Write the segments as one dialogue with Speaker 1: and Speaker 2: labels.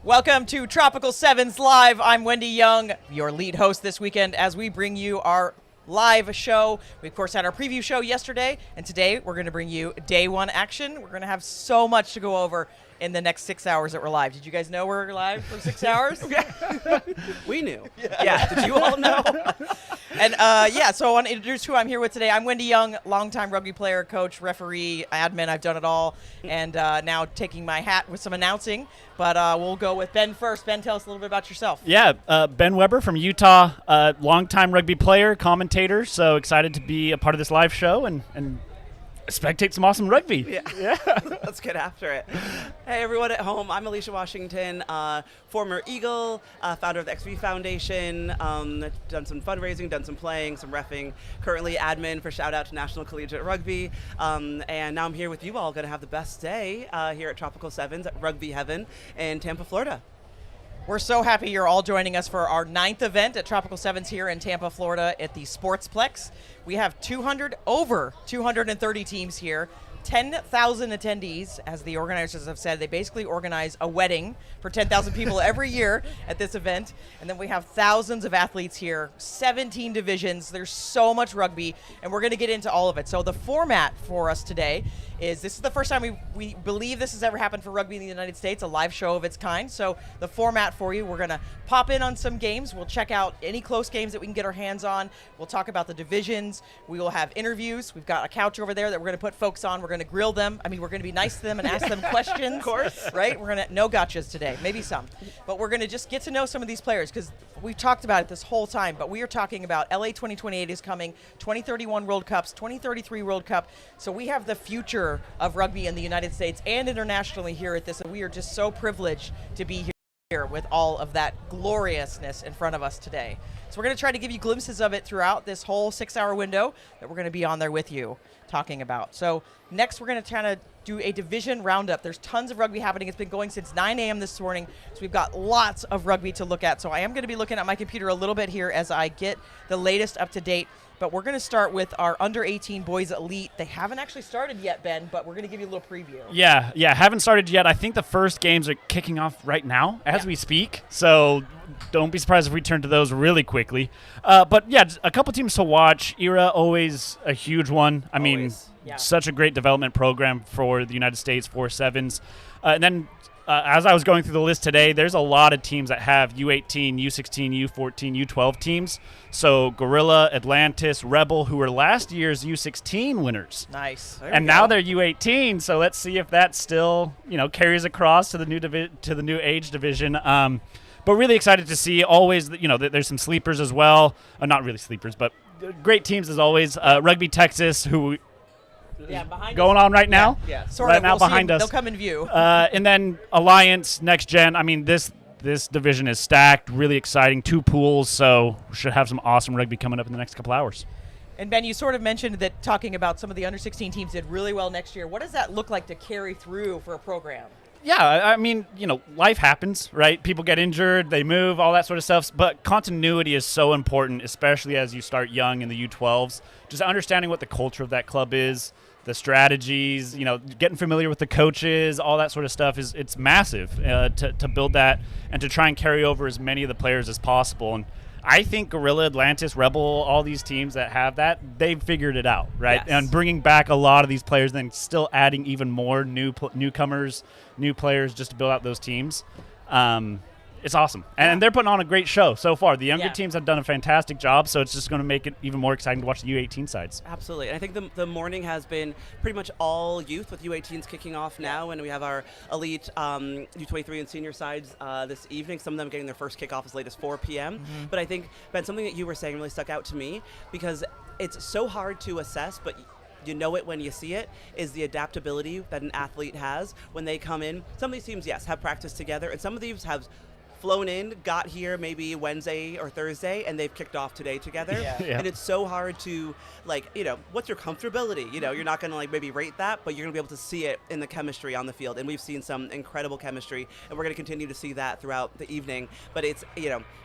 Speaker 1: Welcome to Tropical Sevens Live. I'm Wendy Young, your lead host this weekend as we bring you our live show. We, of course, had our preview show yesterday, and today we're going to bring you day one action. We're going to have so much to go over in the next 6 hours that we're live. Did you guys know we're live for 6 hours?
Speaker 2: We knew. Yeah. Did you all know?
Speaker 1: And so I want to introduce who I'm here with today. I'm Wendy Young, longtime rugby player, coach, referee, admin. I've done it all. And now taking my hat with some announcing. But we'll go with Ben first. Ben, tell us a little bit about yourself.
Speaker 3: Yeah, Ben Weber from Utah, longtime rugby player, commentator. So excited to be a part of this live show and spectate some awesome rugby.
Speaker 2: Yeah. Let's get after it. Hey, everyone at home. I'm Alicia Washington, former Eagle, founder of the XV Foundation, done some fundraising, done some playing, some reffing, currently admin for Shout Out to National Collegiate Rugby, and now I'm here with you all, going to have the best day here at Tropical Sevens at Rugby Heaven in Tampa, Florida.
Speaker 1: We're so happy you're all joining us for our 9th event at Tropical Sevens here in Tampa, Florida at the Sportsplex. We have over 230 teams here, 10,000 attendees, as the organizers have said. They basically organize a wedding for 10,000 people every year at this event. And then we have thousands of athletes here, 17 divisions. There's so much rugby, and we're going to get into all of it. So the format for us today is, this is the first time we believe this has ever happened for rugby in the United States, a live show of its kind. So the format for you, we're going to pop in on some games. We'll check out any close games that we can get our hands on. We'll talk about the divisions. We will have interviews. We've got a couch over there that we're going to put folks on. We're going to grill them. I mean, we're going to be nice to them and ask them questions.
Speaker 2: Of course.
Speaker 1: Right? We're going to, no gotchas today, maybe some. But we're going to just get to know some of these players, because we've talked about it this whole time, but we are talking about LA 2028 is coming, 2031 World Cups, 2033 World Cup. So we have the future of rugby in the United States and internationally here at this, and we are just so privileged to be here with all of that gloriousness in front of us today. So we're going to try to give you glimpses of it throughout this whole 6-hour window that we're going to be on there with you talking about. So next we're going to kind of do a division roundup. There's tons of rugby happening. It's been going since 9 a.m. this morning, so we've got lots of rugby to look at. So I am going to be looking at my computer a little bit here as I get the latest up to date. But we're going to start with our under-18 boys elite. They haven't actually started yet, Ben, but we're going to give you a little preview.
Speaker 3: Yeah, haven't started yet. I think the first games are kicking off right now as we speak. So don't be surprised if we turn to those really quickly. But yeah, a couple teams to watch. ERA, always a huge one. I mean, such a great development program for the United States for sevens. And then as I was going through the list today, there's a lot of teams that have U18, U16, U14, U12 teams. So Gorilla, Atlantis, Rebel, who were last year's U16 winners.
Speaker 1: Nice.
Speaker 3: And now they're U18, so let's see if that still, carries across to the new age division. But really excited to see. Always, there's some sleepers as well. Not really sleepers, but great teams as always. Rugby Texas, who going on right now.
Speaker 1: Yeah, sort
Speaker 3: right
Speaker 1: of.
Speaker 3: now behind us.
Speaker 1: They'll come in view.
Speaker 3: And then Alliance, Next Gen. I mean, this division is stacked, really exciting. 2 pools, so we should have some awesome rugby coming up in the next couple hours.
Speaker 1: And Ben, you sort of mentioned that talking about some of the under-16 teams did really well next year. What does that look like to carry through for a program?
Speaker 3: Yeah, I mean, life happens, right? People get injured, they move, all that sort of stuff. But continuity is so important, especially as you start young in the U12s. Just understanding what the culture of that club is, the strategies, getting familiar with the coaches, all that sort of stuff it's massive to build that and to try and carry over as many of the players as possible. And I think Gorilla, Atlantis, Rebel, all these teams that have that, they've figured it out, right?
Speaker 1: Yes.
Speaker 3: And bringing back a lot of these players, then still adding even more newcomers, new players just to build out those teams. It's awesome. And they're putting on a great show so far. The younger teams have done a fantastic job, so it's just going to make it even more exciting to watch the U18 sides.
Speaker 2: Absolutely. And I think the morning has been pretty much all youth, with U18s kicking off now, and we have our elite U23 and senior sides this evening, some of them getting their first kickoff as late as 4 p.m. Mm-hmm. But I think, Ben, something that you were saying really stuck out to me, because it's so hard to assess, but you know it when you see it, is the adaptability that an athlete has when they come in. Some of these teams, yes, have practiced together, and some of these have flown in, got here maybe Wednesday or Thursday, and they've kicked off today together. And it's so hard to, what's your comfortability? You're not going to maybe rate that, but you're going to be able to see it in the chemistry on the field. And we've seen some incredible chemistry, and we're going to continue to see that throughout the evening. But it's,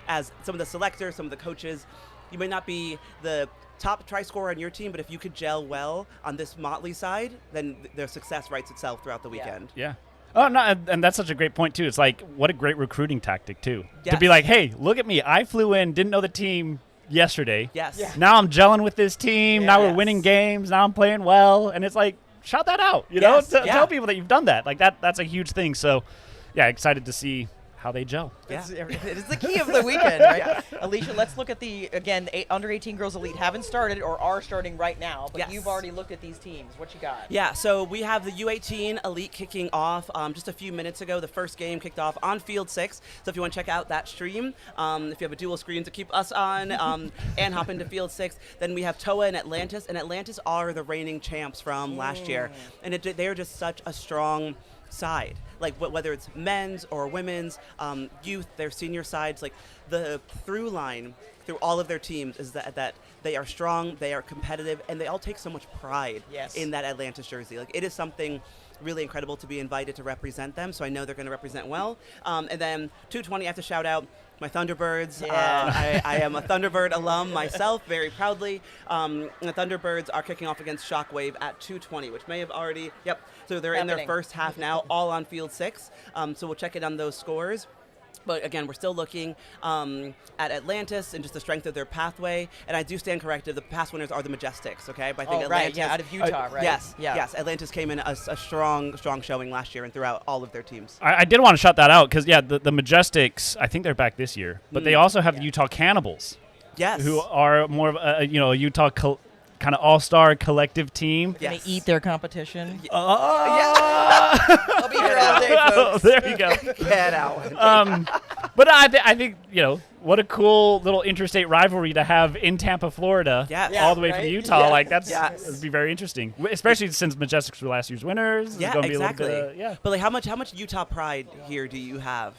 Speaker 2: as some of the selectors, some of the coaches, you may not be the top try scorer on your team, but if you could gel well on this motley side, then their success writes itself throughout the weekend.
Speaker 3: Yeah. Oh, no, and that's such a great point, too. It's like, what a great recruiting tactic, too. To
Speaker 2: Yes.
Speaker 3: be like, hey, look at me. I flew in, didn't know the team yesterday.
Speaker 2: Yes.
Speaker 1: Yeah.
Speaker 3: Now I'm gelling with this team. Now we're
Speaker 1: Yes.
Speaker 3: winning games. Now I'm playing well. And it's like, shout that out. You know,
Speaker 2: Yes,
Speaker 3: T-
Speaker 2: yeah.
Speaker 3: tell people that you've done that. Like, that's a huge thing. So, yeah, excited to see how they gel.
Speaker 2: Yeah.
Speaker 1: It's the key of the weekend, right? Alicia, let's look at the under 18 girls elite haven't started or are starting right now, but
Speaker 2: Yes.
Speaker 1: you've already looked at these teams. What you got?
Speaker 2: Yeah, so we have the U18 Elite kicking off just a few minutes ago. The first game kicked off on Field 6. So if you want to check out that stream, if you have a dual screen to keep us on and hop into Field 6, then we have TOA and Atlantis. And Atlantis are the reigning champs from last year. And they're just such a strong side. Like whether it's men's or women's, youth, their senior sides, like the through line through all of their teams is that they are strong, they are competitive, and they all take so much pride
Speaker 1: Yes.
Speaker 2: in that Atlantis jersey. Like it is something really incredible to be invited to represent them, so I know they're going to represent well. And then 220, I have to shout out my Thunderbirds.
Speaker 1: Yeah.
Speaker 2: I am a Thunderbird alum myself, very proudly. The Thunderbirds are kicking off against Shockwave at 220, which may have already, so they're in their
Speaker 1: Happening.
Speaker 2: first half now, all on Field 6. So we'll check it on those scores. But again, we're still looking at Atlantis and just the strength of their pathway. And I do stand corrected. The past winners are the Majestics, okay? But I think
Speaker 1: Oh, right,
Speaker 2: Atlantis,
Speaker 1: yeah, out of Utah, right?
Speaker 2: Yes,
Speaker 1: Yeah.
Speaker 2: yes. Atlantis came in a strong showing last year and throughout all of their teams.
Speaker 3: I did want to shout that out because, the Majestics, I think they're back this year. But they also have the Utah Cannibals,
Speaker 2: Yes.
Speaker 3: who are more of a Utah kind of all-star collective team.
Speaker 1: Gonna
Speaker 2: Yes.
Speaker 1: eat their competition.
Speaker 2: Yeah.
Speaker 1: I'll be here all day,
Speaker 3: Oh,
Speaker 1: folks.
Speaker 3: there you go.
Speaker 2: Get out.
Speaker 3: But I think, what a cool little interstate rivalry to have in Tampa, Florida,
Speaker 2: Yes.
Speaker 3: all the way
Speaker 1: right?
Speaker 3: from Utah.
Speaker 1: Yeah.
Speaker 3: Like, that'd
Speaker 2: Yes.
Speaker 3: be very interesting, especially since Majestics were last year's winners.
Speaker 2: Yeah,
Speaker 3: It's gonna
Speaker 2: exactly.
Speaker 3: Be a little bit
Speaker 2: But like, how much Utah pride here do you have?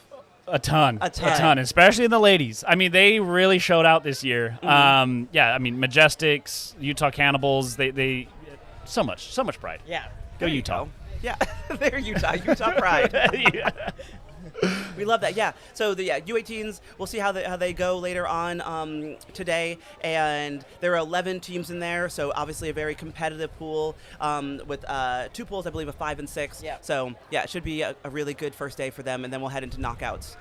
Speaker 3: a ton,
Speaker 2: A ton.
Speaker 3: especially in the ladies. I mean, they really showed out this year.
Speaker 2: Mm-hmm.
Speaker 3: Majestics, Utah Cannibals, they so much pride.
Speaker 1: Yeah.
Speaker 3: Go
Speaker 2: There you
Speaker 3: Utah.
Speaker 2: go. Yeah, they're Utah pride.
Speaker 3: Yeah.
Speaker 2: We love that. Yeah. So the U18s, we'll see how they go later on today, and there are 11 teams in there. So obviously a very competitive pool with two pools, I believe, of 5 and 6.
Speaker 1: Yeah.
Speaker 2: So yeah, it should be a really good first day for them, and then we'll head into knockouts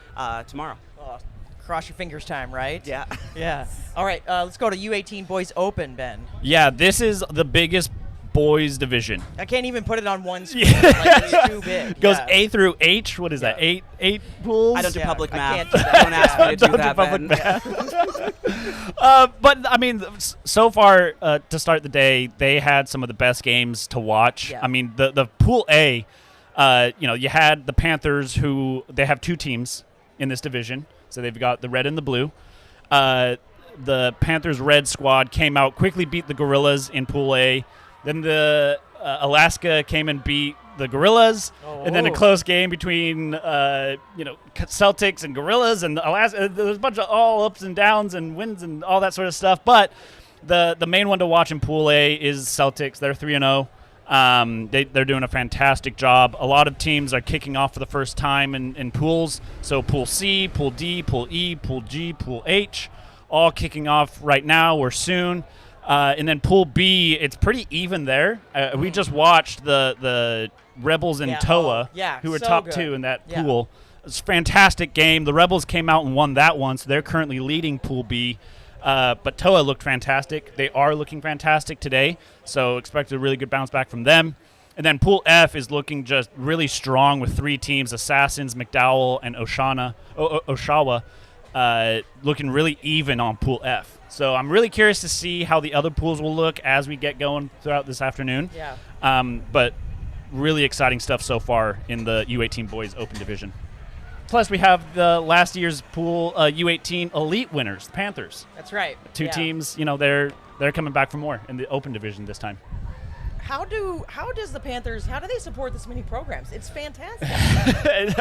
Speaker 2: tomorrow.
Speaker 1: Oh, cross your fingers time, right?
Speaker 2: Yeah.
Speaker 1: Yeah. All right, let's go to U18 Boys Open, Ben.
Speaker 3: Yeah, this is the biggest boys division.
Speaker 1: I can't even put it on one screen. Like, it's too big.
Speaker 3: Goes
Speaker 1: Yeah.
Speaker 3: A through H. What is that? Eight pools.
Speaker 2: I don't do
Speaker 1: Yeah,
Speaker 2: public
Speaker 1: I
Speaker 2: math.
Speaker 1: can't do that.
Speaker 2: Don't ask me to do
Speaker 3: Don't do
Speaker 2: that,
Speaker 3: public
Speaker 2: Ben.
Speaker 3: math. But I mean, so far to start the day, they had some of the best games to watch.
Speaker 1: Yeah.
Speaker 3: I mean, the Pool A, you had the Panthers, who they have two teams in this division, so they've got the red and the blue. The Panthers red squad came out, quickly beat the Gorillas in Pool A. Then the Alaska came and beat the Gorillas, and then a
Speaker 1: Oh.
Speaker 3: close game between Celtics and Gorillas and Alaska. There was a bunch of all ups and downs and wins and all that sort of stuff. But the main one to watch in Pool A is Celtics. They're 3-0. They're doing a fantastic job. A lot of teams are kicking off for the first time in pools. So Pool C, Pool D, Pool E, Pool G, Pool H, all kicking off right now or soon. And then Pool B, it's pretty even there. We just watched the Rebels and
Speaker 1: Yeah,
Speaker 3: TOA, who were
Speaker 1: so
Speaker 3: top
Speaker 1: good.
Speaker 3: two in that
Speaker 1: Yeah.
Speaker 3: pool. It's a fantastic game. The Rebels came out and won that one, so they're currently leading Pool B. But TOA looked fantastic. They are looking fantastic today, so expect a really good bounce back from them. And then Pool F is looking just really strong with three teams, Assassins, McDowell, and Oshawa, looking really even on Pool F. So I'm really curious to see how the other pools will look as we get going throughout this afternoon.
Speaker 1: Yeah.
Speaker 3: But really exciting stuff so far in the U18 Boys Open Division. Plus, we have the last year's pool U18 Elite winners, the Panthers.
Speaker 1: That's right.
Speaker 3: Two
Speaker 1: Yeah.
Speaker 3: teams, they're coming back for more in the Open Division this time.
Speaker 1: How does the Panthers, how do they support this many programs? It's fantastic.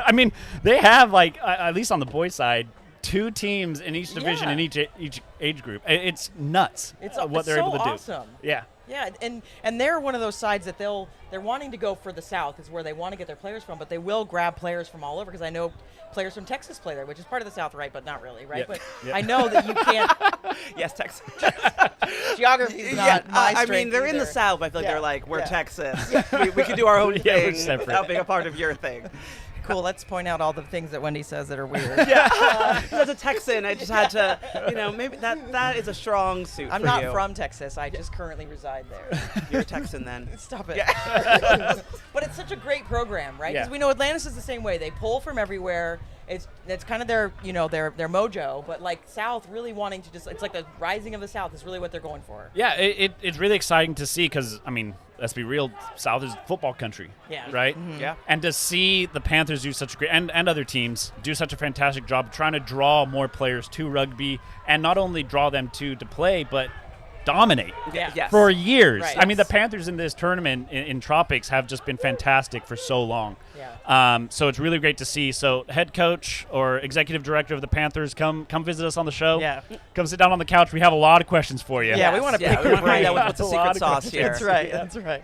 Speaker 3: I mean, they have, at least on the boys' side, 2 teams in each division
Speaker 1: Yeah.
Speaker 3: in each age group. It's nuts.
Speaker 1: It's
Speaker 3: what
Speaker 1: it's
Speaker 3: they're
Speaker 1: so
Speaker 3: able to do.
Speaker 1: awesome.
Speaker 3: Yeah.
Speaker 1: Yeah, and they're one of those sides that they're wanting to go for the South is where they want to get their players from, but they will grab players from all over because I know players from Texas play there, which is part of the South, right? But not really, right?
Speaker 3: Yeah.
Speaker 1: But
Speaker 3: Yeah.
Speaker 1: I know that you can't.
Speaker 2: Yes, Texas.
Speaker 1: Geography is not my
Speaker 2: I
Speaker 1: strength
Speaker 2: mean, they're in the
Speaker 1: either.
Speaker 2: South. I feel like
Speaker 1: Yeah.
Speaker 2: they're like, we're
Speaker 1: Yeah.
Speaker 2: Texas. We can do our own
Speaker 3: Yeah, we're
Speaker 2: thing
Speaker 3: separate.
Speaker 2: without being a part of your thing.
Speaker 1: Cool. Let's point out all the things that Wendy says that are weird.
Speaker 2: As a Texan, I just had to, maybe that is a strong suit
Speaker 1: I'm
Speaker 2: for
Speaker 1: not
Speaker 2: you.
Speaker 1: from Texas. I just currently reside there.
Speaker 2: You're a Texan then.
Speaker 1: Stop it. But it's such a great program, right? Because
Speaker 3: Yeah.
Speaker 1: we know Atlantis is the same way. They pull from everywhere. It's kind of their mojo, but like South really wanting to it's like the rising of the South is really what they're going for.
Speaker 3: Yeah, it's really exciting to see because, I mean, let's be real, South is football country,
Speaker 1: Yeah.
Speaker 3: right?
Speaker 2: Yeah.
Speaker 3: And to see the Panthers do such a great, and other teams do such a fantastic job trying to draw more players to rugby and not only draw them to play, but dominate
Speaker 1: Yeah.
Speaker 2: Yes.
Speaker 3: for years.
Speaker 1: Right.
Speaker 3: I mean, the Panthers in this tournament in Tropics have just been fantastic for so long.
Speaker 1: Yeah.
Speaker 3: So it's really great to see. So head coach or executive director of the Panthers, come visit us on the show.
Speaker 1: Yeah.
Speaker 3: Come sit down on the couch. We have a lot of questions for you.
Speaker 1: Yeah, we wanna pick
Speaker 2: we
Speaker 1: your
Speaker 2: want to find out
Speaker 1: brain.
Speaker 2: what's the
Speaker 3: A lot
Speaker 2: secret
Speaker 3: of
Speaker 2: sauce
Speaker 3: questions.
Speaker 2: here.
Speaker 1: That's right. That's right.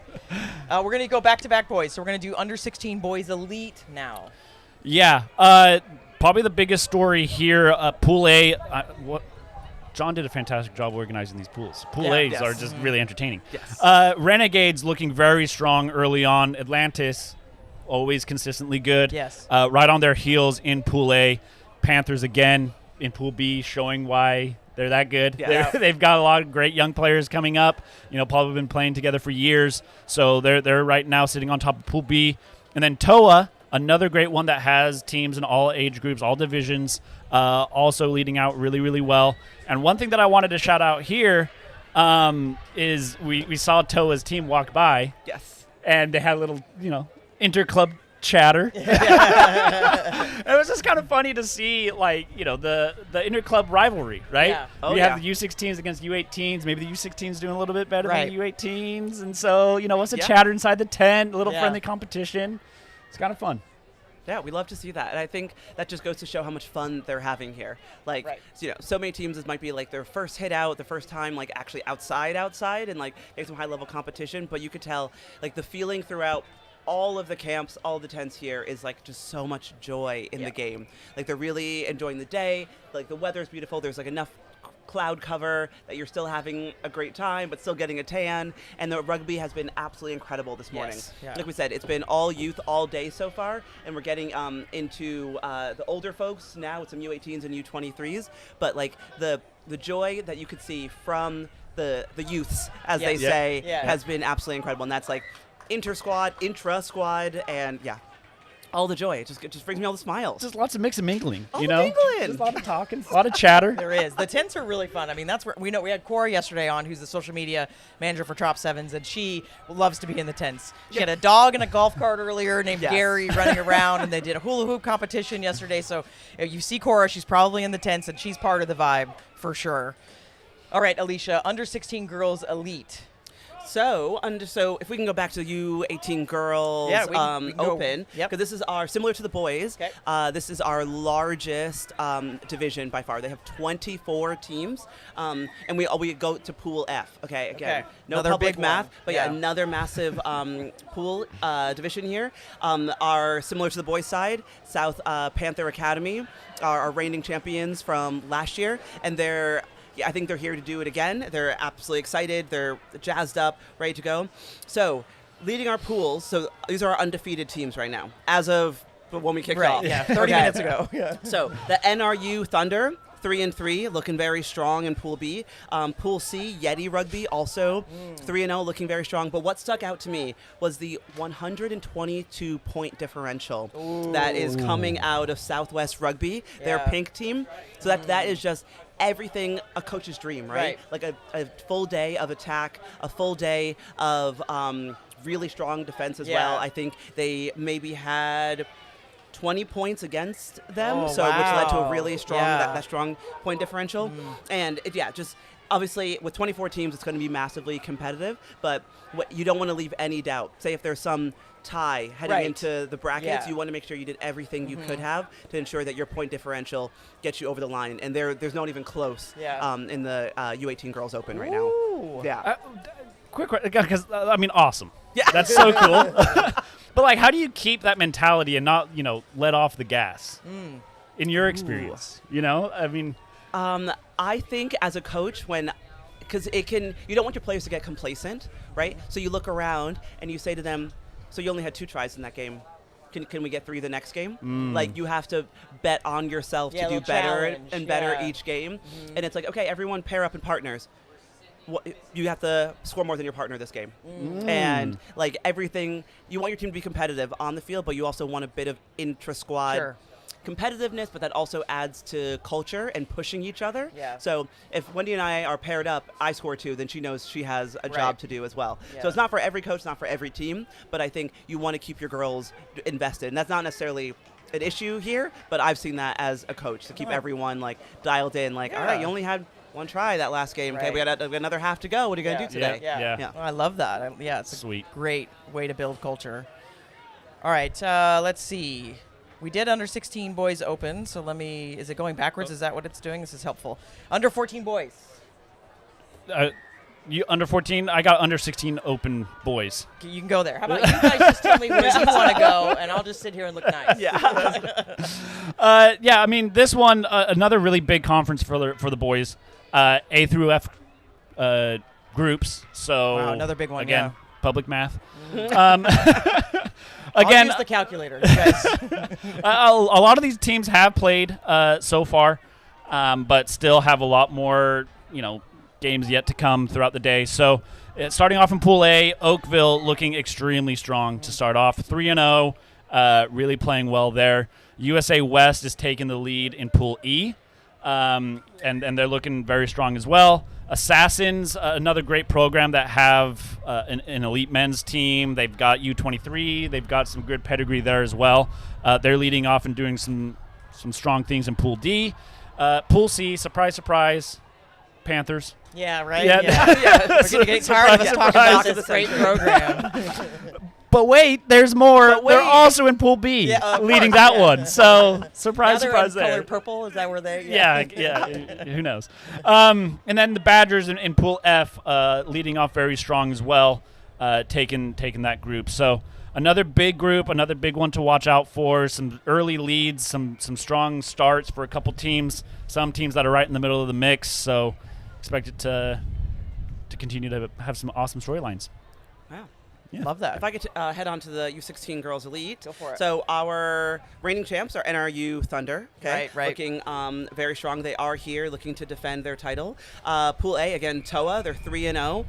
Speaker 1: We're going to go back-to-back boys. So we're going to do under 16 boys elite now.
Speaker 3: Yeah, probably the biggest story here, Pool A. John did a fantastic job organizing these pools. Pool
Speaker 1: Yeah.
Speaker 3: A's
Speaker 2: Yes.
Speaker 3: are just really entertaining.
Speaker 2: Yes.
Speaker 3: Renegades looking very strong early on. Atlantis, always consistently good.
Speaker 1: Yes.
Speaker 3: Right on their heels in Pool A. Panthers again in Pool B, showing why they're that good.
Speaker 2: Yeah.
Speaker 3: They've got a lot of great young players coming up. Probably been playing together for years. So they're right now sitting on top of Pool B. And then TOA, another great one that has teams in all age groups, all divisions, also leading out really, really well. And one thing that I wanted to shout out here is we saw TOA's team walk by,
Speaker 2: Yes.
Speaker 3: and they had a little, inter-club chatter. It was just kind of funny to see, the inter-club rivalry, right?
Speaker 1: Yeah.
Speaker 2: Oh,
Speaker 3: you
Speaker 2: yeah.
Speaker 3: have the U16s against U18s. Maybe the U16s doing a little bit better
Speaker 1: Right.
Speaker 3: than the U18s. And so, what's the
Speaker 2: Yeah.
Speaker 3: chatter inside the tent? A little
Speaker 1: Yeah.
Speaker 3: friendly competition. It's kind of fun.
Speaker 2: Yeah, we love to see that. And I think that just goes to show how much fun they're having here. Like,
Speaker 1: Right.
Speaker 2: so many teams, this might be like their first hit out, the first time, like actually outside, and like getting some high level competition. But you could tell, like, the feeling throughout all of the camps, all the tents here is like just so much joy in
Speaker 1: Yeah.
Speaker 2: the game. Like, they're really enjoying the day. Like, the weather's beautiful. There's like enough cloud cover that you're still having a great time but still getting a tan, and the rugby has been absolutely incredible this morning.
Speaker 1: Yes, yeah.
Speaker 2: Like we said, it's been all youth all day so far, and we're getting into the older folks now with some U18s and U23s, but like the joy that you could see from the youths, as
Speaker 1: Yes.
Speaker 2: they
Speaker 3: Yeah.
Speaker 2: say,
Speaker 1: Yeah.
Speaker 2: has been absolutely incredible. And that's like intra-squad, and yeah, all the joy. It just brings me all the smiles.
Speaker 3: Just lots of mix and mingling,
Speaker 2: All the mingling.
Speaker 3: Just a lot of talking, a lot of chatter.
Speaker 1: There is. The tents are really fun. I mean, that's where we had Cora yesterday on, who's the social media manager for Trop Sevens, and she loves to be in the tents. She had a dog and a golf cart earlier named
Speaker 2: Yes.
Speaker 1: Gary running around, and they did a hula hoop competition yesterday. So if you see Cora, she's probably in the tents, and she's part of the vibe for sure. All right, Alicia, under 16 girls elite.
Speaker 2: So if we can go back to the U18 girls
Speaker 1: Yeah, we can go-
Speaker 2: open,
Speaker 1: yep.
Speaker 2: because this is similar to the boys.
Speaker 1: Okay.
Speaker 2: This is our largest division by far. They have 24 teams, and we go to Pool F. Okay, again,
Speaker 1: Okay.
Speaker 2: no
Speaker 1: Another
Speaker 2: public
Speaker 1: big
Speaker 2: math,
Speaker 1: one.
Speaker 2: but
Speaker 1: Yeah.
Speaker 2: another massive pool division here. Are similar to the boys' side. South Panther Academy are reigning champions from last year, and I think they're here to do it again. They're absolutely excited. They're jazzed up, ready to go. So, leading our pools, so these are our undefeated teams right now, as of when we kicked
Speaker 1: Right,
Speaker 2: off.
Speaker 1: yeah, 30
Speaker 2: Okay.
Speaker 1: minutes ago. Yeah.
Speaker 2: So, the NRU Thunder, 3-3, looking very strong in Pool B. Pool C, Yeti Rugby, also 3-0, looking very strong. But what stuck out to me was the 122-point differential that is coming out of Southwest Rugby, their
Speaker 1: Yeah.
Speaker 2: pink team. So that is just everything a coach's dream, right? Like a full day of attack, a full day of really strong defense as well.
Speaker 1: Yeah.
Speaker 2: I think they maybe had 20 points against them,
Speaker 1: Oh,
Speaker 2: which led to a
Speaker 1: wow.
Speaker 2: really strong
Speaker 1: Yeah.
Speaker 2: that strong point differential. And just obviously, with 24 teams, it's going to be massively competitive, but you don't want to leave any doubt. Say if there's some tie heading into the brackets, you want to make sure you did everything you could have to ensure that your point differential gets you over the line. And there's not even close in the U18 Girls Open right now. Yeah.
Speaker 3: Quick, because awesome. Yeah, that's so cool. But like, how do you keep that mentality and not, let off the gas? In your experience,
Speaker 2: I think as a coach, because you don't want your players to get complacent, right? So you look around and you say to them, so you only had 2 tries in that game. Can we get 3 the next game? Like, you have to bet on yourself to do better and better each game. And it's like, okay, everyone pair up in partners. You have to score more than your partner this game. And like everything, you want your team to be competitive on the field, but you also want a bit of intra-squad competitiveness, but that also adds to culture and pushing each other. Yeah. So if Wendy and I are paired up, I score 2, then she knows she has a job to do as well. Yeah. So it's not for every coach, not for every team, but I think you want to keep your girls invested. And that's not necessarily an issue here, but I've seen that as a coach to keep everyone like dialed in, like, all right, you only had 1 try that last game. Okay, we got another half to go. What are you going to do today?
Speaker 1: Yeah. Well, I love that. It's
Speaker 3: sweet.
Speaker 1: A great way to build culture. All right, let's see. We did under 16 boys open, so is it going backwards? Is that what it's doing? This is helpful. Under 14 boys.
Speaker 3: You under 14? I got under 16 open boys.
Speaker 1: You can go there. How about you guys just tell me where you want to go, and I'll just sit here and look nice.
Speaker 3: This one, another really big conference for the boys. A through F groups. So
Speaker 1: another big one.
Speaker 3: Again, public math.
Speaker 1: I'll use the calculator. You guys.
Speaker 3: A lot of these teams have played so far, but still have a lot more, games yet to come throughout the day. So starting off in Pool A, Oakville looking extremely strong to start off. 3-0, really playing well there. USA West is taking the lead in Pool E, and they're looking very strong as well. Assassins, another great program that have an elite men's team. They've got U23. They've got some good pedigree there as well. They're leading off and doing some strong things in Pool D. Pool C, surprise, surprise, Panthers.
Speaker 1: Yeah, right? Yeah. We're going to get tired of us talking about this great program.
Speaker 3: But wait, there's more. They're also in Pool B, leading that one. So surprise, surprise there.
Speaker 1: Color purple, is that where they?
Speaker 3: Yeah. Who knows? And then the Badgers in Pool F, leading off very strong as well, taking that group. So another big group, another big one to watch out for. Some early leads, some strong starts for a couple teams. Some teams that are right in the middle of the mix. So expect it to continue to have some awesome storylines.
Speaker 2: Wow.
Speaker 1: Yeah. Love that.
Speaker 2: If I could head on to the U16 Girls Elite.
Speaker 1: Go for it.
Speaker 2: So our reigning champs are NRU Thunder. Okay.
Speaker 1: Right.
Speaker 2: Looking very strong. They are here looking to defend their title. Pool A, again, TOA. They're 3-0.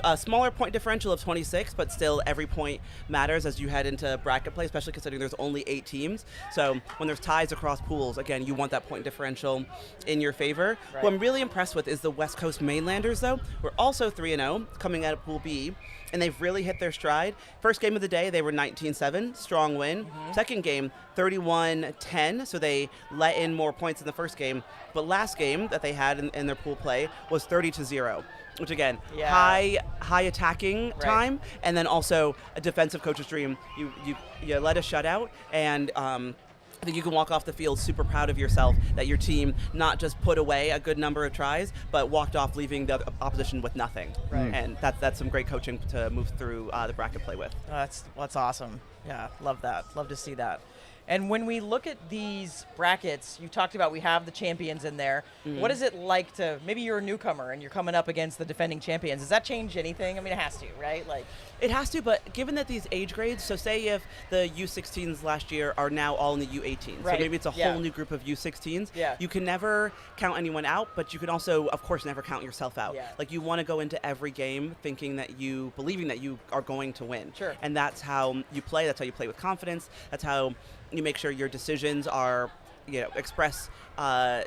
Speaker 2: A smaller point differential of 26, but still every point matters as you head into bracket play, especially considering there's only 8 teams. So when there's ties across pools, again, you want that point differential in your favor. Right. What I'm really impressed with is the West Coast Mainlanders, though. We're also 3-0, coming out of Pool B. And they've really hit their stride. First game of the day, they were 19-7, strong win. Second game, 31-10, so they let in more points in the first game. But last game that they had in their pool play was 30-0, which again, high attacking time, and then also a defensive coach's dream. You let a shutout, and I think you can walk off the field super proud of yourself that your team not just put away a good number of tries, but walked off leaving the opposition with nothing. Right. And that's some great coaching to move through the bracket play with.
Speaker 1: That's awesome. Yeah, love that. Love to see that. And when we look at these brackets, you talked about we have the champions in there. What is it like to, maybe you're a newcomer and you're coming up against the defending champions. Does that change anything? I mean, it has to, right?
Speaker 2: It has to, but given that these age grades, so say if the U16s last year are now all in the U18s, so maybe it's a whole new group of U16s, you can never count anyone out, but you can also, of course, never count yourself out. Yeah. You want to go into every game believing that you are going to win.
Speaker 1: Sure.
Speaker 2: And that's how you play. That's how you play with confidence. That's how you make sure your decisions are, express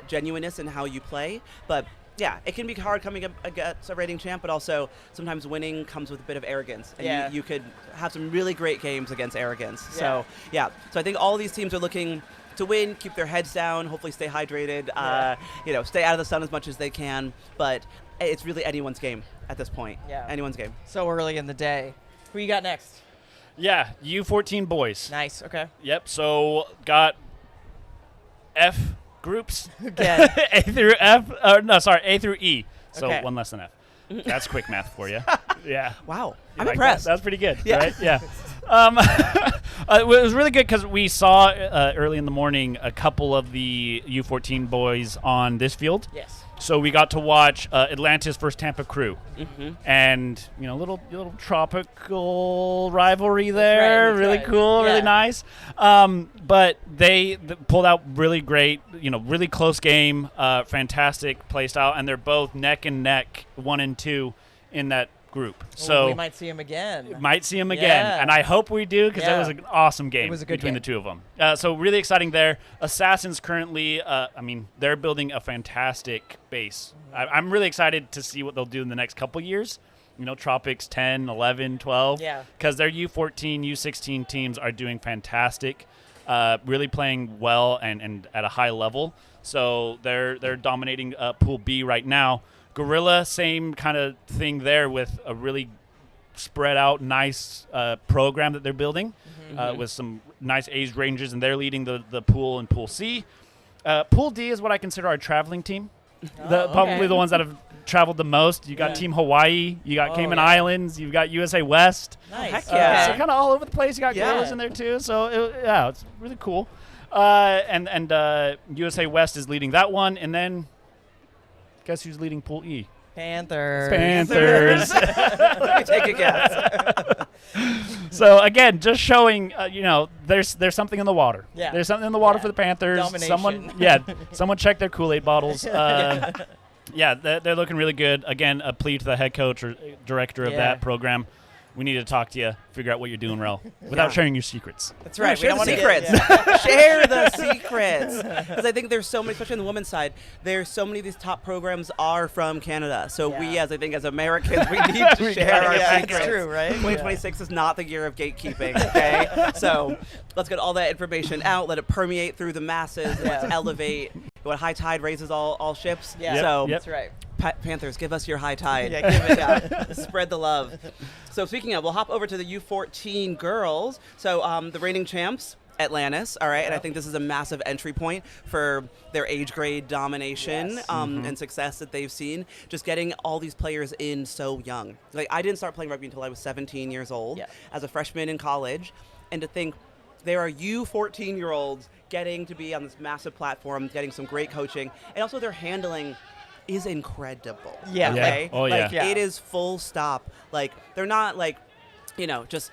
Speaker 2: genuineness in how you play. But yeah, it can be hard coming up against a rating champ, but also sometimes winning comes with a bit of arrogance. And you could have some really great games against arrogance. Yeah. So I think all these teams are looking to win, keep their heads down, hopefully stay hydrated, stay out of the sun as much as they can. But it's really anyone's game at this point.
Speaker 1: Yeah.
Speaker 2: Anyone's game.
Speaker 1: So early in the day. Who you got next?
Speaker 3: Yeah, U14 boys.
Speaker 1: Nice. Okay.
Speaker 3: Yep. So got F groups.
Speaker 1: Again.
Speaker 3: A through F. A through E. So
Speaker 1: Okay.
Speaker 3: one less than F. That's quick math for you. Yeah.
Speaker 2: Wow.
Speaker 3: You
Speaker 2: I'm
Speaker 3: like
Speaker 2: impressed.
Speaker 3: That was pretty good,
Speaker 2: Yeah.
Speaker 3: right? Yeah. It was really good because we saw early in the morning a couple of the U14 boys on this field.
Speaker 1: Yes.
Speaker 3: So we got to watch Atlanta's first Tampa crew,
Speaker 2: Mm-hmm.
Speaker 3: and little tropical rivalry there,
Speaker 1: that's
Speaker 3: really
Speaker 1: right.
Speaker 3: cool,
Speaker 1: Yeah.
Speaker 3: really nice. But they pulled out really great, really close game, fantastic play style, and they're both neck and neck, 1 and 2 in that group. So
Speaker 1: we might see him again.
Speaker 3: might see him again,
Speaker 1: Yeah.
Speaker 3: and I hope we do because that
Speaker 1: Yeah.
Speaker 3: was an awesome game
Speaker 1: It was a good
Speaker 3: between
Speaker 1: game.
Speaker 3: the two of them. So really exciting there. Assassins currently, they're building a fantastic base. I'm really excited to see what they'll do in the next couple years. Tropics 10, 11, 12.
Speaker 1: Yeah.
Speaker 3: Because their U14, U16 teams are doing fantastic, really playing well and at a high level. So they're dominating Pool B right now. Gorilla, same kind of thing there with a really spread out, nice program that they're building with some nice age ranges, and they're leading the pool in Pool C. Pool D is what I consider our traveling team. Probably the ones that have traveled the most. You got Team Hawaii, you got Cayman Islands, you've got USA West.
Speaker 1: Nice.
Speaker 2: Heck yeah.
Speaker 3: So kind of all over the place. You got
Speaker 1: Yeah.
Speaker 3: gorillas in there too. So it's really cool. And USA West is leading that one, and then guess who's leading Pool E?
Speaker 1: Panthers.
Speaker 2: Let me take a guess.
Speaker 3: So again, just showing, there's something in the water.
Speaker 1: Yeah.
Speaker 3: There's something in the water
Speaker 1: Yeah.
Speaker 3: for the Panthers.
Speaker 1: Domination.
Speaker 3: Someone check their Kool-Aid bottles. They're looking really good. Again, a plea to the head coach or director of
Speaker 1: Yeah.
Speaker 3: that program. We need to talk to you, figure out what you're doing, Rel, without sharing your secrets.
Speaker 1: That's right.
Speaker 2: Share the
Speaker 1: wanna
Speaker 2: secrets. Share the secrets. Because I think there's so many, especially on the women's side, there's so many of these top programs are from Canada. So we, as Americans, we need to share our secrets.
Speaker 1: It's true, right?
Speaker 2: 2026 is not the year of gatekeeping, okay? So let's get all that information out, let it permeate through the masses, let's elevate. What high tide raises all ships.
Speaker 1: Yeah.
Speaker 3: Yep,
Speaker 2: So
Speaker 3: yep.
Speaker 1: That's right.
Speaker 2: Panthers, give us your high tide.
Speaker 1: Yeah, give it
Speaker 2: Spread the love. So speaking of, we'll hop over to the U14 girls. So the reigning champs, Atlantis, all right, and I think this is a massive entry point for their age grade domination
Speaker 1: Yes.
Speaker 2: and success that they've seen. Just getting all these players in so young. Like, I didn't start playing rugby until I was 17 years old, as a freshman in college, and to think there are U14-year-olds getting to be on this massive platform, getting some great coaching, and also their handling is incredible.
Speaker 1: Yeah.
Speaker 2: Okay?
Speaker 3: Yeah. Oh, yeah.
Speaker 2: Like, it is full stop. Like, they're not just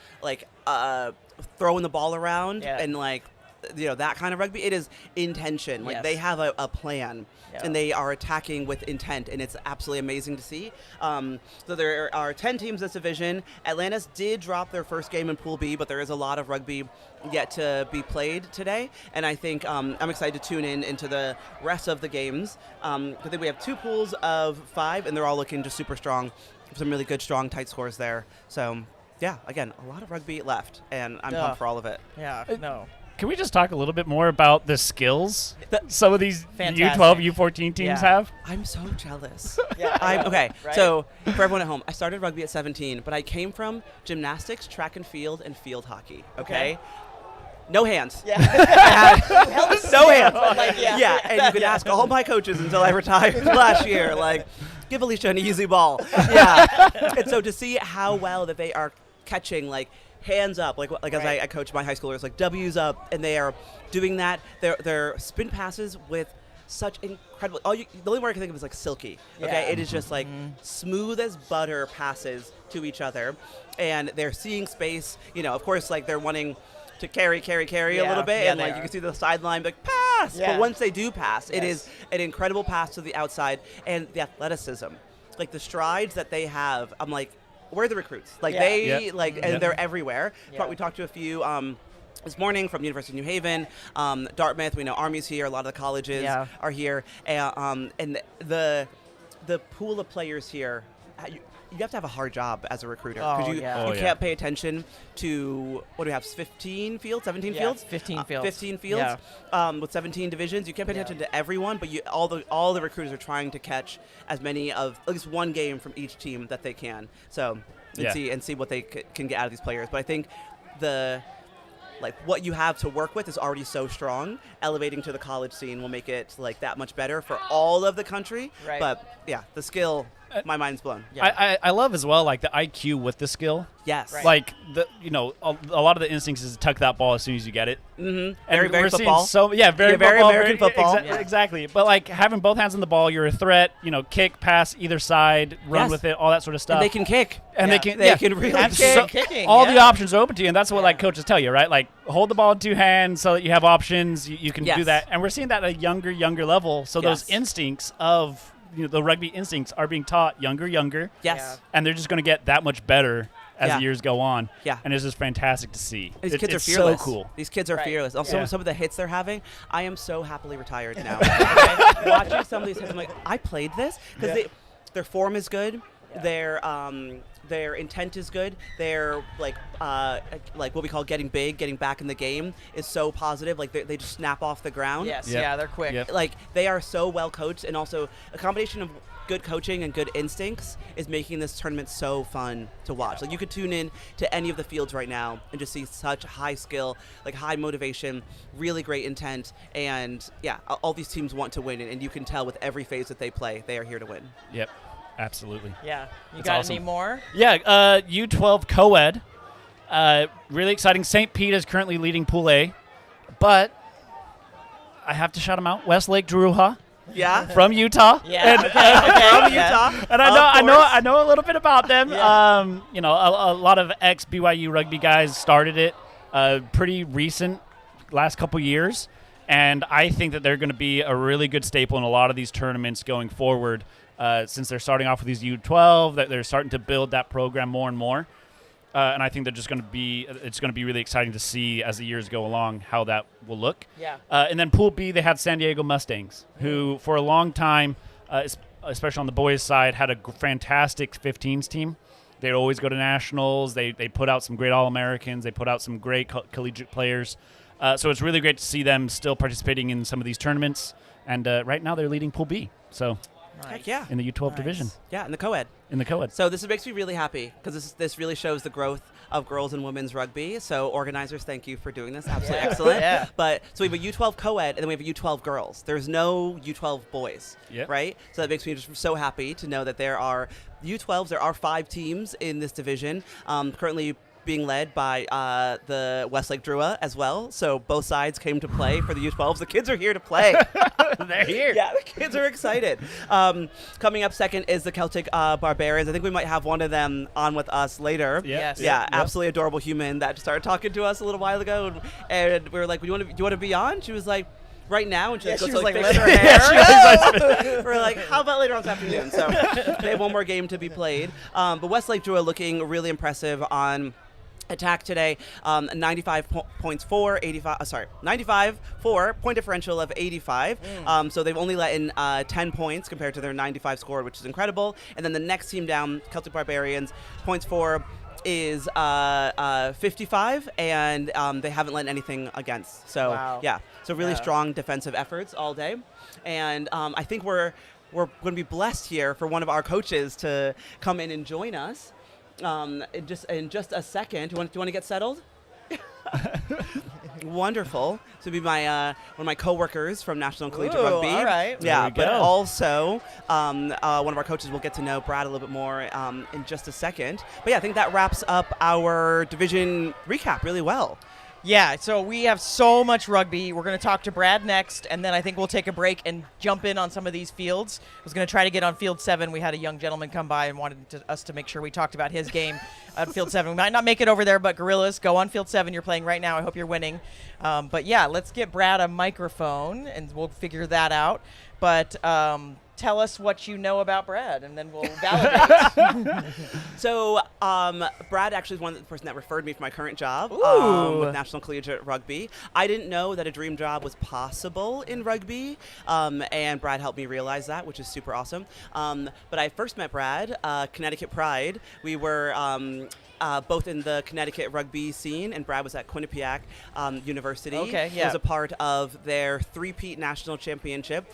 Speaker 2: throwing the ball around and that kind of rugby. It is intention. Like, they have a plan and they are attacking with intent, and it's absolutely amazing to see. So there are 10 teams this division. Atlantis did drop their first game in Pool B, but there is a lot of rugby yet to be played today, and I think I'm excited to tune into the rest of the games. I think we have 2 pools of 5, and they're all looking just super strong. Some really good, strong, tight scores there. So, yeah, again, a lot of rugby left, and I'm pumped for all of it.
Speaker 1: Yeah. No.
Speaker 3: Can we just talk a little bit more about the skills some of these
Speaker 1: Fantastic.
Speaker 3: U12, U14 teams have?
Speaker 2: I'm so jealous.
Speaker 1: Yeah.
Speaker 2: Okay,
Speaker 1: Right?
Speaker 2: so for everyone at home, I started rugby at 17, but I came from gymnastics, track and field hockey, okay? No hands.
Speaker 1: Yeah.
Speaker 2: No hands.
Speaker 1: Like, yeah.
Speaker 2: And you could ask all my coaches until I retired last year, like, give Alicia an easy ball. Yeah. And so to see how well that they are catching, like, hands up, like as I coach my high schoolers, like W's up, and they are doing that. Their spin passes with such incredible. The only word I can think of is like silky. Okay, it is just like smooth as butter passes to each other, and they're seeing space. Of course, like they're wanting to carry a little bit, and like you can see the sideline, like pass. But once they do pass, it is an incredible pass to the outside, and the athleticism, like the strides that they have. I'm like, where are the recruits? Like and they're everywhere.
Speaker 1: Yeah.
Speaker 2: We talked to a few this morning from University of New Haven, Dartmouth. We know Army's here. A lot of the colleges are here, and the pool of players here. you have to have a hard job as a recruiter
Speaker 1: Oh,
Speaker 2: you
Speaker 1: yeah.
Speaker 2: can't pay attention to what do we have 15 fields 17 fields
Speaker 1: 15 fields.
Speaker 2: 15 fields with 17 divisions. You can't pay attention to everyone, but all the recruiters are trying to catch as many of at least one game from each team that they can, so see what they can get out of these players. But I think what you have to work with is already so strong. Elevating to the college scene will make it that much better for all of the country.
Speaker 1: Right.
Speaker 2: But yeah, the skill, my mind's blown.
Speaker 3: Yeah. I love as well the IQ with the skill.
Speaker 2: Yes.
Speaker 1: Right.
Speaker 3: A lot of the instincts is to tuck that ball as soon as you get it.
Speaker 2: Mm-hmm.
Speaker 3: And
Speaker 2: Very
Speaker 3: we're
Speaker 2: football.
Speaker 3: seeing very
Speaker 2: very
Speaker 3: football,
Speaker 2: American football.
Speaker 3: Exactly. But having both hands on the ball, you're a threat. Kick, pass either side, run with it, all that sort of stuff.
Speaker 2: And they can kick.
Speaker 3: And
Speaker 1: Yeah.
Speaker 3: they can
Speaker 2: really
Speaker 1: Have
Speaker 2: kick.
Speaker 1: kicking.
Speaker 3: all the options are open to you, and that's what coaches tell you, right? Hold the ball in two hands so that you have options. You can do that, and we're seeing that at a younger level. So those instincts of the rugby instincts are being taught younger,
Speaker 2: Yes.
Speaker 1: Yeah.
Speaker 3: and they're just going to get that much better as the years go on.
Speaker 2: Yeah.
Speaker 3: And it's just fantastic to see.
Speaker 2: These kids are
Speaker 3: it's
Speaker 2: fearless.
Speaker 3: so cool.
Speaker 2: These kids are
Speaker 1: Right.
Speaker 2: fearless. Also,
Speaker 3: Yeah.
Speaker 2: some of the hits they're having, I am so happily retired now. Okay? Watching some of these hits, I'm like, I played this because their form is good. Their intent is good. Their what we call getting big, getting back in the game is so positive. They just snap off the ground.
Speaker 1: Yes.
Speaker 3: Yep.
Speaker 1: Yeah, they're quick.
Speaker 3: Yep.
Speaker 2: They are so well coached, and also a combination of good coaching and good instincts is making this tournament so fun to watch. You could tune in to any of the fields right now and just see such high skill, high motivation, really great intent, and all these teams want to win, and you can tell with every phase that they play, they are here to win.
Speaker 3: Yep. Absolutely.
Speaker 1: Yeah. You
Speaker 3: That's
Speaker 1: got
Speaker 3: awesome.
Speaker 1: any more?
Speaker 3: Yeah. U12 co-ed. Really exciting. St. Pete is currently leading Pool A, but I have to shout them out. Westlake Druha
Speaker 2: Yeah.
Speaker 3: from Utah.
Speaker 1: Yeah.
Speaker 3: And,
Speaker 1: Okay.
Speaker 2: From
Speaker 1: Yeah.
Speaker 2: Utah.
Speaker 3: And I know a little bit about them.
Speaker 1: Yeah.
Speaker 3: A lot of ex-BYU rugby guys started it pretty recent, last couple years, and I think that they're going to be a really good staple in a lot of these tournaments going forward. Since they're starting off with these U12, that they're starting to build that program more and more, and I think they're just going to be. It's going to be really exciting to see as the years go along how that will look.
Speaker 1: Yeah.
Speaker 3: And then Pool B, they had San Diego Mustangs, who for a long time, especially on the boys' side, had a fantastic 15s team. They'd always go to nationals. They put out some great All-Americans. They put out some great collegiate players. So it's really great to see them still participating in some of these tournaments. And right now they're leading Pool B. So
Speaker 2: Heck yeah.
Speaker 3: in the U12
Speaker 1: Nice.
Speaker 3: division,
Speaker 2: Yeah, in the co-ed.
Speaker 3: in the co-ed.
Speaker 2: So this makes me really happy because this really shows the growth of girls and women's rugby. So organizers, thank you for doing this. Absolutely
Speaker 1: Yeah.
Speaker 2: excellent.
Speaker 1: Yeah.
Speaker 2: But so we have a U12 co-ed and then we have a U12 girls. There's no U12 boys,
Speaker 3: Yep.
Speaker 2: right? So that makes me just so happy to know that there are U12s. There are 5 teams in this division, currently being led by the Westlake Drua as well. So both sides came to play for the U12s. The kids are here to play.
Speaker 3: They're here.
Speaker 2: Yeah, the kids are excited. Coming up second is the Celtic Barbarians. I think we might have one of them on with us later.
Speaker 1: Yes.
Speaker 2: Yeah,
Speaker 3: Yep.
Speaker 2: absolutely adorable human that started talking to us a little while ago, and we were like, "Do you want to be on?" She was like, "Right now," and she
Speaker 1: Yeah,
Speaker 2: goes
Speaker 1: she
Speaker 2: to
Speaker 1: was like,
Speaker 2: fix her
Speaker 1: "Later."
Speaker 2: hair. We're like, "How about later on this afternoon?" So they have one more game to be played. But Westlake Drua looking really impressive on attack today. 95 points for 85. 95 for point differential of 85. So they've only let in 10 points compared to their 95 scored, which is incredible. And then the next team down, Celtic Barbarians, points for is 55, and they haven't let anything against. So
Speaker 1: Wow.
Speaker 2: yeah, so really
Speaker 1: Yeah.
Speaker 2: strong defensive efforts all day. And I think we're going to be blessed here for one of our coaches to come in and join us. In just a second. Do you want to get settled? Wonderful. So be my one of my coworkers from National Collegiate
Speaker 1: Ooh,
Speaker 2: Rugby.
Speaker 1: all right.
Speaker 2: Yeah,
Speaker 3: There we
Speaker 2: but
Speaker 3: go.
Speaker 2: also one of our coaches will get to know Brad a little bit more in just a second. But yeah, I think that wraps up our division recap really well.
Speaker 1: Yeah, so we have so much rugby. We're going to talk to Brad next, and then I think we'll take a break and jump in on some of these fields. I was going to try to get on Field 7. We had a young gentleman come by and wanted us to make sure we talked about his game at Field 7. We might not make it over there, but Gorillas, go on Field 7. You're playing right now. I hope you're winning. But yeah, let's get Brad a microphone, and we'll figure that out. But tell us what you know about Brad, and then we'll validate.
Speaker 2: So Brad actually is the person that referred me for my current job with National Collegiate Rugby. I didn't know that a dream job was possible in rugby, and Brad helped me realize that, which is super awesome. But I first met Brad, Connecticut Pride. We were both in the Connecticut rugby scene, and Brad was at Quinnipiac University.
Speaker 1: Okay,
Speaker 2: He
Speaker 1: yeah.
Speaker 2: was a part of their three-peat national championship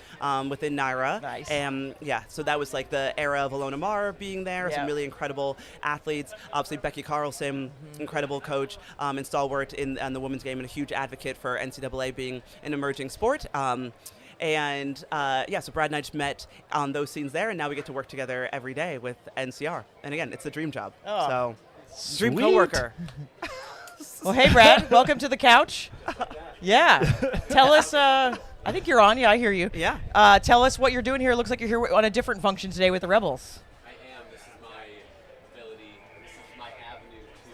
Speaker 2: within NYRA.
Speaker 1: Nice.
Speaker 2: And yeah, so that was like the era of Alona Marr being there,
Speaker 1: Yeah.
Speaker 2: some really incredible athletes. Obviously, Becky Carlson, incredible coach and stalwart in the women's game, and a huge advocate for NCAA being an emerging sport. So Brad and I just met on those scenes there, and now we get to work together every day with NCR. And again, it's a dream job.
Speaker 1: Oh.
Speaker 2: So, dream
Speaker 3: Sweet.
Speaker 2: coworker.
Speaker 1: Well, hey, Brad, welcome to the couch. Yeah. Tell us, I think you're on. Yeah, I hear you.
Speaker 2: Yeah.
Speaker 1: Tell us what you're doing here. It looks like you're here on a different function today with the Rebels.
Speaker 4: I am. This is my ability. This is my avenue to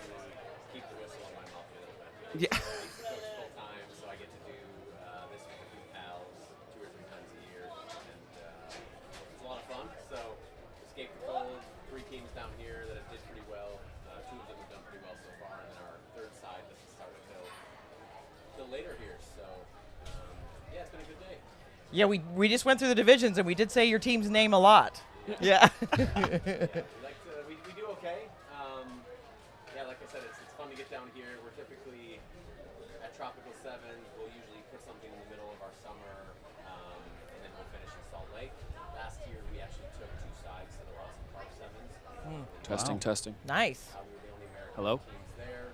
Speaker 4: keep the whistle on my mouth a little bit.
Speaker 2: Yeah.
Speaker 4: I used to coach full time, so I get to do this with a few pals 2 or 3 times a year, and it's a lot of fun. So, escaped the cold. 3 teams down here that did pretty well. 2 of them have done pretty well so far, and then our third side doesn't start until later here. So, yeah, it's been a good day.
Speaker 1: Yeah, we just went through the divisions, and we did say your team's name a lot. Yeah.
Speaker 4: We do okay. Like I said, it's fun to get down here. We're typically at Tropical 7. We'll usually put something in the middle of our summer, and then we'll finish in Salt Lake. Last year, we actually took 2 sides to the Rawson Park 7s.
Speaker 5: Testing, testing.
Speaker 1: Nice.
Speaker 4: We were the only American
Speaker 5: Hello?
Speaker 4: teams there.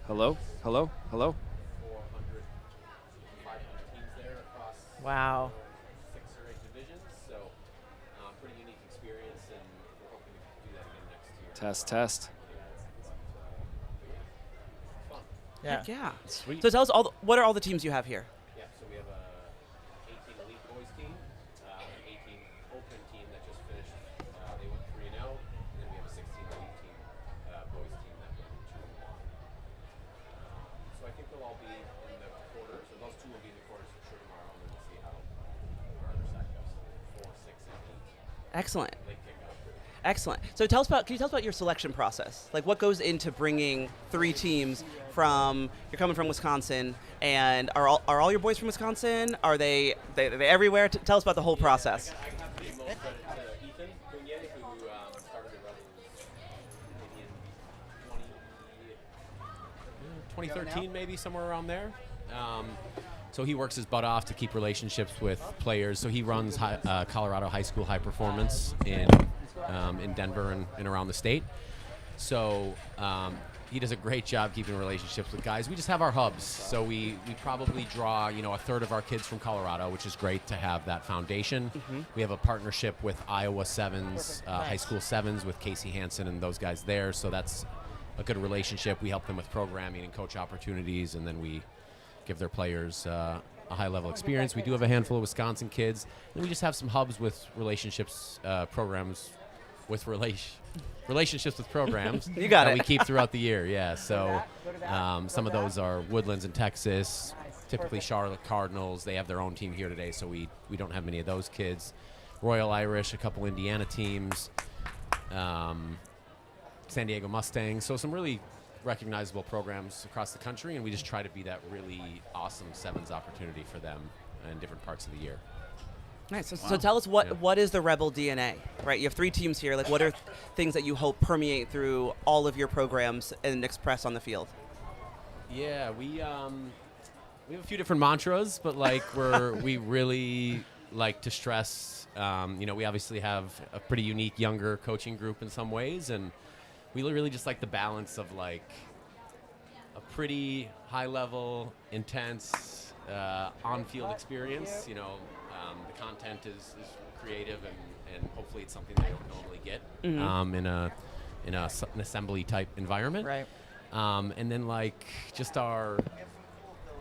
Speaker 5: Hello? Hello? Hello?
Speaker 4: 400, 500 teams there across
Speaker 1: Wow.
Speaker 4: 6 or 8 divisions. So, pretty unique experience, and we're hoping to do that again next year.
Speaker 5: Test.
Speaker 1: Yeah.
Speaker 2: Heck yeah.
Speaker 3: Sweet.
Speaker 2: So tell us what are all the teams you have here?
Speaker 4: Yeah, so we have a 18 elite boys team, an 18 open team that just finished. They went 3-0, and then we have a 16 elite team, boys team that went 2-1. So I think they'll all be in the quarters. So those 2 will be in the quarters for sure tomorrow, and then we'll see how our other side goes. 4, 6, and
Speaker 2: Excellent.
Speaker 4: 8 late kickoff.
Speaker 2: Excellent. So can you tell us about your selection process? Like, what goes into bringing 3 teams from? You're coming from Wisconsin, and are all your boys from Wisconsin? Are they everywhere? Tell us about the whole process.
Speaker 4: I have to give most credit to Ethan Cunye, who started the Rebels maybe in 2013, maybe somewhere around there. So he works his butt off to keep relationships with players. So he runs Colorado High School High Performance in Denver and around the state. So he does a great job keeping relationships with guys. We just have our hubs. So we probably draw, a third of our kids from Colorado, which is great to have that foundation. We have a partnership with Iowa Sevens, high school sevens with Casey Hansen and those guys there. So that's a good relationship. We help them with programming and coach opportunities, and then we give their players a high-level experience. We do have a handful of Wisconsin kids, and we just have some hubs with relationships, programs with relationships with programs.
Speaker 2: You got
Speaker 4: that
Speaker 2: it.
Speaker 4: we keep throughout the year. Yeah. So some of those are Woodlands in Texas, typically Charlotte Cardinals. They have their own team here today, so we don't have many of those kids. Royal Irish, a couple Indiana teams, San Diego Mustangs. So some really recognizable programs across the country, and we just try to be that really awesome sevens opportunity for them in different parts of the year.
Speaker 2: Nice. So tell us what is the Rebel DNA, right? You have 3 teams here. Like, what are things that you hope permeate through all of your programs and express on the field?
Speaker 4: Yeah, we have a few different mantras, but like we really like to stress. We obviously have a pretty unique younger coaching group in some ways, and we really just like the balance of like a pretty high level, intense on-field experience. The content is creative, and hopefully it's something they don't normally get in an assembly type environment.
Speaker 1: Right.
Speaker 4: And then like just our,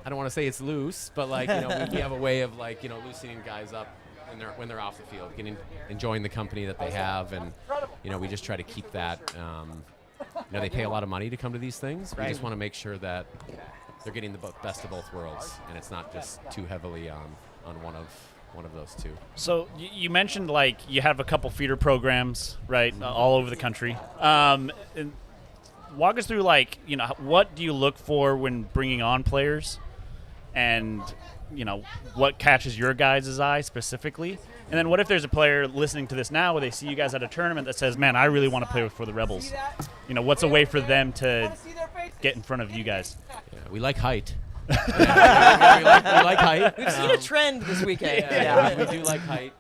Speaker 4: I don't want to say it's loose, but like we have a way of like loosening guys up when they're off the field, enjoying the company that they have, and we just try to keep that. They pay a lot of money to come to these things. We just want to make sure that they're getting the best of both worlds, and it's not just too heavily on one of one of those two.
Speaker 3: So you mentioned like you have a couple feeder programs, right, all over the country. And walk us through like, you know, what do you look for when bringing on players, and you know what catches your guys' eye specifically. And then what if there's a player listening to this now where they see you guys at a tournament that says, man, I really want to play for the Rebels. You know, what's a way for them to get in front of you guys?
Speaker 4: Yeah, we like height. we like height.
Speaker 1: We've seen a trend this weekend.
Speaker 4: We do like height.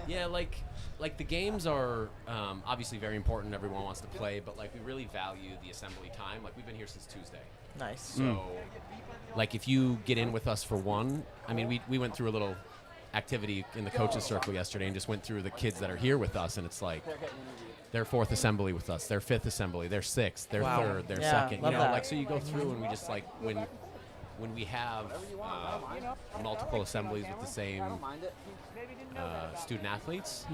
Speaker 4: Yeah, like the games are obviously very important. Everyone wants to play, but like we really value the assembly time. Like we've been here since Tuesday.
Speaker 1: Nice.
Speaker 4: So, like if you get in with us for one, I mean, we went through a little activity in the coaches circle yesterday and just went through the kids that are here with us, and it's like their fourth assembly with us, their fifth assembly, their sixth, their third, their second.
Speaker 1: Love
Speaker 4: You know,
Speaker 1: that.
Speaker 4: like so you go through and we just like when we have multiple assemblies with the same student athletes,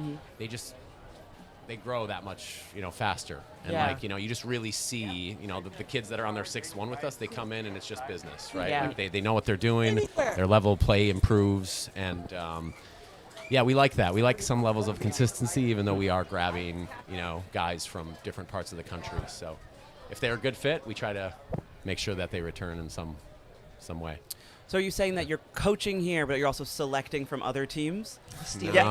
Speaker 4: they grow that much, you know, faster. And like, you know, you just really see, you know, the kids that are on their sixth one with us, they come in and it's just business, right?
Speaker 1: Yeah.
Speaker 4: Like they know what they're doing, their level of play improves, and yeah, we like that. We like some levels of consistency, even though we are grabbing, you know, guys from different parts of the country. So if they're a good fit, we try to make sure that they return in some way.
Speaker 2: So are you saying that you're coaching here, but you're also selecting from other teams?
Speaker 4: No.
Speaker 1: Stealing.
Speaker 3: Keep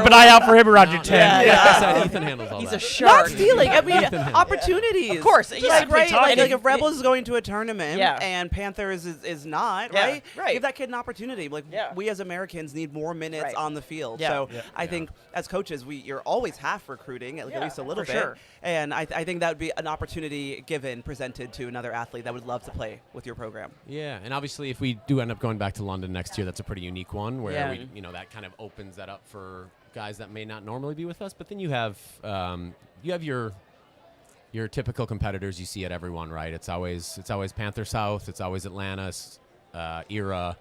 Speaker 3: an eye out for him around your tent.
Speaker 4: Like I said, Ethan handles all
Speaker 1: He's
Speaker 4: that.
Speaker 1: a shark.
Speaker 2: Not stealing. I mean,
Speaker 4: Ethan handles
Speaker 2: opportunities.
Speaker 1: Of course.
Speaker 2: Just
Speaker 1: Yeah,
Speaker 2: like,
Speaker 1: simply
Speaker 2: right?
Speaker 1: talking.
Speaker 2: Like if Rebels is going to a tournament and Panthers is not,
Speaker 1: Yeah,
Speaker 2: right?
Speaker 1: right.
Speaker 2: Give that kid an opportunity. Like
Speaker 1: Yeah.
Speaker 2: we as Americans need more minutes
Speaker 1: Right.
Speaker 2: on the field.
Speaker 1: Yeah.
Speaker 2: So
Speaker 1: Yeah.
Speaker 2: I think as coaches, you're always half recruiting, at least a little
Speaker 1: for
Speaker 2: bit.
Speaker 1: sure.
Speaker 2: And I think that would be an opportunity presented to another athlete that would love to play with your program.
Speaker 4: Yeah, and obviously if we do end up going back to London next year, that's a pretty unique one where we, you know, that kind of opens that up for guys that may not normally be with us. But then you have your typical competitors you see at everyone, right? It's always Panther South, it's always Atlanta, ERA,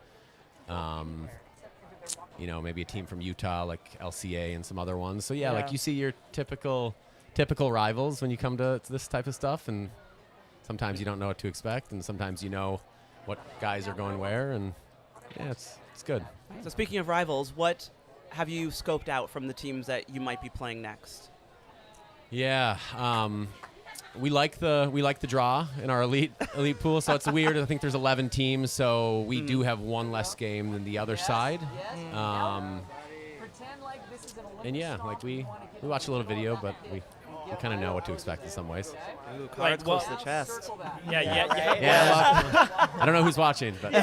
Speaker 4: you know, maybe a team from Utah like LCA and some other ones. So yeah, like you see your typical rivals when you come to this type of stuff, and sometimes you don't know what to expect, and sometimes you know what guys are going where, and yeah, it's good.
Speaker 2: So speaking of rivals, what have you scoped out from the teams that you might be playing next?
Speaker 4: Yeah, we like the draw in our elite pool, so it's weird. I think there's 11 teams, so we do have one less game than the other side. And yeah, like we watch a little video, but we kind of know what to expect in some ways.
Speaker 2: Ooh, cards close to the chest.
Speaker 3: Yeah.
Speaker 4: Well, I don't know who's watching, but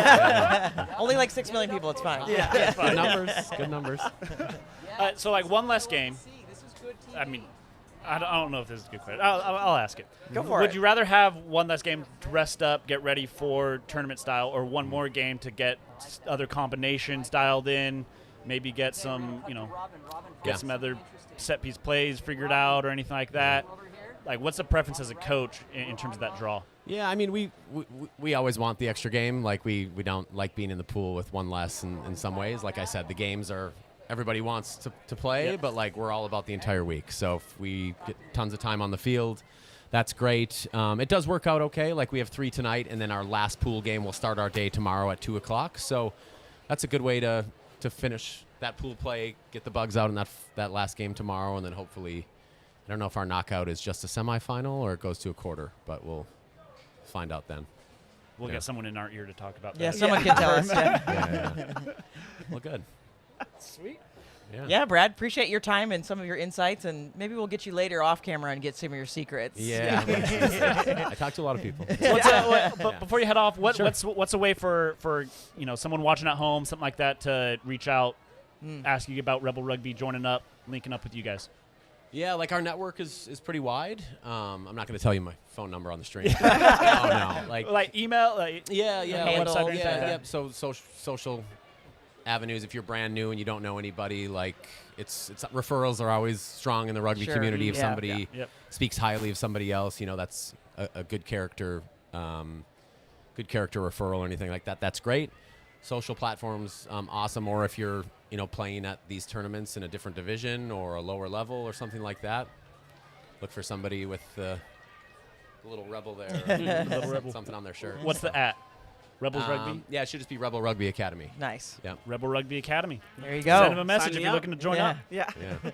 Speaker 1: Only like 6 million people. It's fine.
Speaker 4: good numbers.
Speaker 3: So like one less game. I mean, I don't know if this is a good question. I'll ask it.
Speaker 1: Go for
Speaker 3: Would
Speaker 1: it.
Speaker 3: you rather have one less game to rest up, get ready for tournament style, or one more game to get other combinations dialed in, maybe get some, you know, get some other set piece plays figured out or anything like that? Like, what's the preference as a coach in terms of that draw?
Speaker 4: Yeah, I mean, we always want the extra game. Like, we don't like being in the pool with one less in some ways. Like I said, the games are everybody wants to play, but, like, we're all about the entire week. So if we get tons of time on the field, that's great. It does work out okay. Like, we have 3 tonight, and then our last pool game will start our day tomorrow at 2 o'clock. So that's a good way to finish that pool play, get the bugs out in that last game tomorrow, and then hopefully, I don't know if our knockout is just a semifinal or it goes to a quarter, but we'll find out then.
Speaker 3: We'll get someone in our ear to talk about that.
Speaker 1: Yeah, someone can tell us. Yeah.
Speaker 4: Yeah. Well, good.
Speaker 3: Sweet.
Speaker 1: Yeah, Brad, appreciate your time and some of your insights, and maybe we'll get you later off camera and get some of your secrets.
Speaker 4: Yeah. I talk to a lot of people.
Speaker 3: But before you head off, what's a way for you know, someone watching at home, something like that, to reach out, ask you about Rebel Rugby, joining up, linking up with you guys?
Speaker 4: Yeah, like our network is pretty wide. I'm not going to tell you my phone number on the stream. No.
Speaker 3: Like email?
Speaker 4: Yeah.
Speaker 1: Handle,
Speaker 3: website or anything like that?
Speaker 4: Yep. So social avenues. If you're brand new and you don't know anybody, like it's referrals are always strong in the rugby community. If somebody speaks highly of somebody else, you know, that's a good character referral or anything like that. That's great. Social platforms, awesome. Or if you're, you know, playing at these tournaments in a different division or a lower level or something like that, look for somebody with the little rebel there, or something on their shirt.
Speaker 3: What's the at? Rebels Rugby?
Speaker 4: Yeah, it should just be Rebel Rugby Academy.
Speaker 1: Nice.
Speaker 4: Yeah.
Speaker 3: Rebel Rugby Academy.
Speaker 1: There you go.
Speaker 3: Send him a message
Speaker 2: Sign
Speaker 3: if
Speaker 2: me
Speaker 3: you're
Speaker 2: up.
Speaker 3: looking to join
Speaker 1: Yeah.
Speaker 3: up.
Speaker 2: Yeah.
Speaker 4: Yeah.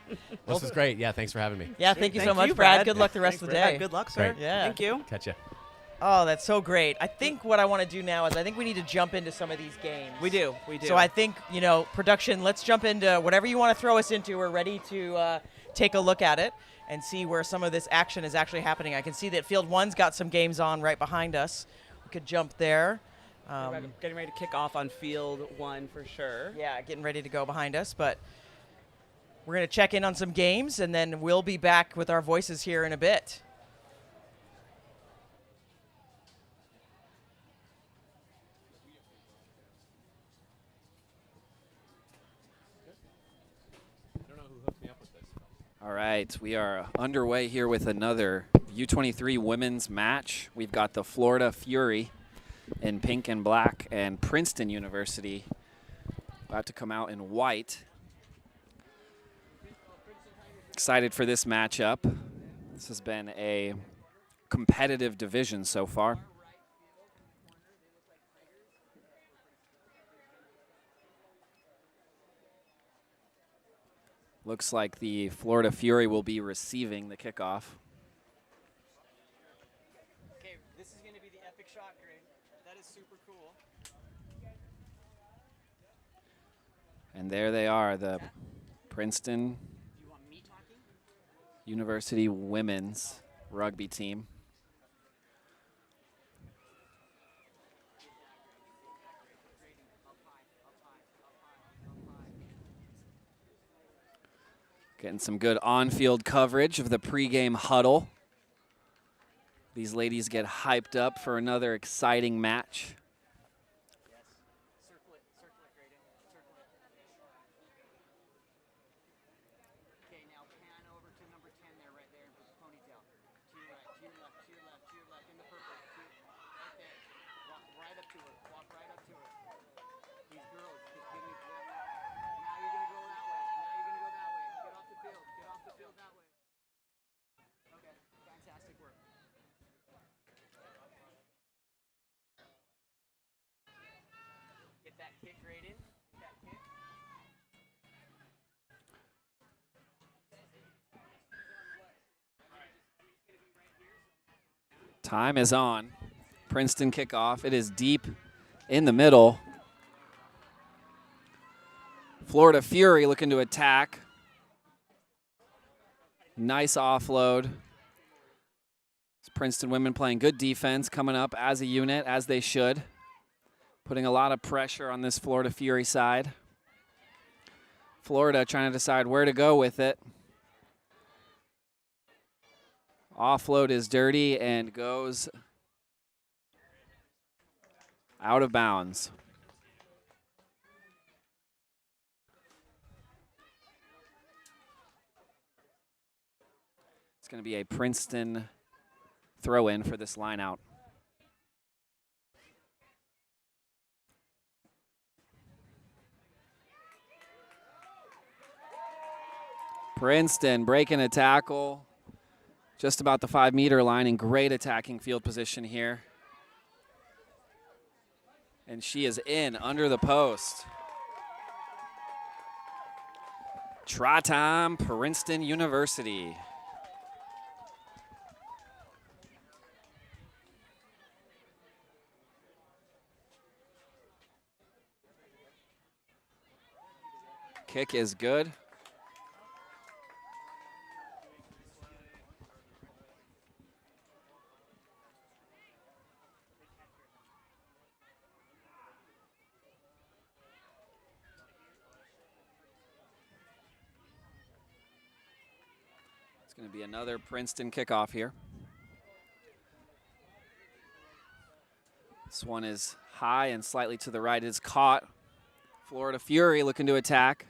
Speaker 4: This is great. Yeah, thanks for having me.
Speaker 1: Yeah, thank you so
Speaker 2: Thank
Speaker 1: much,
Speaker 2: you,
Speaker 1: Brad.
Speaker 2: Brad.
Speaker 1: Good luck the rest of the day.
Speaker 2: Good luck, sir.
Speaker 4: Great.
Speaker 1: Yeah.
Speaker 2: Thank you.
Speaker 4: Catch ya.
Speaker 1: Oh, that's so great. I think what I want to do now is I think we need to jump into some of these games.
Speaker 2: We do.
Speaker 1: So I think, production, let's jump into whatever you want to throw us into. We're ready to take a look at it and see where some of this action is actually happening. I can see that Field 1's got some games on right behind us. We could jump there.
Speaker 2: Getting ready to kick off on field 1 for sure.
Speaker 1: Yeah, getting ready to go behind us, but we're going to check in on some games, and then we'll be back with our voices here in a bit.
Speaker 5: All right, we are underway here with another U23 women's match. We've got the Florida Fury in pink and black, and Princeton University about to come out in white. Excited for this matchup. This has been a competitive division so far. Looks like the Florida Fury will be receiving the kickoff.
Speaker 1: Okay, this is going to be the epic shot grid. That is super cool.
Speaker 5: And there they are, the Princeton University women's rugby team. Getting some good on-field coverage of the pregame huddle. These ladies get hyped up for another exciting match.
Speaker 1: Circle it, Graydon. Circle it. Okay, now pan over to number 10 there, right there, with the ponytail. To your right, to your left, to your left, to your left, in the purple. Right there. Walk right up to her. Walk right up to her. These girls, just give me. Now you're going to go that way. Now you're going to go that way. Get off the field. Get off the field that way. Okay, fantastic work. Get that kick right in. Get that kick.
Speaker 5: Time is on. Princeton kickoff. It is deep in the middle. Florida Fury looking to attack. Nice offload. Princeton women playing good defense, coming up as a unit, as they should. Putting a lot of pressure on this Florida Fury side. Florida trying to decide where to go with it. Offload is dirty and goes out of bounds. It's going to be a Princeton throw-in for this line out. Princeton breaking a tackle just about the 5-meter line in great attacking field position here. And she is in under the post. Try time, Princeton University. Kick is good. It's going to be another Princeton kickoff here. This one is high and slightly to the right. It is caught. Florida Fury looking to attack.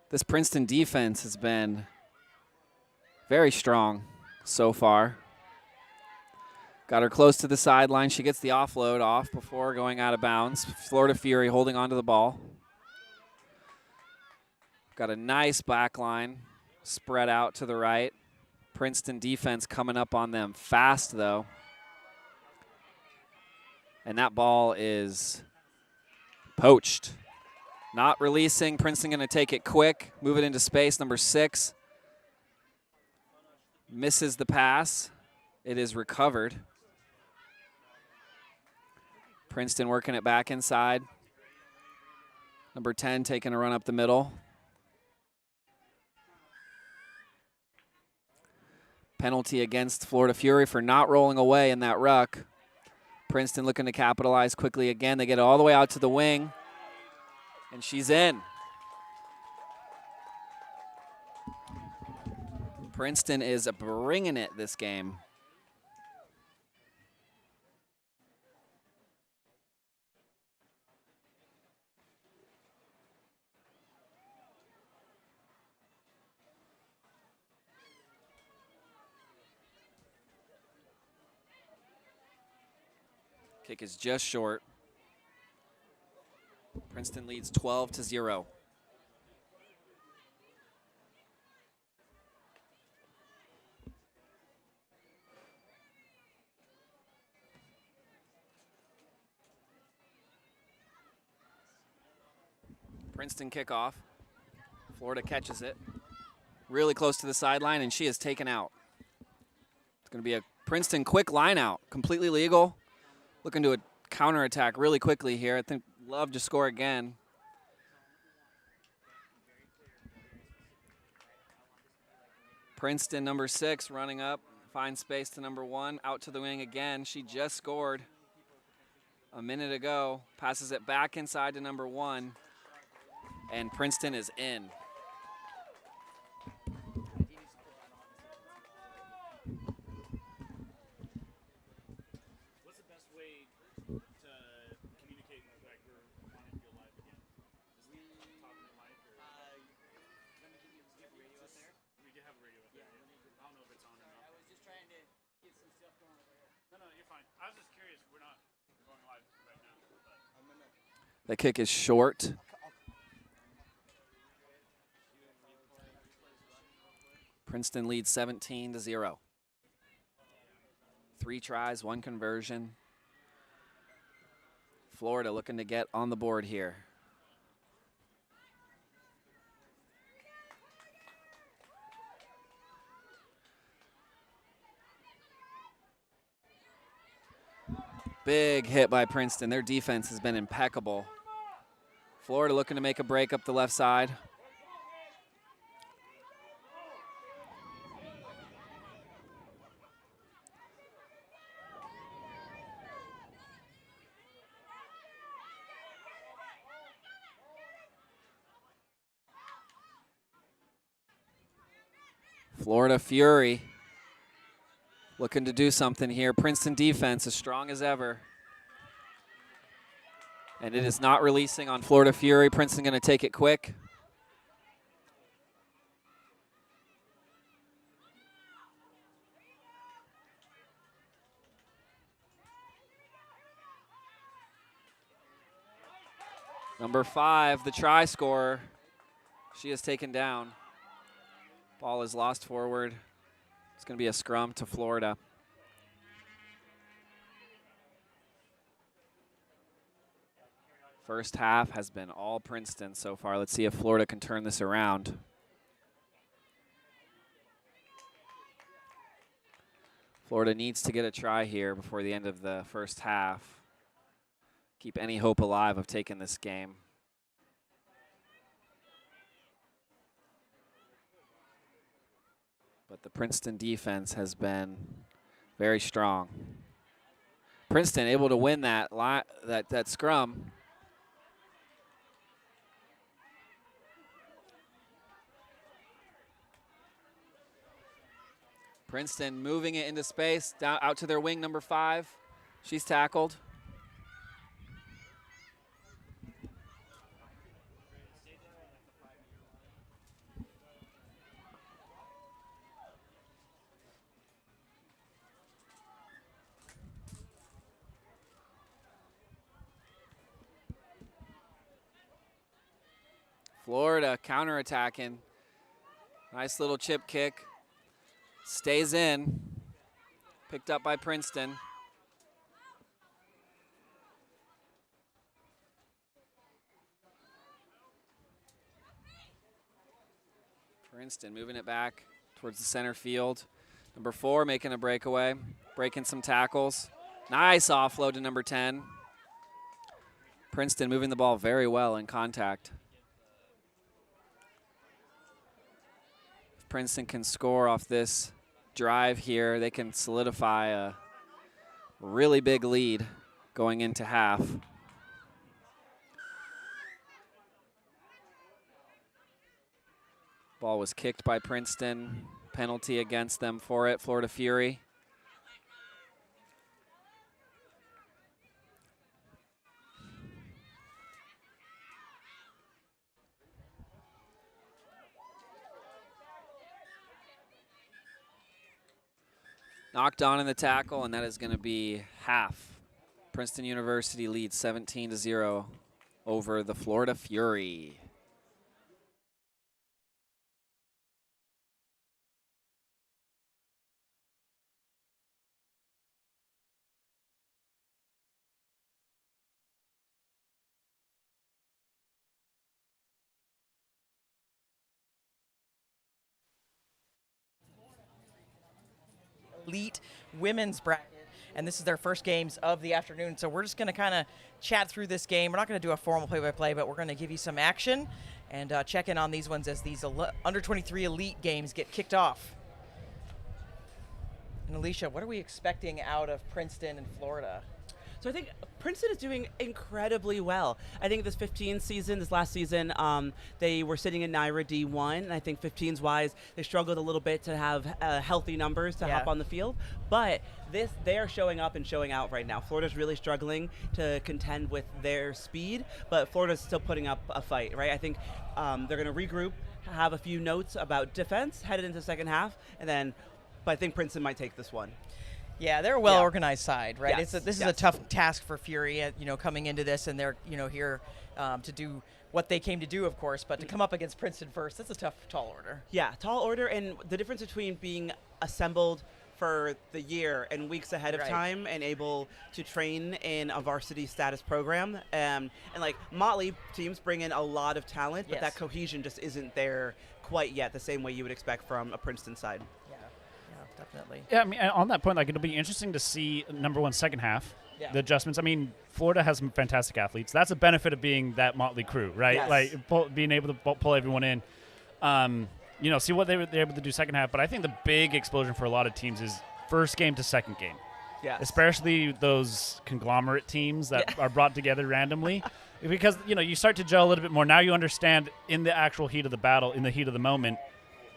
Speaker 5: This Princeton defense has been very strong so far. Got her close to the sideline. She gets the offload off before going out of bounds. Florida Fury holding onto the ball. Got a nice back line spread out to the right. Princeton defense coming up on them fast, though. And that ball is poached. Not releasing. Princeton going to take it quick, move it into space. Number 6 misses the pass. It is recovered. Princeton working it back inside. Number 10 taking a run up the middle. Penalty against Florida Fury for not rolling away in that ruck. Princeton looking to capitalize quickly again. They get it all the way out to the wing, and she's in. Princeton is bringing it this game. Kick is just short. Princeton leads 12-0. Princeton kickoff. Florida catches it. Really close to the sideline, and she is taken out. It's going to be a Princeton quick line out, completely legal. Looking to a counterattack really quickly here. I think love to score again. Princeton, number 6, running up. Finds space to number 1. Out to the wing again. She just scored a minute ago. Passes it back inside to number 1. And Princeton is in. The kick is short. Princeton leads 17-0. 3 tries, 1 conversion. Florida looking to get on the board here. Big hit by Princeton. Their defense has been impeccable. Florida looking to make a break up the left side. Florida Fury looking to do something here. Princeton defense as strong as ever. And it is not releasing on Florida Fury. Princeton going to take it quick. Number 5, the try scorer. She is taken down. Ball is lost forward. It's going to be a scrum to Florida. First half has been all Princeton so far. Let's see if Florida can turn this around. Florida needs to get a try here before the end of the first half. Keep any hope alive of taking this game. But the Princeton defense has been very strong. Princeton able to win that scrum. Princeton moving it into space, down out to their wing, number 5. She's tackled. Florida counterattacking. Nice little chip kick. Stays in. Picked up by Princeton. Princeton moving it back towards the center field. Number 4 making a breakaway, breaking some tackles. Nice offload to number 10. Princeton moving the ball very well in contact. If Princeton can score off this drive here, they can solidify a really big lead going into half. Ball was kicked by Princeton. Penalty against them for it, Florida Fury. Knocked on in the tackle, and that is going to be half. Princeton University leads 17-0 over the Florida Fury.
Speaker 1: Elite women's bracket, and this is their first games of the afternoon, so we're just going to kind of chat through this game. We're not going to do a formal play-by-play, but we're going to give you some action and check in on these ones as these under 23 elite games get kicked off. And Alicia, what are we expecting out of Princeton and Florida?
Speaker 2: So I think Princeton is doing incredibly well. I think this last season, they were sitting in NYRA D1, and I think 15s wise, they struggled a little bit to have healthy numbers to hop on the field. But they are showing up and showing out right now. Florida's really struggling to contend with their speed, but Florida's still putting up a fight, right? I think they're going to regroup, have a few notes about defense headed into the second half, but I think Princeton might take this one.
Speaker 1: Yeah, they're a well-organized side, right?
Speaker 2: Yes.
Speaker 1: This is a tough task for Fury, coming into this, and they're, here to do what they came to do, of course, but to come up against Princeton first, that's a tall order.
Speaker 2: Yeah, tall order, and the difference between being assembled for the year and weeks ahead of time and able to train in a varsity status program. And like Motley teams bring in a lot of talent, but that cohesion just isn't there quite yet the same way you would expect from a Princeton side.
Speaker 1: Definitely.
Speaker 3: Yeah, I mean, on that point, it'll be interesting to see number one second half, the adjustments. I mean, Florida has some fantastic athletes. That's a benefit of being that motley crew, right?
Speaker 2: Yes.
Speaker 3: Being able to pull everyone in. See what they're able to do second half. But I think the big explosion for a lot of teams is first game to second game.
Speaker 2: Yes.
Speaker 3: Especially those conglomerate teams that are brought together randomly. Because, you start to gel a little bit more. Now you understand in the actual heat of the battle, in the heat of the moment,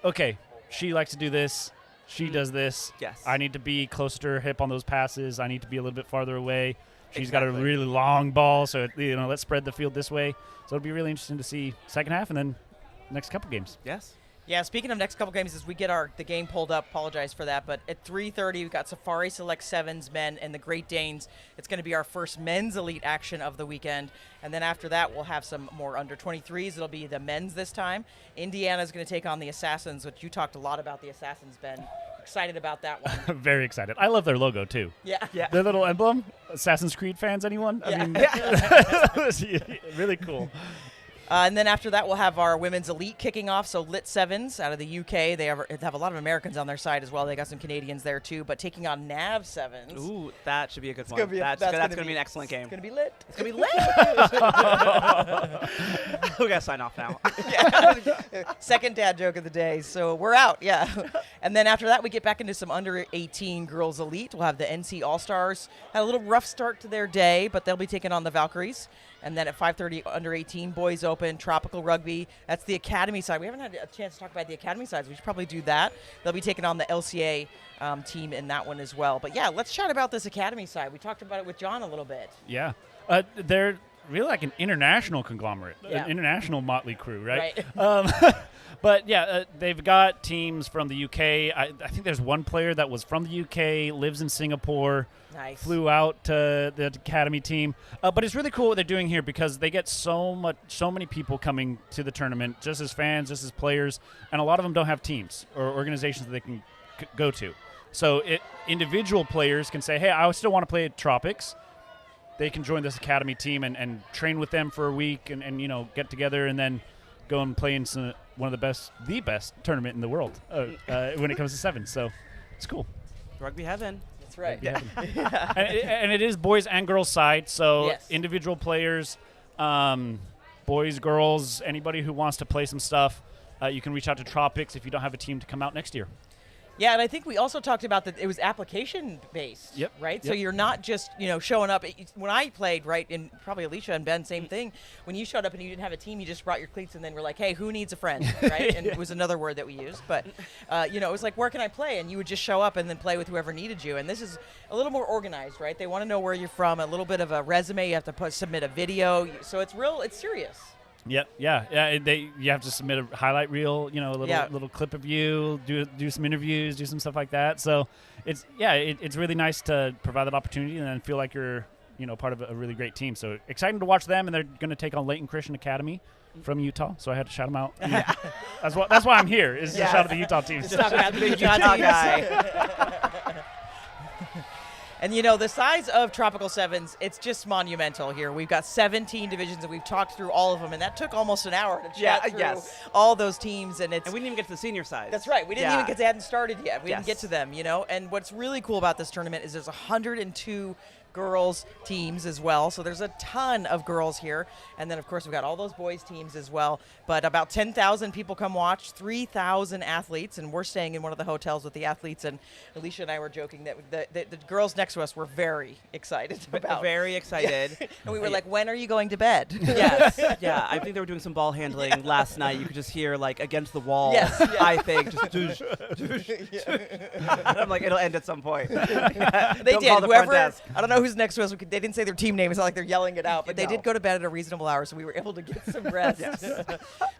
Speaker 3: okay, she likes to do this. She does this.
Speaker 2: Yes.
Speaker 3: I need to be closer to her hip on those passes. I need to be a little bit farther away. She's got a really long ball, so let's spread the field this way. So it'll be really interesting to see second half and then next couple games.
Speaker 2: Yes.
Speaker 1: Yeah, speaking of next couple games, as we get the game pulled up, apologize for that, but at 3:30, we've got Safari Select 7s men and the Great Danes. It's going to be our first men's elite action of the weekend. And then after that, we'll have some more under 23s. It'll be the men's this time. Indiana's going to take on the Assassins, which you talked a lot about the Assassins, Ben. Excited about that one.
Speaker 3: Very excited. I love their logo, too.
Speaker 1: Yeah.
Speaker 3: Their little emblem. Assassin's Creed fans, anyone?
Speaker 1: Yeah.
Speaker 3: I mean, really cool.
Speaker 1: And then after that, we'll have our women's elite kicking off. So Lit Sevens out of the UK. They have a lot of Americans on their side as well. They got some Canadians there too. But taking on Nav Sevens.
Speaker 2: Ooh, that should be a good one.
Speaker 1: That's
Speaker 2: going to be an excellent game.
Speaker 1: It's going to be lit.
Speaker 2: It's going to be lit. We got to sign off now.
Speaker 1: Second dad joke of the day. So we're out. Yeah. And then after that, we get back into some under 18 girls elite. We'll have the NC All-Stars. Had a little rough start to their day, but they'll be taking on the Valkyries. And then at 5:30, under 18 boys open, tropical rugby. That's the academy side. We haven't had a chance to talk about the academy sides. We should probably do that. They'll be taking on the LCA team in that one as well. But yeah, let's chat about this academy side. We talked about it with John a little bit.
Speaker 3: Yeah. They're really like an international conglomerate, an international motley crew, right? But yeah, they've got teams from the UK. I think there's one player that was from the UK, lives in Singapore, flew out to the academy team. But it's really cool what they're doing here because they get so many people coming to the tournament, just as fans, just as players, and a lot of them don't have teams or organizations that they can go to. So individual players can say, hey, I still want to play at Tropics. They can join this academy team and train with them for a week and get together and then go and play in one of the best tournament in the world when it comes to sevens. So it's cool.
Speaker 2: Rugby heaven.
Speaker 1: That's right.
Speaker 3: Yeah. and it is boys and girls side, so
Speaker 1: Yes.
Speaker 3: individual players, boys, girls, anybody who wants to play some stuff, you can reach out to Tropics if you don't have a team to come out next year.
Speaker 1: Yeah, and I think we also talked about that it was application based,
Speaker 3: Yep.
Speaker 1: right? So
Speaker 3: Yep.
Speaker 1: you're not just, showing up. When I played, right, and probably Alicia and Ben, same thing. When you showed up and you didn't have a team, you just brought your cleats and then we're like, hey, who needs a friend, right? And it was another word that we used. But, it was like, where can I play? And you would just show up and then play with whoever needed you. And this is a little more organized, right? They want to know where you're from, a little bit of a resume. You have to submit a video. So it's serious.
Speaker 3: Yep. Yeah. You have to submit a highlight reel, a little clip of you, do some interviews, do some stuff like that. So it's really nice to provide that opportunity and then feel like you're, part of a really great team. So exciting to watch them, and they're going to take on Layton Christian Academy from Utah. So I had to shout them out. Yeah. That's why I'm here, is to shout out the Utah team.
Speaker 1: Just talking about the big Utah guy. And, the size of Tropical Sevens, it's just monumental here. We've got 17 divisions, and we've talked through all of them, and that took almost an hour to chat through all those teams. And
Speaker 2: we didn't even get to the senior side.
Speaker 1: That's right. We didn't even they hadn't started yet. We didn't get to them, And what's really cool about this tournament is there's 102 girls teams as well. So there's a ton of girls here. And then, of course, we've got all those boys teams as well. But about 10,000 people come watch, 3,000 athletes. And we're staying in one of the hotels with the athletes. And Alicia and I were joking that the girls next to us were very excited about.
Speaker 2: Very excited.
Speaker 1: And we were like, when are you going to bed?
Speaker 2: Yes. Yeah. I think they were doing some ball handling last night. You could just hear, like, against the wall, I think, just doosh, doosh. I'm like, it'll end at some point.
Speaker 1: They
Speaker 2: Don't
Speaker 1: did.
Speaker 2: call the front
Speaker 1: Whoever,
Speaker 2: desk.
Speaker 1: I don't know who's next to us. They didn't say their team name. It's not like they're yelling it out, but they
Speaker 2: No.
Speaker 1: did go to bed at a reasonable hour, so we were able to get some rest.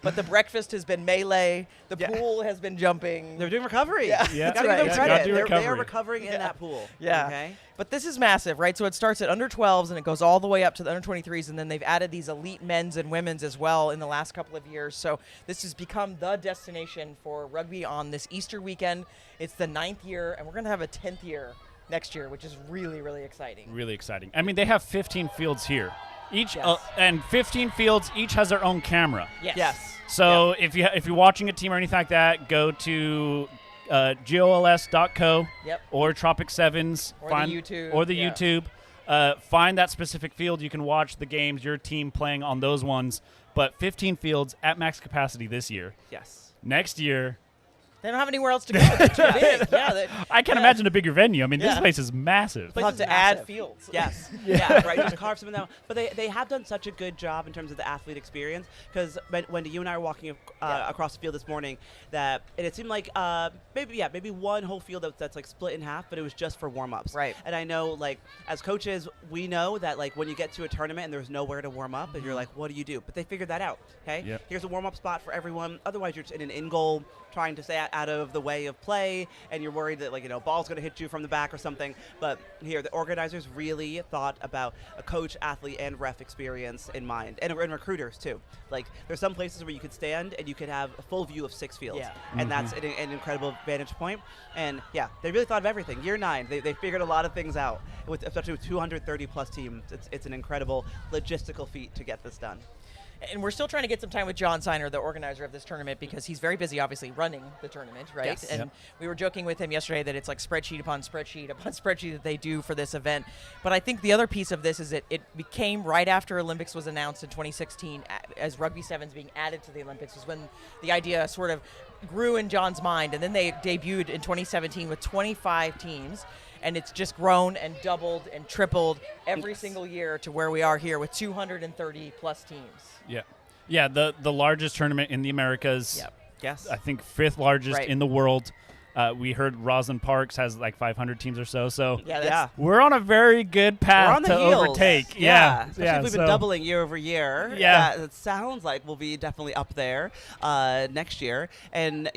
Speaker 1: But the breakfast has been melee. The pool has been jumping.
Speaker 2: They're doing recovery.
Speaker 1: Yeah.
Speaker 3: Yeah.
Speaker 2: Gotta
Speaker 1: That's
Speaker 2: give them
Speaker 1: right.
Speaker 3: Gotta
Speaker 2: credit.
Speaker 3: do
Speaker 2: They are
Speaker 3: recovery.
Speaker 2: recovering in that pool.
Speaker 1: Yeah.
Speaker 2: Okay.
Speaker 1: But this is massive, right? So it starts at under 12s and it goes all the way up to the under 23s, and then they've added these elite men's and women's as well in the last couple of years. So this has become the destination for rugby on this Easter weekend. It's the 9th year, and we're going to have a 10th year next year, which is really, really exciting.
Speaker 3: Really exciting. I mean, they have 15 fields here. Each
Speaker 1: Yes.
Speaker 3: and 15 fields each has their own camera.
Speaker 1: Yes.
Speaker 3: So if you're watching a team or anything like that, go to gols.co
Speaker 1: Yep.
Speaker 3: or Tropic Sevens
Speaker 1: Or the YouTube,
Speaker 3: or the
Speaker 1: yeah.
Speaker 3: YouTube. Find that specific field. You can watch the games, your team playing on those ones. But 15 fields at max capacity this year.
Speaker 2: Yes.
Speaker 3: Next year,
Speaker 1: They don't have anywhere else to go. They're too big. Yeah,
Speaker 3: I can't imagine a bigger venue. I mean, this
Speaker 1: Yeah.
Speaker 3: place is massive.
Speaker 1: They'll have
Speaker 2: Place
Speaker 1: to
Speaker 2: is
Speaker 1: add
Speaker 2: massive.
Speaker 1: fields.
Speaker 2: Yes. Yeah. Right. Just carve some of them out. But they have done such a good job in terms of the athlete experience. Because Wendy, you and I were walking across the field this morning, that it seemed like maybe one whole field that's like split in half, but it was just for warm-ups.
Speaker 1: Right.
Speaker 2: And I know, like, as coaches, we know that, like, when you get to a tournament and there's nowhere to warm up, and you're like, what do you do? But they figured that out. Okay.
Speaker 3: Yep.
Speaker 2: Here's a warm-up spot for everyone. Otherwise, you're just in an in-goal trying to stay out of the way of play, and you're worried that, like, ball's going to hit you from the back or something. But here, the organizers really thought about a coach, athlete, and ref experience in mind, and recruiters too. Like, there's some places where you could stand and you could have a full view of 6 fields,
Speaker 1: Yeah.
Speaker 2: and that's an incredible vantage point. And yeah, they really thought of everything. Year 9, they figured a lot of things out, especially with 230 plus teams. It's an incredible logistical feat to get this done.
Speaker 1: And we're still trying to get some time with John Siner, the organizer of this tournament, because he's very busy, obviously, running the tournament, right?
Speaker 2: Yes.
Speaker 1: And
Speaker 3: Yep.
Speaker 1: we were joking with him yesterday that it's like spreadsheet upon spreadsheet upon spreadsheet that they do for this event. But I think the other piece of this is that it became right after Olympics was announced in 2016, as Rugby Sevens being added to the Olympics, was when the idea sort of grew in John's mind. And then they debuted in 2017 with 25 teams. And it's just grown and doubled and tripled every single year to where we are here with 230 plus teams.
Speaker 3: Yeah. Yeah, the largest tournament in the Americas.
Speaker 1: Yep.
Speaker 2: Yes.
Speaker 3: I think 5th largest
Speaker 1: Right.
Speaker 3: in the world. We heard Roslyn Parks has like 500 teams or so. So
Speaker 1: Yeah, that's,
Speaker 2: Yeah.
Speaker 3: we're on a very good
Speaker 2: We're
Speaker 3: path
Speaker 2: on the
Speaker 3: to
Speaker 2: heels.
Speaker 3: overtake.
Speaker 2: Yeah. Especially if we've
Speaker 3: so-
Speaker 2: been doubling year over year.
Speaker 3: Yeah.
Speaker 2: It sounds like we'll be definitely up there next year. And,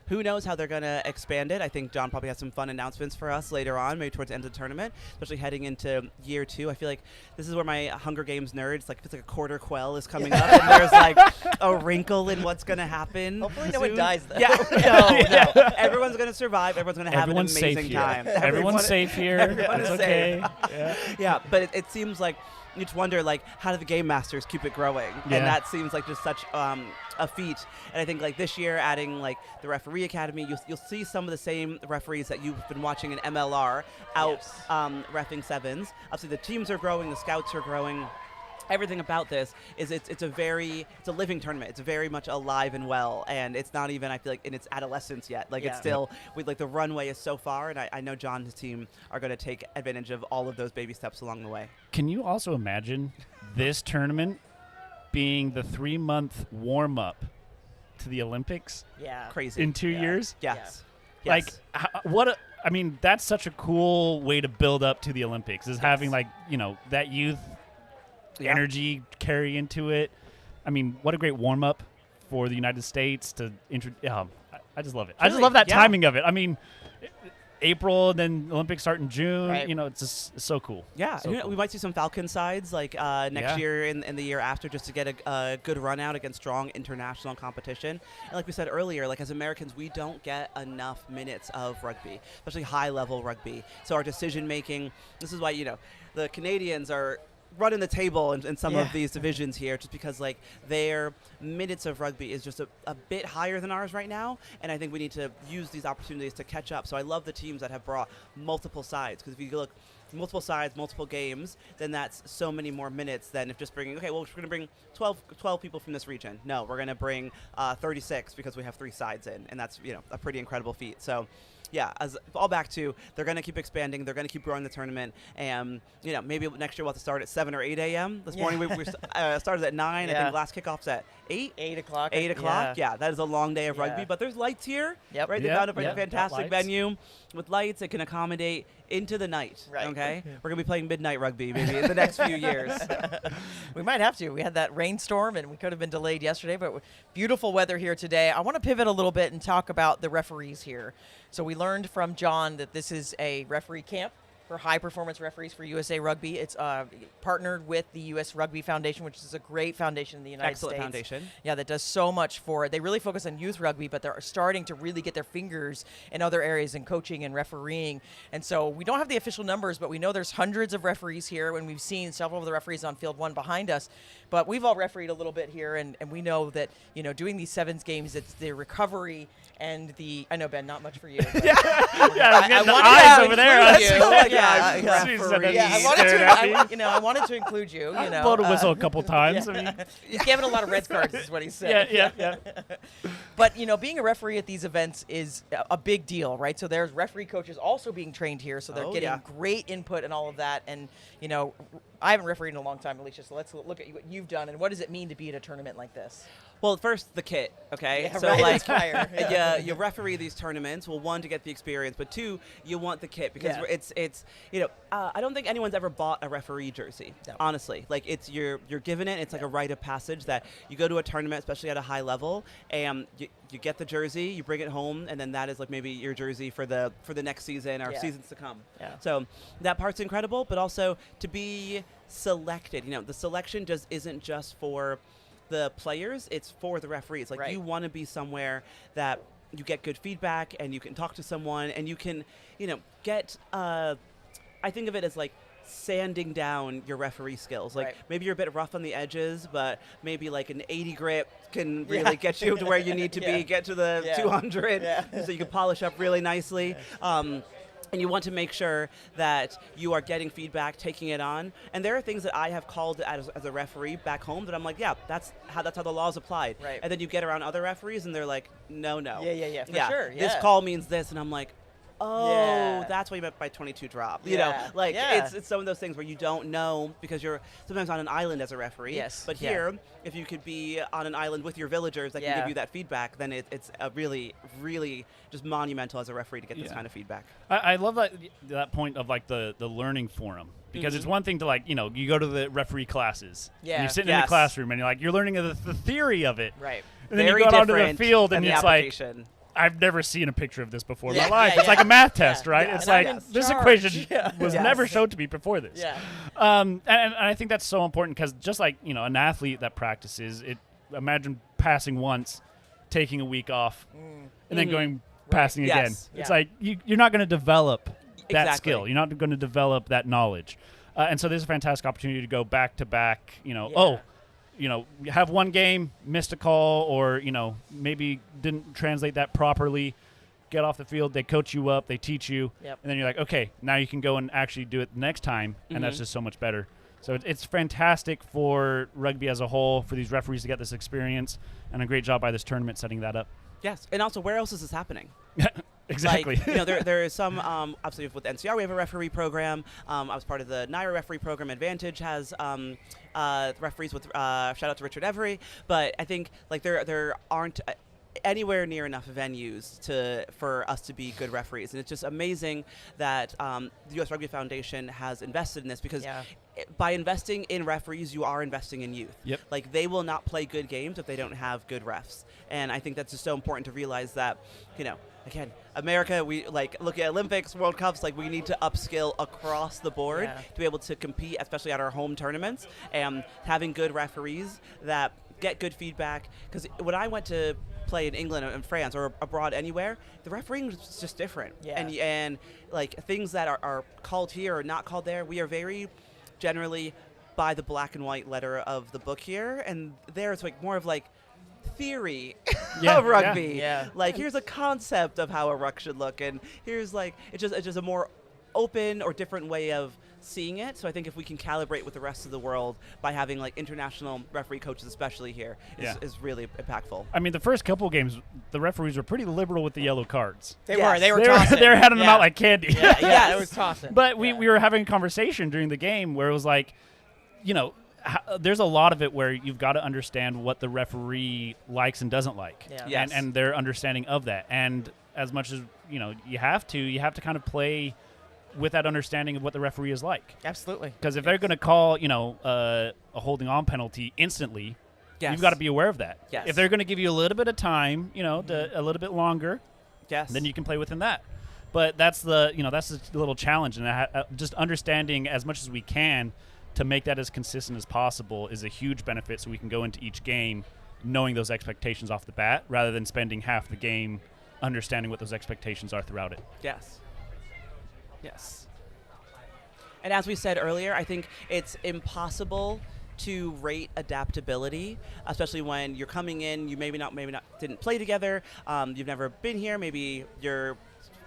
Speaker 2: who knows how they're going to expand it. I think John probably has some fun announcements for us later on, maybe towards the end of the tournament, especially heading into year 2. I feel like this is where my Hunger Games nerds, like, it's like a quarter quell is coming up, and there's like a wrinkle in what's going to happen.
Speaker 1: Hopefully no one
Speaker 2: soon.
Speaker 1: dies, though.
Speaker 2: Yeah, no. Everyone's going to survive. Everyone's going to have
Speaker 3: Everyone's
Speaker 2: an amazing
Speaker 3: safe here.
Speaker 2: time.
Speaker 3: Everyone's safe here.
Speaker 2: everyone
Speaker 3: It's
Speaker 2: is
Speaker 3: okay.
Speaker 2: safe.
Speaker 3: Yeah.
Speaker 2: Yeah, but it seems like, you just wonder, like, how do the game masters keep it growing?
Speaker 3: Yeah.
Speaker 2: And that seems like just such a feat. And I think, like, this year, adding, like, the referee academy, you'll see some of the same referees that you've been watching in MLR out reffing sevens. Obviously, the teams are growing, the scouts are growing. Everything about this is it's a living tournament. It's very much alive and well, and it's not even, I feel like, in its adolescence yet. Like, it's still, with, like, the runway is so far, and I know John and his team are going to take advantage of all of those baby steps along the way.
Speaker 3: Can you also imagine this tournament being the 3-month warm-up to the Olympics
Speaker 1: Yeah.
Speaker 2: Crazy.
Speaker 3: in 2 years?
Speaker 2: Yes.
Speaker 3: Like,
Speaker 2: Yes.
Speaker 3: I mean, that's such a cool way to build up to the Olympics, is having, like, that youth energy carry into it. I mean, what a great warm-up for the United States to I just love it. I just love that timing of it. I mean, April, then Olympics start in June.
Speaker 1: Right.
Speaker 3: It's just so cool.
Speaker 2: Yeah,
Speaker 3: So
Speaker 2: we
Speaker 3: cool.
Speaker 2: might see some Falcon sides like next
Speaker 3: Yeah.
Speaker 2: year and the year after, just to get a good run out against strong international competition. And like we said earlier, like, as Americans, we don't get enough minutes of rugby, especially high-level rugby. So our decision-making, this is why, the Canadians are running the table in some of these divisions here, just because, like, their minutes of rugby is just a bit higher than ours right now, and I think we need to use these opportunities to catch up. So I love the teams that have brought multiple sides, because if you look multiple sides, multiple games, then that's so many more minutes than if just bringing, okay, well, we're going to bring 12 people from this region. No, we're going to bring 36 because we have 3 sides in, and that's, a pretty incredible feat. So yeah, as all back to, they're going to keep expanding. They're going to keep growing the tournament. And, maybe next year we'll have to start at 7 or 8 a.m. This morning we started at 9. I think last kickoff's at 8.
Speaker 1: 8 o'clock.
Speaker 2: 8 o'clock. Yeah, that is a long day of
Speaker 1: Yeah.
Speaker 2: rugby. But there's lights here.
Speaker 1: Yep.
Speaker 2: Right? They
Speaker 3: Yeah,
Speaker 2: found a
Speaker 3: yeah.
Speaker 2: fantastic
Speaker 3: Lights.
Speaker 2: venue with lights that can accommodate into the night.
Speaker 1: Right.
Speaker 2: Okay? We're going to be playing midnight rugby maybe in the next few years.
Speaker 1: We might have to. We had that rainstorm, and we could have been delayed yesterday, but beautiful weather here today. I want to pivot a little bit and talk about the referees here. So we learned from John that this is a referee camp for high-performance referees for USA Rugby. It's partnered with the U.S. Rugby Foundation, which is a great foundation in the United
Speaker 2: Excellent
Speaker 1: States.
Speaker 2: foundation.
Speaker 1: Yeah, that does so much for it. They really focus on youth rugby, but they're starting to really get their fingers in other areas in coaching and refereeing. And so we don't have the official numbers, but we know there's hundreds of referees here, and we've seen several of the referees on field 1 behind us. But we've all refereed a little bit here, and we know that, doing these sevens games, it's the recovery and I know, Ben, not much for you.
Speaker 3: Yeah, I
Speaker 1: wanted
Speaker 3: eyes
Speaker 1: to
Speaker 3: over there.
Speaker 1: include
Speaker 3: That's
Speaker 1: you.
Speaker 3: like,
Speaker 1: Yeah,
Speaker 3: she's
Speaker 2: referee.
Speaker 1: Yeah, I
Speaker 3: staring at me.
Speaker 1: I wanted to include you.
Speaker 3: Blow the whistle a couple times. I mean,
Speaker 1: He's given a lot of red cards, is what he said.
Speaker 3: yeah.
Speaker 1: But, being a referee at these events is a big deal, right? So there's referee coaches also being trained here, so they're
Speaker 2: Oh,
Speaker 1: getting
Speaker 2: yeah.
Speaker 1: great input and all of that. And, I haven't refereed in a long time, Alicia, so let's look at what you've done and what does it mean to be at a tournament like this?
Speaker 2: Well, first, the kit, okay?
Speaker 1: Yeah,
Speaker 2: so,
Speaker 1: right,
Speaker 2: like,
Speaker 1: it's fire.
Speaker 2: you referee these tournaments, well, 1, to get the experience, but 2, you want the kit, because it's I don't think anyone's ever bought a referee jersey,
Speaker 1: No.
Speaker 2: honestly. Like, you're given it, it's like a rite of passage that you go to a tournament, especially at a high level, and you get the jersey, you bring it home, and then that is, like, maybe your jersey for the next season or seasons to come.
Speaker 1: Yeah.
Speaker 2: So that part's incredible, but also to be selected, the selection just isn't just for the players, it's for the referees. Like,
Speaker 1: Right.
Speaker 2: you want to be somewhere that you get good feedback and you can talk to someone and you can, get, I think of it as like sanding down your referee skills. Like,
Speaker 1: Right.
Speaker 2: maybe you're a bit rough on the edges, but maybe like an 80 grip can really get you to where you need to
Speaker 1: Yeah.
Speaker 2: be, get to the
Speaker 1: Yeah.
Speaker 2: 200
Speaker 1: Yeah.
Speaker 2: so you can polish up really nicely. And you want to make sure that you are getting feedback, taking it on. And there are things that I have called as a referee back home that I'm like, yeah, that's how the law's applied.
Speaker 1: Right.
Speaker 2: And then you get around other referees and they're like, no.
Speaker 1: Yeah, for sure,
Speaker 2: This
Speaker 1: yeah.
Speaker 2: call means this. And I'm like, oh,
Speaker 1: Yeah.
Speaker 2: that's what you meant by 22 drop.
Speaker 1: Yeah.
Speaker 2: Like,
Speaker 1: Yeah.
Speaker 2: it's some of those things where you don't know because you're sometimes on an island as a referee.
Speaker 1: Yes.
Speaker 2: But
Speaker 1: Yeah.
Speaker 2: here, if you could be on an island with your villagers that can
Speaker 1: Yeah.
Speaker 2: give you that feedback, then it's a really, really just monumental as a referee to get this
Speaker 3: Yeah.
Speaker 2: kind of feedback.
Speaker 3: I love that point of like the learning forum, because it's one thing to like, you go to the referee classes.
Speaker 1: Yeah.
Speaker 3: And you're sitting in
Speaker 2: Yes.
Speaker 3: the classroom and you're learning the theory of it.
Speaker 1: Right.
Speaker 3: And then
Speaker 2: Very
Speaker 3: you go out onto the
Speaker 2: different
Speaker 3: field
Speaker 2: than
Speaker 3: and
Speaker 2: the
Speaker 3: it's like,
Speaker 2: application.
Speaker 3: I've never seen a picture of this before in
Speaker 1: Yeah,
Speaker 3: my life.
Speaker 1: yeah,
Speaker 3: It's like
Speaker 1: yeah.
Speaker 3: a math test,
Speaker 1: Yeah,
Speaker 3: right?
Speaker 1: yeah.
Speaker 3: It's
Speaker 1: And I'm
Speaker 3: like
Speaker 1: in
Speaker 3: this
Speaker 1: charge.
Speaker 3: equation
Speaker 1: Yeah.
Speaker 3: was
Speaker 1: Yes.
Speaker 3: never shown to me before this.
Speaker 1: Yeah.
Speaker 3: And I think that's so important because just like, an athlete that practices, imagine passing once, taking a week off, and then going passing again.
Speaker 2: Yes.
Speaker 3: It's
Speaker 1: Yeah.
Speaker 3: like you're not going to develop that
Speaker 2: Exactly.
Speaker 3: skill. You're not going to develop that knowledge. And so there's a fantastic opportunity to go back to back,
Speaker 1: Yeah.
Speaker 3: you have one game, missed a call, or, maybe didn't translate that properly, get off the field, they coach you up, they teach you,
Speaker 1: Yep.
Speaker 3: and then you're like, okay, now you can go and actually do it next time, and that's just so much better. So it's fantastic for rugby as a whole, for these referees to get this experience, and a great job by this tournament setting that up.
Speaker 2: Yes, and also, where else is this happening?
Speaker 3: Exactly.
Speaker 2: Like, there is some, obviously with NCR we have a referee program. I was part of the NIRA referee program. Advantage has referees with, shout out to Richard Every. But I think like there aren't anywhere near enough venues for us to be good referees. And it's just amazing that the U.S. Rugby Foundation has invested in this, because by investing in referees, you are investing in youth.
Speaker 3: Yep.
Speaker 2: Like, they will not play good games if they don't have good refs. And I think that's just so important to realize that, again, America, we look at Olympics, World Cups, we need to upskill across the board to be able to compete, especially at our home tournaments, and having good referees that get good feedback. Because when I went to play in England and France or abroad anywhere, the refereeing is just different.
Speaker 1: Yeah.
Speaker 2: And things that are called here or not called there, we are very generally by the black and white letter of the book here, and there it's more of theory of rugby.
Speaker 1: Yeah.
Speaker 2: Here's a concept of how a ruck should look, and here's it's just a more open or different way of seeing it. So I think if we can calibrate with the rest of the world by having international referee coaches, especially here, is really impactful.
Speaker 3: I mean, the first couple of games, the referees were pretty liberal with the yellow cards.
Speaker 1: They
Speaker 2: Yes.
Speaker 1: were. They were tossing.
Speaker 3: They were handing them out like candy.
Speaker 1: Yeah, it was tossing.
Speaker 3: But we were having a conversation during the game where it was there's a lot of it where you've got to understand what the referee likes and doesn't like,
Speaker 2: Yes.
Speaker 3: and their understanding of that. And as much as you have to kind of play with that understanding of what the referee is like.
Speaker 1: Absolutely.
Speaker 3: Because if they're going to call a holding on penalty instantly, you've got to be aware of that.
Speaker 2: Yes.
Speaker 3: If they're going to give you a little bit of time, a little bit longer, then you can play within that. But that's the little challenge, and just understanding as much as we can to make that as consistent as possible is a huge benefit, so we can go into each game knowing those expectations off the bat, rather than spending half the game understanding what those expectations are throughout it.
Speaker 2: Yes. And as we said earlier, I think it's impossible to rate adaptability, especially when you're coming in, you maybe not didn't play together, you've never been here, maybe your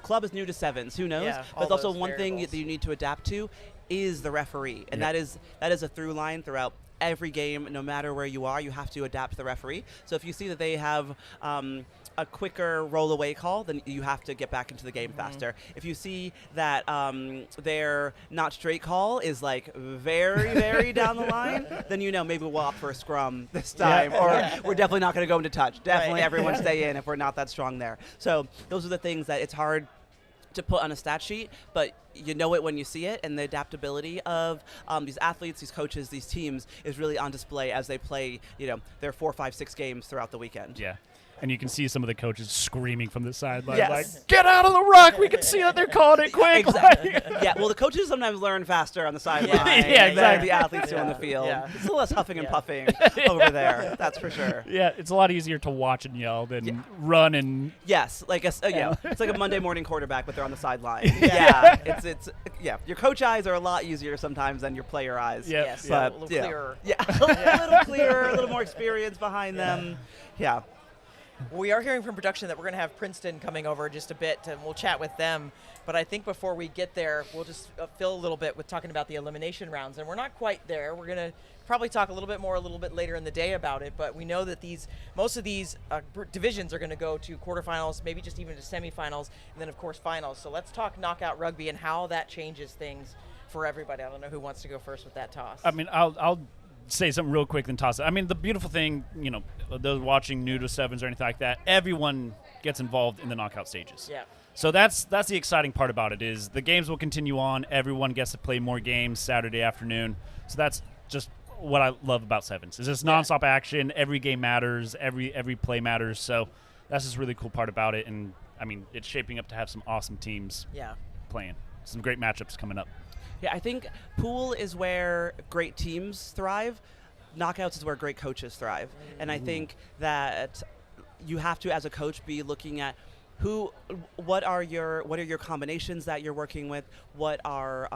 Speaker 2: club is new to sevens, who knows?
Speaker 1: Yeah,
Speaker 2: but it's also
Speaker 1: those
Speaker 2: one thing
Speaker 1: variables.
Speaker 2: that you need to adapt to is the referee, and that is a through line throughout every game. No matter where you are, you have to adapt to the referee. So if you see that they have a quicker roll away call, then you have to get back into the game faster. If you see that their not straight call is very, very down the line, then maybe we'll opt for a scrum this time, or we're definitely not going to go into touch. Definitely everyone stay in if we're not that strong there. So those are the things that it's hard to put on a stat sheet, but you know it when you see it, and the adaptability of these athletes, these coaches, these teams is really on display as they play, their 4, 5, 6 games throughout the weekend.
Speaker 3: Yeah. And you can see some of the coaches screaming from the sideline,
Speaker 2: Yes.
Speaker 3: get out of the ruck! We can see that they're calling it quick.
Speaker 2: Exactly. Yeah, well, the coaches sometimes learn faster on the sideline
Speaker 3: Yeah, exactly.
Speaker 2: than the athletes do on the field.
Speaker 1: Yeah.
Speaker 2: It's a little less huffing and puffing over there, that's for sure.
Speaker 3: Yeah, it's a lot easier to watch and yell than run and...
Speaker 2: Yes, it's like a Monday morning quarterback, but they're on the sideline. It's your coach eyes are a lot easier sometimes than your player eyes.
Speaker 3: Yeah.
Speaker 1: Yes,
Speaker 2: But,
Speaker 1: a little clearer.
Speaker 2: Yeah, a little clearer, a little more experience behind them. Yeah.
Speaker 1: We are hearing from production that we're going to have Princeton coming over just a bit, and we'll chat with them. But I think before we get there, we'll just fill a little bit with talking about the elimination rounds. And we're not quite there. We're going to probably talk a little bit more a little bit later in the day about it. But we know that most of these divisions are going to go to quarterfinals, maybe just even to semifinals, and then, of course, finals. So let's talk knockout rugby and how that changes things for everybody. I don't know who wants to go first with that toss.
Speaker 3: I mean, I'll say something real quick, then toss it. I mean, the beautiful thing, those watching new to sevens or anything like that, everyone gets involved in the knockout stages.
Speaker 1: Yeah.
Speaker 3: So that's the exciting part about it, is the games will continue on. Everyone gets to play more games Saturday afternoon. So that's just what I love about sevens. Is it's nonstop action. Every game matters. Every play matters. So that's just a really cool part about it. And I mean, it's shaping up to have some awesome teams playing. Some great matchups coming up.
Speaker 2: Yeah, I think pool is where great teams thrive. Knockouts is where great coaches thrive. And I think that you have to, as a coach, be looking at what are your combinations that you're working with, what are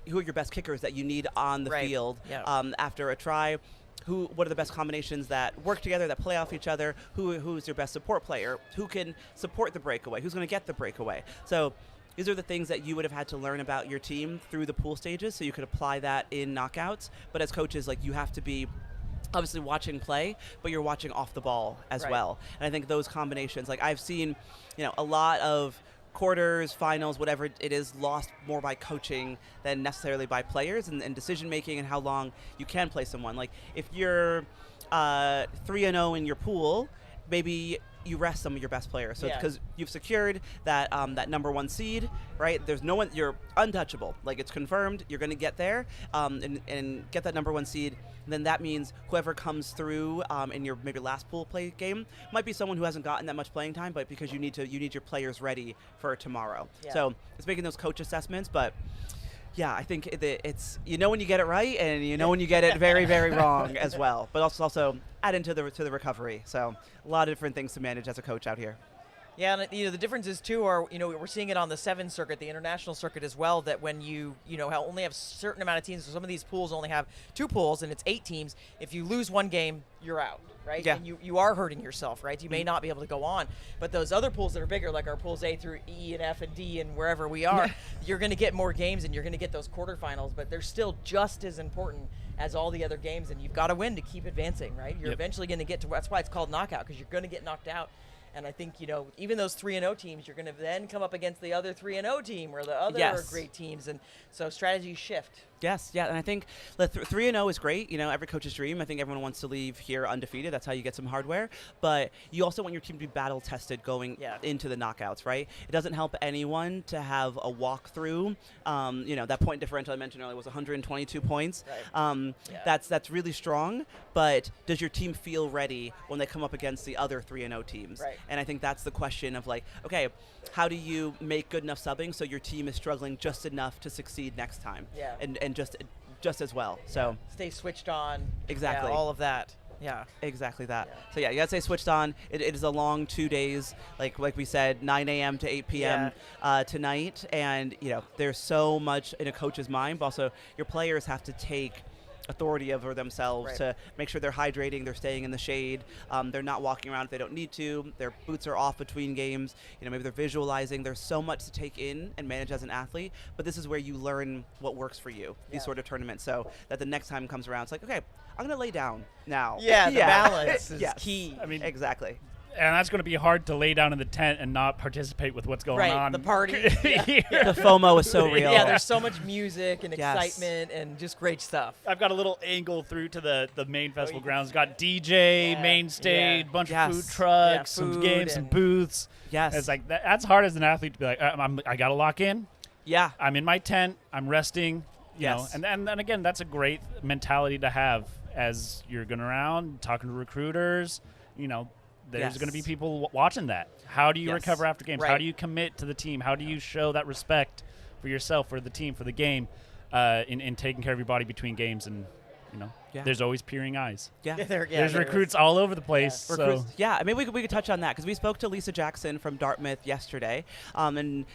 Speaker 2: who are your best kickers that you need on the
Speaker 1: Right.
Speaker 2: field
Speaker 1: Yeah.
Speaker 2: after a try. What are the best combinations that work together, that play off each other? Who's your best support player? Who can support the breakaway? Who's going to get the breakaway? So these are the things that you would have had to learn about your team through the pool stages, so you could apply that in knockouts. But as coaches, like, you have to be obviously watching play, but you're watching off the ball as
Speaker 1: Right.
Speaker 2: well. And I think those combinations, like, I've seen, a lot of quarters, finals, whatever it is, lost more by coaching than necessarily by players and decision making and how long you can play someone. Like, if you're 3-0 in your pool, maybe you rest some of your best players. So
Speaker 1: Yeah.
Speaker 2: because you've secured that that number 1 seed, right? There's no one, you're untouchable. Like, it's confirmed you're going to get there and get that number 1 seed. And then that means whoever comes through in your maybe last pool play game might be someone who hasn't gotten that much playing time, but because you need your players ready for tomorrow.
Speaker 1: Yeah.
Speaker 2: So it's making those coach assessments, but yeah, I think it's when you get it right, and when you get it very, very wrong as well. But also add into the recovery. So a lot of different things to manage as a coach out here.
Speaker 1: Yeah, and the differences too are, we're seeing it on the 7 circuit, the international circuit as well, that when you only have a certain amount of teams, so some of these pools only have 2 pools and it's 8 teams. If you lose one game, you're out, right?
Speaker 2: Yeah.
Speaker 1: And you are hurting yourself, right? You may not be able to go on. But those other pools that are bigger, like our pools A through E and F and D and wherever we are, you're going to get more games and you're going to get those quarterfinals, but they're still just as important as all the other games, and you've got to win to keep advancing, right? You're eventually going to get to, that's why it's called knockout, because you're going to get knocked out. And I think, even those 3-0 teams, you're going to then come up against the other 3-0 team or the other great teams. And so strategies shift.
Speaker 2: Yes, yeah, and I think 3-0 is great. Every coach's dream. I think everyone wants to leave here undefeated. That's how you get some hardware. But you also want your team to be battle tested going into the knockouts, right? It doesn't help anyone to have a walkthrough. That point differential I mentioned earlier was 122 points.
Speaker 1: Right.
Speaker 2: That's really strong. But does your team feel ready when they come up against the other 3-0 teams?
Speaker 1: Right.
Speaker 2: And I think that's the question of, like, okay, how do you make good enough subbing so your team is struggling just enough to succeed next time?
Speaker 1: Yeah.
Speaker 2: And just as well. So
Speaker 1: Stay switched on.
Speaker 2: Exactly.
Speaker 1: Yeah, all of that. Yeah.
Speaker 2: exactly that.
Speaker 1: Yeah.
Speaker 2: So you gotta stay switched on. It is a long 2 days, like we said, 9 a.m. to 8 p.m. Tonight, and there's so much in a coach's mind, but also your players have to take authority over themselves
Speaker 1: Right.
Speaker 2: to make sure they're hydrating, they're staying in the shade, they're not walking around if they don't need to, their boots are off between games, maybe they're visualizing. There's so much to take in and manage as an athlete, but this is where you learn what works for you, these sort of tournaments, so that the next time comes around, it's like, okay, I'm going to lay down now.
Speaker 1: Yeah, the balance is
Speaker 2: Yes.
Speaker 1: key.
Speaker 3: I mean,
Speaker 2: Exactly.
Speaker 3: and that's going to be hard to lay down in the tent and not participate with what's going
Speaker 1: Right,
Speaker 3: on.
Speaker 1: the party. Yeah.
Speaker 2: The FOMO is so real.
Speaker 1: Yeah, there's so much music and
Speaker 2: Yes.
Speaker 1: excitement and just great stuff.
Speaker 3: I've got a little angle through to the main festival grounds. Got DJ,
Speaker 1: Yeah,
Speaker 3: main stage,
Speaker 1: yeah.
Speaker 3: bunch
Speaker 2: Yes.
Speaker 3: of food trucks,
Speaker 1: Yeah,
Speaker 3: some
Speaker 1: food
Speaker 3: games, some
Speaker 1: and-
Speaker 3: booths.
Speaker 2: Yes.
Speaker 3: It's like that's hard as an athlete to be like, I got to lock in.
Speaker 2: Yeah.
Speaker 3: I'm in my tent. I'm resting. You know,
Speaker 2: Yes.
Speaker 3: and again, that's a great mentality to have as you're going around talking to recruiters. There's
Speaker 2: Yes.
Speaker 3: going to be people watching that. How do you
Speaker 2: Yes.
Speaker 3: recover after games? How
Speaker 1: Right.
Speaker 3: do you commit to the team? How do you show that respect for yourself, for the team, for the game, in taking care of your body between games? And
Speaker 2: Yeah.
Speaker 3: there's always peering eyes.
Speaker 2: Yeah.
Speaker 3: There's recruits all over the place. So
Speaker 2: Recruits- yeah, I mean, we could touch on that because we spoke to Lisa Jackson from Dartmouth yesterday, and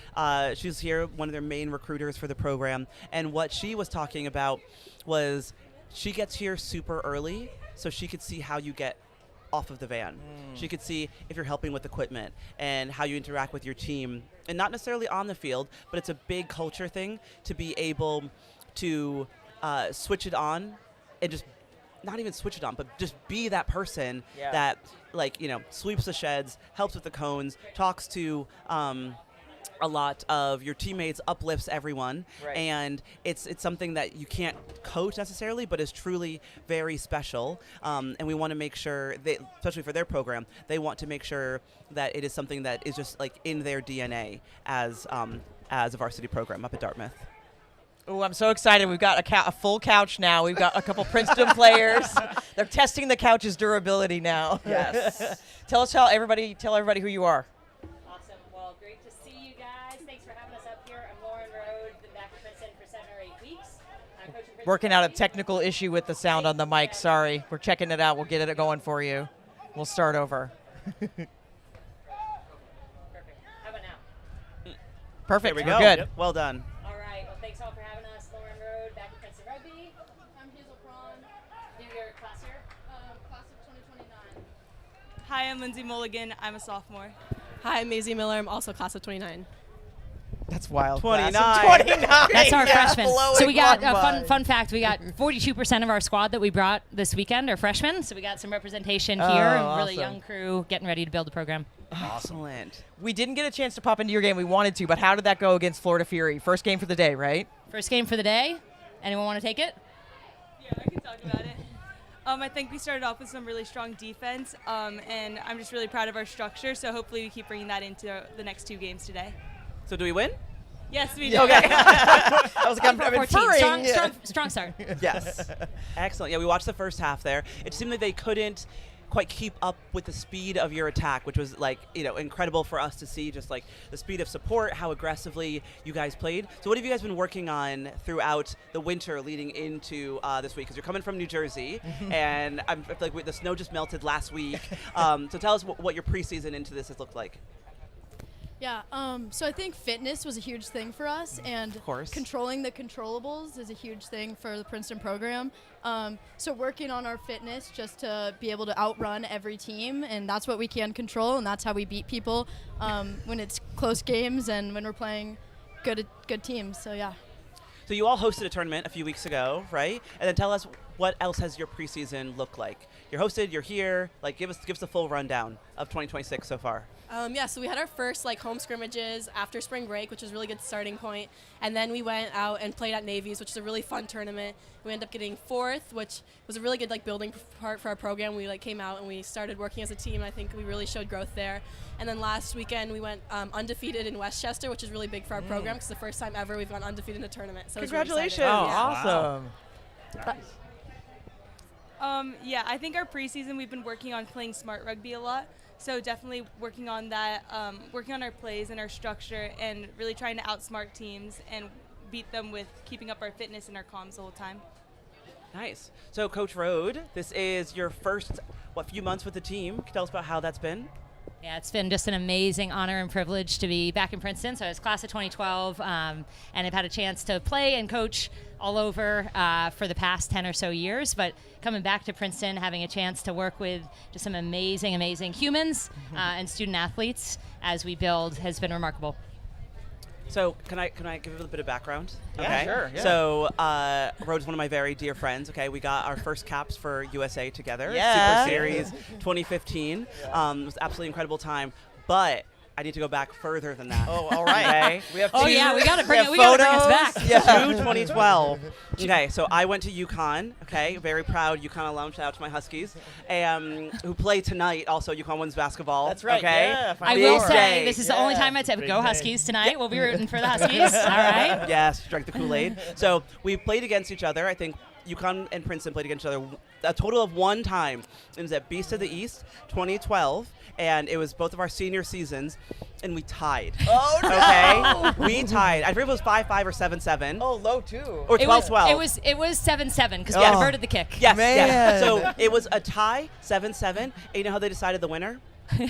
Speaker 2: she's here, one of their main recruiters for the program. And what she was talking about was she gets here super early so she could see how you get off of the van. She could see if you're helping with equipment and how you interact with your team, and not necessarily on the field, but it's a big culture thing to be able to switch it on and just not even switch it on, but just be that person
Speaker 1: Yeah.
Speaker 2: that, sweeps the sheds, helps with the cones, talks to a lot of your teammates, uplifts everyone,
Speaker 1: Right.
Speaker 2: and it's something that you can't coach necessarily, but is truly very special. And we want to make sure, especially for their program, they want to make sure that it is something that is just like in their DNA as a varsity program up at Dartmouth.
Speaker 1: Oh, I'm so excited. We've got a full couch now. We've got a couple Princeton players. They're testing the couch's durability now.
Speaker 2: Yes.
Speaker 1: Tell everybody who you are.
Speaker 6: Awesome. Well, great to see you guys. Thanks for having us up here. I'm Lauren Rode. Been back to Princeton for 7 or 8 weeks. I'm coaching Princeton
Speaker 1: Working out a
Speaker 6: Rugby.
Speaker 1: technical issue with the sound on the mic. Sorry. We're checking it out. We'll get it going for you. We'll start over.
Speaker 6: Perfect. How about now?
Speaker 1: Perfect.
Speaker 2: There we
Speaker 1: We're
Speaker 2: go.
Speaker 1: good.
Speaker 3: Yep.
Speaker 2: Well done.
Speaker 6: All right. Well, thanks all for having us. Lauren
Speaker 7: Hi, I'm Lindsay Mulligan. I'm a sophomore.
Speaker 8: Hi, I'm Maisie Miller. I'm also class of 29.
Speaker 1: That's wild.
Speaker 2: 29.
Speaker 1: 29.
Speaker 9: That's our
Speaker 1: Yeah,
Speaker 9: freshmen. So we
Speaker 1: blowing
Speaker 9: got
Speaker 1: my
Speaker 9: a
Speaker 1: mind.
Speaker 9: fun fact. We got 42% of our squad that we brought this weekend are freshmen. So we got some representation here.
Speaker 1: Oh,
Speaker 9: A really
Speaker 1: awesome.
Speaker 9: young crew getting ready to build the program.
Speaker 2: Excellent.
Speaker 1: We didn't get a chance to pop into your game. We wanted to, but how did that go against Florida Fury? First game for the day, right?
Speaker 9: First game for the day. Anyone want to take it?
Speaker 7: Yeah, I can talk about it. I think we started off with some really strong defense, and I'm just really proud of our structure. So hopefully we keep bringing that into the next 2 games today.
Speaker 2: So do we win?
Speaker 7: Yes, we do.
Speaker 1: Okay. I was like, I'm
Speaker 9: 14.
Speaker 1: inferring.
Speaker 9: Strong start.
Speaker 2: Yes. Excellent. Yeah, we watched the first half there. It seemed like they couldn't quite keep up with the speed of your attack, which was like, incredible for us to see, just like the speed of support, how aggressively you guys played. So what have you guys been working on throughout the winter leading into this week? Because you're coming from New Jersey, and I feel like the snow just melted last week. So tell us what your preseason into this has looked like.
Speaker 10: Yeah, so I think fitness was a huge thing for us, and
Speaker 2: Of course.
Speaker 10: controlling the controllables is a huge thing for the Princeton program. So working on our fitness just to be able to outrun every team, and that's what we can control, and that's how we beat people when it's close games and when we're playing good teams. So yeah.
Speaker 2: So you all hosted a tournament a few weeks ago, right? And then tell us what else has your preseason looked like. You're hosted, you're here. Like, give us the full rundown of 2026 so far.
Speaker 8: Yeah, so we had our first home scrimmages after spring break, which was a really good starting point. And then we went out and played at Navy's, which is a really fun tournament. We ended up getting 4th, which was a really good building part for our program. We came out and we started working as a team. I think we really showed growth there. And then last weekend we went undefeated in Westchester, which is really big for our program because it's the first time ever we've gone undefeated in a tournament. So
Speaker 1: Congratulations.
Speaker 8: It was really
Speaker 1: Awesome.
Speaker 7: Yeah, I think our preseason we've been working on playing smart rugby a lot. So definitely working on that, working on our plays and our structure, and really trying to outsmart teams and beat them with keeping up our fitness and our comms the whole time.
Speaker 2: Nice. So, Coach Rode, this is your first, few months with the team. Can you tell us about how that's been?
Speaker 9: Yeah, it's been just an amazing honor and privilege to be back in Princeton. So I was class of 2012, and I've had a chance to play and coach all over for the past 10 or so years. But coming back to Princeton, having a chance to work with just some amazing humans and student athletes as we build has been remarkable.
Speaker 2: So can I give a little bit of background?
Speaker 1: Yeah,
Speaker 2: Okay.
Speaker 1: sure, yeah.
Speaker 2: So Rhode's one of my very dear friends. Okay, we got our first caps for USA together.
Speaker 1: Yeah.
Speaker 2: Super Series 2015. It was an absolutely incredible time. But I need to go back further than that.
Speaker 1: Oh, all right.
Speaker 2: Okay.
Speaker 1: We have
Speaker 9: Oh
Speaker 1: two-
Speaker 9: yeah, we got to bring
Speaker 1: have
Speaker 9: it. We got to bring us
Speaker 1: photos.
Speaker 9: back.
Speaker 1: Yeah.
Speaker 2: To 2012. Okay, so I went to UConn. Okay, very proud UConn alum. Shout out to my Huskies, who play tonight. Also, UConn wins basketball.
Speaker 1: That's right.
Speaker 2: Okay.
Speaker 1: Yeah,
Speaker 9: I
Speaker 1: Final
Speaker 9: will
Speaker 1: Four.
Speaker 9: say this is the only
Speaker 1: Yeah.
Speaker 9: time I'd say
Speaker 3: Big
Speaker 9: go
Speaker 3: day.
Speaker 9: Huskies tonight. We'll be rooting for the Huskies. All right.
Speaker 2: Yes, drank the Kool-Aid. So we played against each other. I think UConn and Princeton played against each other a total of one time. It was at Beast of the East, 2012, and it was both of our senior seasons, and we tied.
Speaker 1: Oh, no.
Speaker 2: Okay? We tied. I forget if it was 5-5 or 7-7.
Speaker 1: Oh, low, too.
Speaker 2: Or 12-12.
Speaker 9: It was 7-7 because we
Speaker 1: Oh.
Speaker 9: averted the kick.
Speaker 2: Yes,
Speaker 1: Man.
Speaker 2: yes. So it was a tie, 7-7. And you know how they decided the winner?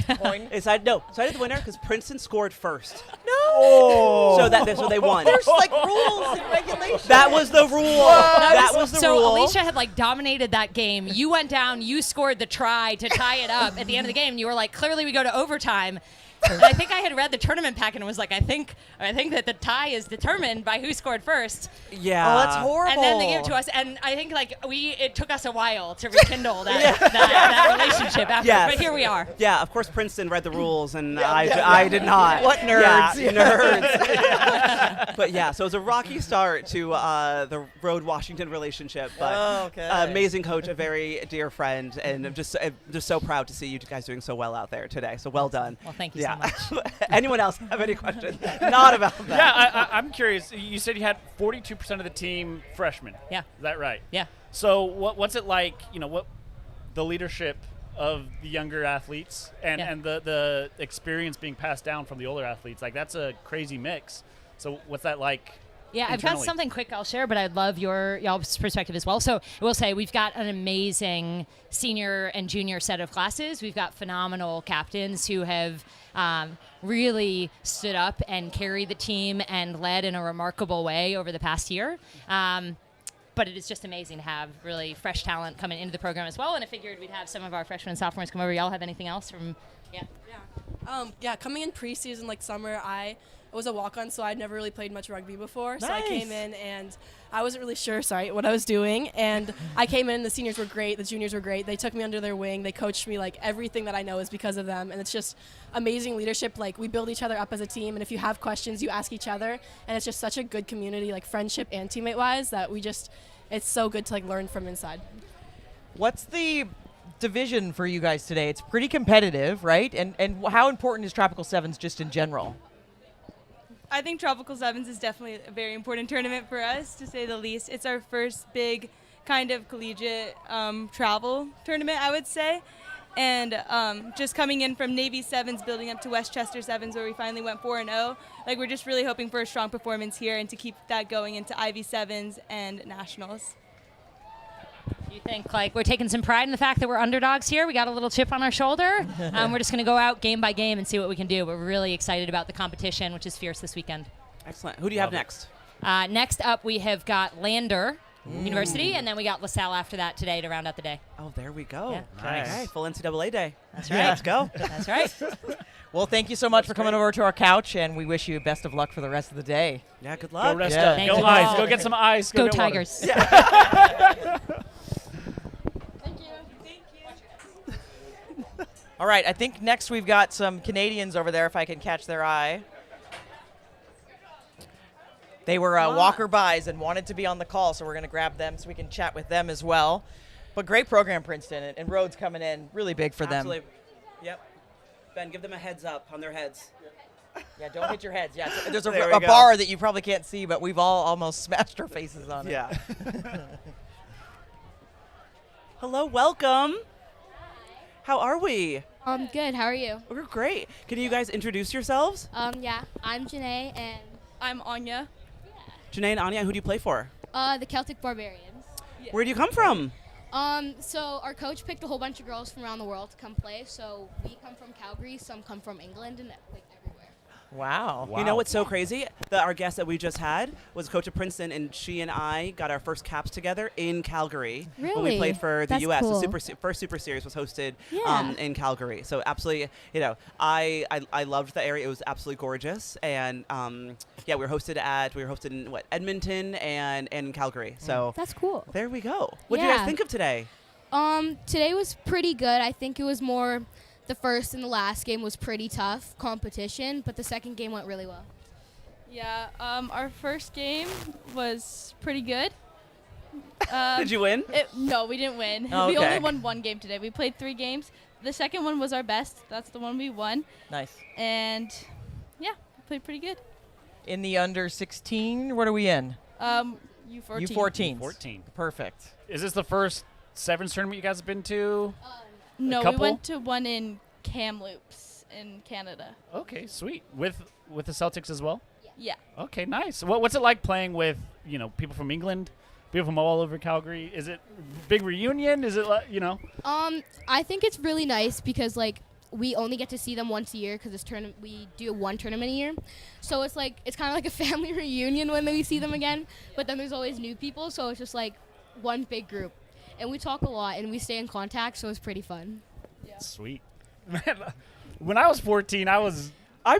Speaker 1: Point.
Speaker 2: Decided the winner because Princeton scored first.
Speaker 1: No.
Speaker 2: So they won.
Speaker 1: There's rules and regulations.
Speaker 2: That was the rule. That was the
Speaker 9: so
Speaker 2: rule.
Speaker 9: Alicia had dominated that game. You went down, you scored the try to tie it up at the end of the game. You were like, clearly we go to overtime. And I think I had read the tournament packet and was like, I think that the tie is determined by who scored first.
Speaker 2: Yeah.
Speaker 1: Oh, that's horrible.
Speaker 9: And then they gave it to us, and I think it took us a while to rekindle that relationship after.
Speaker 2: Yes.
Speaker 9: But here we are.
Speaker 2: Yeah, of course Princeton read the rules, and I did not.
Speaker 1: What nerds.
Speaker 2: Yeah, nerds. But yeah, so it was a rocky start to the Rhode-Washington relationship. But
Speaker 1: Okay.
Speaker 2: amazing coach, a very dear friend, and I'm just so proud to see you guys doing so well out there today. So well done.
Speaker 9: Well, thank you
Speaker 2: Yeah.
Speaker 9: so much.
Speaker 2: Anyone else have any questions? Not about that.
Speaker 3: Yeah, I'm curious. You said you had 42% of the team freshmen.
Speaker 9: Yeah.
Speaker 3: Is that right?
Speaker 9: Yeah.
Speaker 3: So what's it like, what the leadership of the younger athletes and the experience being passed down from the older athletes? That's a crazy mix. So what's that like?
Speaker 9: Yeah, I've got
Speaker 3: internally?
Speaker 9: something quick I'll share, but I'd love y'all's perspective as well. So I will say we've got an amazing senior and junior set of classes. We've got phenomenal captains who have really stood up and carried the team and led in a remarkable way over the past year. but it is just amazing to have really fresh talent coming into the program as well. And I figured we'd have some of our freshmen and sophomores come over. Y'all have anything else from?
Speaker 8: Yeah. Coming in preseason, like summer, I was a walk-on, so I'd never really played much rugby before. So I came in and I wasn't really sure, what I was doing. And I came in, the seniors were great, the juniors were great. They took me under their wing. They coached me. Like, everything that I know is because of them. And it's just amazing leadership. Like, we build each other up as a team. And if you have questions, you ask each other. And it's just such a good community, like friendship and teammate-wise, that it's so good to like learn from inside.
Speaker 1: What's the division for you guys today? It's pretty competitive, right? And how important is Tropical Sevens just in general?
Speaker 7: I think Tropical Sevens is definitely a very important tournament for us, to say the least. It's our first big kind of collegiate travel tournament, I would say. And just coming in from Navy Sevens, building up to Westchester Sevens, where we finally went 4-0. Like, we're just really hoping for a strong performance here and to keep that going into Ivy Sevens and Nationals.
Speaker 9: You think like we're taking some pride in the fact that we're underdogs here? We got a little chip on our shoulder. We're just going to go out game by game and see what we can do. We're really excited about the competition, which is fierce this weekend.
Speaker 2: Excellent. Who do you have next?
Speaker 9: Next up, we have got Lander University, and then we got LaSalle after that today to round out the day.
Speaker 2: Oh, there we go.
Speaker 9: Yeah.
Speaker 3: Nice.
Speaker 2: Okay, full NCAA day.
Speaker 9: That's right.
Speaker 2: Let's go.
Speaker 9: That's right.
Speaker 1: Well, thank you so much for coming over to our couch, and we wish you best of luck for the rest of the day.
Speaker 2: Yeah, good
Speaker 3: Go
Speaker 2: luck.
Speaker 3: rest
Speaker 1: Yeah.
Speaker 3: up.
Speaker 9: Thank
Speaker 3: Go
Speaker 9: you.
Speaker 3: ice. Go get some ice.
Speaker 9: Go
Speaker 3: get water.
Speaker 9: Tigers.
Speaker 1: All right, I think next we've got some Canadians over there, if I can catch their eye. They were walker-bys and wanted to be on the call, so we're going to grab them so we can chat with them as well. But great program, Princeton, and Rhodes coming in really big for them.
Speaker 2: Absolutely. Yep. Ben, give them a heads up on their heads.
Speaker 1: Yeah, don't hit your heads. Yeah, there's
Speaker 2: There we
Speaker 1: a
Speaker 2: go.
Speaker 1: bar that you probably can't see, but we've all almost smashed our faces on it.
Speaker 2: Yeah. Hello, welcome. How are we?
Speaker 11: Good. How are you?
Speaker 2: We're great. Can you guys introduce yourselves?
Speaker 11: Yeah, I'm Janae, and
Speaker 7: I'm Anya.
Speaker 2: Janae and Anya, who do you play for?
Speaker 11: the Celtic Barbarians.
Speaker 2: Where do you come from?
Speaker 11: So our coach picked a whole bunch of girls from around the world to come play. So we come from Calgary, some come from England, and like everywhere.
Speaker 1: Wow.
Speaker 2: You know what's so crazy? Our guest that we just had was a coach of Princeton, and she and I got our first caps together in Calgary when we
Speaker 11: Really?
Speaker 2: played for the
Speaker 11: That's
Speaker 2: U.S.
Speaker 11: cool.
Speaker 2: The first Super Series was hosted
Speaker 11: Yeah.
Speaker 2: in Calgary. So absolutely, I loved the area. It was absolutely gorgeous, and we were hosted in Edmonton and in Calgary. So
Speaker 11: That's cool.
Speaker 2: there we go. What do you guys
Speaker 11: Yeah.
Speaker 2: think of today?
Speaker 11: Today was pretty good. I think it was more the first and the last game was pretty tough competition, but the second game went really well.
Speaker 7: Yeah, our first game was pretty good.
Speaker 2: Did you win?
Speaker 7: No, we didn't win.
Speaker 1: Oh,
Speaker 7: We
Speaker 1: okay.
Speaker 7: only won one game today. We played 3 games. The second one was our best. That's the one we won.
Speaker 1: Nice.
Speaker 7: And yeah, we played pretty good.
Speaker 1: In the under 16, what are we in?
Speaker 7: U14.
Speaker 1: U14.
Speaker 3: 14.
Speaker 1: Perfect.
Speaker 3: Is this the first sevens tournament you guys have been to?
Speaker 7: No, we
Speaker 3: couple?
Speaker 7: went to one in Kamloops in Canada.
Speaker 3: Okay, sweet. With the Celtics as well?
Speaker 7: Yeah.
Speaker 3: Okay, nice. What's it like playing with, people from England, people from all over Calgary? Is it big reunion? Is it,
Speaker 11: I think it's really nice because we only get to see them once a year because we do one tournament a year. So it's kind of like a family reunion when we see them again. But then there's always new people, so it's just like one big group. And we talk a lot and we stay in contact, so it's pretty fun.
Speaker 3: Sweet. Man, when I was 14,
Speaker 2: I'm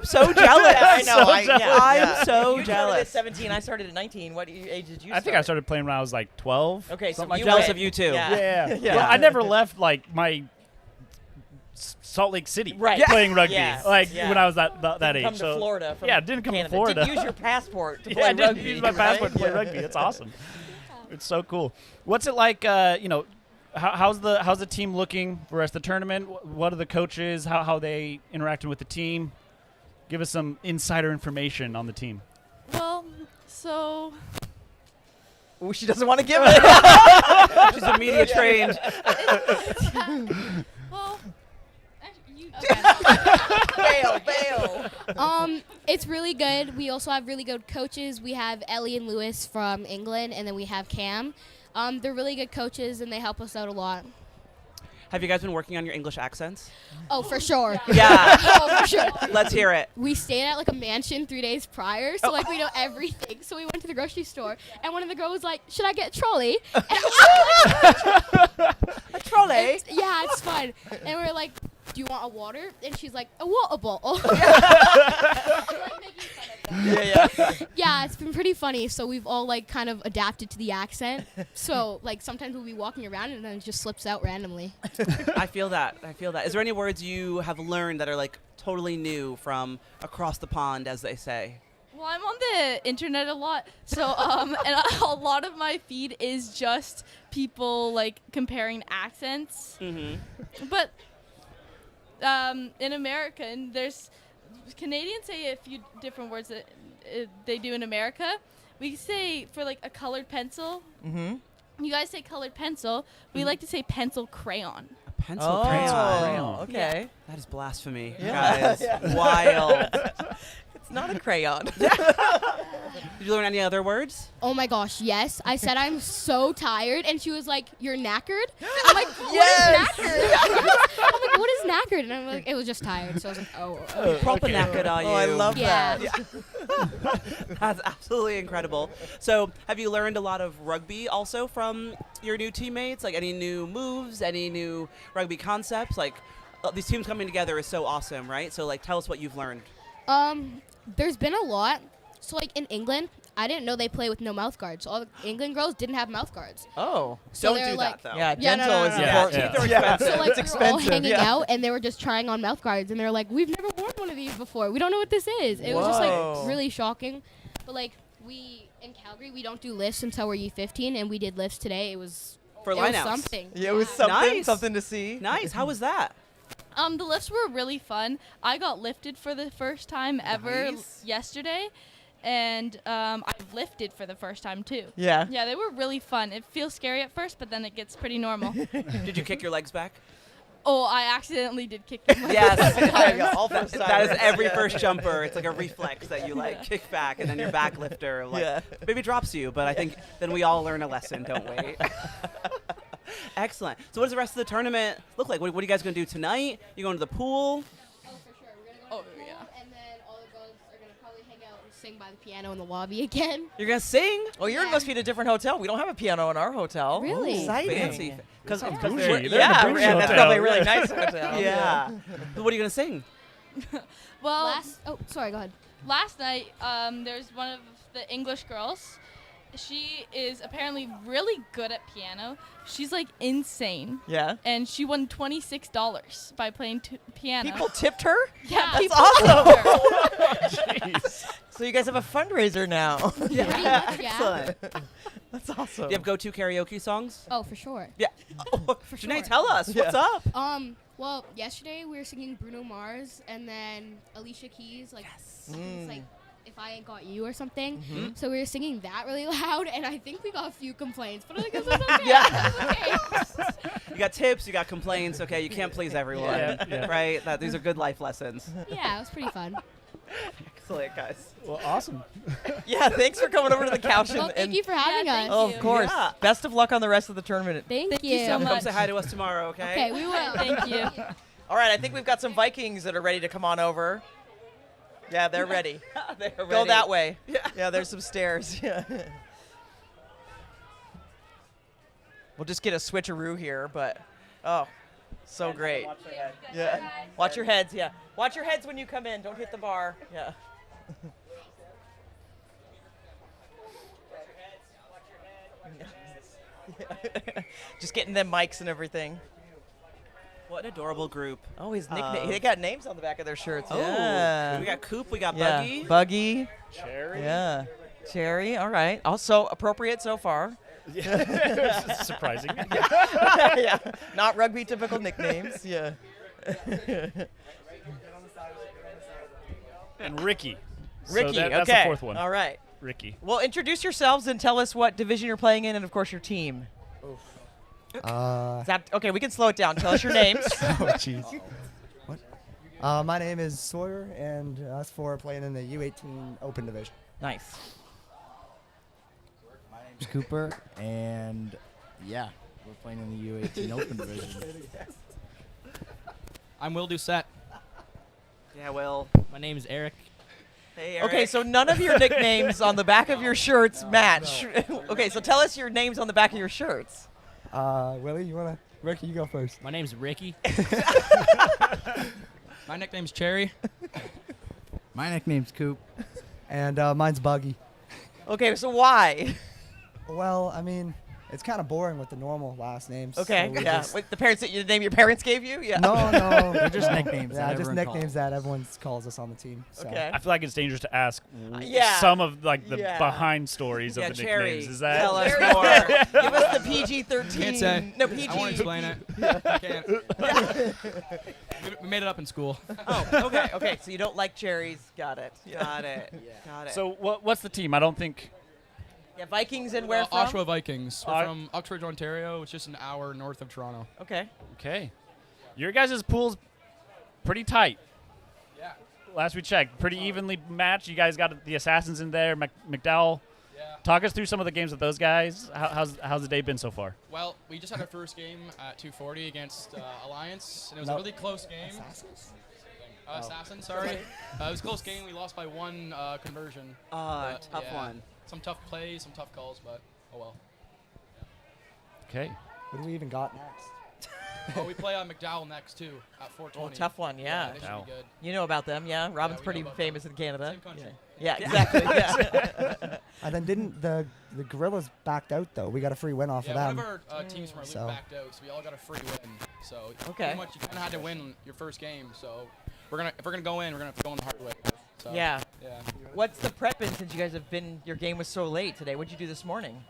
Speaker 2: so jealous.
Speaker 1: I know.
Speaker 3: So
Speaker 1: I'm
Speaker 3: jealous.
Speaker 2: so
Speaker 1: you started
Speaker 2: jealous.
Speaker 1: at 17. I started at 19. What age did you
Speaker 3: I think I started playing when I was like 12.
Speaker 1: Okay, so
Speaker 3: something like
Speaker 1: you
Speaker 3: that.
Speaker 2: jealous
Speaker 1: win.
Speaker 2: of you too.
Speaker 1: Yeah.
Speaker 3: Yeah. Well, I never left my Salt Lake City
Speaker 1: Right.
Speaker 3: playing rugby
Speaker 1: Yeah.
Speaker 3: when I was that age.
Speaker 1: Come to
Speaker 3: so
Speaker 1: Florida from
Speaker 3: didn't come
Speaker 1: Canada.
Speaker 3: to Florida.
Speaker 1: Didn't use your passport to
Speaker 3: yeah,
Speaker 1: play
Speaker 3: I didn't
Speaker 1: rugby.
Speaker 3: use my passport to play
Speaker 1: right?
Speaker 3: rugby. It's awesome. It's so cool. What's it like? How's the team looking for the rest of the tournament? What are the coaches? How they interacting with the team? Give us some insider information on the team.
Speaker 7: Well, so
Speaker 1: Ooh, she doesn't want to give it.
Speaker 2: She's a media trained.
Speaker 7: well,
Speaker 1: Bail.
Speaker 11: It's really good. We also have really good coaches. We have Ellie and Lewis from England, and then we have Cam. They're really good coaches, and they help us out a lot.
Speaker 2: Have you guys been working on your English accents?
Speaker 11: Oh, for sure.
Speaker 2: Yeah.
Speaker 11: Oh, for sure.
Speaker 2: Let's hear it.
Speaker 11: We stayed at like a mansion 3 days prior, so like we know everything. So we went to the grocery store, and one of the girls was like, "Should I get a trolley?" And
Speaker 2: A trolley?
Speaker 11: yeah, it's fun. And we were like, "Do you want a water?" And she's like, "A water bottle."
Speaker 1: Yeah.
Speaker 11: Yeah, it's been pretty funny. So we've all like kind of adapted to the accent. So like sometimes we'll be walking around and then it just slips out randomly.
Speaker 2: I feel that. Is there any words you have learned that are like totally new from across the pond, as they say?
Speaker 12: Well, I'm on the internet a lot, so and a lot of my feed is just people like comparing accents.
Speaker 2: Mm-hmm.
Speaker 12: But in America, and there's Canadians say a few different words that they do in America. We say for like a colored pencil.
Speaker 1: Mm-hmm.
Speaker 12: You guys say colored pencil. We like to say pencil crayon.
Speaker 2: A pencil
Speaker 1: Oh,
Speaker 2: crayon.
Speaker 1: okay.
Speaker 2: That is blasphemy,
Speaker 1: Yeah.
Speaker 2: guys. Wild.
Speaker 1: It's not a crayon.
Speaker 2: Did you learn any other words?
Speaker 11: Oh my gosh, yes. I said I'm so tired, and she was like, "You're knackered?" I'm like, "What is knackered?" I'm like, "What is knackered?" And I'm like, "It was just tired." So I was like, "Oh."
Speaker 2: Proper knackered, are you?
Speaker 1: Oh, I love
Speaker 11: Yeah.
Speaker 1: that.
Speaker 2: That's absolutely incredible. So, have you learned a lot of rugby also from your new teammates? Like any new moves, any new rugby concepts? Like these teams coming together is so awesome, right? So, like, tell us what you've learned.
Speaker 11: There's been a lot. So like in England, I didn't know they play with no mouth guards. So all the England girls didn't have mouth guards.
Speaker 1: Oh.
Speaker 11: So
Speaker 2: Don't
Speaker 11: they're
Speaker 2: do
Speaker 11: like,
Speaker 2: that, though.
Speaker 1: Yeah,
Speaker 11: Yeah, no,
Speaker 1: dental
Speaker 11: no,
Speaker 1: is
Speaker 11: no, no.
Speaker 1: important.
Speaker 3: Yeah.
Speaker 11: So like
Speaker 1: It's
Speaker 11: we were all
Speaker 1: expensive,
Speaker 11: hanging
Speaker 1: yeah.
Speaker 11: out, and they were just trying on mouth guards, and they're like, "We've never worn one of these before. We don't know what this is." It was just
Speaker 1: Whoa.
Speaker 11: like really shocking. But like we in Calgary, we don't do lifts until we're U15, and we did lifts today. It was
Speaker 2: For
Speaker 11: it was
Speaker 2: lineouts.
Speaker 11: something.
Speaker 1: Yeah, it was something,
Speaker 2: Nice.
Speaker 1: something to see.
Speaker 2: Nice. How was that?
Speaker 12: The lifts were really fun. I got lifted for the first time ever
Speaker 2: Nice.
Speaker 12: yesterday, and I've lifted for the first time too.
Speaker 1: Yeah.
Speaker 12: Yeah, they were really fun. It feels scary at first, but then it gets pretty normal.
Speaker 2: Did you kick your legs back?
Speaker 12: Oh, I accidentally did kick them.
Speaker 2: Yes.
Speaker 1: All first
Speaker 2: That is
Speaker 1: timers.
Speaker 2: every
Speaker 1: Yeah.
Speaker 2: first jumper. It's like a reflex that you like kick back, and then your back lifter like
Speaker 1: Yeah.
Speaker 2: maybe drops you. But I think then we all learn a lesson, don't we? Excellent. So what does the rest of the tournament look like? What are you guys going to do tonight? You going to the pool?
Speaker 11: Oh, for sure. We're gonna
Speaker 12: Oh,
Speaker 11: go to the pool,
Speaker 12: yeah.
Speaker 11: and then all the girls are gonna probably hang out and sing by the piano in the lobby again.
Speaker 2: You're going to sing?
Speaker 1: Oh, you're
Speaker 11: Yeah.
Speaker 1: must be at a different hotel. We don't have a piano in our hotel.
Speaker 11: Really?
Speaker 1: Exciting.
Speaker 2: Fancy. Because
Speaker 3: Bougie.
Speaker 2: they're
Speaker 3: They're in
Speaker 1: Yeah,
Speaker 3: a bougie
Speaker 1: and that's
Speaker 3: hotel.
Speaker 1: probably a really nice hotel.
Speaker 2: yeah. So what are you going to sing?
Speaker 12: Well,
Speaker 11: Sorry, go ahead.
Speaker 12: last night there's one of the English girls. She is apparently really good at piano. She's like insane.
Speaker 1: Yeah.
Speaker 12: And she won $26 by playing piano.
Speaker 1: People tipped her?
Speaker 12: yeah,
Speaker 1: That's
Speaker 12: people
Speaker 1: awesome.
Speaker 12: tipped her.
Speaker 1: So you guys have a fundraiser now.
Speaker 11: Pretty much, yeah.
Speaker 2: Excellent.
Speaker 1: That's awesome.
Speaker 2: Do you have go-to karaoke songs?
Speaker 11: Oh, for sure.
Speaker 2: Yeah. Oh, Janae,
Speaker 11: sure.
Speaker 2: tell us. What's
Speaker 1: Yeah.
Speaker 2: up?
Speaker 11: Well, yesterday we were singing Bruno Mars and then Alicia Keys, like, I think it's like If I Ain't Got You or something.
Speaker 2: Mm-hmm.
Speaker 11: So we were singing that really loud, and I think we got a few complaints, but I guess it's okay.
Speaker 2: Yeah.
Speaker 11: It's okay.
Speaker 2: You got tips, you got complaints. Okay, you can't please everyone,
Speaker 3: Yeah.
Speaker 2: right? These are good life lessons.
Speaker 11: Yeah, it was pretty fun.
Speaker 2: Excellent, guys.
Speaker 3: Well, awesome.
Speaker 1: Yeah, thanks for coming over to the couch.
Speaker 11: Well, thank you for having
Speaker 12: thank
Speaker 11: us.
Speaker 1: Oh,
Speaker 12: you.
Speaker 1: of course.
Speaker 2: Yeah.
Speaker 1: Best of luck on the rest of the tournament.
Speaker 11: Thank
Speaker 12: you so
Speaker 2: Come
Speaker 12: much.
Speaker 2: say hi to us tomorrow, okay?
Speaker 11: Okay, we will.
Speaker 12: Thank you.
Speaker 1: All right, I think we've got some Vikings that are ready to come on over. Yeah, they're ready.
Speaker 2: They're
Speaker 1: Go
Speaker 2: ready.
Speaker 1: that way.
Speaker 2: Yeah.
Speaker 1: Yeah, there's some stairs. Yeah. We'll just get a switcheroo here, but oh, so great. Yeah. Watch your heads, yeah. Watch your heads when you come in. Don't hit the bar. Yeah. Just getting them mics and everything.
Speaker 2: What an adorable group.
Speaker 1: Oh, his nickname. They got names on the back of their shirts.
Speaker 2: Oh,
Speaker 1: yeah.
Speaker 2: we got Coop, we got
Speaker 1: Yeah.
Speaker 2: Buggy.
Speaker 1: Buggy.
Speaker 3: Cherry.
Speaker 1: Yeah. Cherry. All right. Also appropriate so far.
Speaker 3: Surprising.
Speaker 1: Yeah. Not rugby typical nicknames. Yeah.
Speaker 3: And Ricky.
Speaker 1: Ricky.
Speaker 3: So that's
Speaker 1: okay.
Speaker 3: the fourth one.
Speaker 1: All right.
Speaker 3: Ricky.
Speaker 1: Well, introduce yourselves and tell us what division you're playing in, and of course your team. Is that, okay, we can slow it down. Tell us your names.
Speaker 13: Oh, jeez. What? My name is Sawyer, and us four are playing in the U18 Open Division.
Speaker 1: Nice.
Speaker 14: My name's Cooper, and yeah, We're playing in the U18 Open Division.
Speaker 15: I'm Will Doucette.
Speaker 2: Yeah, Will.
Speaker 15: My name is Eric.
Speaker 2: Hey, Eric.
Speaker 1: Okay, so none of your nicknames on the back of your shirts match. Okay, so tell us your names on the back of your shirts.
Speaker 13: Willie, you wanna? Ricky, you go first.
Speaker 15: My name's Ricky. My nickname's Cherry.
Speaker 14: My nickname's Coop.
Speaker 13: And mine's Buggy.
Speaker 1: Okay, so why?
Speaker 13: Well, I mean, it's kind of boring with the normal last names.
Speaker 1: Okay,
Speaker 13: so we
Speaker 1: yeah.
Speaker 13: just-
Speaker 1: With the parents that the name your parents gave you? Yeah.
Speaker 13: No,
Speaker 14: They're just nicknames
Speaker 13: Yeah,
Speaker 14: that
Speaker 13: just
Speaker 14: everyone
Speaker 13: nicknames
Speaker 14: calls.
Speaker 13: that everyone calls us on the team. So.
Speaker 1: Okay.
Speaker 3: I feel like it's dangerous to ask
Speaker 1: yeah.
Speaker 3: some of the
Speaker 1: Yeah.
Speaker 3: behind stories
Speaker 1: Yeah,
Speaker 3: of the
Speaker 1: Cherry,
Speaker 3: nicknames. Is that?
Speaker 1: tell us more. Give us the PG-13.
Speaker 15: Can't say.
Speaker 1: No, PG.
Speaker 15: I won't explain it. I can't. We made it up in school.
Speaker 1: Oh, okay, okay. So you don't like cherries. Got it. Got it. Got it.
Speaker 3: So what's the team? I don't think.
Speaker 1: yeah, Vikings and where from?
Speaker 15: Oshawa Vikings. We're from Uxbridge, Ontario. It's just an hour north of Toronto.
Speaker 1: Okay.
Speaker 3: Okay. Your guys' pool's pretty tight.
Speaker 15: Yeah.
Speaker 3: Last we checked, pretty evenly matched. You guys got the Assassins in there, McDowell.
Speaker 15: Yeah.
Speaker 3: Talk us through some of the games with those guys. How's the day been so far?
Speaker 15: Well, we just had our first game at 240 against Alliance, and it was
Speaker 13: No.
Speaker 15: a really close game. Assassin, sorry. It was a close game. We lost by one conversion. But,
Speaker 2: Tough
Speaker 15: yeah,
Speaker 2: one.
Speaker 15: Some tough plays, some tough calls, but oh well.
Speaker 3: Okay.
Speaker 13: What do we even got next?
Speaker 15: Oh, we play McDowell next too at 420.
Speaker 1: Well, tough one, yeah.
Speaker 15: They should be good.
Speaker 1: You know about them, yeah? Robin's
Speaker 15: we
Speaker 1: pretty
Speaker 15: know about
Speaker 1: famous in Canada.
Speaker 15: Same country.
Speaker 1: Yeah, exactly. yeah.
Speaker 13: And then didn't the Gorillas backed out though? We got a free win off
Speaker 15: Yeah,
Speaker 13: of them.
Speaker 15: one of our teams from our league
Speaker 13: So-
Speaker 15: backed out, so we all got a free win. So
Speaker 1: Okay.
Speaker 15: pretty much you kind of had to win your first game. So if we're gonna go in, we're gonna have to go in the hard way. So,
Speaker 1: Yeah.
Speaker 15: Yeah.
Speaker 1: What's the prep been since you guys have been, your game was so late today? What'd you do this morning?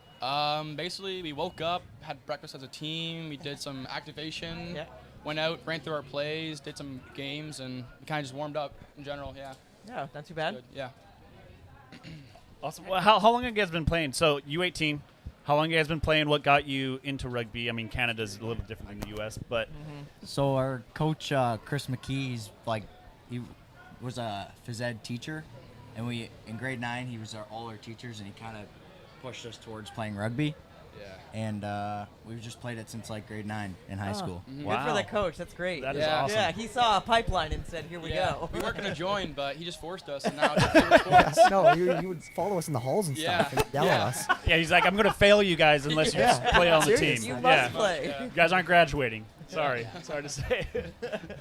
Speaker 15: Basically, we woke up, had breakfast as a team. We did some activation.
Speaker 1: Yeah.
Speaker 15: Went out, ran through our plays, did some games, and we kind of just warmed up in general. Yeah.
Speaker 1: Yeah, not too bad.
Speaker 15: Good. Yeah.
Speaker 3: Awesome. Well, how long have you guys been playing? So U18. How long have you guys been playing? What got you into rugby? I mean, Canada's a little different than the U.S., but
Speaker 14: So our coach, Chris McKee's he was a phys ed teacher, and in grade 9 he was all our teachers, and he kind of pushed us towards playing rugby.
Speaker 15: Yeah.
Speaker 14: And we've just played it since like grade 9 in high school.
Speaker 1: Good for the coach. That's great.
Speaker 3: That is
Speaker 15: Yeah.
Speaker 3: awesome.
Speaker 1: Yeah, he saw a pipeline and said, "Here we
Speaker 15: Yeah.
Speaker 1: go."
Speaker 15: We weren't gonna join, but he just forced us, and now it's our favorite sport.
Speaker 13: No, you would follow us in the halls and
Speaker 15: Yeah.
Speaker 13: stuff and yell at us.
Speaker 3: Yeah, he's like, I'm going to fail you guys unless you play on the team.
Speaker 1: You must
Speaker 3: yeah.
Speaker 1: play.
Speaker 15: Yeah.
Speaker 3: You guys aren't graduating. Sorry. Sorry to say.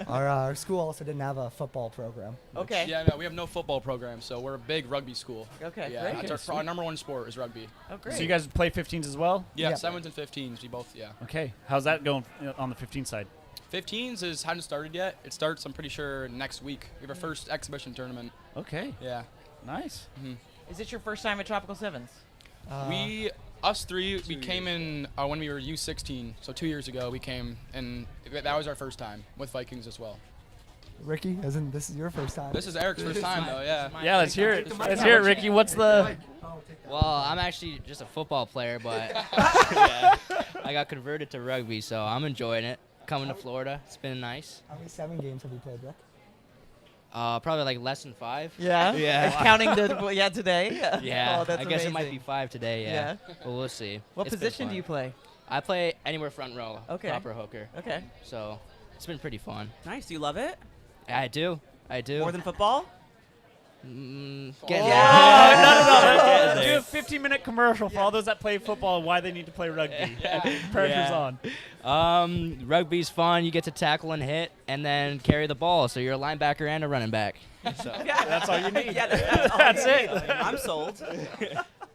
Speaker 13: Our school also didn't have a football program.
Speaker 1: Okay.
Speaker 15: Yeah, no, we have no football program, so we're a big rugby school.
Speaker 1: Okay,
Speaker 15: Yeah,
Speaker 1: great.
Speaker 15: that's our number one sport is rugby.
Speaker 1: Oh, great.
Speaker 3: So you guys play 15s as well?
Speaker 15: Yeah,
Speaker 13: Yep.
Speaker 15: 7s and 15s, we both, yeah.
Speaker 3: Okay. How's that going on the 15 side?
Speaker 15: 15s hadn't started yet. It starts, I'm pretty sure, next week. We have our first exhibition tournament.
Speaker 3: Okay.
Speaker 15: Yeah.
Speaker 3: Nice.
Speaker 1: Is it your first time at Tropical Sevens?
Speaker 15: Us three, we came in when we were U16, so 2 years ago we came, and that was our first time with Vikings as well.
Speaker 13: Ricky, isn't this is your first time?
Speaker 15: This is Eric's first time, though, yeah.
Speaker 3: Yeah, let's hear it. Let's hear it, Ricky. What's the...
Speaker 16: Well, I'm actually just a football player, but yeah, I got converted to rugby, so I'm enjoying it. Coming to Florida, it's been nice.
Speaker 13: How many 7 games have you played, Rick?
Speaker 16: Probably like less than 5.
Speaker 1: Yeah.
Speaker 16: Yeah.
Speaker 1: Counting today.
Speaker 16: Yeah.
Speaker 1: Oh, that's
Speaker 16: I guess
Speaker 1: amazing.
Speaker 16: it might be 5 today. Yeah. But we'll see.
Speaker 1: What
Speaker 16: It's been
Speaker 1: position do
Speaker 16: fun.
Speaker 1: you play?
Speaker 16: I play anywhere front row.
Speaker 1: Okay.
Speaker 16: Proper hooker.
Speaker 1: Okay.
Speaker 16: So it's been pretty fun.
Speaker 2: Nice. Do you love it?
Speaker 16: I do.
Speaker 2: More than football?
Speaker 16: Getting
Speaker 3: No,
Speaker 16: there.
Speaker 3: do a 15-minute commercial for all those that play football and why they need to play rugby. Pressure's on.
Speaker 16: Rugby's fun. You get to tackle and hit, and then carry the ball. So you're a linebacker and a running back. So
Speaker 3: That's all you need.
Speaker 2: Yeah, that's all
Speaker 3: That's
Speaker 2: you
Speaker 3: it.
Speaker 2: need. I'm sold.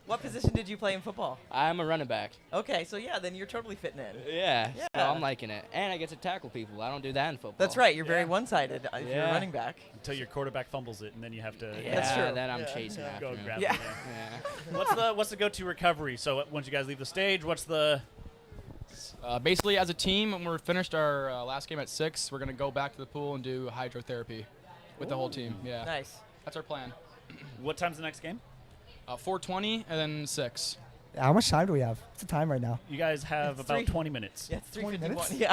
Speaker 1: What position did you play in football?
Speaker 16: I'm a running back.
Speaker 1: Okay, so yeah, then you're totally fitting in.
Speaker 16: Yeah. So
Speaker 1: Yeah.
Speaker 16: I'm liking it, and I get to tackle people. I don't do that in football.
Speaker 1: That's right. You're very one-sided if you're a
Speaker 16: Yeah.
Speaker 1: running back.
Speaker 3: Until your quarterback fumbles it, and then you have to
Speaker 16: Yeah,
Speaker 1: That's true.
Speaker 16: then I'm
Speaker 1: Yeah.
Speaker 16: chasing after
Speaker 3: go
Speaker 16: him.
Speaker 3: grab
Speaker 2: Yeah.
Speaker 3: it. Yeah. What's the go-to recovery? So once you guys leave the stage, what's the...
Speaker 15: Basically, as a team, when we're finished our last game at 6, we're going to go back to the pool and do hydrotherapy with the whole team. Yeah.
Speaker 1: Nice.
Speaker 15: That's our plan.
Speaker 3: What time's the next game?
Speaker 15: 4:20 and then 6.
Speaker 13: How much time do we have? What's the time right now?
Speaker 3: You guys have about 20 minutes.
Speaker 1: Yeah, it's
Speaker 13: 20
Speaker 1: 3:51.
Speaker 13: minutes?
Speaker 1: Yeah.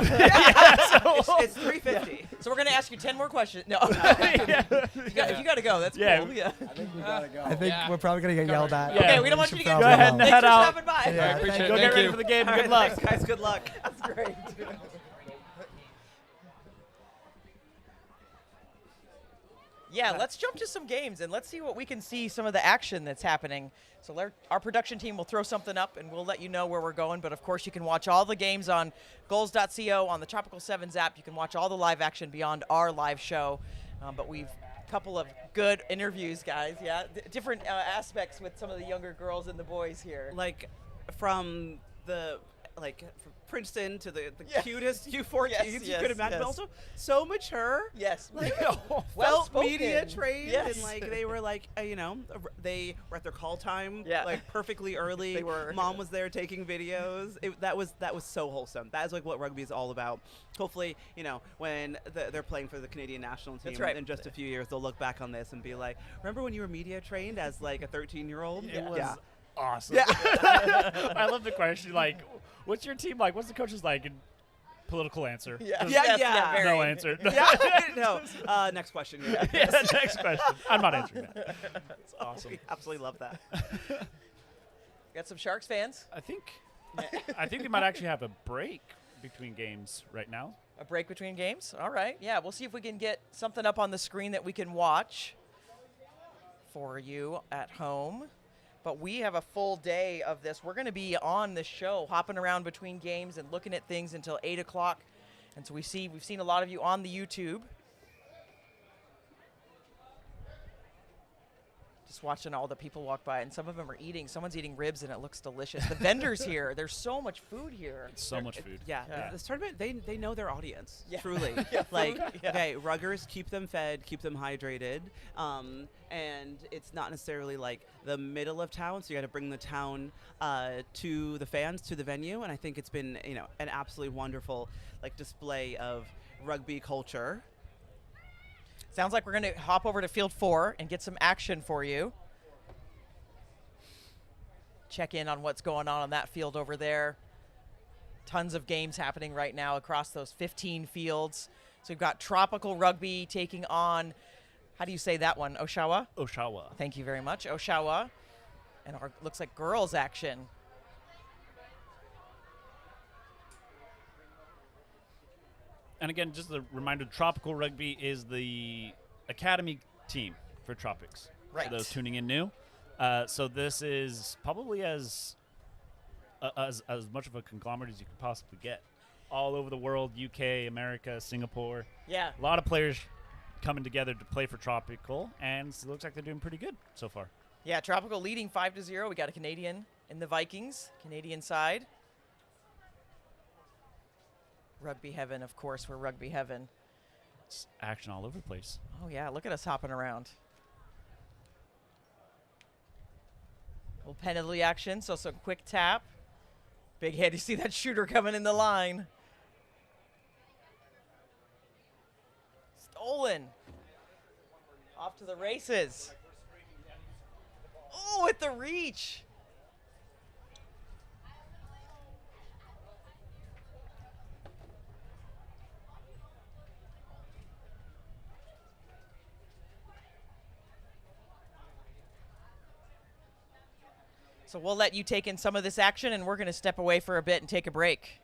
Speaker 2: It's 3:50.
Speaker 1: So we're gonna ask you 10 more questions. No. If you gotta go, that's
Speaker 3: Yeah.
Speaker 1: cool. Yeah.
Speaker 14: I think we gotta go.
Speaker 13: I think we're probably going to get yelled at.
Speaker 3: Yeah.
Speaker 1: Okay, we don't want you to get
Speaker 3: Go ahead and
Speaker 1: Thanks
Speaker 3: head
Speaker 1: for
Speaker 3: out.
Speaker 1: stopping by.
Speaker 13: Yeah,
Speaker 15: I appreciate it.
Speaker 3: Go get
Speaker 15: Thank
Speaker 3: ready
Speaker 15: you.
Speaker 3: for the game.
Speaker 2: All
Speaker 3: Good
Speaker 2: right,
Speaker 3: luck.
Speaker 2: thanks, guys. Good luck.
Speaker 1: That's great. Yeah, let's jump to some games and let's see what we can see some of the action that's happening. So our production team will throw something up and we'll let you know where we're going. But of course, you can watch all the games on goals.co, on the Tropical 7s app. You can watch all the live action beyond our live show. But we've a couple of good interviews, guys. Yeah, different aspects with some of the younger girls and the boys here.
Speaker 2: Like from Princeton to the
Speaker 1: Yeah.
Speaker 2: cutest U4
Speaker 1: Yes,
Speaker 2: kids you
Speaker 1: yes,
Speaker 2: could imagine.
Speaker 1: yes.
Speaker 2: But also so mature.
Speaker 1: Yes.
Speaker 2: Like
Speaker 1: Well-spoken.
Speaker 2: media trained,
Speaker 1: Yes.
Speaker 2: and like they were like they were at their call time,
Speaker 1: Yeah.
Speaker 2: like perfectly early.
Speaker 1: They were.
Speaker 2: Mom was there taking videos. That was so wholesome. That is like what rugby is all about. Hopefully, when they're playing for the Canadian national team,
Speaker 1: That's right.
Speaker 2: in just a few years, they'll look back on this and be like, "Remember when you were media trained as like a 13-year-old?"
Speaker 3: It was
Speaker 2: Yeah.
Speaker 3: awesome.
Speaker 2: Yeah.
Speaker 3: I love the question. Like, what's your team like? What's the coaches like? And political answer.
Speaker 1: Yeah.
Speaker 3: Just
Speaker 2: Yeah.
Speaker 1: very.
Speaker 3: No answer.
Speaker 2: No. Next question. Yeah.
Speaker 3: Yeah, next question. I'm not answering that. It's awesome.
Speaker 2: We absolutely love that.
Speaker 1: Got some Sharks fans?
Speaker 3: I think we might actually have a break between games right now.
Speaker 1: A break between games? All right. Yeah, we'll see if we can get something up on the screen that we can watch for you at home. But we have a full day of this. We're going to be on the show, hopping around between games and looking at things until 8 o'clock. And so we've seen a lot of you on the YouTube. Just watching all the people walk by, and some of them are eating. Someone's eating ribs, and it looks delicious. The vendors here, there's so much food here.
Speaker 3: So much food.
Speaker 2: Yeah, this tournament, they know their audience,
Speaker 1: Yeah.
Speaker 2: truly.
Speaker 1: Yeah,
Speaker 2: Like,
Speaker 1: food, yeah.
Speaker 2: okay, ruggers, keep them fed, keep them hydrated, and it's not necessarily like the middle of town, so you got to bring the town to the fans, to the venue, and I think it's been, an absolutely wonderful display of rugby culture.
Speaker 1: Sounds like we're going to hop over to Field 4 and get some action for you. Check in on what's going on that field over there. Tons of games happening right now across those 15 fields. So we've got Tropical Rugby taking on, how do you say that one, Oshawa?
Speaker 3: Oshawa.
Speaker 1: Thank you very much, Oshawa. And our looks like girls action.
Speaker 3: And again, just a reminder, Tropical Rugby is the academy team for Tropics.
Speaker 1: Right.
Speaker 3: For those tuning in new. So this is probably as much of a conglomerate as you could possibly get. All over the world, UK, America, Singapore.
Speaker 1: Yeah.
Speaker 3: A lot of players coming together to play for Tropical, and it looks like they're doing pretty good so far.
Speaker 1: Yeah, Tropical leading 5-0. We got a Canadian in the Vikings, Canadian side. Rugby heaven, of course, we're rugby heaven.
Speaker 3: It's action all over the place.
Speaker 1: Oh, yeah, look at us hopping around. Little penalty action, so some quick tap. Big head, you see that shooter coming in the line. Stolen. Off to the races. Oh, at the reach. So we'll let you take in some of this action, and we're going to step away for a bit and take a break.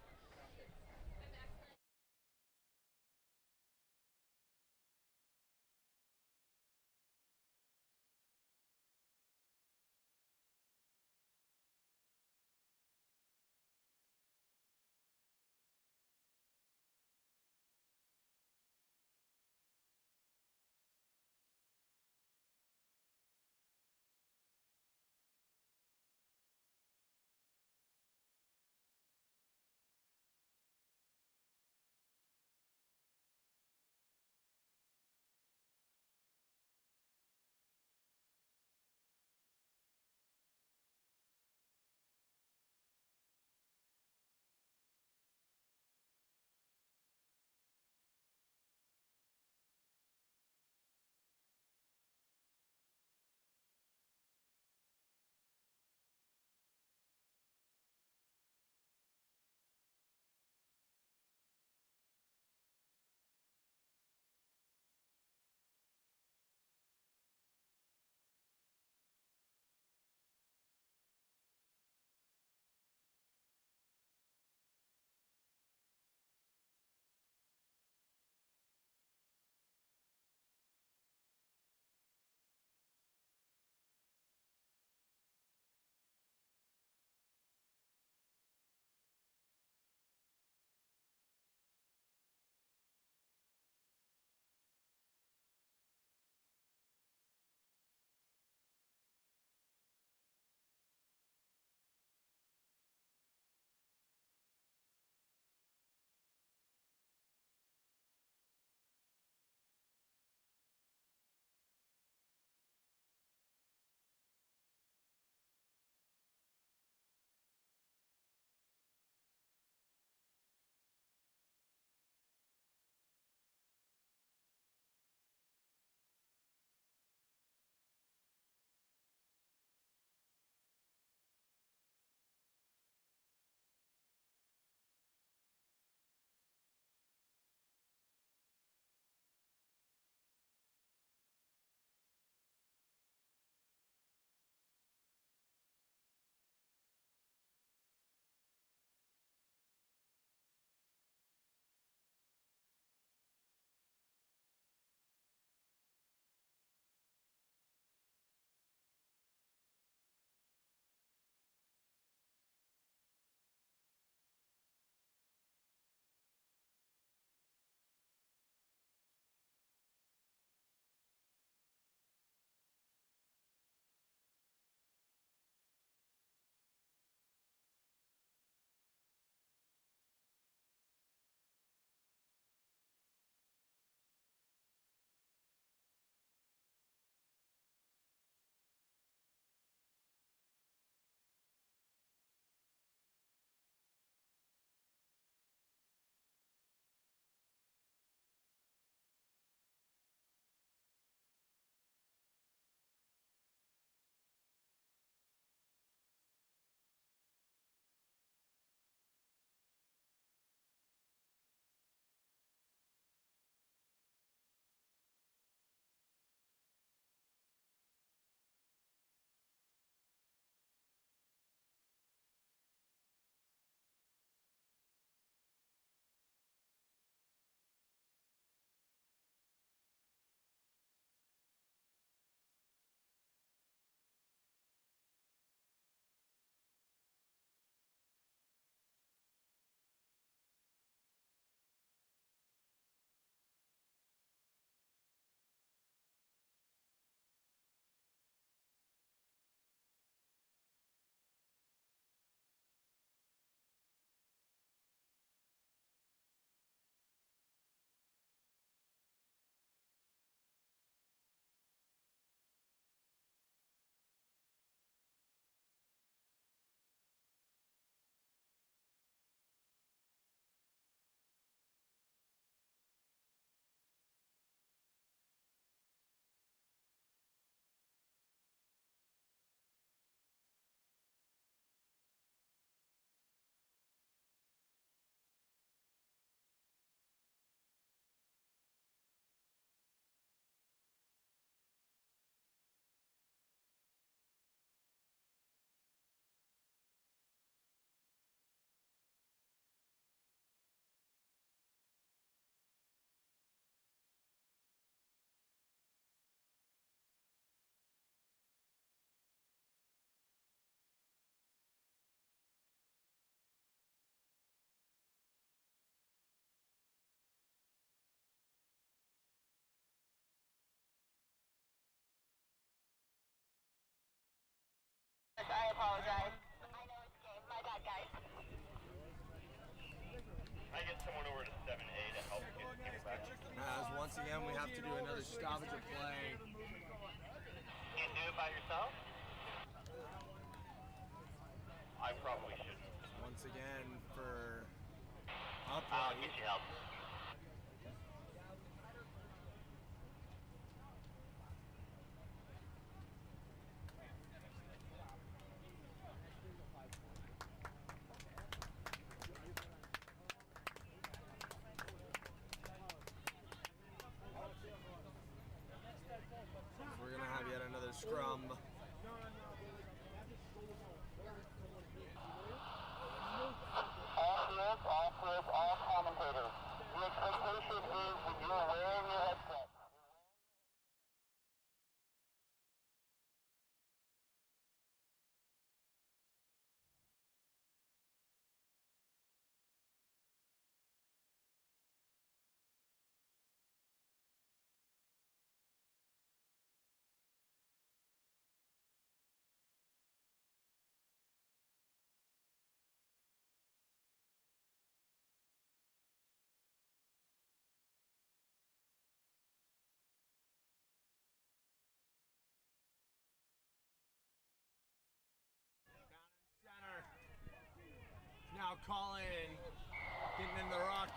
Speaker 17: apologize. I know it's game. My bad, guys.
Speaker 18: I get someone over to 7A to help get the game back.
Speaker 19: As once again, we have to do another stoppage of play.
Speaker 18: You do it by yourself? I probably shouldn't.
Speaker 19: Once again, for
Speaker 18: I'll get you help.
Speaker 19: We're going to have yet another scrum.
Speaker 17: All commentators. The expectation is that you are wearing your headset.
Speaker 19: Now calling, getting in the ruck.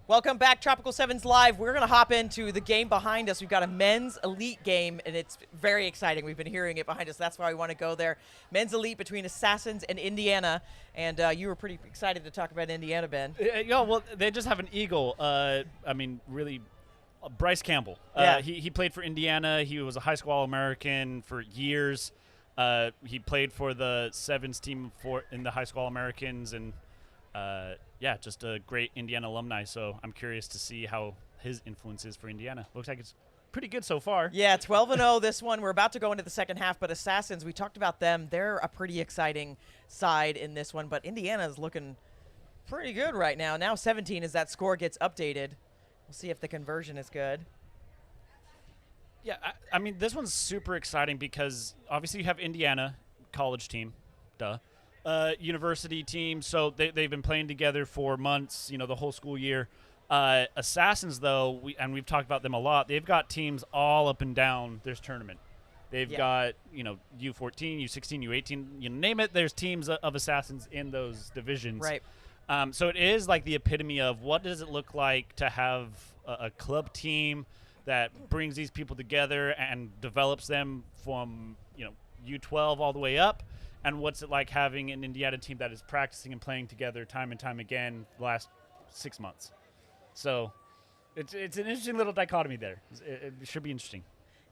Speaker 1: Welcome back, Tropical Sevens Live. We're going to hop into the game behind us. We've got a men's elite game, and it's very exciting. We've been hearing it behind us. That's why we want to go there. Men's elite between Assassins and Indiana, and you were pretty excited to talk about Indiana, Ben.
Speaker 3: Yeah, well, they just have an eagle. Really, Bryce Campbell.
Speaker 1: Yeah.
Speaker 3: He played for Indiana. He was a high school All-American for years. He played for the Sevens team in the high school All-Americans, and just a great Indiana alumni. So I'm curious to see how his influence is for Indiana. Looks like it's pretty good so far.
Speaker 1: Yeah, 12-0 this one. We're about to go into the second half, but Assassins, we talked about them. They're a pretty exciting side in this one, but Indiana is looking pretty good right now. Now 17 as that score gets updated. We'll see if the conversion is good.
Speaker 3: Yeah, I mean, this one's super exciting because obviously you have Indiana, college team, duh. University team, so they've been playing together for months, the whole school year. Assassins, though, we've talked about them a lot. They've got teams all up and down this tournament. They've got, U14, U16, U18, you name it. There's teams of Assassins in those divisions.
Speaker 1: Right.
Speaker 3: So it is like the epitome of what does it look like to have a club team that brings these people together and develops them from, U12 all the way up. And what's it like having an Indiana team that is practicing and playing together time and time again the last 6 months? So it's an interesting little dichotomy there. It should be interesting.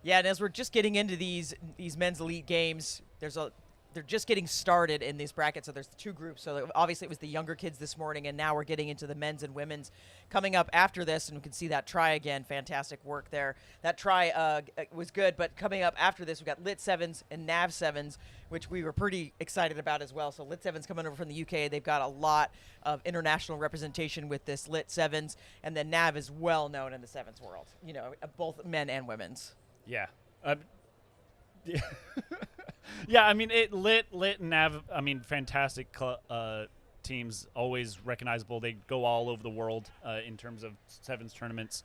Speaker 1: Yeah, and as we're just getting into these men's elite games, they're just getting started in these brackets. So there's two groups. So obviously it was the younger kids this morning, and now we're getting into the men's and women's coming up after this, and we can see that try again. Fantastic work there. That try was good, but coming up after this, we've got Lit 7s and Nav 7s, which we were pretty excited about as well. So Lit 7s coming over from the UK. They've got a lot of international representation with this Lit 7s, and then Nav is well known in the 7s world, both men and women's.
Speaker 3: Yeah. Yeah, I mean, Lit and Nav, fantastic teams, always recognizable. They go all over the world in terms of sevens tournaments.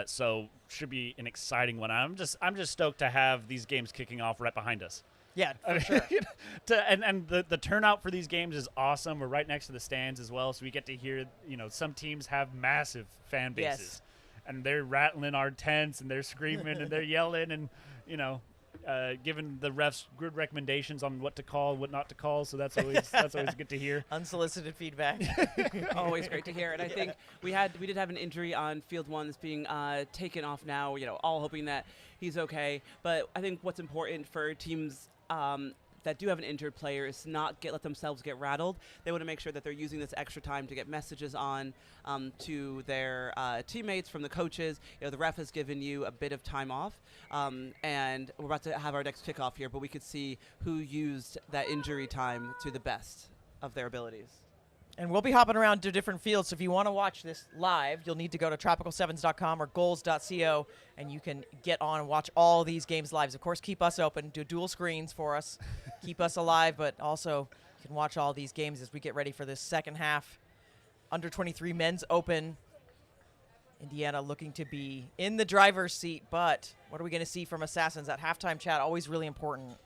Speaker 3: So should be an exciting one. I'm just stoked to have these games kicking off right behind us.
Speaker 1: Yeah, for
Speaker 3: I mean,
Speaker 1: sure.
Speaker 3: and the turnout for these games is awesome. We're right next to the stands as well, so we get to hear, some teams have massive fan bases.
Speaker 1: Yes.
Speaker 3: And they're rattling our tents, and they're screaming, and they're yelling, and, giving the refs good recommendations on what to call, what not to call, so that's always good to hear.
Speaker 1: Unsolicited feedback.
Speaker 2: Always great to hear. And I think we did have an injury on field 1 that's being taken off now, all hoping that he's okay. But I think what's important for teams that do have an injured player is not let themselves get rattled. They want to make sure that they're using this extra time to get messages on to their teammates from the coaches. The ref has given you a bit of time off, and we're about to have our next kickoff here, but we could see who used that injury time to the best of their abilities.
Speaker 1: And we'll be hopping around to different fields. So if you want to watch this live, you'll need to go to tropical7s.com or goals.co, and you can get on and watch all these games live. Of course, keep us open. Do dual screens for us. Keep us alive, but also you can watch all these games as we get ready for this second half. Under 23 men's open. Indiana looking to be in the driver's seat, but what are we going to see from Assassins? That halftime chat, always really important.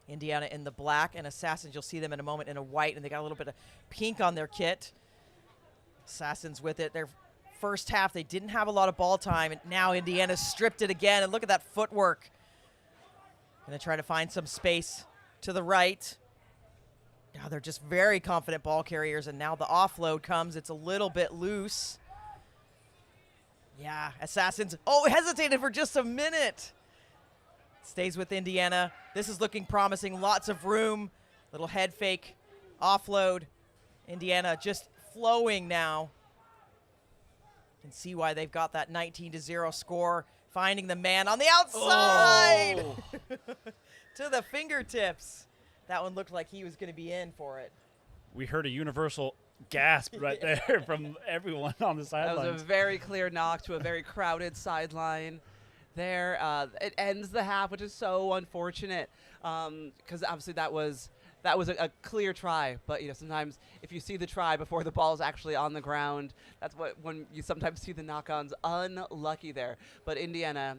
Speaker 1: Indiana in the black, and Assassins, you'll see them in a moment in a white, and they got a little bit of pink on their kit. Assassins with it. Their first half, they didn't have a lot of ball time, and now Indiana's stripped it again, and look at that footwork. Going to try to find some space to the right. Now they're just very confident ball carriers, and now the offload comes. It's a little bit loose. Yeah, Assassins, hesitated for just a minute. Stays with Indiana. This is looking promising. Lots of room. Little head fake. Offload. Indiana just flowing now. You can see why they've got that 19-0 score. Finding the man on the outside.
Speaker 3: Oh.
Speaker 1: To the fingertips. That one looked like he was going to be in for it.
Speaker 3: We heard a universal gasp right there from everyone on the sidelines.
Speaker 2: That was a very clear knock to a very crowded sideline. There, it ends the half, which is so unfortunate, because obviously that was a clear try. But sometimes if you see the try before the ball is actually on the ground, that's when you sometimes see the knock-ons. Unlucky there. But Indiana,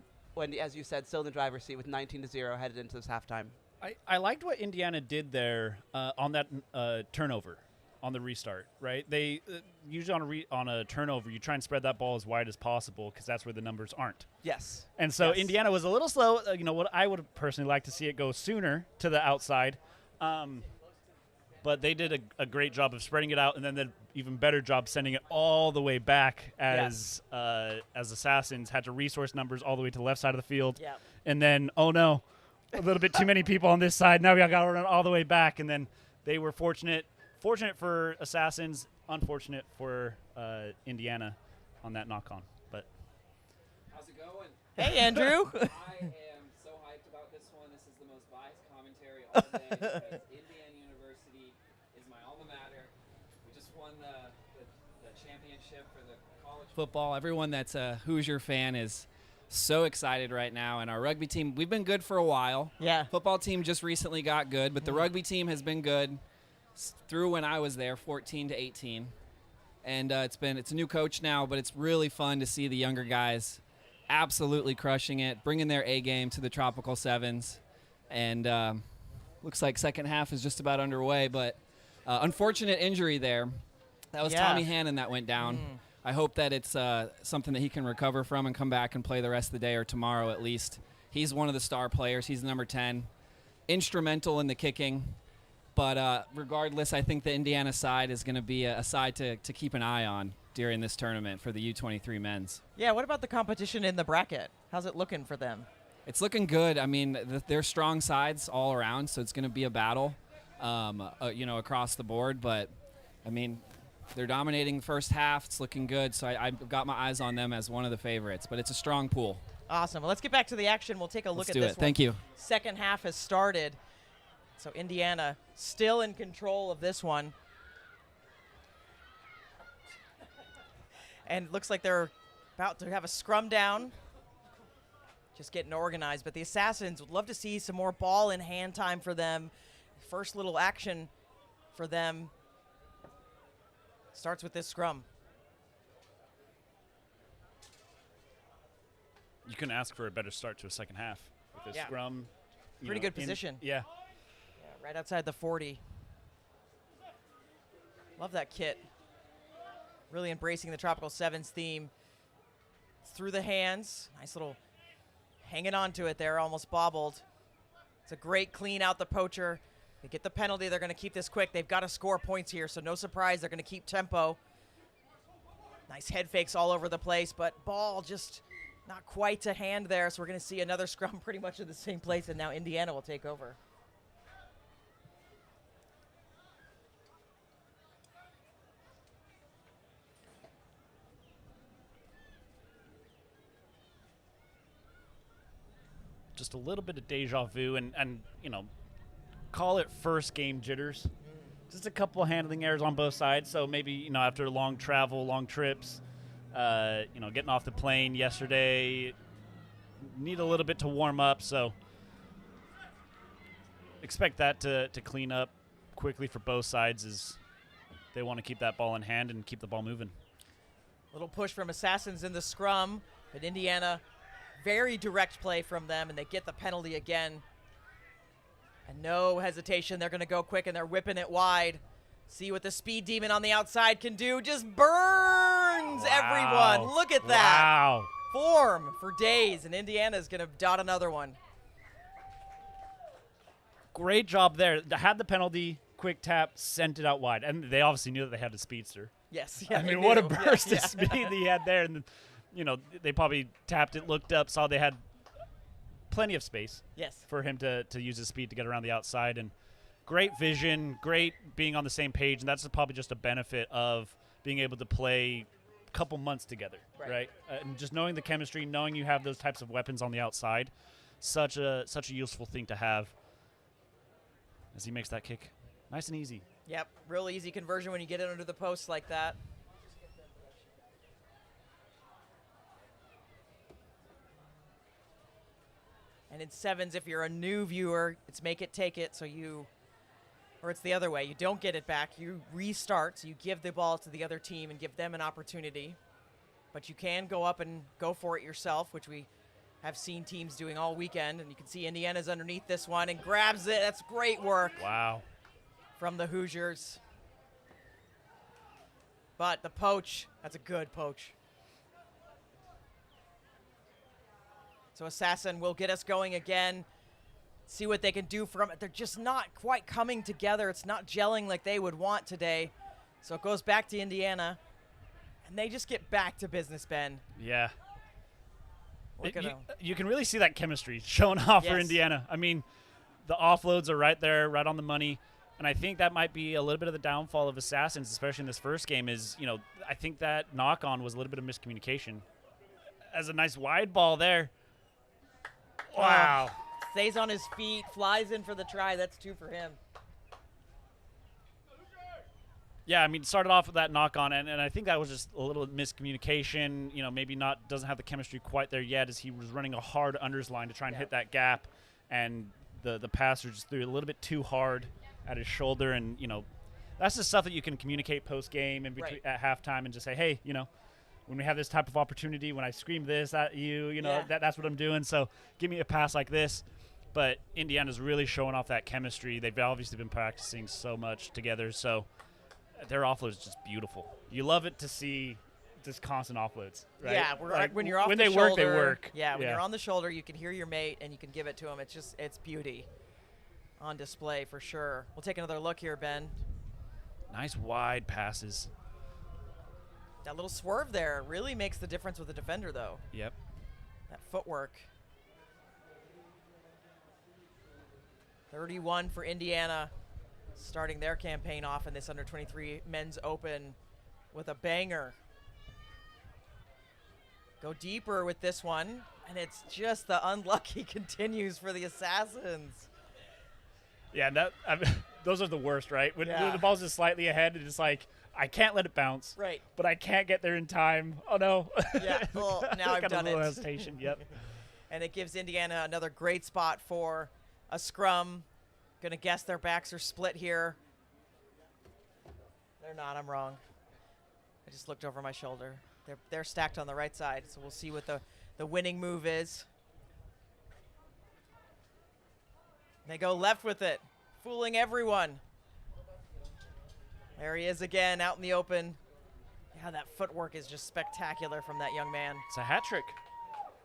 Speaker 2: as you said, still in the driver's seat with 19-0 headed into this halftime.
Speaker 3: I liked what Indiana did there on that turnover. On the restart, right? They usually on a turnover, you try and spread that ball as wide as possible because that's where the numbers aren't.
Speaker 2: Yes.
Speaker 3: And so Indiana was a little slow. What I would personally like to see it go sooner to the outside, but they did a great job of spreading it out, and then an even better job sending it all the way back as Assassins had to resource numbers all the way to the left side of the field.
Speaker 1: Yeah.
Speaker 3: And then a little bit too many people on this side. Now we got to run all the way back, and then they were fortunate. Fortunate for Assassins, unfortunate for Indiana on that knock-on. But
Speaker 5: how's it going?
Speaker 1: Hey, Andrew.
Speaker 5: I am so hyped about this one. This is the most biased commentary all day because Indiana University is my alma mater. We just won the championship for the college football. Everyone that's a Hoosier fan is so excited right now. And our rugby team, we've been good for a while.
Speaker 1: Yeah.
Speaker 5: Football team just recently got good, but the rugby team has been good through when I was there, 14 to 18. And it's a new coach now, but it's really fun to see the younger guys absolutely crushing it, bringing their A game to the Tropical Sevens. And looks like second half is just about underway, but unfortunate injury there. That was Tommy Hannon that went down. I hope that it's something that he can recover from and come back and play the rest of the day or tomorrow at least. He's one of the star players. He's number 10. Instrumental in the kicking. But regardless, I think the Indiana side is going to be a side to keep an eye on during this tournament for the U23 men's.
Speaker 1: Yeah, what about the competition in the bracket? How's it looking for them?
Speaker 5: It's looking good. I mean, they're strong sides all around, so it's going to be a battle, across the board. But, I mean, they're dominating the first half. It's looking good, so I've got my eyes on them as one of the favorites. But it's a strong pool.
Speaker 1: Awesome. Well, let's get back to the action. We'll take a look
Speaker 5: Let's
Speaker 1: at
Speaker 5: do
Speaker 1: this
Speaker 5: it.
Speaker 1: one.
Speaker 5: Thank you.
Speaker 1: Second half has started. So Indiana still in control of this one. And it looks like they're about to have a scrum down. Just getting organized. But the Assassins would love to see some more ball in hand time for them. First little action for them starts with this scrum.
Speaker 3: you couldn't ask for a better start to a second half with this scrum.
Speaker 1: Pretty good position.
Speaker 3: Yeah.
Speaker 1: Right outside the 40. Love that kit. Really embracing the Tropical Sevens theme. Through the hands. Nice little hanging on to it there, almost bobbled. It's a great clean out the poacher. They get the penalty. They're going to keep this quick. They've got to score points here, so no surprise. They're going to keep tempo. Nice head fakes all over the place, but ball just not quite to hand there, so we're going to see another scrum pretty much in the same place, and now Indiana will take over.
Speaker 3: Just a little bit of deja vu and you know, call it first game jitters. Just a couple handling errors on both sides. So maybe, you know, after long travel, long trips, you know, getting off the plane yesterday, need a little bit to warm up. So expect that to clean up quickly for both sides as they want to keep that ball in hand and keep the ball moving.
Speaker 1: Little push from Assassins in the scrum, but Indiana, very direct play from them, and they get the penalty again. And no hesitation. They're going to go quick, and they're whipping it wide. See what the Speed Demon on the outside can do. Just burns everyone. Look at that.
Speaker 3: Wow.
Speaker 1: Form for days, and Indiana's going to dot another one.
Speaker 3: Great job there. Had the penalty, quick tap, sent it out wide. And they obviously knew that they had a speedster.
Speaker 1: Yes. Yeah,
Speaker 3: I mean, what a burst of speed he had there. And, you know, they probably tapped it, looked up, saw they had plenty of space for him to use his speed to get around the outside. And great vision, great being on the same page. And that's probably just a benefit of being able to play a couple months together, right? And just knowing the chemistry, knowing you have those types of weapons on the outside, such a useful thing to have as he makes that kick. Nice and easy.
Speaker 1: Yep, real easy conversion when you get it under the post like that. And in sevens, if you're a new viewer, it's make it, take it. So you, or it's the other way. You don't get it back. You restart. So you give the ball to the other team and give them an opportunity. But you can go up and go for it yourself, which we have seen teams doing all weekend. And you can see Indiana's underneath this one and grabs it. That's great work.
Speaker 3: Wow.
Speaker 1: From the Hoosiers. But the poach, that's a good poach. So Assassin will get us going again. See what they can do from it. They're just not quite coming together. It's not gelling like they would want today. So it goes back to Indiana. And they just get back to business, Ben.
Speaker 3: Yeah. You can really see that chemistry showing off for Indiana. I mean, the offloads are right there, right on the money. And I think that might be a little bit of the downfall of Assassins, especially in this first game, is, you know, I think that knock-on was a little bit of miscommunication. As a nice wide ball there. Wow.
Speaker 1: Stays on his feet, flies in for the try. That's 2 for him.
Speaker 3: Yeah, I mean, started off with that knock-on, and I think that was just a little miscommunication. You know, maybe doesn't have the chemistry quite there yet as he was running a hard unders line to try and hit that gap, and the passer just threw it a little bit too hard at his shoulder, and, you know, that's the stuff that you can communicate post-game and at halftime and just say, hey, you know, when we have this type of opportunity, when I scream this at you, you know, that's what I'm doing, so give me a pass like this. But Indiana's really showing off that chemistry. They've obviously been practicing so much together, so their offload is just beautiful. You love it to see just constant offloads, right?
Speaker 1: Yeah,
Speaker 3: like
Speaker 1: when you're off
Speaker 3: when
Speaker 1: the
Speaker 3: they
Speaker 1: shoulder,
Speaker 3: work, they work.
Speaker 1: Yeah, when you're on the shoulder, you can hear your mate and you can give it to him. It's beauty on display for sure. We'll take another look here, Ben.
Speaker 3: Nice wide passes.
Speaker 1: That little swerve there really makes the difference with the defender, though.
Speaker 3: Yep.
Speaker 1: That footwork. 31 for Indiana, starting their campaign off in this under-23 men's open with a banger. Go deeper with this one, and it's just the unlucky continues for the Assassins.
Speaker 3: Yeah, those are the worst, right? When the ball's just slightly ahead, it's like, I can't let it bounce.
Speaker 1: Right.
Speaker 3: But I can't get there in time. Oh, no.
Speaker 1: Yeah, well, now I've done
Speaker 3: a little
Speaker 1: it.
Speaker 3: hesitation, yep.
Speaker 1: And it gives Indiana another great spot for a scrum. Gonna guess their backs are split here. They're not, I'm wrong. I just looked over my shoulder. They're stacked on the right side, so we'll see what the winning move is. They go left with it, fooling everyone. There he is again, out in the open. Yeah, that footwork is just spectacular from that young man.
Speaker 3: It's a hat trick.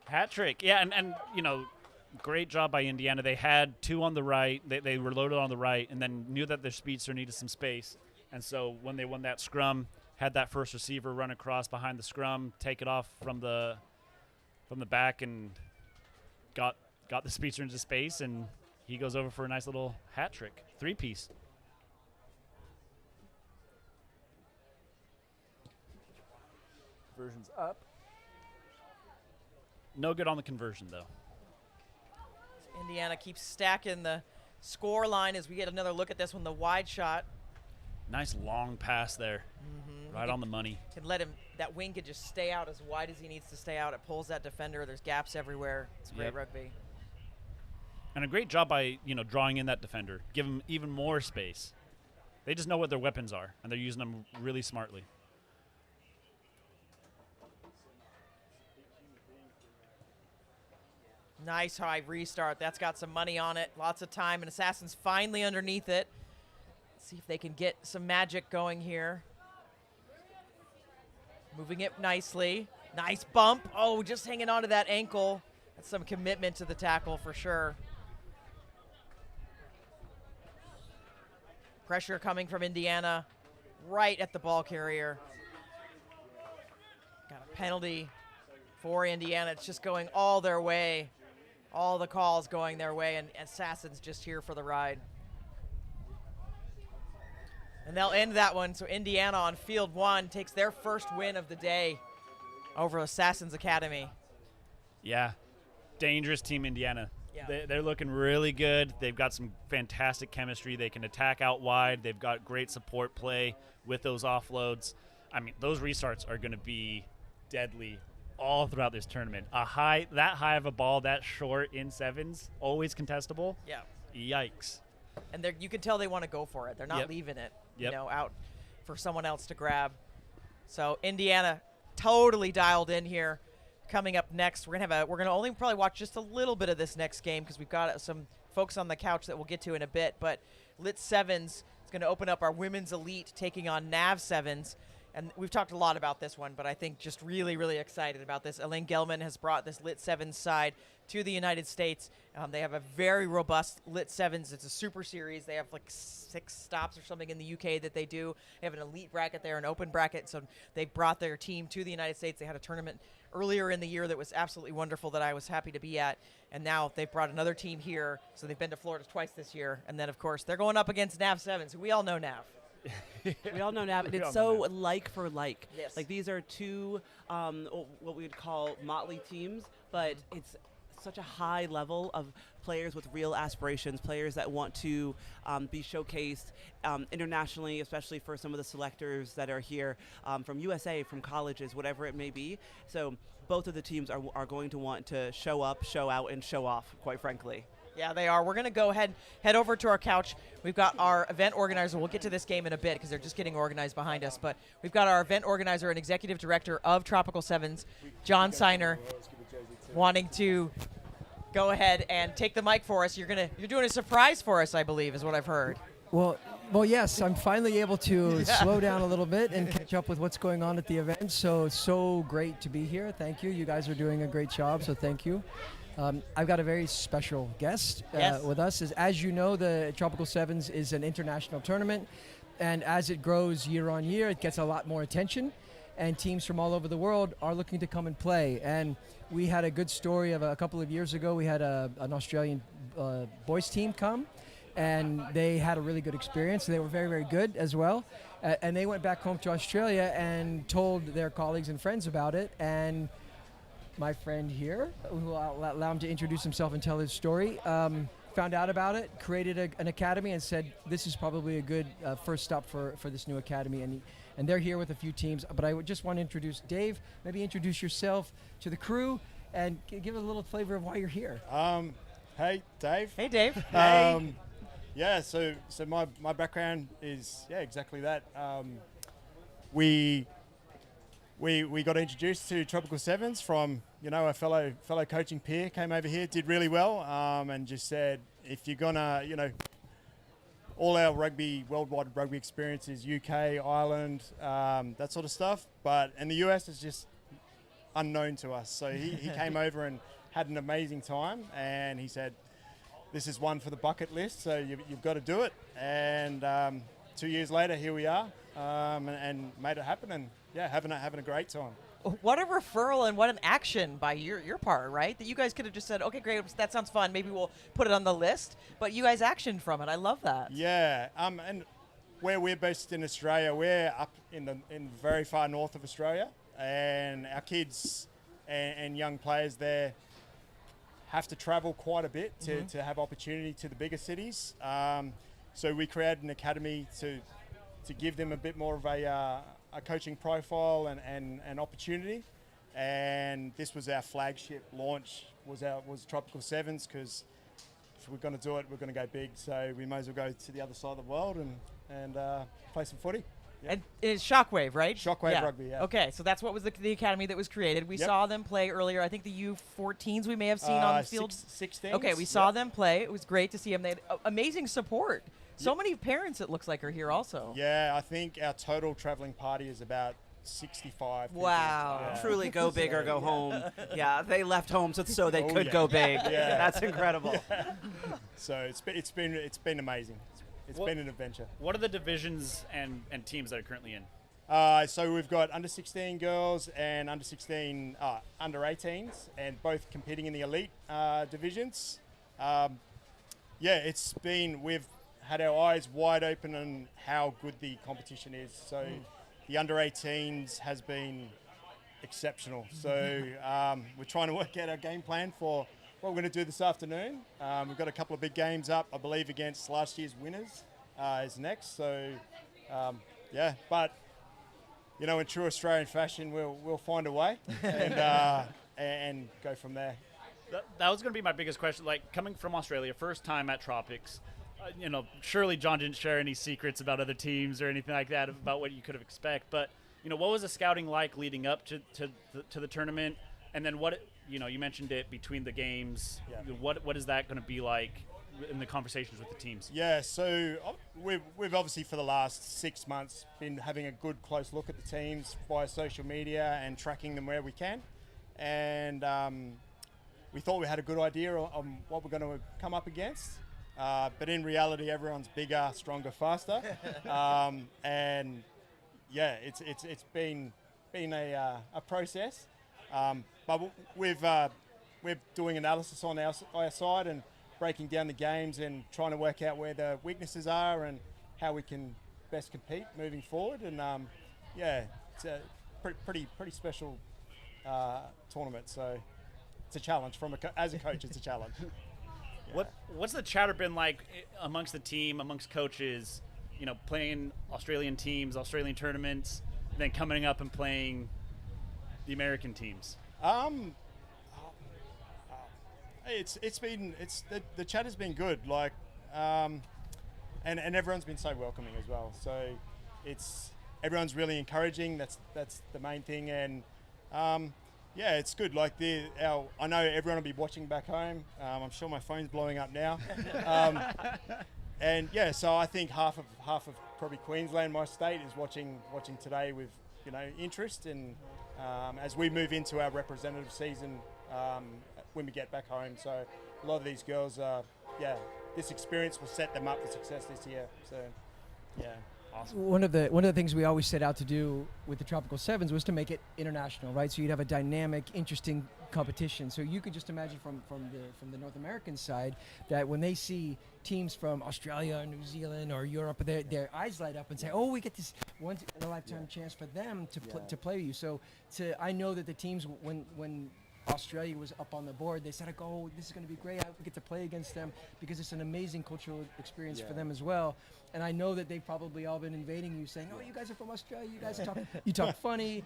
Speaker 3: Hat trick. Yeah, and you know, great job by Indiana. They had 2 on the right. They were loaded on the right and then knew that their speedster needed some space. And so when they won that scrum, had that first receiver run across behind the scrum, take it off from the back, and got the speedster into space, and he goes over for a nice little hat trick. 3-piece. Conversion's up. No good on the conversion, though.
Speaker 1: Indiana keeps stacking the score line as we get another look at this one, the wide shot.
Speaker 3: Nice long pass there. Right on the money.
Speaker 1: Can let him, that wing could just stay out as wide as he needs to stay out. It pulls that defender. There's gaps everywhere. It's great rugby.
Speaker 3: And a great job by, drawing in that defender. Give him even more space. They just know what their weapons are, and they're using them really smartly.
Speaker 1: Nice high restart. That's got some money on it. Lots of time, and Assassin's finally underneath it. Let's see if they can get some magic going here. Moving it nicely. Nice bump. Oh, just hanging on to that ankle. That's some commitment to the tackle for sure. Pressure coming from Indiana right at the ball carrier. Got a penalty for Indiana. It's just going all their way. All the calls going their way, and Assassin's just here for the ride. And they'll end that one. So Indiana on field 1 takes their first win of the day over Assassin's Academy.
Speaker 3: Yeah, dangerous team Indiana.
Speaker 1: Yeah.
Speaker 3: They're looking really good. They've got some fantastic chemistry. They can attack out wide. They've got great support play with those offloads. I mean, those restarts are going to be deadly all throughout this tournament. That high of a ball, that short in sevens, always contestable.
Speaker 1: Yeah.
Speaker 3: Yikes.
Speaker 1: And you can tell they want to go for it. They're not leaving it, out for someone else to grab. So Indiana totally dialed in here. Coming up next, we're gonna only probably watch just a little bit of this next game because we've got some folks on the couch that we'll get to in a bit. But Lit Sevens is going to open up our women's elite taking on Nav Sevens. And we've talked a lot about this one, but I think just really, really excited about this. Elaine Gelman has brought this Lit Sevens side to the United States. They have a very robust Lit Sevens. It's a super series. They have like 6 stops or something in the UK that they do. They have an elite bracket there, an open bracket. So they brought their team to the United States. They had a tournament earlier in the year that was absolutely wonderful that I was happy to be at. And now they've brought another team here. So they've been to Florida twice this year. And then, of course, they're going up against Nav Sevens, who we all know Nav.
Speaker 2: We all know Nav, and it's so like for like.
Speaker 1: Yes.
Speaker 2: Like these are 2 what we would call motley teams, but it's such a high level of players with real aspirations, players that want to be showcased internationally, especially for some of the selectors that are here from USA, from colleges, whatever it may be. So both of the teams are going to want to show up, show out, and show off, quite frankly.
Speaker 1: Yeah, they are. We're going to go ahead, head over to our couch. We've got our event organizer. We'll get to this game in a bit because they're just getting organized behind us. But we've got our event organizer and executive director of Tropical Sevens, John Seiner, wanting to go ahead and take the mic for us. You're doing a surprise for us, I believe, is what I've heard.
Speaker 20: Well, yes, I'm finally able to slow down a little bit and catch up with what's going on at the event. So great to be here. Thank you. You guys are doing a great job, so thank you. I've got a very special guest with us. As you know, the Tropical Sevens is an international tournament, and as it grows year on year, it gets a lot more attention, and teams from all over the world are looking to come and play. And we had a good story of a couple of years ago. We had an Australian boys team come, and they had a really good experience. They were very, very good as well. And they went back home to Australia and told their colleagues and friends about it. And my friend here, who I'll allow him to introduce himself and tell his story, found out about it, created an academy, and said this is probably a good first stop for this new academy. And they're here with a few teams. But I would just want to introduce Dave. Maybe introduce yourself to the crew and give a little flavor of why you're here.
Speaker 21: Hey, Dave.
Speaker 1: Hey, Dave.
Speaker 21: Yeah, so my background is exactly that. We we got introduced to Tropical Sevens from, a fellow coaching peer came over here, did really well, and just said, if you're gonna, all our worldwide rugby experience is UK, Ireland, that sort of stuff, but in the US it's just unknown to us. So he came over and had an amazing time, and he said, this is one for the bucket list, so you've got to do it. And 2 years later, here we are, and made it happen, and having a great time.
Speaker 1: What a referral and what an action by your part, right? That you guys could have just said, okay, great, that sounds fun. Maybe we'll put it on the list. But you guys actioned from it. I love that.
Speaker 21: Yeah. And where we're based in Australia, we're up in the very far north of Australia, and our kids and young players there have to travel quite a bit to have opportunity to the bigger cities. So we created an academy to give them a bit more of a coaching profile and opportunity, and this was our flagship launch. Was Tropical Sevens, because if we're going to do it, we're going to go big. So we may as well go to the other side of the world and play some footy. Yep.
Speaker 1: And it's Shockwave, right?
Speaker 21: Shockwave Rugby, yeah.
Speaker 1: Okay, so that's what was the academy that was created. We saw them play earlier. I think the U14s we may have seen on the field.
Speaker 21: 16s.
Speaker 1: Okay, we saw them play. It was great to see them. They had amazing support. So many parents, it looks like, are here also.
Speaker 21: Yeah, I think our total traveling party is about 65 people.
Speaker 1: Wow.
Speaker 21: Yeah.
Speaker 2: Truly go big or go home. Yeah, they left home so they could go big.
Speaker 21: Yeah.
Speaker 2: That's incredible.
Speaker 21: Yeah. So it's been amazing. It's been an adventure.
Speaker 3: What are the divisions and teams that are currently in?
Speaker 21: So we've got under 16 girls and under 16 under 18s, and both competing in the elite divisions. We've had our eyes wide open on how good the competition is. So the under 18s has been exceptional. So we're trying to work out our game plan for what we're going to do this afternoon. We've got a couple of big games up, I believe, against last year's winners is next. So but in true Australian fashion, we'll find a way and go from there.
Speaker 3: That was going to be my biggest question. Like, coming from Australia, first time at Tropics, surely John didn't share any secrets about other teams or anything like that about what you could have expected. But, what was the scouting like leading up to the tournament? And then you mentioned it between the games. Yeah. What is that going to be like in the conversations with the teams?
Speaker 21: Yeah, so we've obviously for the last 6 months been having a good close look at the teams via social media and tracking them where we can. And we thought we had a good idea on what we're going to come up against. But in reality, everyone's bigger, stronger, faster. And yeah, it's been a process. But we're doing analysis on our side and breaking down the games and trying to work out where the weaknesses are and how we can best compete moving forward. And it's a pretty special tournament. So it's a challenge as a coach. It's a challenge. Yeah.
Speaker 3: What's the chatter been like amongst the team, amongst coaches? Playing Australian teams, Australian tournaments, and then coming up and playing the American teams. The chat has been good, and
Speaker 21: everyone's been so welcoming as well. So everyone's really encouraging. That's the main thing, and it's good. I know everyone will be watching back home. I'm sure my phone's blowing up now. So I think half of probably Queensland, my state, is watching today with interest, and as we move into our representative season when we get back home. So a lot of these girls this experience will set them up for success this year. So yeah.
Speaker 3: Awesome.
Speaker 20: One of the things we always set out to do with the Tropical Sevens was to make it international, right? So you'd have a dynamic, interesting competition. So you could just imagine from the North American side that when they see teams from Australia, New Zealand, or Europe, their eyes light up and say, "Oh, we get this once in a lifetime chance for them to play you." So I know that the teams when Australia was up on the board, they said, "Oh, this is going to be great. I get to play against them because it's an amazing cultural experience for them as well." And I know that they've probably all been invading you, saying, "Oh, you guys are from Australia. You guys talk funny."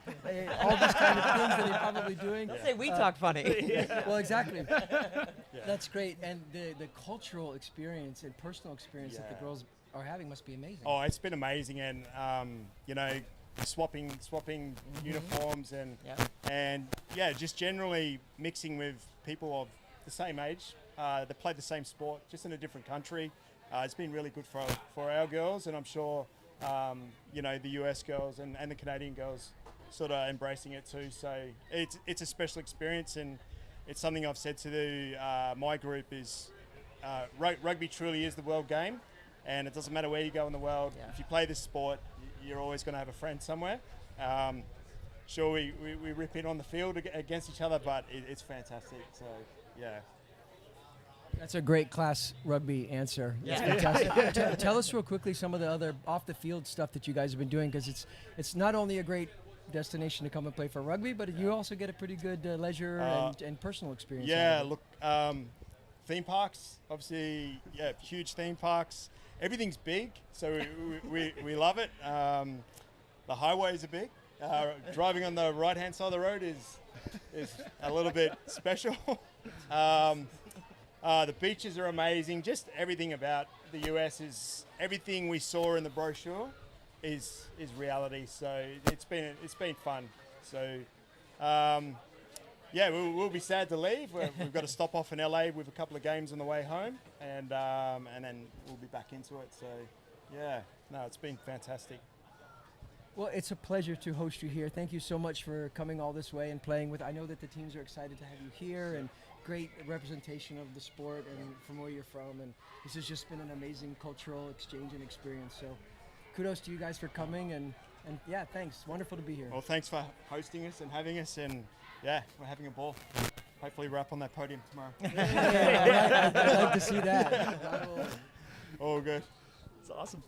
Speaker 20: All these kind of things that they're probably doing.
Speaker 1: Don't say we talk funny.
Speaker 20: Well, exactly. That's great. And the cultural experience and personal experience that the girls are having must be amazing.
Speaker 21: Oh, it's been amazing, and swapping uniforms and just generally mixing with people of the same age that play the same sport, just in a different country. It's been really good for our girls, and I'm sure the US girls and the Canadian girls sort of embracing it too. So it's a special experience, and it's something I've said to my group is rugby truly is the world game, and it doesn't matter where you go in the world. If you play this sport, you're always going to have a friend somewhere. Sure, we rip in on the field against each other, but it's fantastic. So, yeah.
Speaker 20: That's a great class rugby answer. That's fantastic. Tell us real quickly some of the other off-the-field stuff that you guys have been doing, because it's not only a great destination to come and play for rugby, but you also get a pretty good leisure and personal experience.
Speaker 21: Yeah, look, theme parks, obviously, huge theme parks. Everything's big, so we love it. The highways are big. Driving on the right-hand side of the road is a little bit special. The beaches are amazing. Just everything about the US is everything we saw in the brochure is reality. So it's been fun. So we'll be sad to leave. We've got to stop off in LA with a couple of games on the way home, and then we'll be back into it. So it's been fantastic.
Speaker 20: Well, it's a pleasure to host you here. Thank you so much for coming all this way and playing with. I know that the teams are excited to have you here, and great representation of the sport and from where you're from. And this has just been an amazing cultural exchange and experience. So kudos to you guys for coming, and thanks. Wonderful to be here.
Speaker 21: Well, thanks for hosting us and having us, and we're having a ball. Hopefully we're up on that podium tomorrow.
Speaker 20: I'd like to see that.
Speaker 21: All good.
Speaker 3: It's awesome.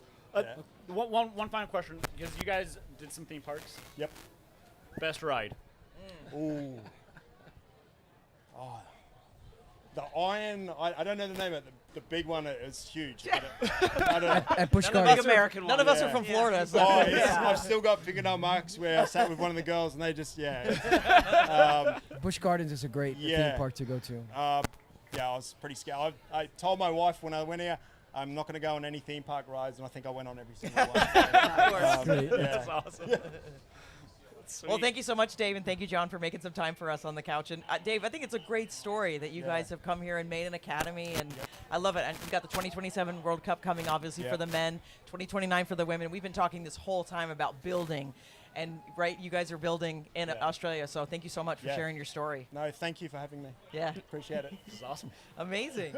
Speaker 3: One final question, because you guys did some theme parks.
Speaker 21: Yep.
Speaker 3: Best ride?
Speaker 21: Ooh. Oh. The Iron, I don't know the name of it. The big one is huge.
Speaker 20: At Busch
Speaker 21: None
Speaker 20: Gardens.
Speaker 1: None of us are from Florida. So.
Speaker 21: I've still got fingernail marks where I sat with one of the girls and they just,
Speaker 20: Busch Gardens is a great theme park to go to.
Speaker 21: I was pretty scared. I told my wife when I went here, I'm not going to go on any theme park rides, and I think I went on every single one.
Speaker 1: That's awesome. Well, thank you so much, Dave, and thank you, John, for making some time for us on the couch. And Dave, I think it's a great story that you guys have come here and made an academy, and I love it. And we've got the 2027 World Cup coming, obviously, for the men, 2029 for the women. We've been talking this whole time about building, and you guys are building in Australia, so thank you so much for sharing your story.
Speaker 21: No, thank you for having me.
Speaker 1: Yeah.
Speaker 21: Appreciate it.
Speaker 3: This is awesome.
Speaker 1: Amazing.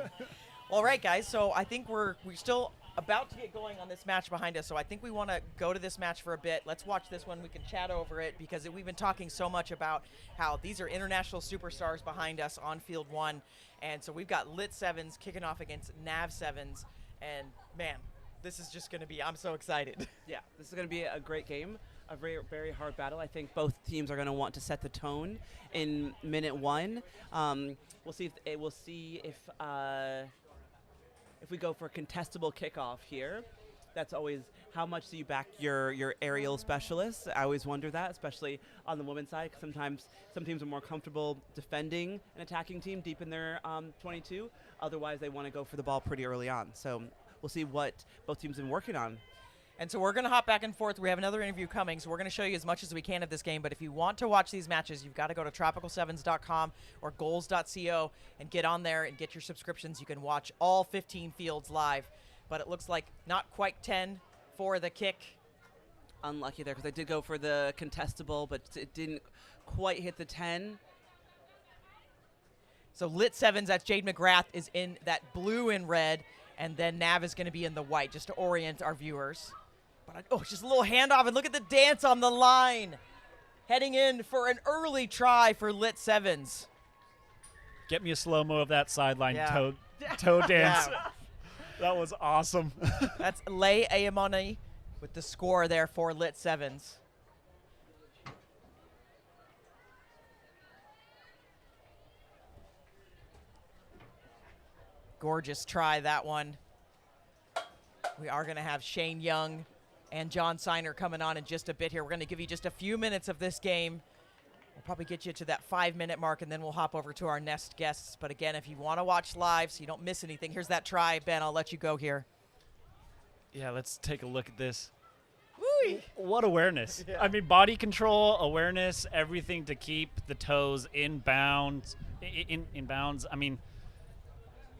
Speaker 1: All right, guys, so I think we're still about to get going on this match behind us, so I think we want to go to this match for a bit. Let's watch this one. We can chat over it, because we've been talking so much about how these are international superstars behind us on field one, and so we've got Lit Sevens kicking off against Nav Sevens, and man, this is just going to be, I'm so excited.
Speaker 2: Yeah, this is going to be a great game, a very, very hard battle. I think both teams are going to want to set the tone in minute one. We'll see if we go for a contestable kickoff here. That's always, how much do you back your aerial specialists? I always wonder that, especially on the women's side, because sometimes some teams are more comfortable defending an attacking team deep in their 22. Otherwise, they want to go for the ball pretty early on. So we'll see what both teams have been working on.
Speaker 1: And so we're going to hop back and forth. We have another interview coming, so we're going to show you as much as we can of this game. But if you want to watch these matches, you've got to go to tropical7s.com or goals.co and get on there and get your subscriptions. You can watch all 15 fields live. But it looks like not quite 10 for the kick.
Speaker 2: Unlucky there, because I did go for the contestable, but it didn't quite hit the 10.
Speaker 1: So Lit Sevens, that's Jade McGrath, is in that blue and red, and then Nav is going to be in the white, just to orient our viewers. But just a little handoff, and look at the dance on the line. Heading in for an early try for Lit Sevens.
Speaker 3: Get me a slow-mo of that sideline toe dance. That was awesome.
Speaker 1: That's Lay Ayamoni with the score there for Lit Sevens. Gorgeous try, that one. We are going to have Shane Young and John Siner coming on in just a bit here. We're going to give you just a few minutes of this game. We'll probably get you to that 5-minute mark, and then we'll hop over to our next guests. But again, if you want to watch live so you don't miss anything, here's that try. Ben, I'll let you go here.
Speaker 3: Yeah, let's take a look at this.
Speaker 1: Woo-wee.
Speaker 3: What awareness. I mean, body control, awareness, everything to keep the toes in bounds. In bounds. I mean,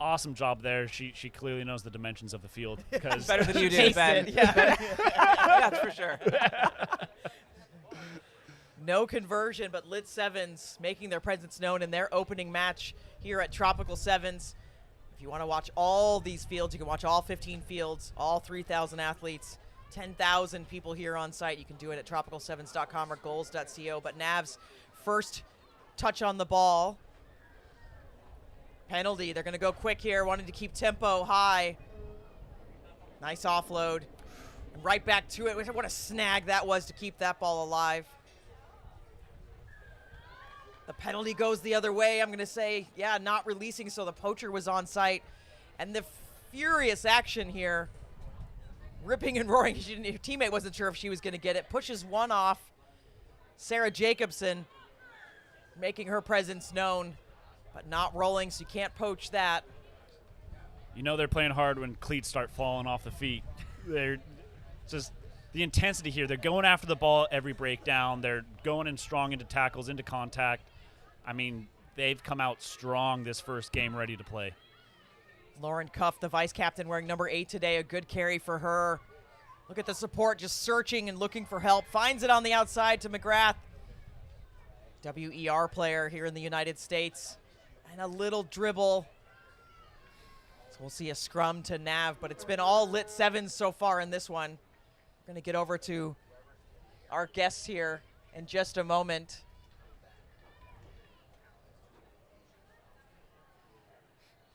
Speaker 3: awesome job there. She clearly knows the dimensions of the field.
Speaker 2: Better than you do, Ben. Yeah. That's for sure.
Speaker 1: No conversion, but Lit Sevens making their presence known in their opening match here at Tropical Sevens. If you want to watch all these fields, you can watch all 15 fields, all 3,000 athletes, 10,000 people here on site. You can do it at tropicalsevens.com or goals.co. But Nav's first touch on the ball. Penalty. They're going to go quick here, wanting to keep tempo high. Nice offload. And right back to it. What a snag that was to keep that ball alive. The penalty goes the other way. I'm going to say, yeah, not releasing, so the poacher was on site. And the furious action here, ripping and roaring. Her teammate wasn't sure if she was going to get it. Pushes one off. Sarah Jacobson making her presence known, but not rolling, so you can't poach that.
Speaker 3: You know they're playing hard when cleats start falling off the feet. They're just the intensity here. They're going after the ball every breakdown. They're going in strong into tackles, into contact. I mean, they've come out strong this first game, ready to play.
Speaker 1: Lauren Cuff, the vice captain, wearing number 8 today. A good carry for her. Look at the support, just searching and looking for help. Finds it on the outside to McGrath. WER player here in the United States. And a little dribble. So we'll see a scrum to Nav, but it's been all Lit Sevens so far in this one. We're going to get over to our guests here in just a moment.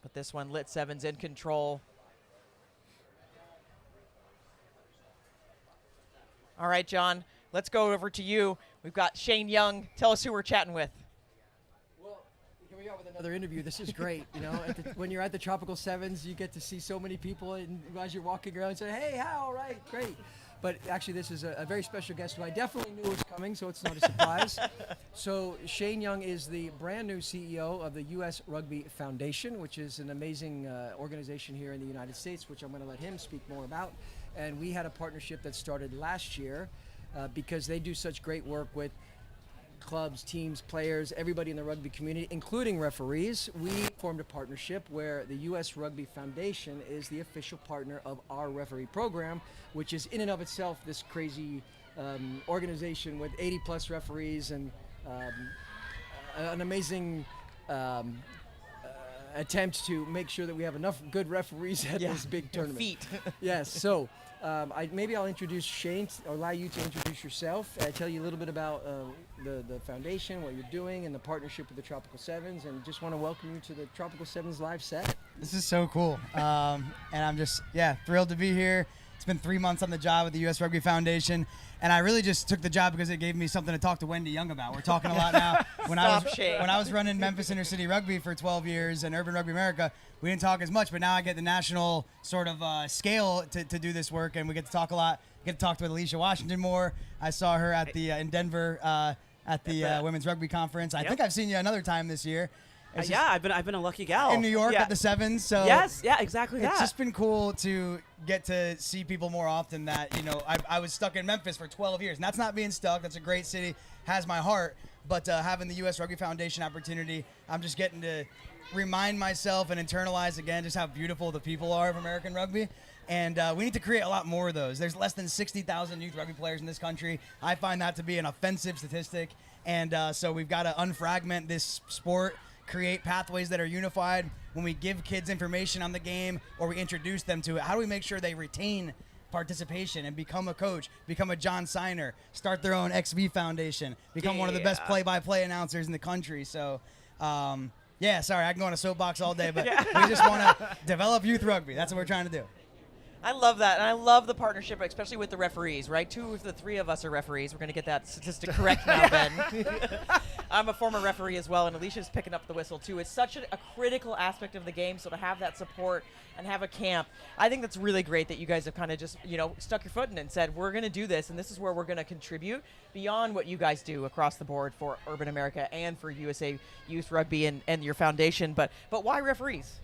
Speaker 1: But this one, Lit Sevens in control. All right, John, let's go over to you. We've got Shane Young. Tell us who we're chatting with.
Speaker 20: Well, here we are with another interview. This is great. You know, when you're at the Tropical Sevens, you get to see so many people, and as you're walking around, say, "Hey, how? All right, great." But actually, this is a very special guest who I definitely knew was coming, so it's not a surprise. So Shane Young is the brand new CEO of the U.S. Rugby Foundation, which is an amazing organization here in the United States, which I'm going to let him speak more about. And we had a partnership that started last year because they do such great work with clubs, teams, players, everybody in the rugby community, including referees. We formed a partnership where the U.S. Rugby Foundation is the official partner of our referee program, which is in and of itself this crazy organization with 80-plus referees and an amazing attempt to make sure that we have enough good referees at this big tournament.
Speaker 1: Feet.
Speaker 20: Yes, so maybe I'll introduce Shane, or allow you to introduce yourself, tell you a little bit about the foundation, what you're doing, and the partnership with the Tropical Sevens, and just want to welcome you to the Tropical Sevens live set.
Speaker 4: This is so cool, and I'm just, thrilled to be here. It's been 3 months on the job with the U.S. Rugby Foundation, and I really just took the job because it gave me something to talk to Wendy Young about. We're talking a lot now. When I was running Memphis Inner City Rugby for 12 years and Urban Rugby America, we didn't talk as much, but now I get the national sort of scale to do this work, and we get to talk a lot. Get to talk to Alicia Washington more. I saw her at the in Denver at the Women's Rugby Conference. I think I've seen you another time this year.
Speaker 2: I've been a lucky gal
Speaker 4: in New York at the Sevens. So
Speaker 2: exactly.
Speaker 4: It's just been cool to get to see people more often. That I was stuck in Memphis for 12 years, and that's not being stuck. That's a great city, has my heart. But having the U.S. Rugby Foundation opportunity, I'm just getting to remind myself and internalize again just how beautiful the people are of American rugby. And we need to create a lot more of those. There's less than 60,000 youth rugby players in this country. I find that to be an offensive statistic. And so we've got to unfragment this sport, create pathways that are unified. When we give kids information on the game or we introduce them to it, how do we make sure they retain participation and become a coach, become a John Signer, start their own XV Foundation, become one of the best play-by-play announcers in the country. So, sorry, I can go on a soapbox all day, but we just want to develop youth rugby. That's what we're trying to do.
Speaker 1: I love that, and I love the partnership, especially with the referees, right? 2 of the 3 of us are referees. We're going to get that statistic correct now, Ben. I'm a former referee as well, and Alicia's picking up the whistle, too. It's such a critical aspect of the game, so to have that support and have a camp, I think that's really great that you guys have kind of just, stuck your foot in and said, we're going to do this, and this is where we're going to contribute beyond what you guys do across the board for Urban America and for USA Youth Rugby and your foundation. But why referees?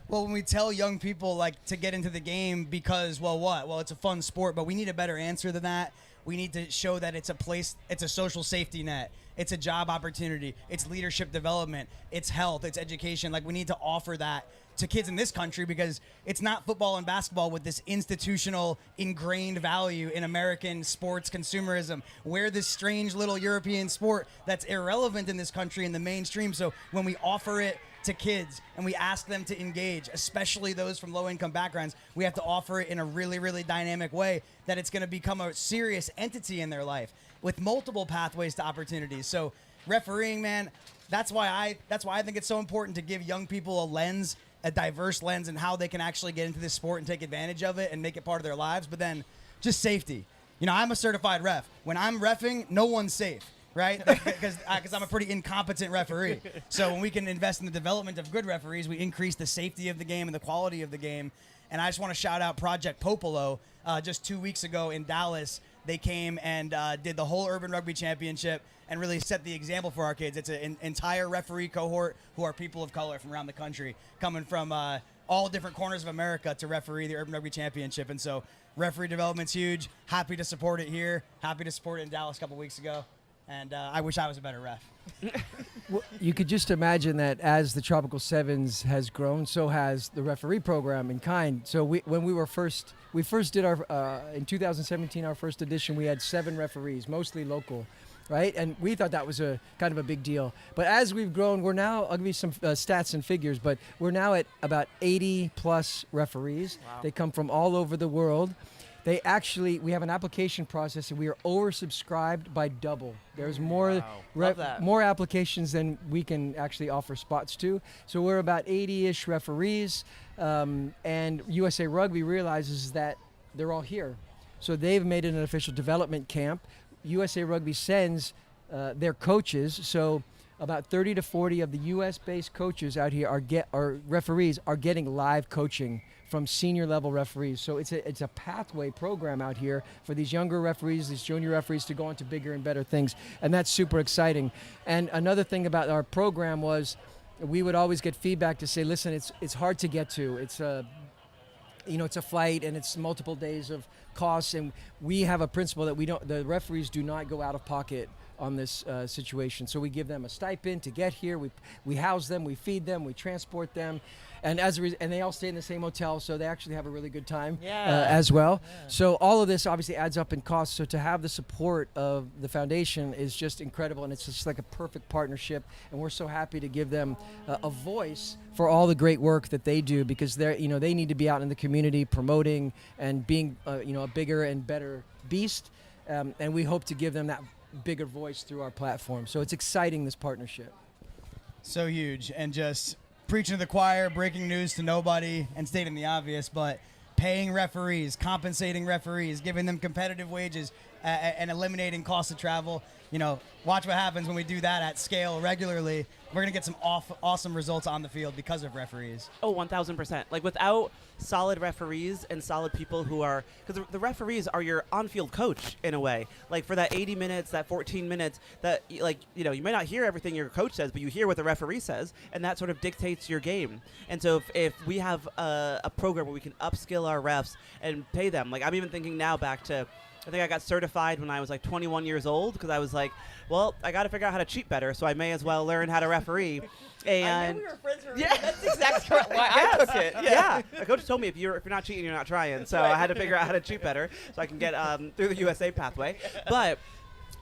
Speaker 4: Well, when we tell young people to get into the game because, well, it's a fun sport, but we need a better answer than that. We need to show that it's a place, it's a social safety net, it's a job opportunity, it's leadership development, it's health, it's education. Like, we need to offer that to kids in this country, because it's not football and basketball with this institutional ingrained value in American sports consumerism. We're this strange little European sport that's irrelevant in this country in the mainstream. So when we offer it to kids and we ask them to engage, especially those from low-income backgrounds, we have to offer it in a really, really dynamic way that it's going to become a serious entity in their life with multiple pathways to opportunities. So refereeing, man, that's why I think it's so important to give young people a lens, a diverse lens, and how they can actually get into this sport and take advantage of it and make it part of their lives. But then just safety. You know, I'm a certified ref. When I'm reffing, no one's safe, right? Because I'm a pretty incompetent referee. So when we can invest in the development of good referees, we increase the safety of the game and the quality of the game. And I just want to shout out Project Popolo. Just 2 weeks ago in Dallas, they came and did the whole Urban Rugby Championship and really set the example for our kids. It's an entire referee cohort who are people of color from around the country, coming from all different corners of America to referee the Urban Rugby Championship. And so referee development's huge. Happy to support it here. Happy to support it in Dallas a couple weeks ago. And I wish I was a better ref.
Speaker 20: Well, you could just imagine that as the Tropical Sevens has grown, so has the referee program in kind. So when we first did our, in 2017, our first edition, we had 7 referees, mostly local, right? And we thought that was a kind of a big deal. But as we've grown, we're now, I'll give you some stats and figures, but we're now at about 80 plus referees.
Speaker 1: Wow.
Speaker 20: They come from all over the world. We have an application process, and we are oversubscribed by double. There's more more applications than we can actually offer spots to. So we're about 80-ish referees, and USA Rugby realizes that they're all here. So they've made it an official development camp. USA Rugby sends their coaches, so about 30 to 40 of the U.S.-based coaches out here are referees are getting live coaching from senior level referees. So it's a pathway program out here for these younger referees, these junior referees, to go on to bigger and better things. And that's super exciting. And another thing about our program was we would always get feedback to say, listen, it's hard to get to. It's a flight and it's multiple days of costs. And we have a principle that the referees do not go out of pocket on this situation. So we give them a stipend to get here. We house them, we feed them, we transport them. And and they all stay in the same hotel, so they actually have a really good time as well. Yeah. So all of this obviously adds up in cost. So to have the support of the foundation is just incredible, and it's just like a perfect partnership. And we're so happy to give them a voice for all the great work that they do, because they need to be out in the community promoting and being a bigger and better beast. And we hope to give them that bigger voice through our platform. So it's exciting, this partnership.
Speaker 4: So huge. And just preaching to the choir, breaking news to nobody, and stating the obvious, but paying referees, compensating referees, giving them competitive wages, and eliminating costs of travel. Watch what happens when we do that at scale regularly. We're going to get some awesome results on the field because of referees.
Speaker 2: Oh, 1,000%. Like, without solid referees and solid people who are, because the referees are your on-field coach in a way. Like, for that 80 minutes, that 14 minutes, that, you may not hear everything your coach says, but you hear what the referee says, and that sort of dictates your game. And so if we have a program where we can upskill our refs and pay them, like, I'm even thinking now back to, I think I got certified when I was like 21 years old, because I was like, well, I got to figure out how to cheat better, so I may as well learn how to referee. And
Speaker 1: I know we were friends. That's exactly why I took it.
Speaker 2: Yeah. My coach told me if you're not cheating, you're not trying. So I had to figure out how to cheat better so I can get through the USA pathway. But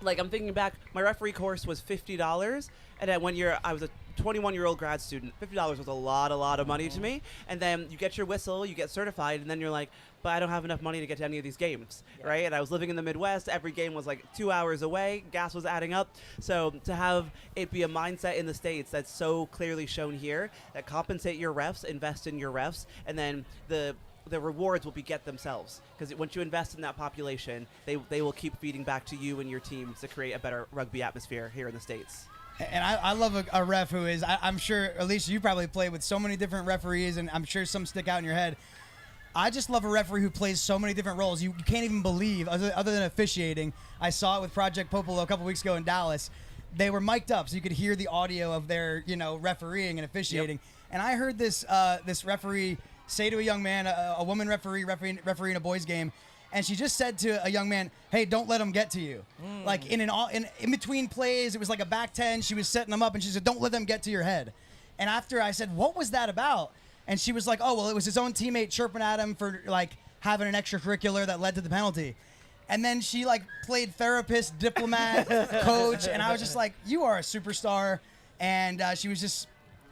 Speaker 2: like, I'm thinking back, my referee course was $50, and then I was a 21-year-old grad student, $50 was a lot of money to me. And then you get your whistle, you get certified, and then you're like, but I don't have enough money to get to any of these games, right? And I was living in the Midwest. Every game was like 2 hours away. Gas was adding up. So to have it be a mindset in the States that's so clearly shown here, that compensate your refs, invest in your refs, and then the rewards will beget themselves. Because once you invest in that population, they will keep feeding back to you and your teams to create a better rugby atmosphere here in the States.
Speaker 4: And I love a ref who is, I'm sure, Alicia, you probably played with so many different referees, and I'm sure some stick out in your head. I just love a referee who plays so many different roles. You can't even believe, other than officiating. I saw it with Project Popolo a couple weeks ago in Dallas. They were mic'd up, so you could hear the audio of their, refereeing and officiating. Yep. And I heard this referee say to a young man, a woman refereeing a boys game, And she just said to a young man, "Hey, don't let them get to you." Like in between plays, it was like a back 10. She was setting them up, and she said, "Don't let them get to your head." And after I said, "What was that about?" And she was like, "Oh, well, it was his own teammate chirping at him for like having an extracurricular that led to the penalty." And then she like played therapist, diplomat, coach, and I was just like, "You are a superstar." And she was just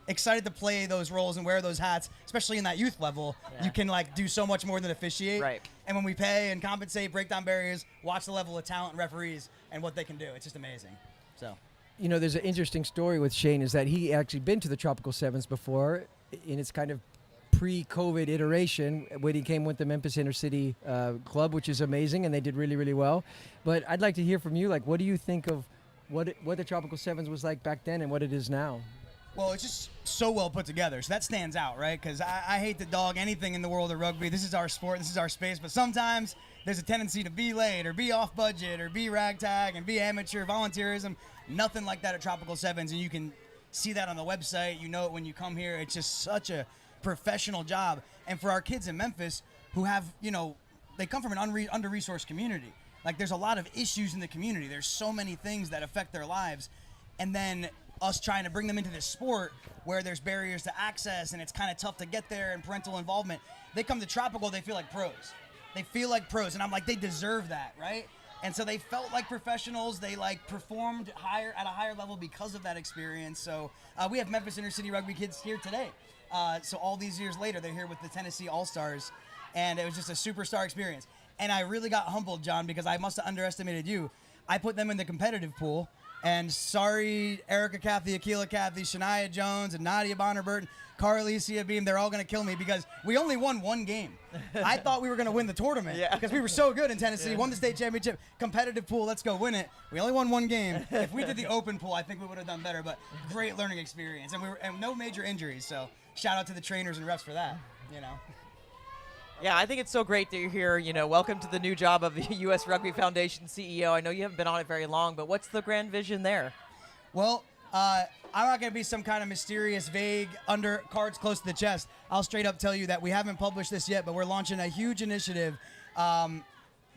Speaker 4: excited to play those roles and wear those hats, especially in that youth level.
Speaker 1: Yeah.
Speaker 4: You can like do so much more than officiate.
Speaker 1: Right.
Speaker 4: And when we pay and compensate, break down barriers, watch the level of talent and referees and what they can do, it's just amazing. So.
Speaker 20: You know, there's an interesting story with Shane is that he actually been to the Tropical Sevens before in its kind of pre-COVID iteration when he came with the Memphis Inner City club, which is amazing, and they did really, really well. But I'd like to hear from you, like, what do you think of what the Tropical Sevens was like back then and what it is now?
Speaker 4: Well, it's just so well put together, so that stands out, right? Because I hate to dog anything in the world of rugby. This is our sport, this is our space, but sometimes there's a tendency to be late or be off budget or be ragtag and be amateur, volunteerism. Nothing like that at Tropical Sevens, and you can see that on the website. You know it when you come here. It's just such a professional job. And for our kids in Memphis who have, you know, they come from an under-resourced community. Like, there's a lot of issues in the community. There's so many things that affect their lives. And then us trying to bring them into this sport where there's barriers to access and it's kind of tough to get there and parental involvement. They come to Tropical, they feel like pros. They feel like pros. And I'm like, they deserve that, right? And so they felt like professionals. They like performed at a higher level because of that experience. So we have Memphis Inner City Rugby kids here today. So all these years later, they're here with the Tennessee All-Stars. And it was just a superstar experience. And I really got humbled, John, because I must have underestimated you. I put them in the competitive pool. And sorry, Erica Cathy, Akila Cathy, Shania Jones, and Nadia Bonner-Burton, Carlicia Beam, they're all going to kill me because we only won one game. I thought we were going to win the tournament because we were so good in Tennessee, won the state championship, competitive pool, let's go win it. We only won one game. If we did the open pool, I think we would have done better, but great learning experience. And no major injuries, so shout out to the trainers and refs for that, you know.
Speaker 1: Yeah, I think it's so great that you're here. You know, welcome to the new job of the U.S. Rugby Foundation CEO. I know you haven't been on it very long, but what's the grand vision there?
Speaker 4: Well, I'm not going to be some kind of mysterious, vague, under cards close to the chest. I'll straight up tell you that we haven't published this yet, but we're launching a huge initiative that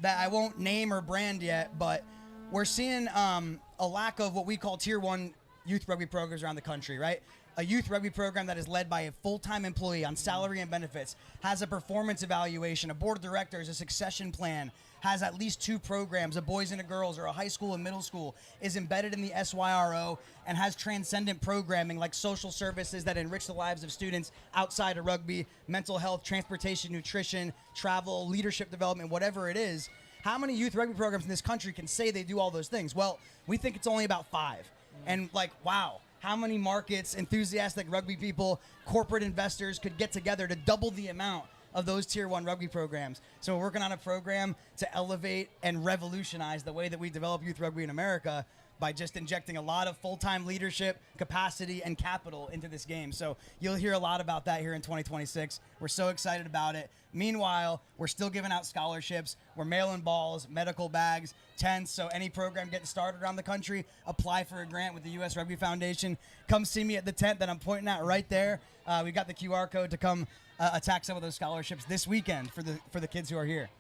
Speaker 4: I won't name or brand yet, but we're seeing a lack of what we call Tier 1 youth rugby programs around the country, right? A youth rugby program that is led by a full-time employee on salary and benefits, has a performance evaluation, a board of directors, a succession plan, has at least 2 programs, a boys and a girls or a high school and middle school, is embedded in the SYRO, and has transcendent programming like social services that enrich the lives of students outside of rugby, mental health, transportation, nutrition, travel, leadership development, whatever it is. How many youth rugby programs in this country can say they do all those things? Well, we think it's only about 5. And like, wow. How many markets, enthusiastic rugby people, corporate investors could get together to double the amount of those Tier 1 rugby programs? So we're working on a program to elevate and revolutionize the way that we develop youth rugby in America by just injecting a lot of full-time leadership, capacity, and capital into this game. So you'll hear a lot about that here in 2026. We're so excited about it. Meanwhile, we're still giving out scholarships. We're mailing balls, medical bags, tents. So any program getting started around the country, apply for a grant with the U.S. Rugby Foundation. Come see me at the tent that I'm pointing at right there. We got the QR code to come attack some of those scholarships this weekend for the kids who are here.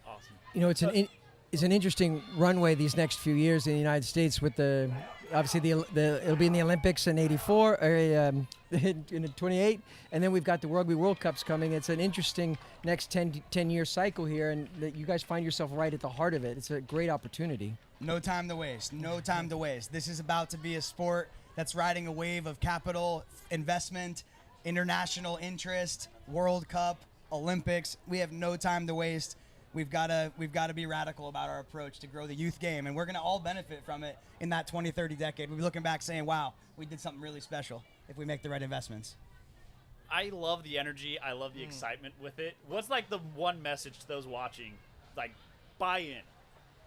Speaker 3: Awesome.
Speaker 20: You know, it's an interesting runway these next few years in the United States with the obviously it'll be in the Olympics in '84 or in 28, and then we've got the Rugby World Cups coming. It's an interesting next 10-year cycle here, and that you guys find yourself right at the heart of it. It's a great opportunity.
Speaker 4: No time to waste. No time to waste. This is about to be a sport that's riding a wave of capital, investment, international interest, World Cup, Olympics. We have no time to waste. We've got to be radical about our approach to grow the youth game, and we're going to all benefit from it in that 2030 decade. We'll be looking back saying, wow, we did something really special if we make the right investments.
Speaker 3: I love the energy. I love the excitement with it. What's like the one message to those watching? Like, buy in.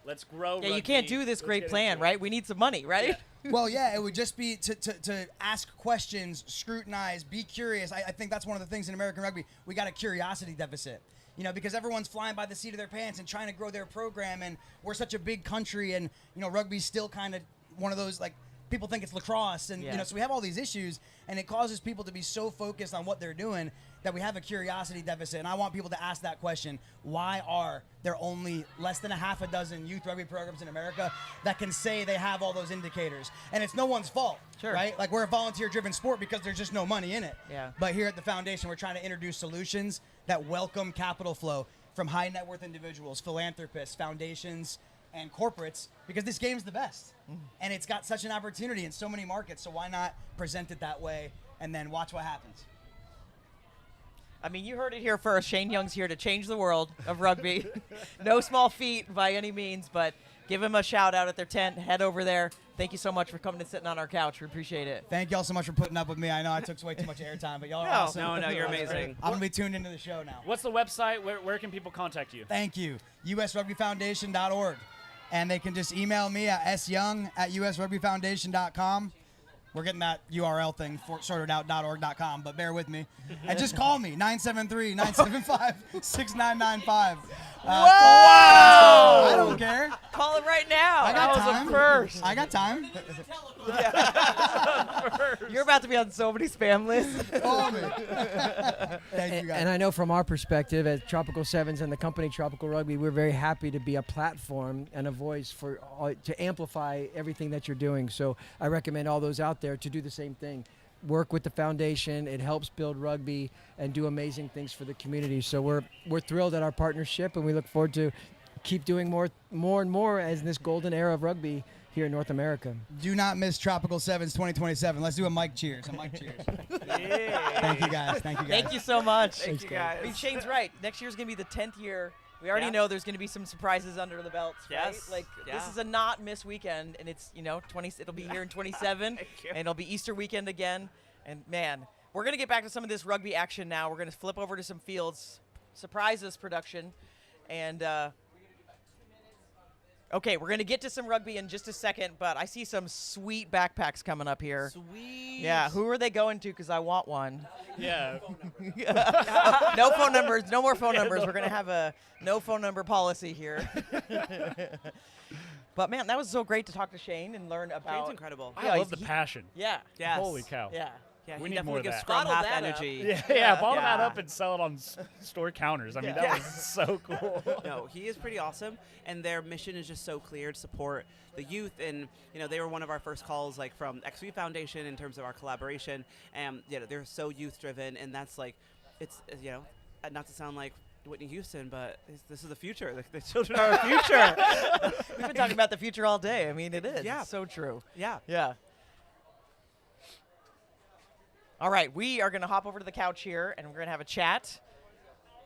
Speaker 3: Let's grow.
Speaker 1: Yeah,
Speaker 3: rugby.
Speaker 1: you can't do this great plan, right? We need some money, right?
Speaker 3: Yeah.
Speaker 4: Well, yeah, it would just be to ask questions, scrutinize, be curious. I think that's one of the things in American rugby. We got a curiosity deficit. You know, because everyone's flying by the seat of their pants and trying to grow their program, and we're such a big country, and, you know, rugby's still kind of one of those, like, people think it's lacrosse, and so we have all these issues, and it causes people to be so focused on what they're doing that we have a curiosity deficit. And I want people to ask that question: why are there only less than a half a dozen youth rugby programs in America that can say they have all those indicators? And it's no one's fault, right? Like, we're a volunteer-driven sport because there's just no money in it.
Speaker 1: Yeah.
Speaker 4: But here at the foundation, we're trying to introduce solutions that welcome capital flow from high net worth individuals, philanthropists, foundations, and corporates, because this game's the best. And it's got such an opportunity in so many markets, so why not present it that way and then watch what happens?
Speaker 1: I mean, you heard it here first. Shane Young's here to change the world of rugby. No small feat by any means, but give him a shout out at their tent. Head over there. Thank you so much for coming and sitting on our couch. We appreciate it.
Speaker 4: Thank y'all so much for putting up with me. I know I took way too much airtime, but y'all are awesome.
Speaker 2: No, you're amazing.
Speaker 4: I'm going to be tuned into the show now.
Speaker 3: What's the website? Where can people contact you?
Speaker 4: Thank you. usrugbyfoundation.org. And they can just email me at syoung@usrugbyfoundation.com. We're getting that URL thing sorted out, .org.com, but bear with me. And just call me, 973-975-6995.
Speaker 1: Whoa!
Speaker 4: I don't care.
Speaker 1: Call it right now.
Speaker 4: I got time.
Speaker 1: First.
Speaker 4: I got time.
Speaker 1: You're about to be on so many spam lists.
Speaker 4: Call me. Thank you, guys.
Speaker 20: And I know from our perspective as Tropical Sevens and the company Tropical Rugby, we're very happy to be a platform and a voice to amplify everything that you're doing. So I recommend all those out there to do the same thing. Work with the foundation. It helps build rugby and do amazing things for the community. So we're thrilled at our partnership, and we look forward to keep doing more and more as this golden era of rugby here in North America.
Speaker 4: Do not miss Tropical Sevens 2027. Let's do a mic cheers.
Speaker 1: Yeah.
Speaker 4: Thank you, guys.
Speaker 1: Thank you so much.
Speaker 4: Thank you, guys.
Speaker 1: I mean, Shane's right. Next year's going to be the 10th year. We already know there's going to be some surprises under the belts, right? Like, this is a not miss weekend, and it's, it'll be here in 27, and it'll be Easter weekend again. And, man, we're going to get back to some of this rugby action now. We're going to flip over to some fields. Surprises production. And, okay, we're going to get to some rugby in just a second, but I see some sweet backpacks coming up here.
Speaker 2: Sweet.
Speaker 1: Yeah, who are they going to? Because I want one.
Speaker 3: Yeah.
Speaker 1: No phone numbers. No more phone numbers. We're going to have a no phone number policy here. But, man, that was so great to talk to Shane and learn about.
Speaker 2: Shane's incredible.
Speaker 3: I love the passion.
Speaker 1: Yeah.
Speaker 2: Yes.
Speaker 3: Holy cow.
Speaker 1: Yeah.
Speaker 2: Yeah,
Speaker 3: we
Speaker 2: he
Speaker 3: need more of
Speaker 2: definitely gives
Speaker 3: that.
Speaker 2: Scrum
Speaker 1: Bottle
Speaker 2: half
Speaker 1: that
Speaker 2: energy.
Speaker 3: Bottle that up and sell it on store counters. I mean, that was so cool.
Speaker 2: No, he is pretty awesome, and their mission is just so clear to support the youth. And they were one of our first calls, like from XV Foundation, in terms of our collaboration. And they're so youth driven, and that's like, it's not to sound like Whitney Houston, but this is the future. The children are our future.
Speaker 1: We've been talking about the future all day. I mean, it is.
Speaker 2: Yeah.
Speaker 1: It's so true.
Speaker 2: Yeah.
Speaker 1: Yeah. All right, we are going to hop over to the couch here, and we're going to have a chat.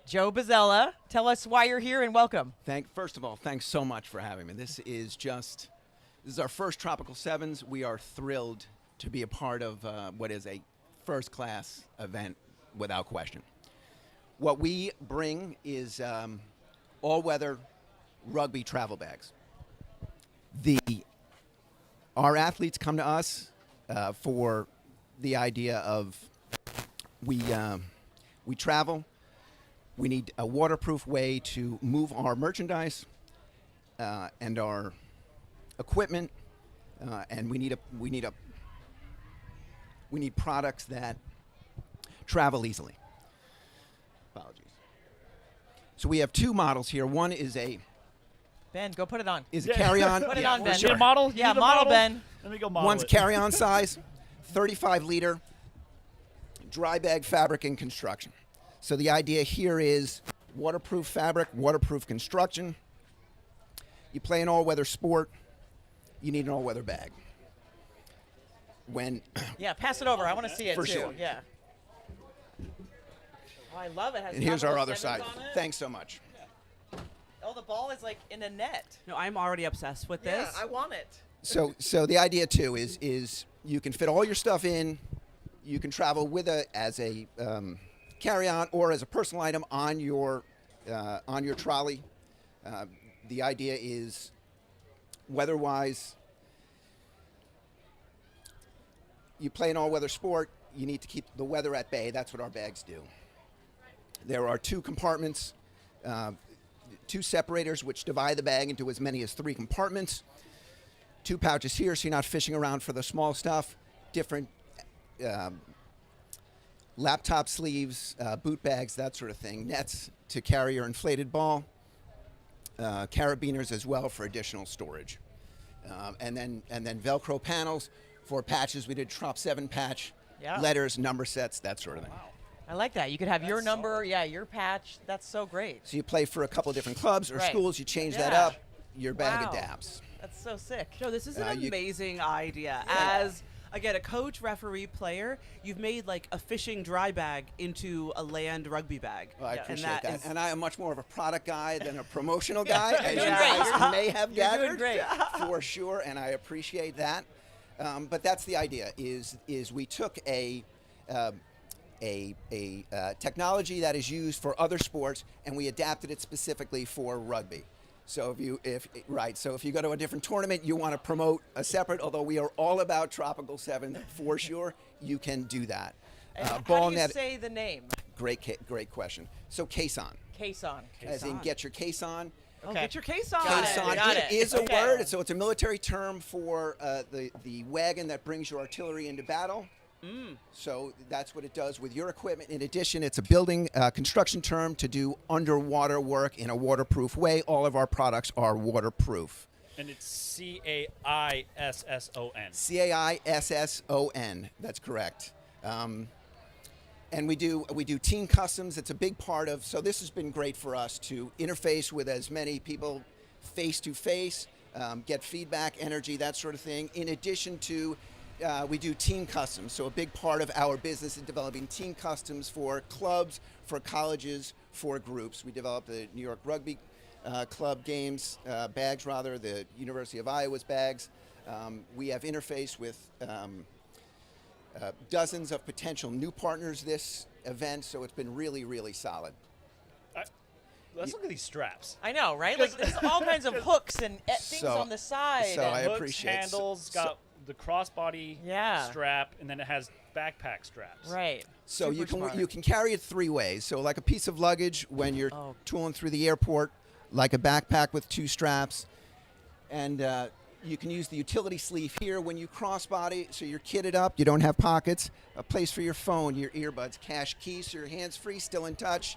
Speaker 1: Joe Bozzella, tell us why you're here and welcome.
Speaker 6: First of all, thanks so much for having me. This is our first Tropical Sevens. We are thrilled to be a part of what is a first-class event without question. What we bring is all-weather rugby travel bags. Our athletes come to us for the idea of we travel. We need a waterproof way to move our merchandise and our equipment, and we need products that travel easily. Apologies. So we have two models here. One is
Speaker 1: Ben, go put it on.
Speaker 6: Is a carry-on.
Speaker 1: Put it on, Ben.
Speaker 6: Sure.
Speaker 3: Need a model?
Speaker 1: Yeah,
Speaker 3: Need a
Speaker 1: model, Ben.
Speaker 3: Let me go model
Speaker 6: One's
Speaker 3: it.
Speaker 6: carry-on size, 35-liter, dry bag fabric and construction. So the idea here is waterproof fabric, waterproof construction. You play an all-weather sport, you need an all-weather bag.
Speaker 1: Yeah, pass it over. I want to see it,
Speaker 6: For
Speaker 1: too.
Speaker 6: sure.
Speaker 1: Yeah. Oh, I love it. It has
Speaker 6: And here's our
Speaker 1: Tropical
Speaker 6: other side.
Speaker 1: Sevens on it.
Speaker 6: Thanks so much.
Speaker 1: Oh, the ball is like in a net.
Speaker 2: No, I'm already obsessed with this.
Speaker 1: Yeah, I want it.
Speaker 6: So the idea too is you can fit all your stuff in. You can travel with as a carry-on or as a personal item on your trolley. The idea is weather-wise. You play an all-weather sport. You need to keep the weather at bay. That's what our bags do. There are two compartments. Two separators which divide the bag into as many as 3 compartments. 2 pouches here, so you're not fishing around for the small stuff. Different laptop sleeves, boot bags, that sort of thing. Nets to carry your inflated ball. Carabiners as well for additional storage. And then Velcro panels for patches. We did Trop 7 patch,
Speaker 1: Yeah.
Speaker 6: letters, number sets, that sort of thing.
Speaker 1: I like that. You could have your number, your patch. That's so great.
Speaker 6: So you play for a couple of different clubs or
Speaker 1: Right.
Speaker 6: schools, you change that
Speaker 1: Yeah.
Speaker 6: up, your bag
Speaker 1: Wow.
Speaker 6: adapts.
Speaker 1: That's so sick.
Speaker 2: Joe, this is an
Speaker 6: You-
Speaker 2: amazing idea.
Speaker 1: Yeah.
Speaker 2: As again, a coach, referee, player, you've made like a fishing dry bag into a land rugby bag.
Speaker 6: Well, I appreciate
Speaker 2: and
Speaker 6: that.
Speaker 2: is-
Speaker 6: And I am much more of a product guy than a promotional guy, as you
Speaker 2: Yeah.
Speaker 6: guys may have
Speaker 1: You're doing
Speaker 6: gathered,
Speaker 1: great.
Speaker 6: for sure, and I appreciate that. But that's the idea, is we took a technology that is used for other sports, and we adapted it specifically for rugby. So if you go to a different tournament, you want to promote a separate, although we are all about Tropical 7 for sure, you can do that.
Speaker 1: And how
Speaker 6: Ball
Speaker 1: do you
Speaker 6: net,
Speaker 1: say the name?
Speaker 6: great question. So Quesan,
Speaker 1: Quesan.
Speaker 6: as in get your case on.
Speaker 2: Oh, get your case on.
Speaker 6: Quesan is a
Speaker 1: Okay.
Speaker 6: word, so it's a military term for the wagon that brings your artillery into battle. So that's what it does with your equipment. In addition, it's a building construction term to do underwater work in a waterproof way. All of our products are waterproof.
Speaker 3: And it's CAISSON.
Speaker 6: CAISSON. That's correct. And we do team customs. It's a big part of. So this has been great for us to interface with as many people face to face, get feedback, energy, that sort of thing. In addition to, we do team customs. So a big part of our business is developing team customs for clubs, for colleges, for groups. We developed the New York Rugby Club games, bags rather, the University of Iowa's bags. We have interfaced with dozens of potential new partners this event, so it's been really, really solid.
Speaker 3: Let's look at these straps.
Speaker 1: I know, right? Like, there's all kinds of hooks and things
Speaker 6: So-
Speaker 1: on the side.
Speaker 6: so I
Speaker 3: Hooks,
Speaker 6: appreciate it.
Speaker 3: handles, got the crossbody strap, and then it has backpack straps.
Speaker 1: Right.
Speaker 6: So
Speaker 1: Super smart.
Speaker 6: you can carry it 3 ways. So like a piece of luggage when you're tooling through the airport, like a backpack with 2 straps, and you can use the utility sleeve here when you crossbody, so you're kitted up, you don't have pockets, a place for your phone, your earbuds, cash keys, so your hands free, still in touch.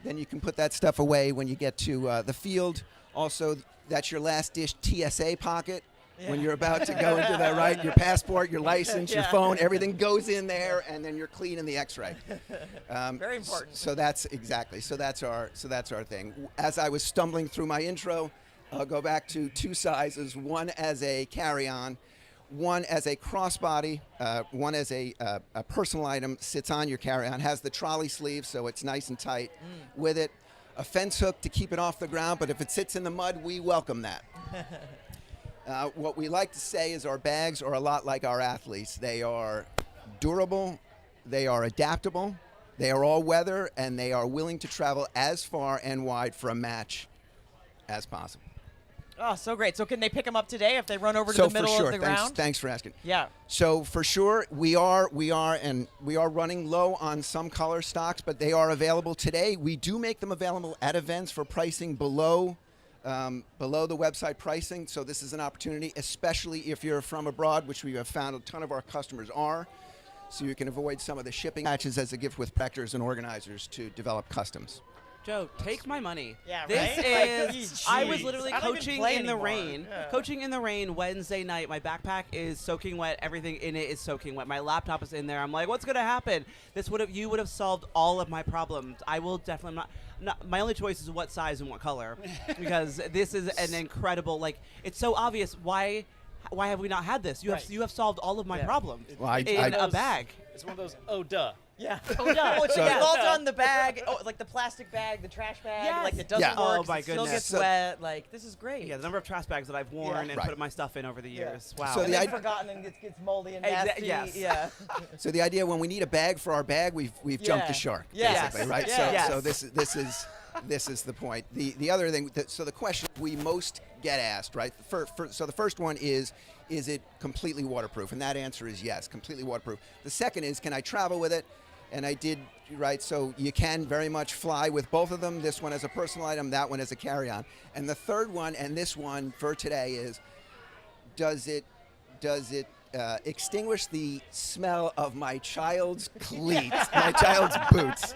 Speaker 6: Then you can put that stuff away when you get to the field. Also, that's your last dish TSA pocket. When you're about to go into that, right? Your passport, your license, your phone, everything goes in there, and then you're clean in the X-ray.
Speaker 1: Very important.
Speaker 6: So that's exactly. So that's our thing. As I was stumbling through my intro, I'll go back to 2 sizes: one as a carry-on, one as a crossbody, one as a personal item. Sits on your carry-on, has the trolley sleeve, so it's nice and tight. With it, a fence hook to keep it off the ground, but if it sits in the mud, we welcome that. What we like to say is our bags are a lot like our athletes. They are durable, they are adaptable, they are all weather, and they are willing to travel as far and wide for a match as possible.
Speaker 1: Oh, so great. So can they pick them up today if they run over to
Speaker 6: So
Speaker 1: the middle
Speaker 6: for sure,
Speaker 1: of the ground?
Speaker 6: thanks for asking.
Speaker 1: Yeah.
Speaker 6: So for sure, we are running low on some color stocks, but they are available today. We do make them available at events for pricing below the website pricing. So this is an opportunity, especially if you're from abroad, which we have found a ton of our customers are. So you can avoid some of the shipping patches as a gift with practitioners and organizers to develop customs.
Speaker 2: Joe, take my money.
Speaker 1: Yeah,
Speaker 2: this
Speaker 1: right?
Speaker 2: is. I was
Speaker 1: Jeez.
Speaker 2: literally
Speaker 1: I don't even
Speaker 2: coaching
Speaker 1: play
Speaker 2: in the
Speaker 1: anymore.
Speaker 2: rain.
Speaker 1: Yeah.
Speaker 2: Coaching in the rain Wednesday night. My backpack is soaking wet. Everything in it is soaking wet. My laptop is in there. I'm like, what's gonna happen? You would have solved all of my problems. I will definitely not. My only choice is what size and what color, because this is an incredible. Like, it's so obvious. Why have we not had this? You have solved all of my problems
Speaker 6: Well,
Speaker 2: in a bag.
Speaker 3: It's one of those, oh, duh.
Speaker 1: Yeah. Oh, yeah. Well,
Speaker 6: So-
Speaker 1: it's all done the bag, like the plastic bag, the trash bag,
Speaker 2: Yes.
Speaker 1: like it doesn't
Speaker 6: Yeah.
Speaker 1: work.
Speaker 2: Oh, my
Speaker 1: it still
Speaker 2: goodness.
Speaker 1: gets
Speaker 6: So-
Speaker 1: wet. Like, this is great.
Speaker 2: Yeah, the number of trash bags that I've worn and
Speaker 6: Right.
Speaker 2: put my stuff in over the years. Wow.
Speaker 6: So
Speaker 1: And
Speaker 6: the
Speaker 1: then
Speaker 6: idea-
Speaker 1: forgotten and it gets moldy and
Speaker 2: Exa-
Speaker 1: nasty.
Speaker 2: yes.
Speaker 1: Yeah.
Speaker 6: So the idea, when we need a bag for our bag, we've jumped the
Speaker 1: Yeah.
Speaker 6: shark,
Speaker 1: Yes.
Speaker 6: basically, right?
Speaker 1: Yes.
Speaker 6: So this is the point. The other thing. So the question we most get asked, right? So the first one is it completely waterproof? And that answer is yes, completely waterproof. The second is, can I travel with it? And I did, right? So you can very much fly with both of them. This one as a personal item, that one as a carry-on. And the third one, and this one for today, is does it extinguish the smell of my child's cleats, my child's boots.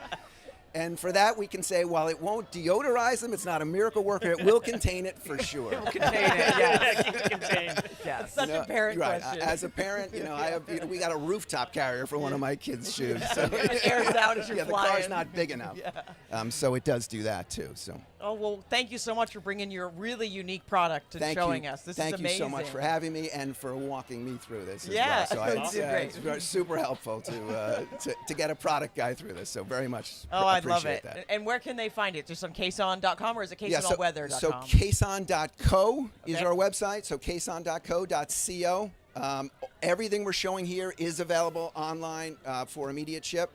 Speaker 6: And for that, we can say, while it won't deodorize them, it's not a miracle worker. It will contain it for sure.
Speaker 1: It will contain it, yes.
Speaker 6: Yes.
Speaker 1: Such a parent
Speaker 6: right.
Speaker 1: question.
Speaker 6: As a parent, I have, we got a rooftop carrier for one of my kids' shoes. So
Speaker 1: It airs out as you're
Speaker 6: the
Speaker 1: flying.
Speaker 6: car's not big enough. So it does do that too. So.
Speaker 1: Oh, well, thank you so much for bringing your really unique product and showing us. This is amazing.
Speaker 6: Thank you so much for having me and for walking me through this
Speaker 1: Yeah,
Speaker 6: as well. So
Speaker 1: great.
Speaker 6: it's super helpful to get a product guy through this. So very much
Speaker 1: I love
Speaker 6: appreciate
Speaker 1: it.
Speaker 6: that.
Speaker 1: And where can they find it? Just on Quesan.com or is it QuesonAllWeather.com?
Speaker 6: So Quesan.co is
Speaker 1: Okay.
Speaker 6: our website. So Quesan.co.co. Everything we're showing here is available online for immediate ship,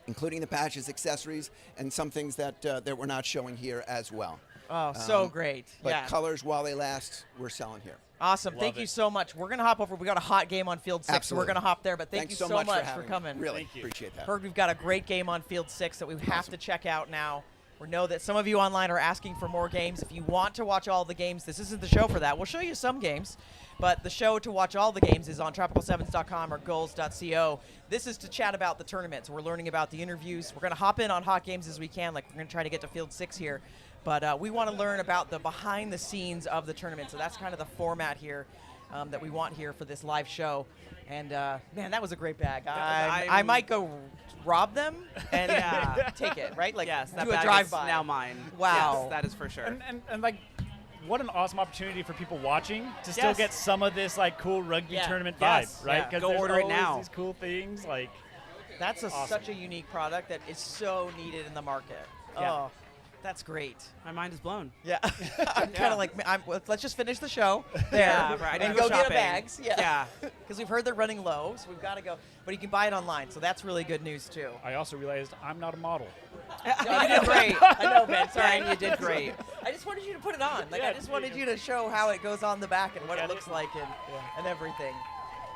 Speaker 6: including the patches, accessories, and some things that we're not showing here as well.
Speaker 1: Oh, so great.
Speaker 6: But
Speaker 1: Yeah.
Speaker 6: colors, while they last, we're selling here.
Speaker 1: Awesome. Thank you so much. We're going to hop over. We got a hot game on Field 6, so we're
Speaker 6: Absolutely.
Speaker 1: going to hop there. But thank
Speaker 6: Thanks
Speaker 1: you
Speaker 6: so
Speaker 1: so
Speaker 6: much for
Speaker 1: much
Speaker 6: having
Speaker 1: for
Speaker 6: me.
Speaker 1: coming.
Speaker 6: Really appreciate that.
Speaker 1: Heard we've got a great game on Field 6 that we have to check out now. We know that some of you online are asking for more games. If you want to watch all the games, this isn't the show for that. We'll show you some games, but the show to watch all the games is on tropical7s.com or goals.co. This is to chat about the tournaments. We're learning about the interviews. We're going to hop in on hot games as we can. Like, we're going to try to get to Field 6 here. But we want to learn about the behind the scenes of the tournament. So that's kind of the format here that we want here for this live show. And, man, that was a great bag. I might go rob them and take it, right? Like,
Speaker 2: yes, that
Speaker 1: do a
Speaker 2: bag
Speaker 1: drive-by.
Speaker 2: is now mine.
Speaker 1: Wow.
Speaker 2: Yes, that is for sure.
Speaker 3: And like, what an awesome opportunity for people watching to still get some of this like cool rugby tournament vibe, right?
Speaker 1: Yeah.
Speaker 3: Go
Speaker 2: order it now.
Speaker 3: These cool things like.
Speaker 1: That's
Speaker 3: awesome.
Speaker 1: such a unique product that is so needed in the market.
Speaker 2: Yeah.
Speaker 1: Oh, that's great.
Speaker 2: My mind is blown.
Speaker 1: Yeah. I'm kind of like, let's just finish the show there
Speaker 2: Yeah, right. I
Speaker 1: and
Speaker 2: didn't
Speaker 1: go
Speaker 2: go
Speaker 1: get our
Speaker 2: shopping.
Speaker 1: bags.
Speaker 2: Yeah.
Speaker 1: Because we've heard they're running low, so we've got to go. But you can buy it online, so that's really good news, too.
Speaker 3: I also realized I'm not a model.
Speaker 1: No, you did great. I know, Ben. Sorry.
Speaker 2: Yeah, you did great.
Speaker 1: I just wanted you to put it on. Like, I just wanted you to show how it goes on the back and what it looks like and everything.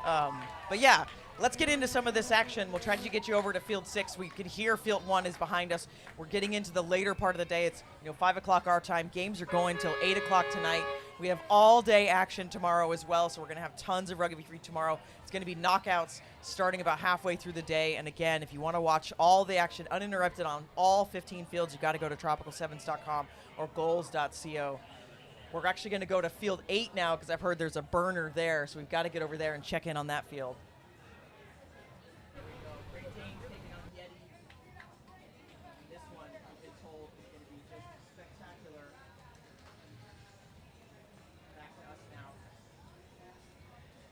Speaker 1: But yeah, let's get into some of this action. We'll try to get you over to Field 6. We can hear Field 1 is behind us. We're getting into the later part of the day. It's 5 o'clock our time. Games are going till 8 o'clock tonight. We have all-day action tomorrow as well, so we're going to have tons of Rugby Free tomorrow. It's going to be knockouts starting about halfway through the day. And again, if you want to watch all the action uninterrupted on all 15 fields, you've got to go to tropical7s.com or goals.co. We're actually going to go to Field 8 now because I've heard there's a burner there, so we've got to get over there and check in on that field.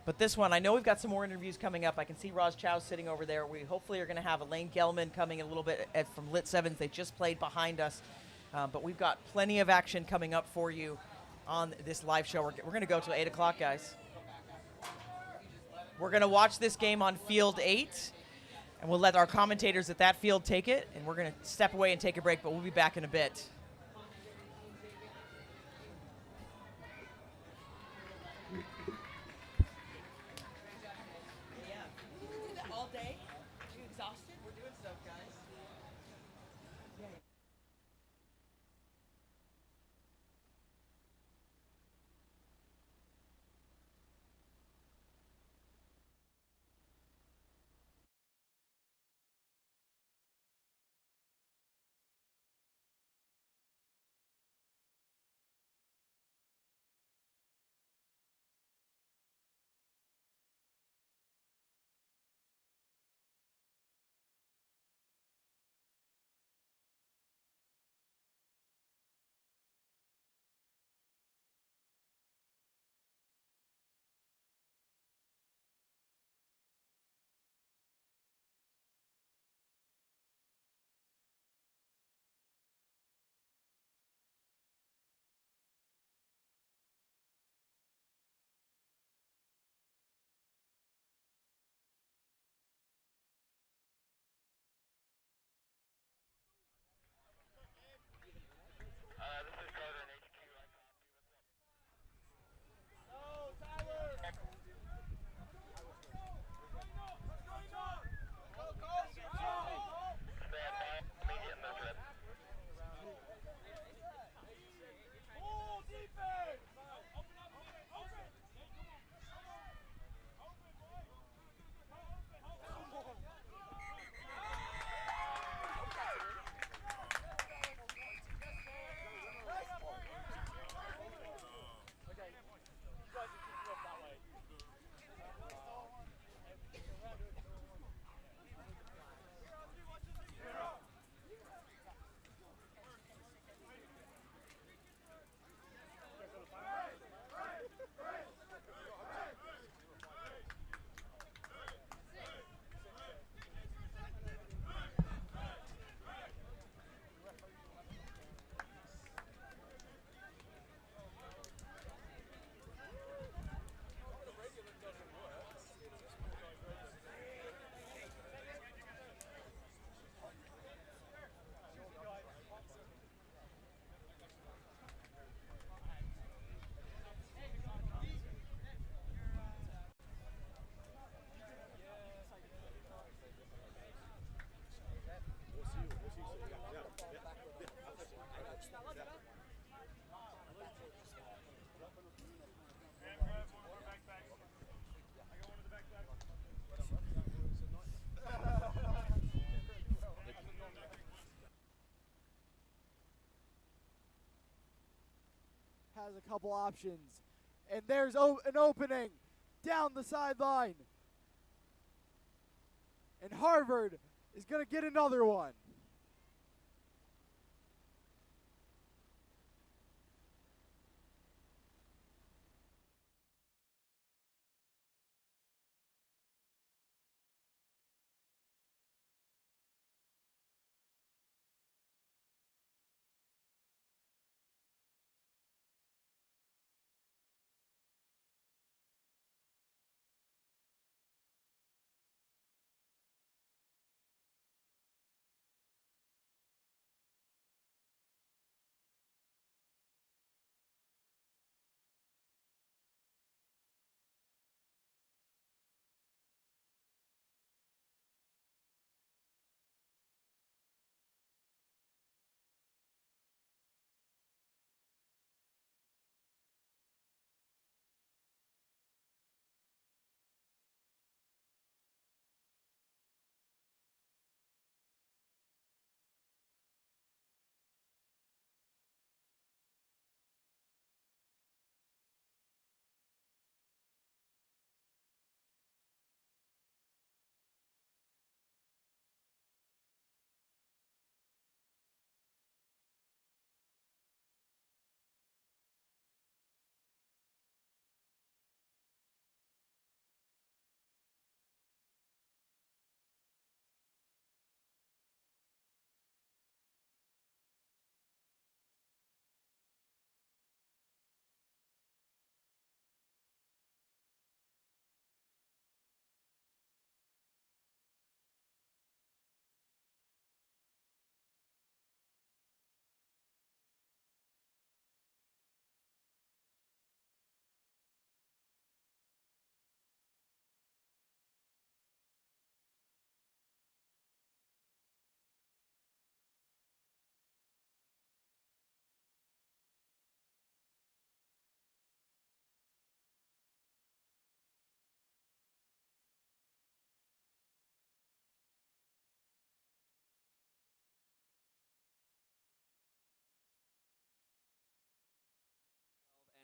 Speaker 1: But this one, I know we've got some more interviews coming up. I can see Roz Chow sitting over there. We hopefully are going to have Elaine Gelman coming a little bit from Lit 7s. They just played behind us. But we've got plenty of action coming up for you on this live show. We're going to go till 8 o'clock, guys. We're going to watch this game on Field 8, and we'll let our commentators at that field take it. And we're going to step away and take a break, but we'll be back in a bit.
Speaker 10: has a couple options. And there's an opening down the sideline. And Harvard is going to get another one.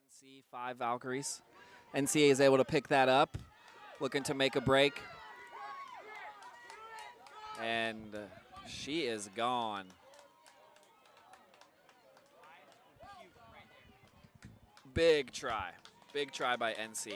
Speaker 5: NC 5 Valkyries. NCA is able to pick that up, looking to make a break. And she is gone. Big try by NC.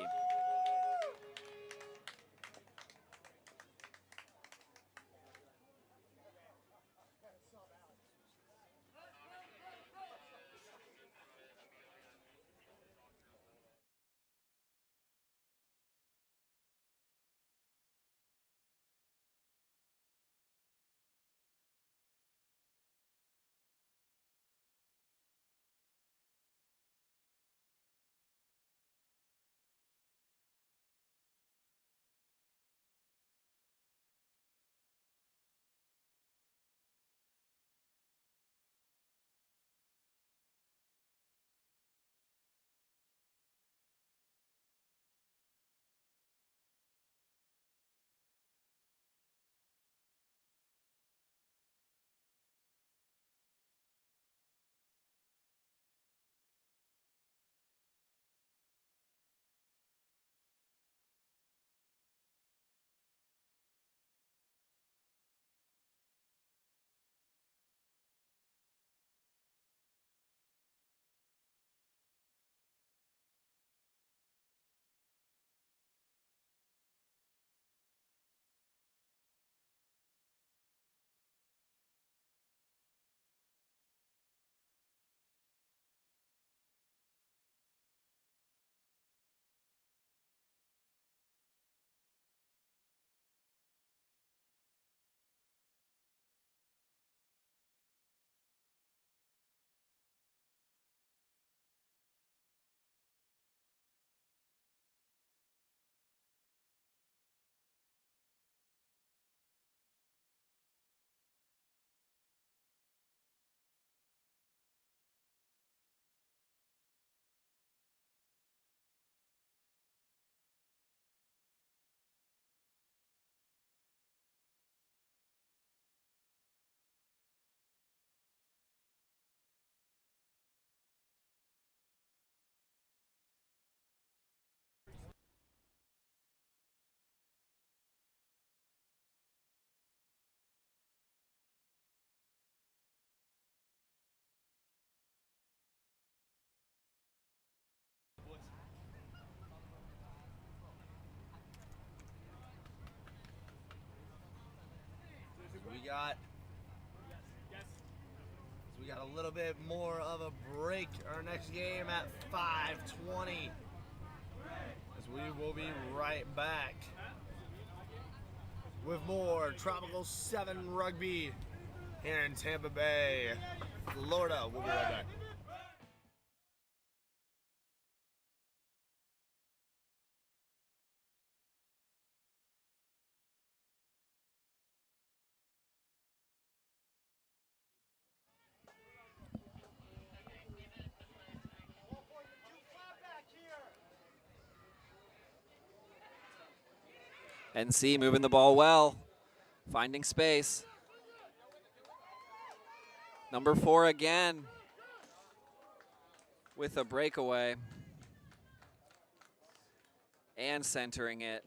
Speaker 8: got a little bit more of a break. Our next game at 5:20. As we will be right back with more Tropical 7 Rugby here in Tampa Bay, Florida. We'll be right back.
Speaker 5: NC moving the ball well, finding space. Number 4 again with a breakaway and centering it.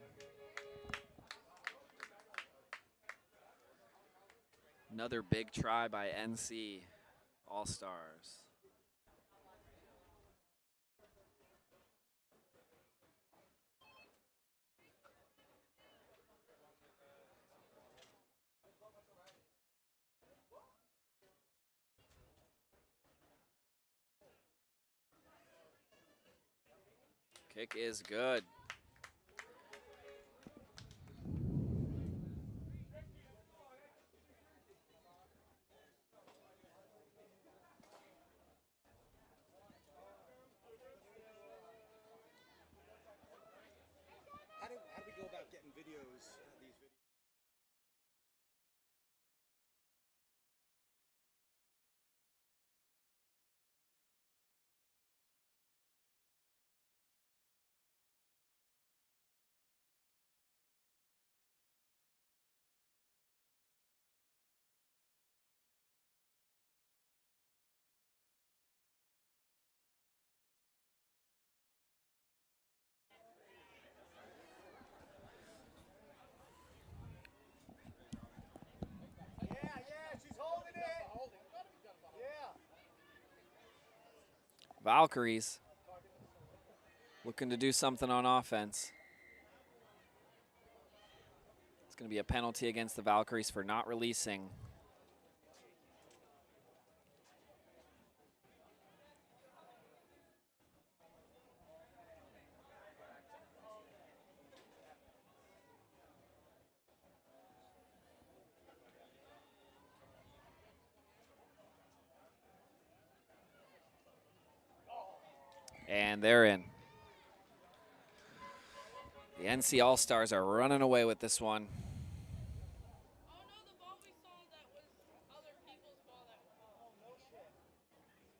Speaker 5: Another big try by NC All-Stars. Kick is good.
Speaker 19: How do we go about getting videos, these videos?
Speaker 5: Valkyries looking to do something on offense. It's going to be a penalty against the Valkyries for not releasing. And they're in. The NC All-Stars are running away with this one.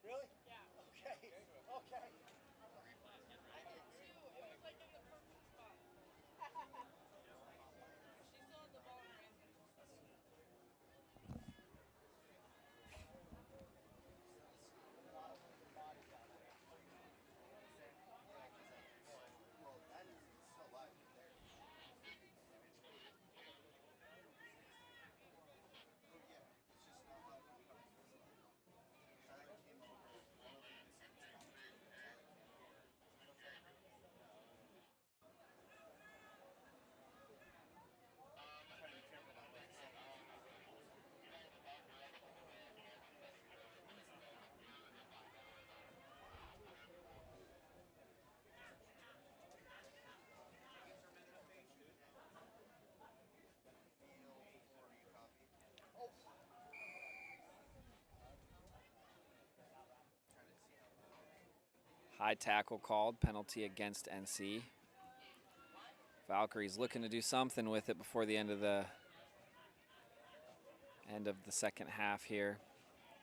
Speaker 19: Really? Yeah. Okay. Okay.
Speaker 5: High tackle called, penalty against NC. Valkyries looking to do something with it before the end of the second half here.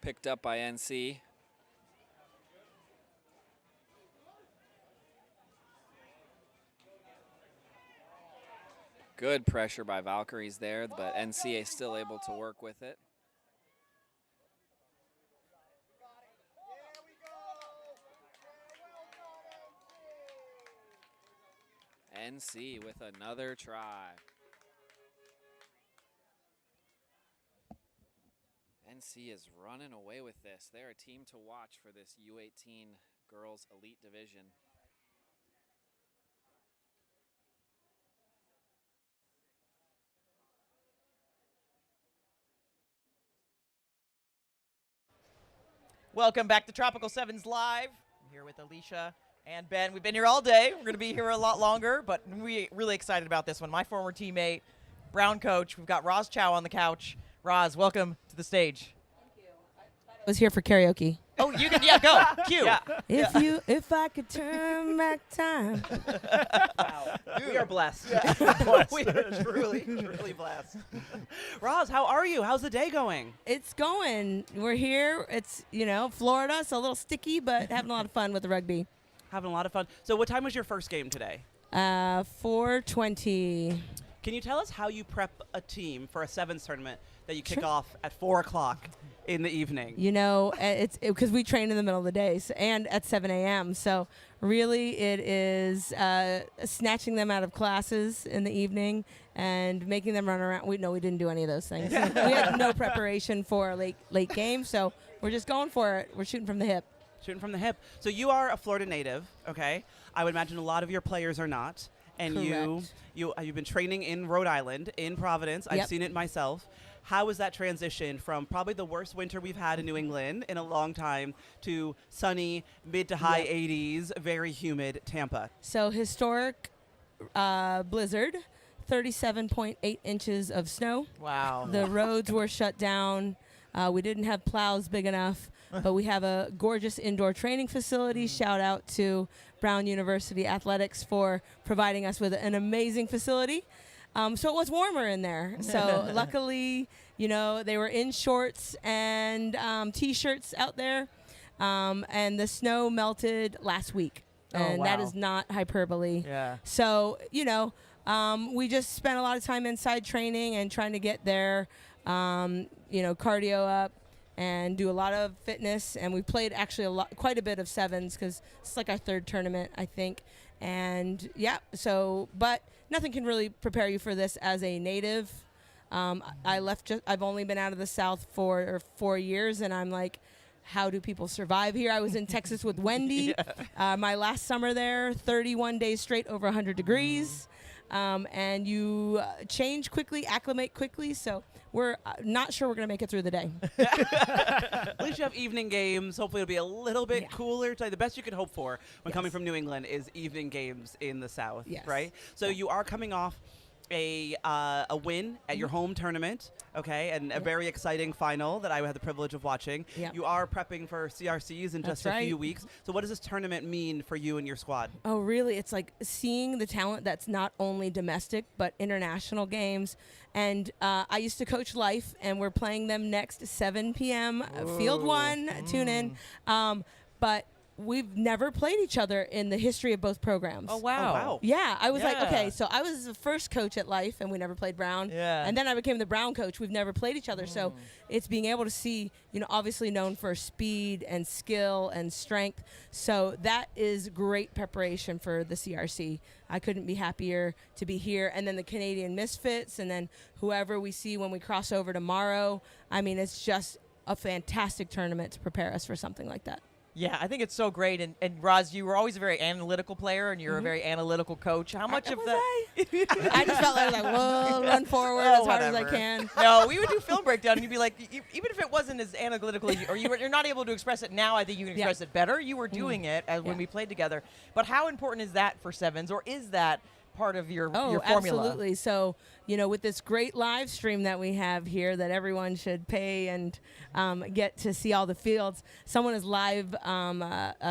Speaker 5: Picked up by NC. Good pressure by Valkyries there, but NC is still able to work with it. NC with another try. NC is running away with this. They're a team to watch for this U18 Girls Elite Division.
Speaker 1: Welcome back to Tropical Sevens Live. I'm here with Alicia and Ben. We've been here all day. We're going to be here a lot longer, but we're really excited about this one. My former teammate, Brown coach. We've got Roz Chow on the couch. Roz, welcome to the stage.
Speaker 9: I was here for karaoke.
Speaker 1: Oh, you can, yeah, go. Cue. Yeah.
Speaker 9: If I could turn back time.
Speaker 2: Wow. We are blessed. We are truly blessed. Roz, how are you? How's the day going?
Speaker 9: It's going. We're here. It's, Florida, so a little sticky, but having a lot of fun with the rugby.
Speaker 2: Having a lot of fun. So what time was your first game today?
Speaker 9: 4:20.
Speaker 2: Can you tell us how you prep a team for a sevens tournament that you kick off at 4 o'clock in the evening?
Speaker 9: It's because we train in the middle of the day and at 7 a.m. So really it is snatching them out of classes in the evening and making them run around. We didn't do any of those things. We had no preparation for a late game, so we're just going for it. We're shooting from the hip.
Speaker 2: Shooting from the hip. So you are a Florida native, okay? I would imagine a lot of your players are not. And
Speaker 9: Correct.
Speaker 2: you've been training in Rhode Island, in Providence. I've seen it myself. How was that transition from probably the worst winter we've had in New England in a long time to sunny, mid to high 80s, very humid Tampa?
Speaker 9: So historic blizzard, 37.8 inches of snow.
Speaker 1: Wow.
Speaker 9: The roads were shut down. We didn't have plows big enough, but we have a gorgeous indoor training facility. Shout out to Brown University Athletics for providing us with an amazing facility. So it was warmer in there. So luckily, they were in shorts and T-shirts out there. And the snow melted last week. And that is not hyperbole.
Speaker 1: Yeah.
Speaker 9: So, we just spent a lot of time inside training and trying to get their, cardio up and do a lot of fitness. And we played actually quite a bit of sevens because it's like our third tournament, I think. And but nothing can really prepare you for this as a native. I've only been out of the South for 4 years, and I'm like, how do people survive here? I was in Texas with Wendy. My last summer there, 31 days straight over 100 degrees. And you change quickly, acclimate quickly. So we're not sure we're going to make it through the day.
Speaker 2: At least you have evening games. Hopefully it'll be a little bit cooler. The best you could hope for when coming from New England is evening games in the South, right? So you are coming off a win at your home tournament, okay, and a very exciting final that I had the privilege of watching. You are prepping for CRCs in just a few weeks. So what does this tournament mean for you and your squad?
Speaker 9: Oh, really? It's like seeing the talent that's not only domestic but international games. And I used to coach Life, and we're playing them next 7 p.m. Field 1. Tune in. But we've never played each other in the history of both programs.
Speaker 1: Oh, wow.
Speaker 9: Yeah, I was like, okay, so I was the first coach at Life, and we never played Brown.
Speaker 1: Yeah.
Speaker 9: And then I became the Brown coach. We've never played each other. So it's being able to see, obviously known for speed and skill and strength. So that is great preparation for the CRC. I couldn't be happier to be here. And then the Canadian Misfits, and then whoever we see when we cross over tomorrow. I mean, it's just a fantastic tournament to prepare us for something like that.
Speaker 1: Yeah, I think it's so great. And Roz, you were always a very analytical player, and you're a very analytical coach. How much of that?
Speaker 9: I just felt like, whoa, run forward as hard as I can.
Speaker 1: No, we would do film breakdown, and you'd be like, even if it wasn't as analytical as you, or you're not able to express it now, I think you can express it better. You were doing it as when we played together. But how important is that for sevens, or is that part of your formula?
Speaker 9: Absolutely. So, with this great live stream that we have here that everyone should pay and get to see all the fields, someone is live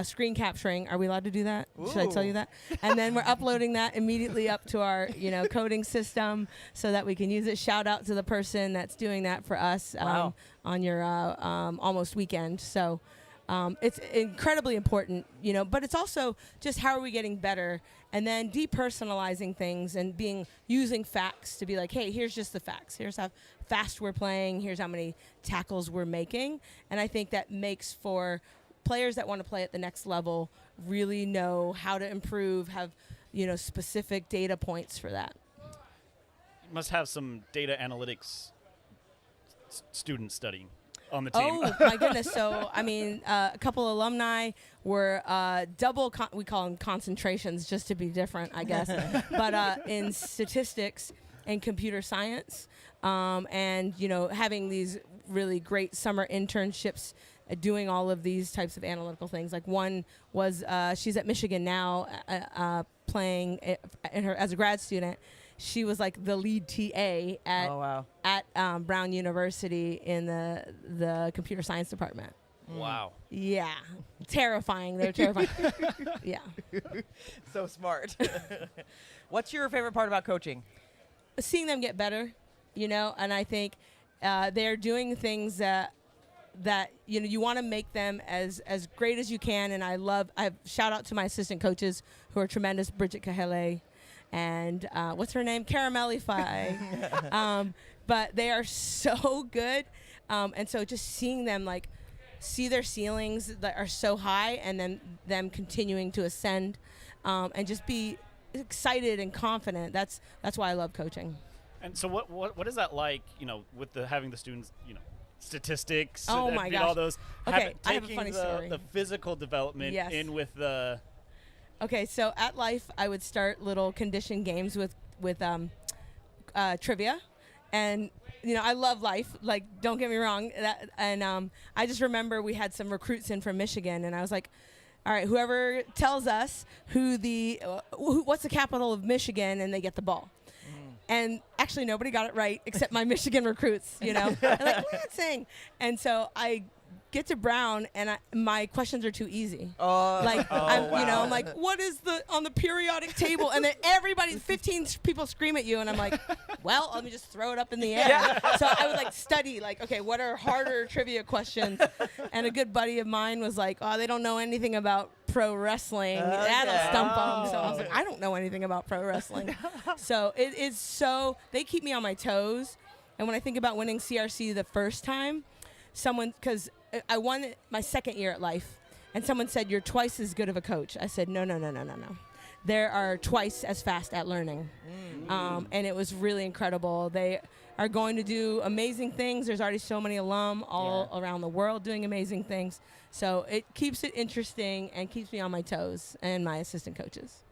Speaker 9: screen capturing. Are we allowed to do that?
Speaker 1: Ooh.
Speaker 9: Should I tell you that? And then we're uploading that immediately up to our, coding system so that we can use it. Shout out to the person that's doing that for us on your almost weekend. So it's incredibly important, but it's also just how are we getting better, and then depersonalizing things and using facts to be like, hey, here's just the facts. Here's how fast we're playing. Here's how many tackles we're making. And I think that makes for players that want to play at the next level really know how to improve, have, specific data points for that.
Speaker 3: You must have some data analytics students studying on the team.
Speaker 9: Oh, my goodness. So, a couple alumni were we call them concentrations just to be different, I guess. But in statistics and computer science, and, having these really great summer internships doing all of these types of analytical things. Like one was she's at Michigan now, playing as a grad student. She was like the lead TA at Brown University in the computer science department.
Speaker 3: Wow.
Speaker 9: Yeah, terrifying. They're terrifying. Yeah.
Speaker 1: So smart. What's your favorite part about coaching?
Speaker 9: Seeing them get better, and I think they're doing things that you want to make them as great as you can. And I shout out to my assistant coaches who are tremendous, Bridget Kahele and what's her name, Caramelify. But they are so good, and so just seeing them see their ceilings that are so high, and then them continuing to ascend, and just be excited and confident. That's why I love coaching.
Speaker 3: And so what is that like, with having the students, statistics
Speaker 9: and
Speaker 3: my
Speaker 9: gosh.
Speaker 3: all those,
Speaker 9: okay, I have a
Speaker 3: taking
Speaker 9: funny story.
Speaker 3: the physical development in with the...
Speaker 9: Okay, so at Life, I would start little condition games with trivia. And, I love Life. Like, don't get me wrong. I just remember we had some recruits in from Michigan, and I was like, all right, whoever tells us what's the capital of Michigan, and they get the ball. And actually, nobody got it right except my Michigan recruits, They're like, Lansing. And so I get to Brown, and my questions are too easy.
Speaker 1: Wow.
Speaker 9: I'm like, what is on the periodic table? And then 15 people scream at you, and I'm like, well, let me just throw it up in the air.
Speaker 1: Yeah.
Speaker 9: So I would study, okay, what are harder trivia questions? And a good buddy of mine was like, oh, they don't know anything about pro wrestling. That'll stump them. So I was like, I don't know anything about pro wrestling. So it is they keep me on my toes. And when I think about winning CRC the first time, because I won it my second year at Life, and someone said, you're twice as good of a coach. I said, no. There are twice as fast at learning. And it was really incredible. They are going to do amazing things. There's already so many alum all around the world doing amazing things. So it keeps it interesting and keeps me on my toes, and my assistant coaches.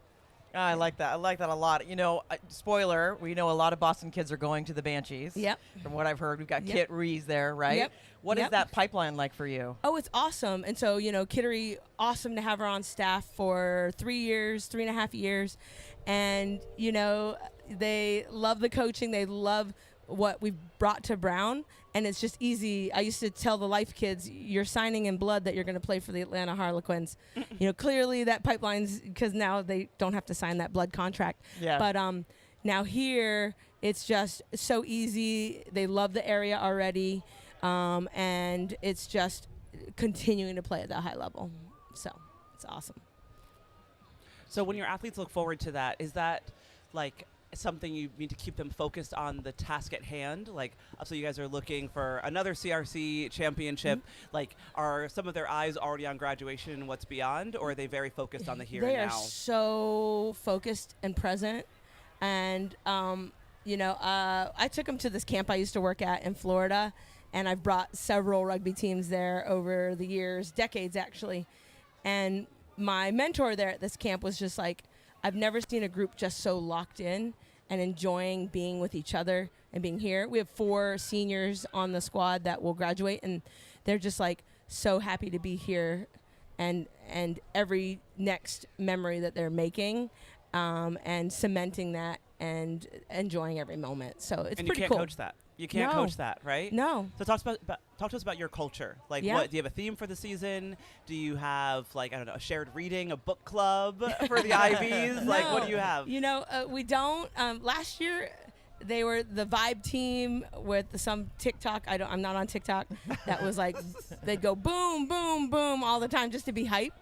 Speaker 1: I like that. I like that a lot. Spoiler, we know a lot of Boston kids are going to the Banshees.
Speaker 9: Yep.
Speaker 1: From what I've heard, we've got Kit Rees there, right?
Speaker 9: Yep.
Speaker 1: What is that pipeline like for you?
Speaker 9: Oh, it's awesome. And so, Kittery, awesome to have her on staff for 3.5 years. And, they love the coaching. They love what we've brought to Brown. And it's just easy. I used to tell the Life kids, you're signing in blood that you're going to play for the Atlanta Harlequins. Clearly that pipeline's, because now they don't have to sign that blood contract.
Speaker 1: Yeah.
Speaker 9: But now here, it's just so easy. They love the area already. And it's just continuing to play at that high level. So it's awesome.
Speaker 2: So when your athletes look forward to that, is that something you need to keep them focused on the task at hand? So you guys are looking for another CRC championship. Are some of their eyes already on graduation and what's beyond, or are they very focused on the here and now?
Speaker 9: They are so focused and present. And, I took them to this camp I used to work at in Florida, and I've brought several rugby teams there over the years, decades actually. And my mentor there at this camp was just like, I've never seen a group just so locked in and enjoying being with each other and being here. We have 4 seniors on the squad that will graduate, and they're just so happy to be here, and every next memory that they're making, and cementing that and enjoying every moment. So it's
Speaker 2: and
Speaker 9: pretty
Speaker 2: you can't
Speaker 9: cool.
Speaker 2: coach that. You can't coach that, right?
Speaker 9: No.
Speaker 2: So talk to us about your culture. What do you have a theme for the season? Do you have a shared reading, a book club for the IVs? What do you have?
Speaker 9: We don't. Last year, they were the Vibe team with some TikTok. I'm not on TikTok. That was they'd go boom, boom, boom all the time just to be hype.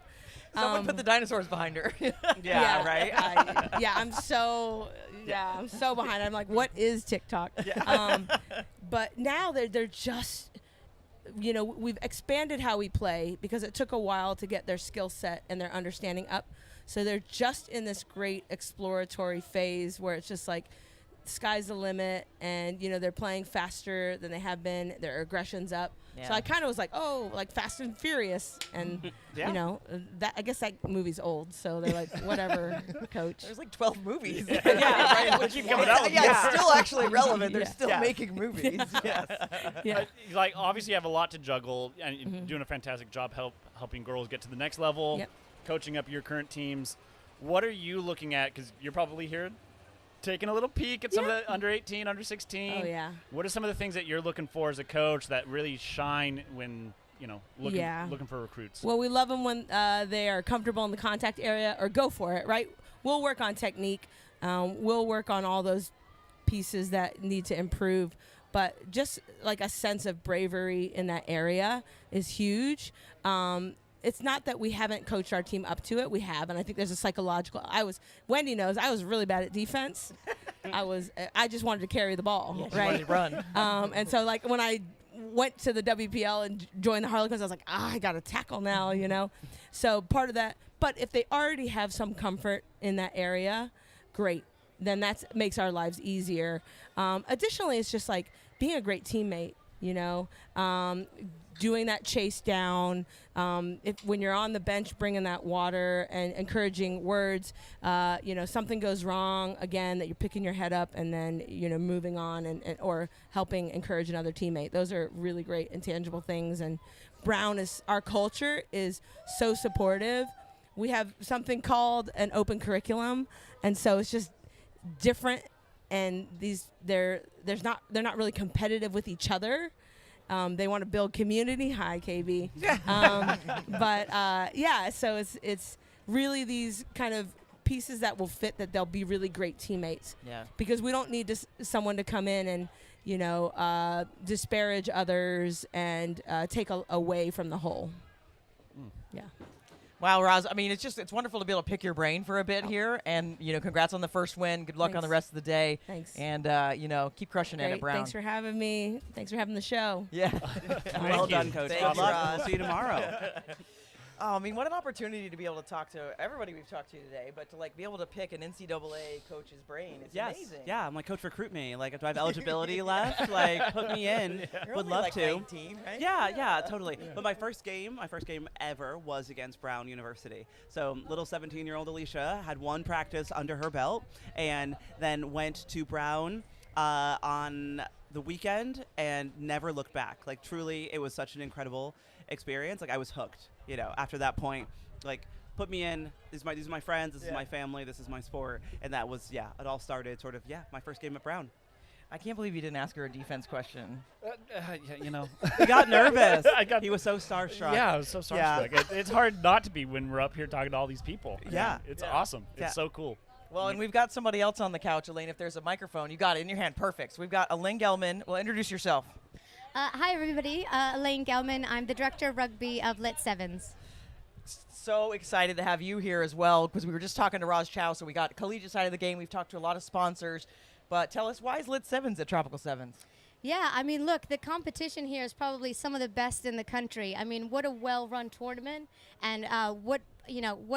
Speaker 1: Someone put the dinosaurs behind her.
Speaker 2: Right?
Speaker 9: I'm so behind. I'm like, what is TikTok? Yeah. But now they're just, we've expanded how we play because it took a while to get their skill set and their understanding up. So they're just in this great exploratory phase where it's just sky's the limit, and they're playing faster than they have been. Their aggression's up.
Speaker 1: Yeah.
Speaker 9: So I kind of was like, oh, like Fast and Furious, and
Speaker 1: Yeah.
Speaker 9: that I guess that movie's old, so they're like, whatever, coach.
Speaker 1: There's like 12 movies.
Speaker 9: Yeah.
Speaker 1: Right?
Speaker 3: Keep coming out with more.
Speaker 1: It's still actually relevant. They're
Speaker 9: Yeah.
Speaker 1: still
Speaker 3: Yeah.
Speaker 1: making movies. Yes.
Speaker 9: Yeah.
Speaker 3: Like obviously you have a lot to juggle, and you're doing a fantastic job helping girls get to the next level,
Speaker 9: Yep.
Speaker 3: coaching up your current teams. What are you looking at? Because you're probably here taking a little peek at some of the under 18, under 16.
Speaker 9: Oh, yeah.
Speaker 3: What are some of the things that you're looking for as a coach that really shine when looking for recruits?
Speaker 9: Well, we love them when they are comfortable in the contact area, or go for it, right? We'll work on technique. We'll work on all those pieces that need to improve. But just like a sense of bravery in that area is huge. It's not that we haven't coached our team up to it. We have, and I think there's a psychological. Wendy knows I was really bad at defense. I just wanted to carry the ball, right?
Speaker 1: wanted to run.
Speaker 9: And so like when I went to the WPL and joined the Harlequins, I was like, I got to tackle now, So part of that. But if they already have some comfort in that area, great. Then that makes our lives easier. Additionally, it's just like being a great teammate, doing that chase down. When you're on the bench, bringing that water and encouraging words, something goes wrong again, that you're picking your head up and then, moving on and or helping encourage another teammate. Those are really great intangible things. And our culture is so supportive. We have something called an open curriculum. And so it's just different, and they're not really competitive with each other. They want to build community. Hi, KB. So it's really these kind of pieces that will fit, that they'll be really great teammates.
Speaker 1: Yeah.
Speaker 9: Because we don't need someone to come in and disparage others and take away from the whole. Yeah.
Speaker 1: Wow, Roz. I mean, it's wonderful to be able to pick your brain for a bit here. And, congrats on the first win. Good luck on the rest of the day.
Speaker 9: Thanks.
Speaker 1: And, keep crushing it at
Speaker 9: Great.
Speaker 1: Brown.
Speaker 9: Thanks for having me. Thanks for having the show.
Speaker 1: Yeah.
Speaker 2: Well done, Coach.
Speaker 1: Thank
Speaker 2: Good
Speaker 1: you,
Speaker 2: luck.
Speaker 1: Roz.
Speaker 2: We'll see you tomorrow.
Speaker 1: I mean, what an opportunity to be able to talk to everybody we've talked to today, but to be able to pick an NCAA coach's brain. It's amazing.
Speaker 2: Yeah, I'm like, Coach, recruit me. Do I have eligibility left? Put me in.
Speaker 1: You're
Speaker 2: Would
Speaker 1: only
Speaker 2: love to.
Speaker 1: 19, right?
Speaker 2: Yeah, totally. Yeah. But my first game ever was against Brown University. So little 17-year-old Alicia had one practice under her belt, and then went to Brown on the weekend and never looked back. Truly, it was such an incredible experience. I was hooked. After that point, put me in. These are my friends. This is my family. This is my sport. And that was, it all started my first game at Brown.
Speaker 1: I can't believe you didn't ask her a defense question.
Speaker 2: He got nervous. He was so starstruck.
Speaker 3: Yeah, I was so starstruck.
Speaker 2: Yeah.
Speaker 3: It's hard not to be when we're up here talking to all these people.
Speaker 2: Yeah.
Speaker 3: It's awesome. It's so cool.
Speaker 1: Well, and we've got somebody else on the couch, Elaine. If there's a microphone, you got it in your hand. Perfect. So we've got Elaine Gelman. Well, introduce yourself.
Speaker 7: Hi, everybody. Elaine Gelman. I'm the director of rugby of Lit Sevens.
Speaker 1: So excited to have you here as well, because we were just talking to Roz Chow, so we got collegiate side of the game. We've talked to a lot of sponsors. But tell us, why is Lit Sevens at Tropical Sevens?
Speaker 7: Yeah, I mean, look, the competition here is probably some of the best in the country. I mean, what a well-run tournament, and what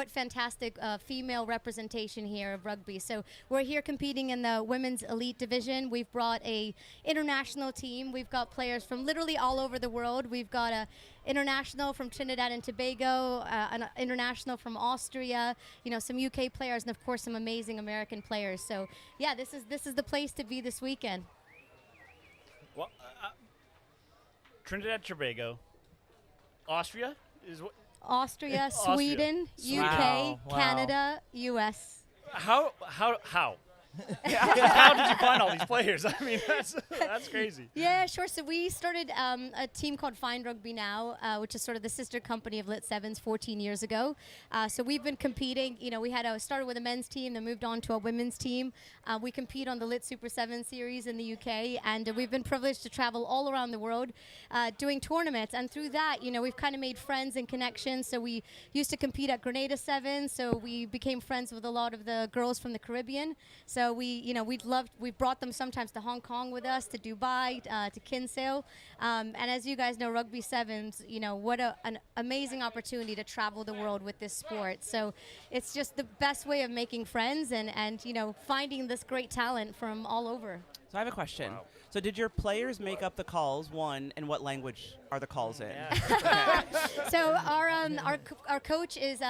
Speaker 7: fantastic female representation here of rugby. So we're here competing in the women's elite division. We've brought a international team. We've got players from literally all over the world. We've got a international from Trinidad and Tobago, an international from Austria, some UK players, and of course some amazing American players. So yeah, this is the place to be this weekend.
Speaker 3: Well, Trinidad, Tobago, Austria is what?
Speaker 7: Austria, Sweden, UK, Canada, US.
Speaker 3: How? How did you find all these players? I mean, that's crazy.
Speaker 7: Yeah, sure. So we started a team called Find Rugby Now, which is sort of the sister company of Lit Sevens 14 years ago. So we've been competing. We started with a men's team, then moved on to a women's team. We compete on the Lit Super 7 series in the UK, and we've been privileged to travel all around the world doing tournaments. And through that, we've kind of made friends and connections. So we used to compete at Grenada 7, so we became friends with a lot of the girls from the Caribbean. So So we've brought them sometimes to Hong Kong with us, to Dubai, to Kinsale. And as you guys know, Rugby Sevens, what an amazing opportunity to travel the world with this sport. So it's just the best way of making friends and finding this great talent from all over.
Speaker 2: So I have a question. Wow. So did your players make up the calls, one, and what language are the calls in?
Speaker 7: Yeah. So our coach is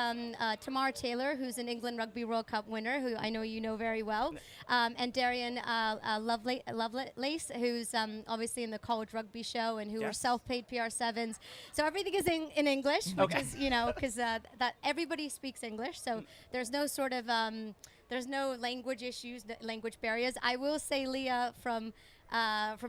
Speaker 7: Tamar Taylor, who's an England Rugby World Cup winner, who I know you know very well, and Darian Lovelace, who's obviously in the college rugby show and who are self-paid PR7s. So everything is in English, which is, because that everybody speaks English, so there's no sort of there's no language issues, language barriers. I will say Leah from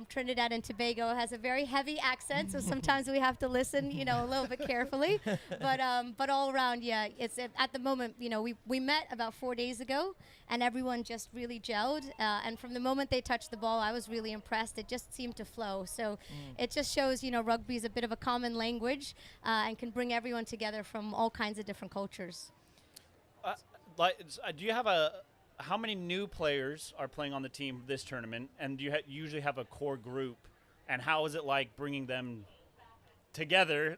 Speaker 7: Trinidad and Tobago has a very heavy accent, so sometimes we have to listen, a little bit carefully. But all around, it's at the moment, we met about 4 days ago, and everyone just really gelled. And from the moment they touched the ball, I was really impressed. It just seemed to flow. So it just shows, rugby is a bit of a common language and can bring everyone together from all kinds of different cultures.
Speaker 3: Do you have how many new players are playing on the team this tournament, and do you usually have a core group, and how is it like bringing them together,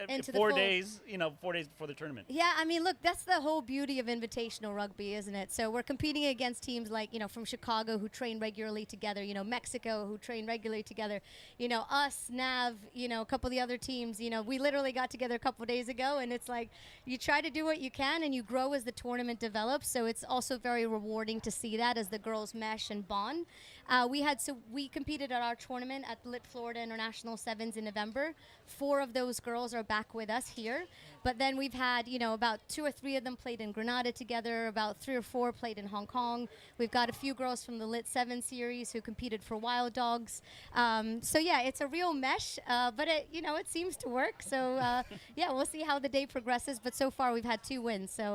Speaker 7: Into
Speaker 3: 4 days, 4 days before the tournament?
Speaker 7: Yeah, I mean, look, that's the whole beauty of invitational rugby, isn't it? So we're competing against teams like, from Chicago who train regularly together, Mexico who train regularly together, us, NAV, a couple of the other teams, we literally got together a couple of days ago, and it's like you try to do what you can and you grow as the tournament develops. So it's also very rewarding to see that as the girls mesh and bond. We competed at our tournament at Lit Florida International Sevens in November. 4 of those girls are back with us here. But then we've had, about 2 or 3 of them played in Grenada together, about 3 or 4 played in Hong Kong. We've got a few girls from the Lit 7 series who competed for Wild Dogs. So yeah, it's a real mesh, but it seems to work. So we'll see how the day progresses. But so far we've had 2 wins, so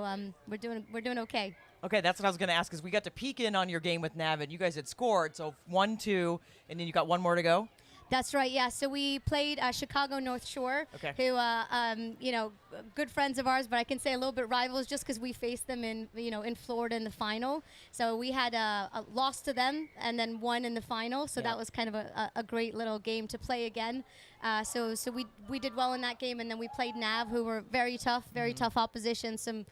Speaker 7: we're doing okay.
Speaker 1: Okay, that's what I was going to ask, because we got to peek in on your game with Nav, and you guys had scored, so 1-2, and then you got 1 more to go?
Speaker 7: That's right, yeah. So we played Chicago North Shore, who, good friends of ours, but I can say a little bit rivals just because we faced them in Florida in the final. So we had a loss to them and then won in the final. So that was kind of a great little game to play again. So we did well in that game, and then we played Nav, who were very tough opposition. Some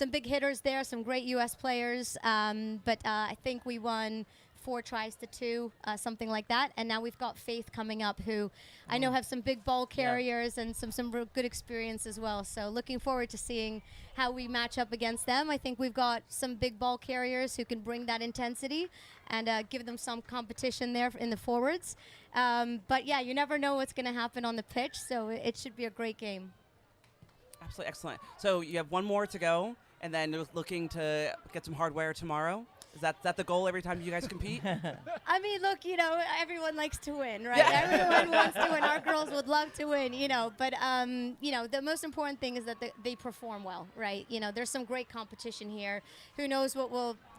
Speaker 7: big hitters there, some great U.S. players, but I think we won 4 tries to 2, something like that. And now we've got Faith coming up, who I know have some big ball carriers and some real good experience as well. So looking forward to seeing how we match up against them. I think we've got some big ball carriers who can bring that intensity and give them some competition there in the forwards. But yeah, you never know what's going to happen on the pitch, so it should be a great game.
Speaker 2: Absolutely excellent. So you have 1 more to go, and then looking to get some hardware tomorrow. Is that the goal every time you guys compete?
Speaker 7: I mean, look, everyone likes to win, right? Everyone wants to win. Our girls would love to win, But, the most important thing is that they perform well, right? There's some great competition here. Who knows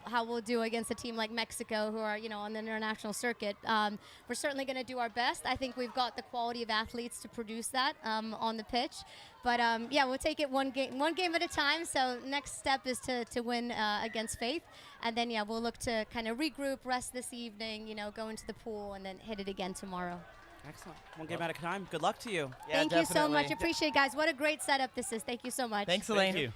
Speaker 7: how we'll do against a team like Mexico, who are, on the international circuit. We're certainly going to do our best. I think we've got the quality of athletes to produce that on the pitch. But, we'll take it one game at a time. So next step is to win against Faith. And then, we'll look to kind of regroup, rest this evening, go into the pool, and then hit it again tomorrow.
Speaker 2: Excellent. 1 game at a time. Good luck to you.
Speaker 1: Yeah,
Speaker 7: Thank you so much. Appreciate it, guys. What a great setup this is. Thank you so much.
Speaker 1: Thanks, Elaine.
Speaker 3: Thank you.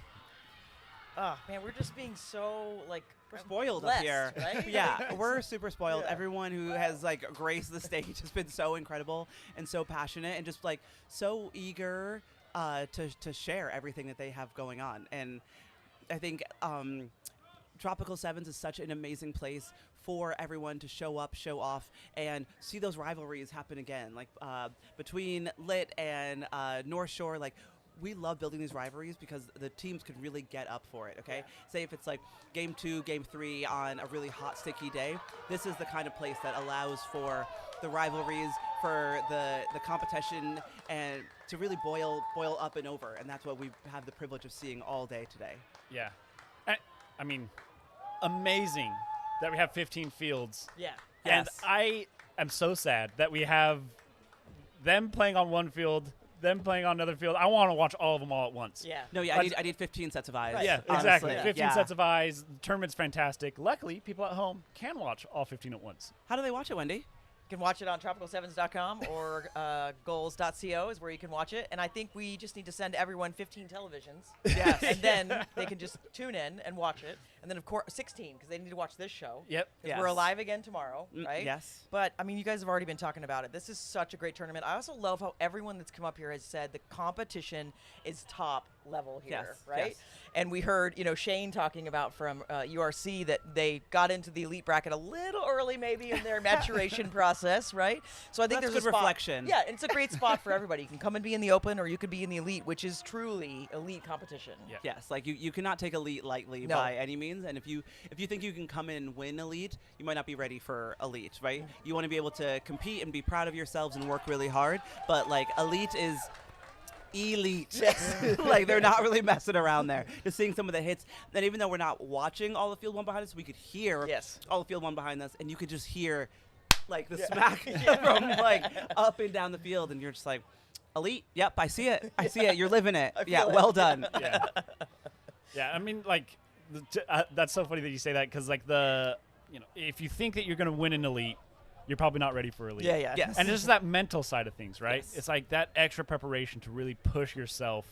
Speaker 1: Oh, man, we're just being so, we're
Speaker 2: spoiled
Speaker 1: blessed,
Speaker 2: up here.
Speaker 1: Right?
Speaker 2: Yeah, we're super spoiled.
Speaker 1: Yeah.
Speaker 2: Everyone who has graced the stage has been so incredible and so passionate and just so eager to share everything that they have going on. And I think Tropical Sevens is such an amazing place for everyone to show up, show off, and see those rivalries happen again. Between Lit and North Shore, we love building these rivalries because the teams can really get up for it, okay? Yeah. Say if it's game 2, game 3 on a really hot, sticky day, this is the kind of place that allows for the rivalries, for the competition, and to really boil up and over, and that's what we have the privilege of seeing all day today.
Speaker 3: Yeah. I mean, amazing that we have 15 fields.
Speaker 1: Yeah.
Speaker 3: And
Speaker 2: Yes.
Speaker 3: I am so sad that we have them playing on one field, them playing on another field. I want to watch all of them all at once.
Speaker 1: Yeah.
Speaker 2: No, yeah, I need 15 sets of eyes.
Speaker 3: Right. Yeah,
Speaker 2: honestly.
Speaker 3: exactly. 15
Speaker 2: Yeah.
Speaker 3: sets of eyes. The tournament's fantastic. Luckily, people at home can watch all 15 at once.
Speaker 2: How do they watch it, Wendy?
Speaker 1: You can watch it on tropical7s.com or goals.co is where you can watch it. And I think we just need to send everyone 15 televisions.
Speaker 2: Yes.
Speaker 1: And then they can just tune in and watch it. And then, of course, 16 because they need to watch this show.
Speaker 3: Yep.
Speaker 1: Because we're alive again tomorrow, right?
Speaker 2: Yes.
Speaker 1: But, I mean, you guys have already been talking about it. This is such a great tournament. I also love how everyone that's come up here has said the competition is top level here,
Speaker 2: Yes,
Speaker 1: right?
Speaker 2: yes.
Speaker 1: And we heard, Shane talking about from URC that they got into the elite bracket a little early maybe in their maturation process, right? So I think
Speaker 2: That's
Speaker 1: there's
Speaker 2: good
Speaker 1: a spot.
Speaker 2: reflection.
Speaker 1: Yeah, it's a great spot for everybody. You can come and be in the open or you could be in the elite, which is truly elite competition.
Speaker 3: Yeah.
Speaker 2: Yes, like you cannot take elite lightly
Speaker 1: No.
Speaker 2: by any means. And if you think you can come in and win elite, you might not be ready for elite, right? You want to be able to compete and be proud of yourselves and work really hard. But like elite is elite. Like they're not really messing around there. Just seeing some of the hits. And even though we're not watching all the field one behind us, we could hear all the field one behind us, and you could just hear like the smack from like up and down the field, and you're just like, elite. Yep, I see it. I see it. You're living it. Yeah, well done.
Speaker 3: Yeah. Yeah, I mean, like, that's so funny that you say that because, like, if you think that you're going to win an elite, you're probably not ready for elite.
Speaker 1: Yeah, yeah.
Speaker 2: Yes.
Speaker 3: And it's just that mental side of things, right?
Speaker 2: Yes.
Speaker 3: It's like that extra preparation to really push yourself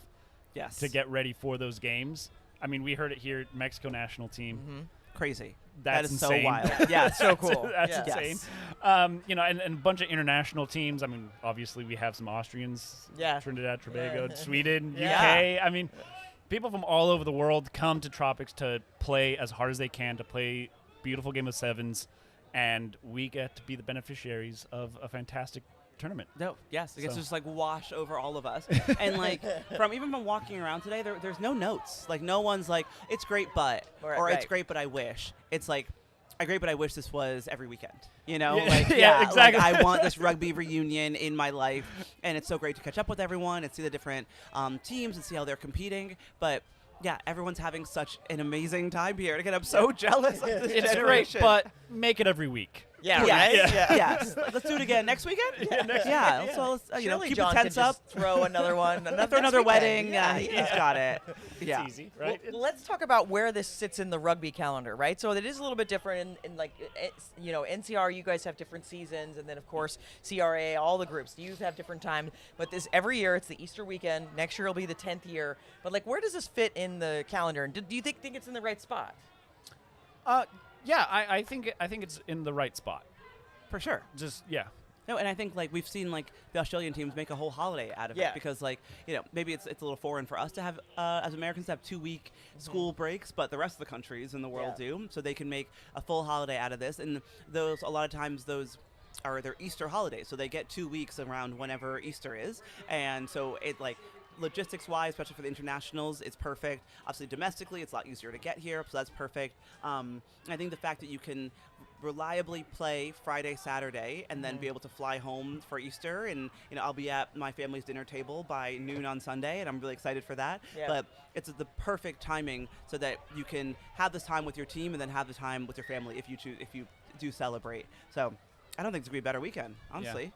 Speaker 2: Yes.
Speaker 3: to get ready for those games. I mean, we heard it here, Mexico national team.
Speaker 2: Crazy.
Speaker 3: That's
Speaker 2: that is
Speaker 3: insane.
Speaker 2: so wild. Yeah, it's so cool.
Speaker 3: That's
Speaker 2: Yeah.
Speaker 3: insane.
Speaker 2: Yes.
Speaker 3: And a bunch of international teams. I mean, obviously we have some Austrians, Trinidad, Tobago, Sweden, UK. I mean, people from all over the world come to Tropics to play as hard as they can, to play beautiful game of sevens, and we get to be the beneficiaries of a fantastic tournament.
Speaker 2: No, yes, it gets
Speaker 3: So.
Speaker 2: just like wash over all of us. And like from walking around today, there's no notes. Like no one's like, it's great, but or it's great, but I wish. It's like, great, but I wish this was every weekend. You know,
Speaker 3: Yeah.
Speaker 2: like
Speaker 3: Yeah, exactly.
Speaker 2: Like, I want this rugby reunion in my life, and it's so great to catch up with everyone and see the different teams and see how they're competing. But yeah, everyone's having such an amazing time here. Again, I'm so jealous of this
Speaker 3: It's
Speaker 2: generation.
Speaker 3: great, but make it every week.
Speaker 1: Yeah,
Speaker 2: yes,
Speaker 1: right? Yeah.
Speaker 2: yes. Let's do it again next weekend.
Speaker 1: Yeah,
Speaker 2: So let's
Speaker 1: Surely
Speaker 2: keep
Speaker 1: John
Speaker 2: the tents
Speaker 1: can
Speaker 2: up.
Speaker 1: just throw another one.
Speaker 2: Throw
Speaker 1: next
Speaker 2: another
Speaker 1: weekend.
Speaker 2: wedding.
Speaker 1: Yeah,
Speaker 2: He's got it. Yeah.
Speaker 3: It's easy, right?
Speaker 1: Well, let's talk about where this sits in the rugby calendar, right? So it is a little bit different in like, NCR, you guys have different seasons, and then, of course, CRA, all the groups. You have different times. But this every year, it's the Easter weekend. Next year will be the 10th year. But, like, where does this fit in the calendar? And do you think it's in the right spot?
Speaker 3: Yeah, I think it's in the right spot.
Speaker 2: For sure.
Speaker 3: Just, yeah.
Speaker 2: No, and I think like we've seen like the Australian teams make a whole holiday out of it because like maybe it's a little foreign for us to have as Americans to have 2-week school breaks, but the rest of the countries in the world do, so they can make a full holiday out of this. And those a lot of times those are their Easter holidays, so they get 2 weeks around whenever Easter is, and so it like. Logistics wise, especially for the internationals, it's perfect. Obviously domestically, it's a lot easier to get here, so that's perfect. I think the fact that you can reliably play Friday, Saturday, and then be able to fly home for Easter, and I'll be at my family's dinner table by noon on Sunday, and I'm really excited for that.
Speaker 1: Yeah.
Speaker 2: But it's the perfect timing so that you can have this time with your team and then have the time with your family if you do celebrate. So I don't think it's gonna be a better weekend, honestly.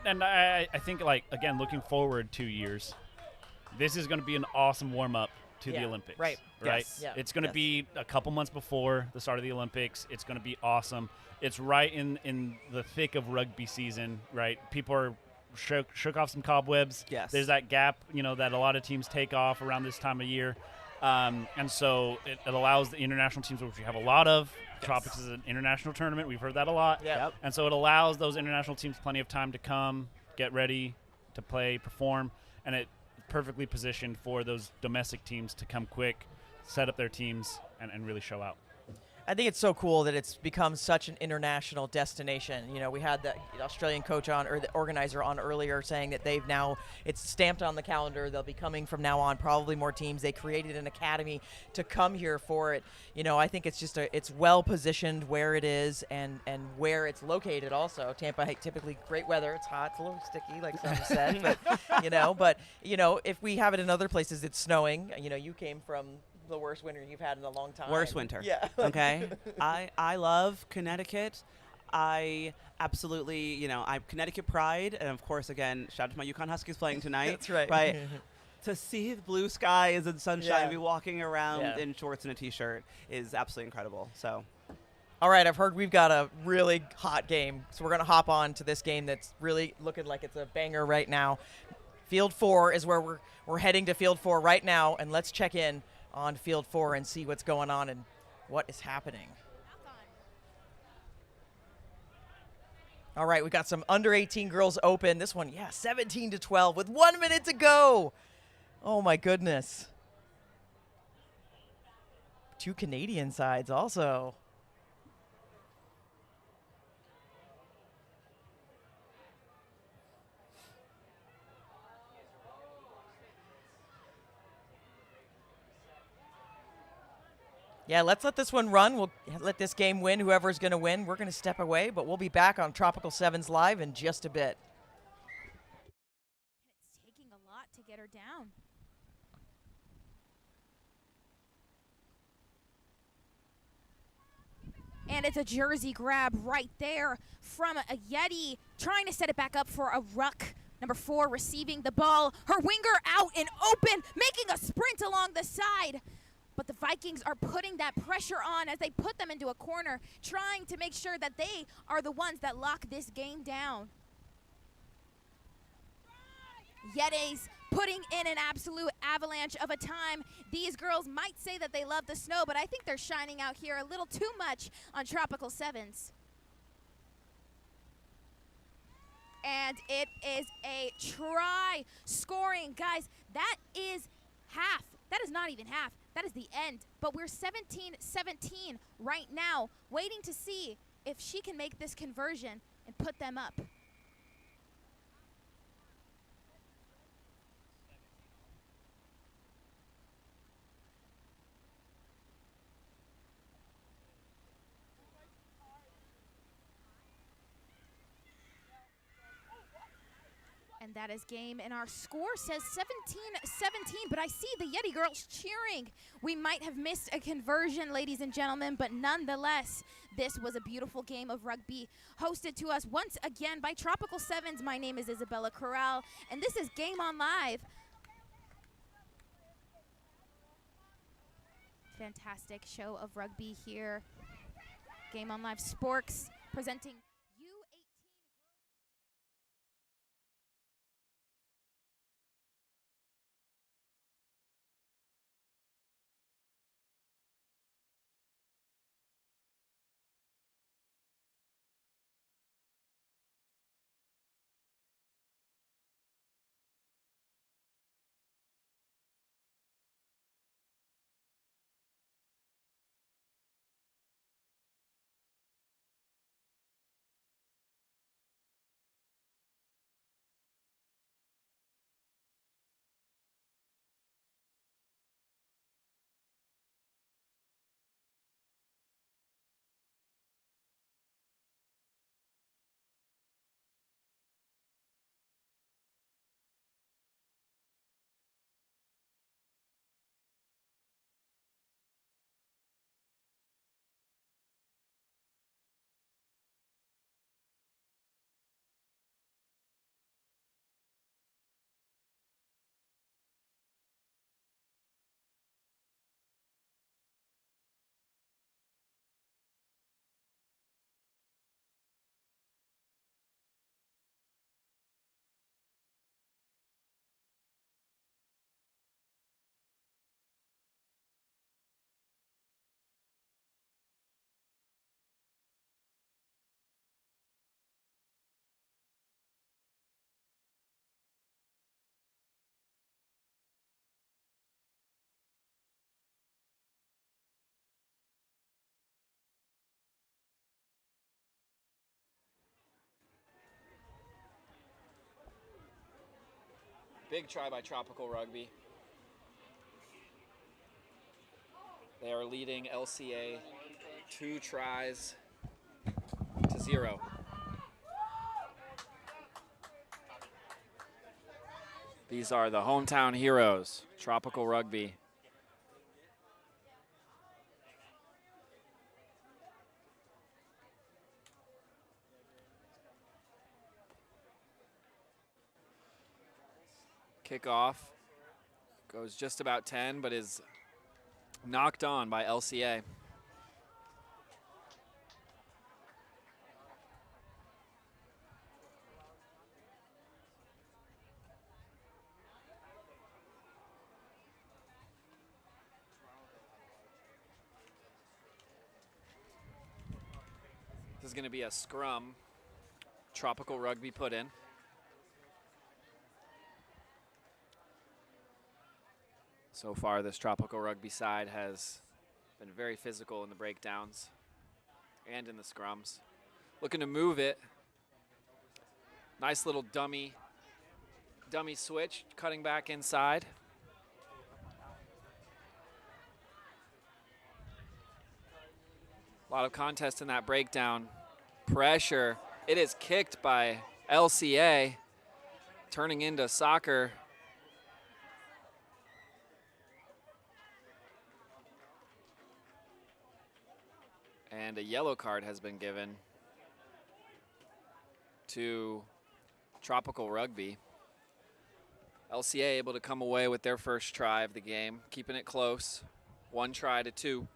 Speaker 3: And I think, like, again, looking forward 2 years, this is going to be an awesome warm-up to the Olympics.
Speaker 1: Right.
Speaker 2: Yes.
Speaker 1: Yeah.
Speaker 3: It's going to be a couple months before the start of the Olympics. It's going to be awesome. It's right in the thick of rugby season, right? People are shook off some cobwebs.
Speaker 2: Yes.
Speaker 3: There's that gap, that a lot of teams take off around this time of year. And so it allows the international teams, which we have a lot of. Tropics is an international tournament. We've heard that a lot.
Speaker 1: Yep.
Speaker 3: And so it allows those international teams plenty of time to come, get ready, to play, perform, and it's perfectly positioned for those domestic teams to come quick, set up their teams, and really show out.
Speaker 1: I think it's so cool that it's become such an international destination. We had the Australian coach on, or the organizer on earlier, saying that it's stamped on the calendar. They'll be coming from now on, probably more teams. They created an academy to come here for it. I think it's just it's well positioned where it is and where it's located also. Tampa, typically great weather. It's hot. It's a little sticky, like some said. But, if we have it in other places, it's snowing. You came from the worst winter you've had in a long time.
Speaker 2: Worst winter.
Speaker 1: Yeah.
Speaker 2: Okay. I love Connecticut. I absolutely, I'm Connecticut pride, and of course, again, shout out to my Yukon Huskies playing tonight.
Speaker 1: That's right.
Speaker 2: Right. To see the blue skies and sunshine,
Speaker 1: Yeah.
Speaker 2: and be walking around
Speaker 1: Yeah.
Speaker 2: in shorts and a t-shirt is absolutely incredible. So.
Speaker 1: All right, I've heard we've got a really hot game, so we're going to hop on to this game that's really looking like it's a banger right now. Field 4 is where we're heading to Field 4 right now, and let's check in on Field 4 and see what's going on and what is happening. All right, we've got some under 18 girls open. This one, 17-12 with 1 minute to go. Oh my goodness. 2 Canadian sides also. Yeah, let's let this one run. We'll let this game win. Whoever's going to win, we're going to step away, but we'll be back on Tropical 7s Live in just a bit.
Speaker 11: It's taking a lot to get her down. And it's a jersey grab right there from a Yeti, trying to set it back up for a ruck. Number 4 receiving the ball. Her winger out and open, making a sprint along the side. But the Vikings are putting that pressure on as they put them into a corner, trying to make sure that they are the ones that lock this game down. Yetis putting in an absolute avalanche of a time. These girls might say that they love the snow, but I think they're shining out here a little too much on Tropical 7s. And it is a try scoring. Guys, that is half. That is not even half. That is the end. But we're 17-17 right now, waiting to see if she can make this conversion and put them up. And that is game, and our score says 17-17, but I see the Yeti girls cheering. We might have missed a conversion, ladies and gentlemen, but nonetheless, this was a beautiful game of rugby hosted to us once again by Tropical 7s. My name is Isabella Corral, and this is Game On Live. Fantastic show of rugby here. Game On Live Sports presenting
Speaker 5: Big try by Tropical Rugby. They are leading LCA 2 tries to 0. These are the hometown heroes, Tropical Rugby. Kickoff goes just about 10, but is knocked on by LCA. This is going to be a scrum. Tropical Rugby put in. So far, this Tropical Rugby side has been very physical in the breakdowns and in the scrums. Looking to move it. Nice little dummy switch, cutting back inside. A lot of contest in that breakdown. Pressure. It is kicked by LCA, turning into soccer. And a yellow card has been given to Tropical Rugby. LCA able to come away with their first try of the game, keeping it close. 1 try to 2.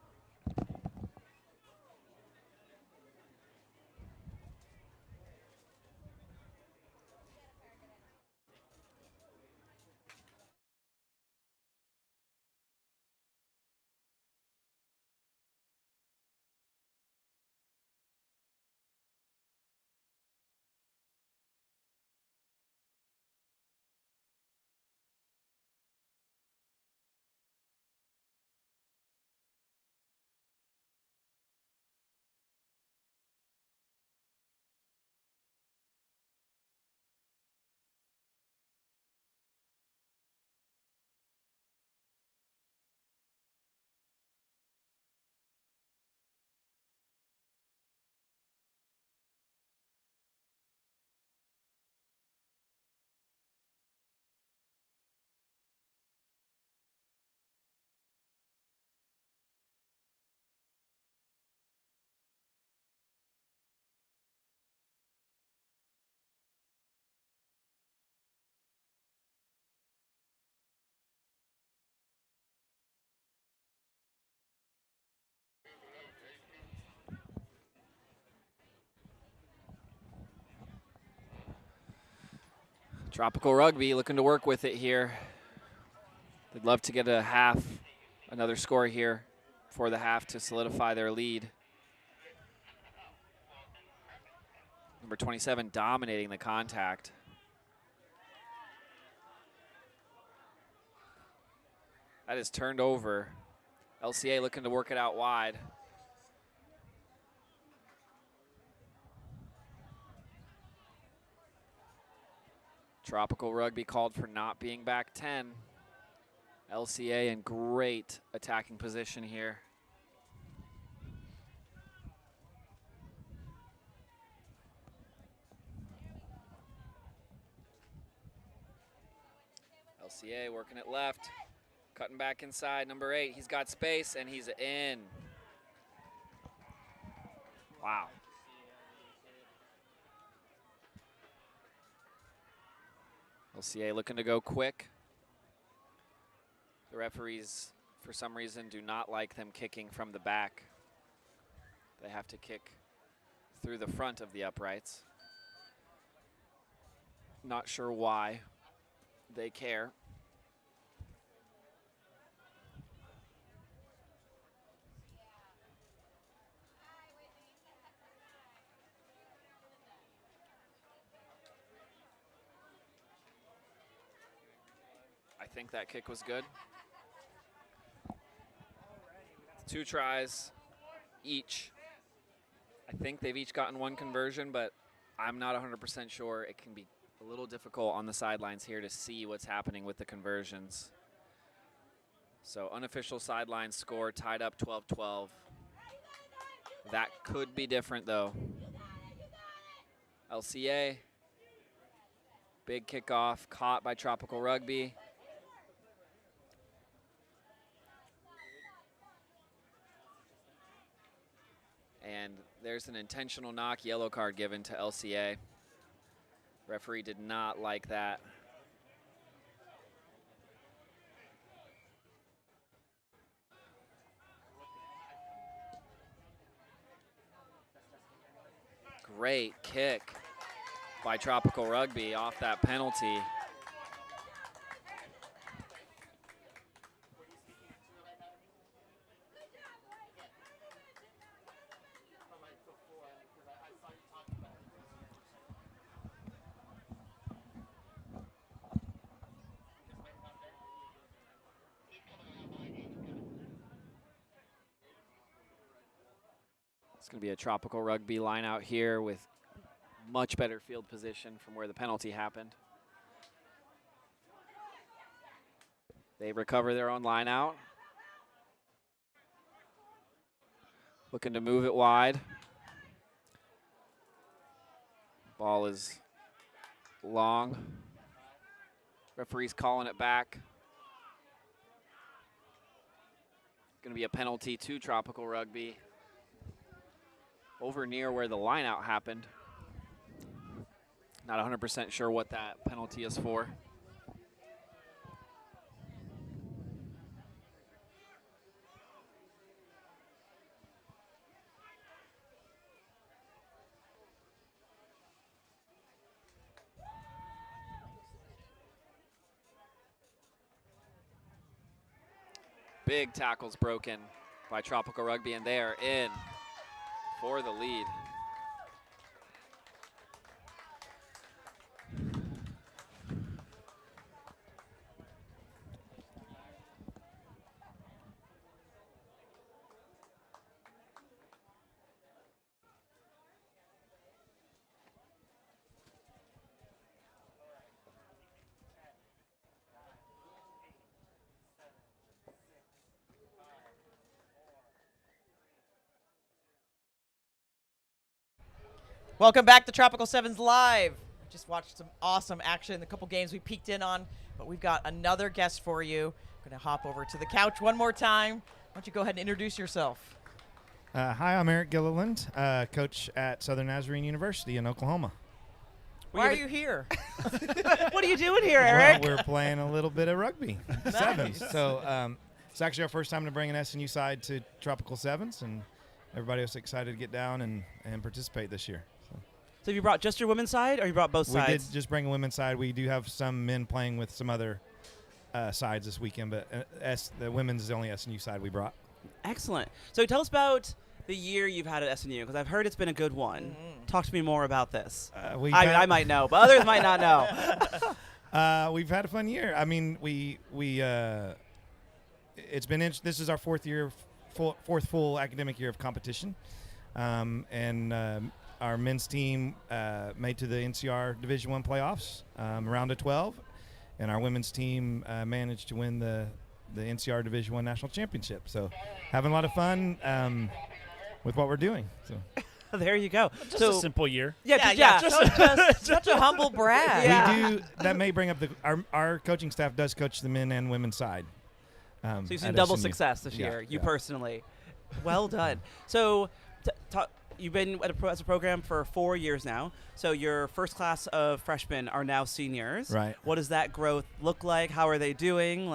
Speaker 5: Tropical Rugby looking to work with it here. They'd love to get a half, another score here for the half to solidify their lead. Number 27 dominating the contact. That is turned over. LCA looking to work it out wide. Tropical Rugby called for not being back 10. LCA in great attacking position here. LCA working it left, cutting back inside, number 8. He's got space and he's in. Wow. LCA looking to go quick. The referees, for some reason, do not like them kicking from the back. They have to kick through the front of the uprights. Not sure why they care. I think that kick was good. 2 tries each. I think they've each gotten 1 conversion, but I'm not 100% sure. It can be a little difficult on the sidelines here to see what's happening with the conversions. So unofficial sideline score tied up 12-12. That could be different though. LCA, big kickoff caught by Tropical Rugby. And there's an intentional knock, yellow card given to LCA. Referee did not like that. Great kick by Tropical Rugby off that penalty. It's going to be a Tropical Rugby line out here with much better field position from where the penalty happened. They recover their own line out. Looking to move it wide. Ball is long. Referee's calling it back. Going to be a penalty to Tropical Rugby. Over near where the line out happened. Not 100% sure what that penalty is for. Big tackles broken by Tropical Rugby, and they are in for the lead.
Speaker 1: Welcome back to Tropical Sevens Live. Just watched some awesome action, a couple games we peeked in on, but we've got another guest for you. I'm going to hop over to the couch one more time. Why don't you go ahead and introduce yourself?
Speaker 12: Hi, I'm Eric Gillerand, coach at Southern Nazarene University in Oklahoma.
Speaker 1: Why are you here? What are you doing here, Eric?
Speaker 12: Well, we're playing a little bit of rugby,
Speaker 1: Nice.
Speaker 12: sevens. So it's actually our first time to bring an SNU side to Tropical Sevens, and everybody was excited to get down and participate this year.
Speaker 2: So you brought just your women's side, or you brought both sides?
Speaker 12: We did just bring a women's side. We do have some men playing with some other sides this weekend, but the women's is the only SNU side we brought.
Speaker 2: Excellent. So tell us about the year you've had at SNU, because I've heard it's been a good one. Talk to me more about this. I might know, but others might not know.
Speaker 12: We've had a fun year. I mean, it's been this is our fourth full academic year of competition, and our men's team made to the NCR Division I playoffs, round of 12, and our women's team managed to win the NCR Division I national championship. So having a lot of fun with what we're doing. So.
Speaker 2: There you go.
Speaker 3: Just a simple year.
Speaker 1: Yeah. Such a humble brag.
Speaker 12: Yeah. We do. That may bring up our coaching staff does coach the men and women's side.
Speaker 2: So you've seen double success this year, you personally. Well done. So you've been as a program for 4 years now. So your first class of freshmen are now seniors.
Speaker 12: Right.
Speaker 2: What does that growth look like? How are they doing?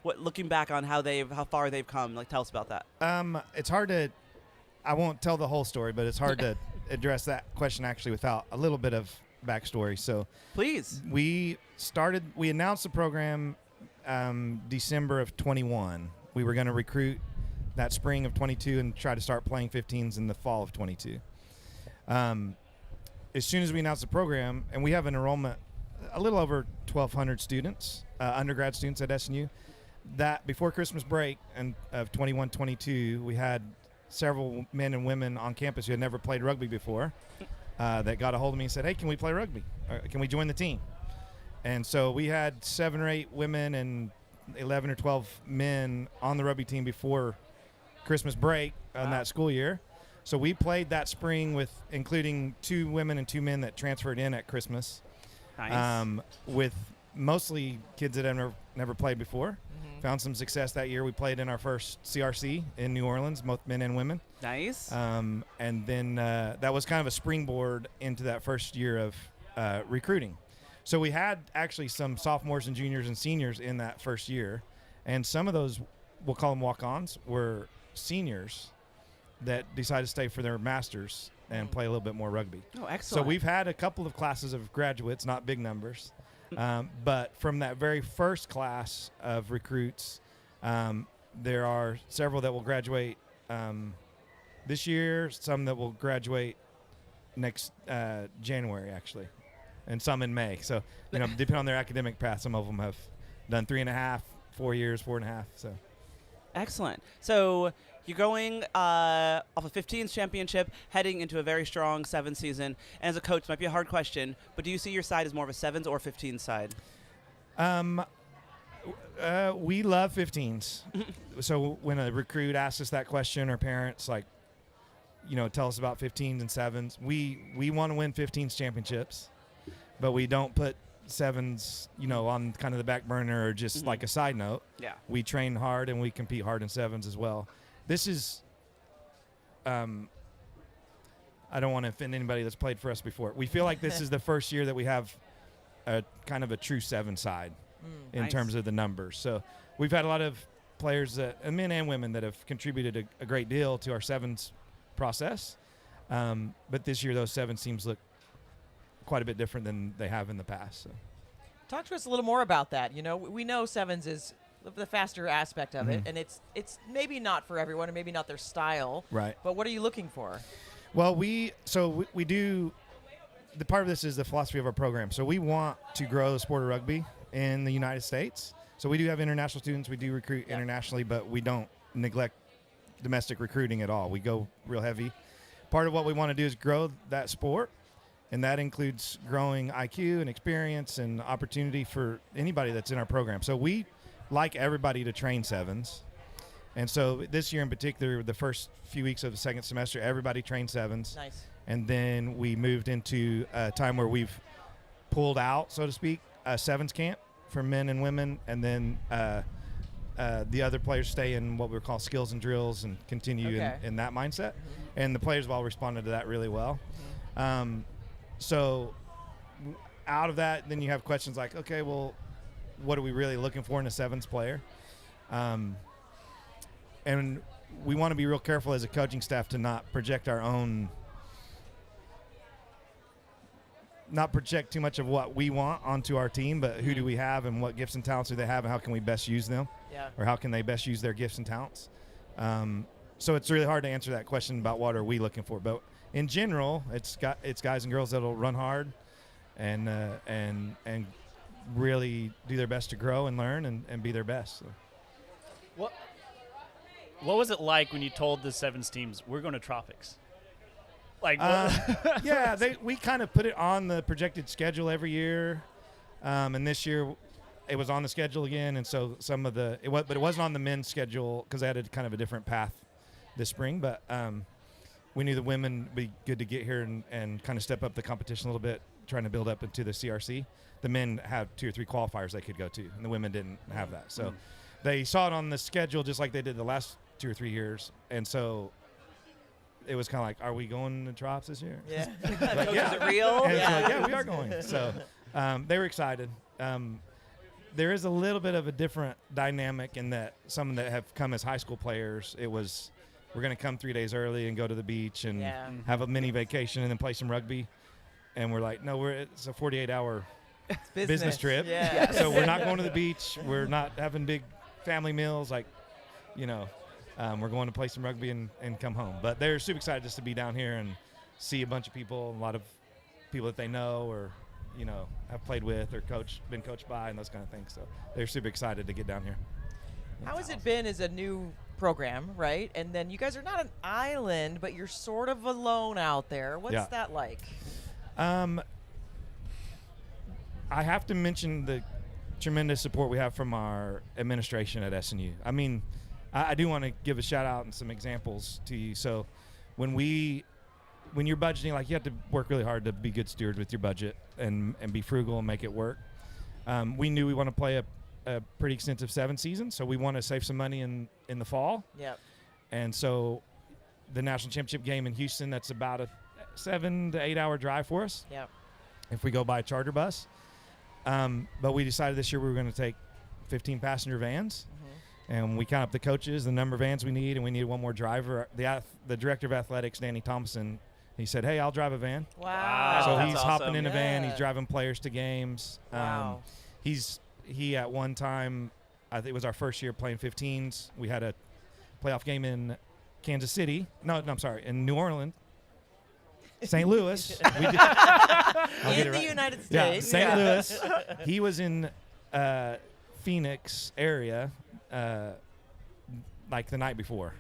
Speaker 2: Looking back on how far they've come. Tell us about that.
Speaker 12: It's hard to. I won't tell the whole story, but it's hard to address that question actually without a little bit of backstory. So
Speaker 2: please.
Speaker 12: We announced the program December of 21. We were going to recruit that spring of 22 and try to start playing 15s in the fall of 22. As soon as we announced the program, and we have an enrollment a little over 1,200 students, undergrad students at SNU, that before Christmas break and of 21-22, we had several men and women on campus who had never played rugby before that got a hold of me and said, hey, can we play rugby? Or can we join the team? And so we had 7 or 8 women and 11 or 12 men on the rugby team before Christmas break on that school year. So we played that spring with including 2 women and 2 men that transferred in at Christmas.
Speaker 2: Nice.
Speaker 12: With mostly kids that have never played before. Found some success that year. We played in our first CRC in New Orleans, both men and women.
Speaker 2: Nice.
Speaker 12: And then that was kind of a springboard into that first year of recruiting. So we had actually some sophomores and juniors and seniors in that first year. And some of those, we'll call them walk-ons, were seniors that decide to stay for their masters and play a little bit more rugby.
Speaker 2: Oh, excellent.
Speaker 12: So we've had a couple of classes of graduates, not big numbers, but from that very first class of recruits, there are several that will graduate this year, some that will graduate next January, actually, and some in May. So, depending on their academic path, some of them have done 3.5, 4 years, 4.5. So,
Speaker 2: excellent. So you're going off a 15s championship, heading into a very strong 7 season. And as a coach, it might be a hard question, but do you see your side as more of a 7s or 15s side?
Speaker 12: We love 15s. So when a recruit asks us that question, or parents tell us about 15s and 7s, we want to win 15s championships, but we don't put 7s, on kind of the back burner or just like a side note.
Speaker 2: Yeah.
Speaker 12: We train hard and we compete hard in 7s as well. This is, I don't want to offend anybody that's played for us before. We feel like this is the first year that we have a kind of a true 7 side in terms of the numbers. So we've had a lot of players, men and women, that have contributed a great deal to our 7s process. But this year, those 7 teams look quite a bit different than they have in the past. So.
Speaker 1: Talk to us a little more about that. We know 7s is the faster aspect of it, and it's maybe not for everyone, and maybe not their style.
Speaker 12: Right.
Speaker 1: But what are you looking for?
Speaker 12: Well, we do. The part of this is the philosophy of our program. So we want to grow the sport of rugby in the United States. So we do have international students. We do recruit internationally, but we don't neglect domestic recruiting at all. We go real heavy. Part of what we want to do is grow that sport, and that includes growing IQ and experience and opportunity for anybody that's in our program. So we like everybody to train 7s. And so this year in particular, the first few weeks of the second semester, everybody trained 7s.
Speaker 1: Nice.
Speaker 12: And then we moved into a time where we've pulled out, so to speak, a 7s camp for men and women, and then the other players stay in what we call skills and drills and continue in that mindset. And the players have all responded to that really well. So out of that, then you have questions like, okay, well, what are we really looking for in a 7s player? And we want to be real careful as a coaching staff to not project too much of what we want onto our team, but who do we have and what gifts and talents do they have and how can we best use them?
Speaker 1: Yeah.
Speaker 12: Or how can they best use their gifts and talents? So it's really hard to answer that question about what are we looking for. But in general, it's guys and girls that'll run hard and really do their best to grow and learn and be their best. So.
Speaker 3: What was it like when you told the 7s teams, we're going to Tropics?
Speaker 12: We kind of put it on the projected schedule every year, and this year it was on the schedule again. And so but it wasn't on the men's schedule because they had kind of a different path this spring. But we knew the women would be good to get here and kind of step up the competition a little bit, trying to build up into the CRC. The men have 2 or 3 qualifiers they could go to, and the women didn't have that. So they saw it on the schedule just like they did the last 2 or 3 years, and so it was kind of like, are we going to Trops this year?
Speaker 1: Yeah.
Speaker 12: Is
Speaker 1: it real?
Speaker 12: Yeah, we are going. So they were excited. There is a little bit of a different dynamic in that some that have come as high school players, it was, we're going to come 3 days early and go to the beach and have a mini vacation and then play some rugby. And we're like, no, it's a 48-hour business trip.
Speaker 1: Yeah.
Speaker 12: So we're not going to the beach. We're not having big family meals. We're going to play some rugby and come home. But they're super excited just to be down here and see a bunch of people, a lot of people that they know or, have played with or been coached by and those kind of things. So they're super excited to get down here.
Speaker 1: How has it been as a new program, right? And then you guys are not an island, but you're sort of alone out there. What's that like?
Speaker 12: I have to mention the tremendous support we have from our administration at SNU. I mean, I do want to give a shout out and some examples to you. So when you're budgeting, you have to work really hard to be good stewards with your budget and be frugal and make it work. We knew we want to play a pretty extensive 7 season, so we want to save some money in the fall.
Speaker 1: Yep.
Speaker 12: And so the national championship game in Houston, that's about a 7 to 8 hour drive for us.
Speaker 1: Yep.
Speaker 12: If we go by a charter bus. But we decided this year we were going to take 15 passenger vans. And we count up the coaches, the number of vans we need, and we need one more driver. The director of athletics, Danny Thompson, he said, "Hey, I'll drive a van."
Speaker 1: Wow.
Speaker 12: So
Speaker 1: That's
Speaker 12: he's
Speaker 1: awesome.
Speaker 12: hopping in a van.
Speaker 1: Yeah.
Speaker 12: He's driving players to games.
Speaker 1: Wow.
Speaker 12: He at one time, I think it was our first year playing 15s. We had a playoff game in City. No, I'm sorry, in New Orleans. St. Louis. We did, I'll get
Speaker 1: In
Speaker 12: it
Speaker 1: the
Speaker 12: right.
Speaker 1: United
Speaker 12: Yeah,
Speaker 1: States.
Speaker 12: St.
Speaker 1: Yeah.
Speaker 12: Louis. He was in Phoenix area like the night before.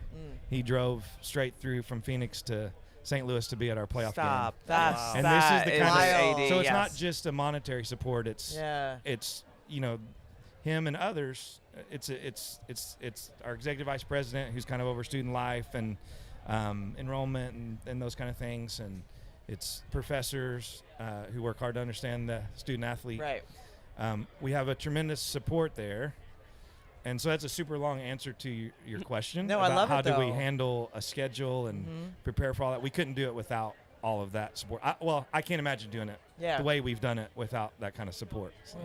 Speaker 12: He drove straight through from Phoenix to St. Louis to be at our playoff
Speaker 2: Stop.
Speaker 12: game.
Speaker 2: That's
Speaker 12: And
Speaker 2: that
Speaker 12: this is the
Speaker 2: is
Speaker 12: kind
Speaker 2: wild.
Speaker 12: of so it's
Speaker 2: Yes.
Speaker 12: not just a monetary support. It's
Speaker 1: Yeah.
Speaker 12: it's him and others. It's our executive vice president who's kind of over student life and enrollment and those kind of things, and it's professors who work hard to understand the student athlete.
Speaker 1: Right.
Speaker 12: We have a tremendous support there. And so that's a super long answer to your question.
Speaker 1: No, I
Speaker 12: about
Speaker 1: love it,
Speaker 12: how do we
Speaker 1: though.
Speaker 12: handle a schedule and prepare for all that. We couldn't do it without all of that support. I can't imagine doing it the way we've done it without that kind of support. So.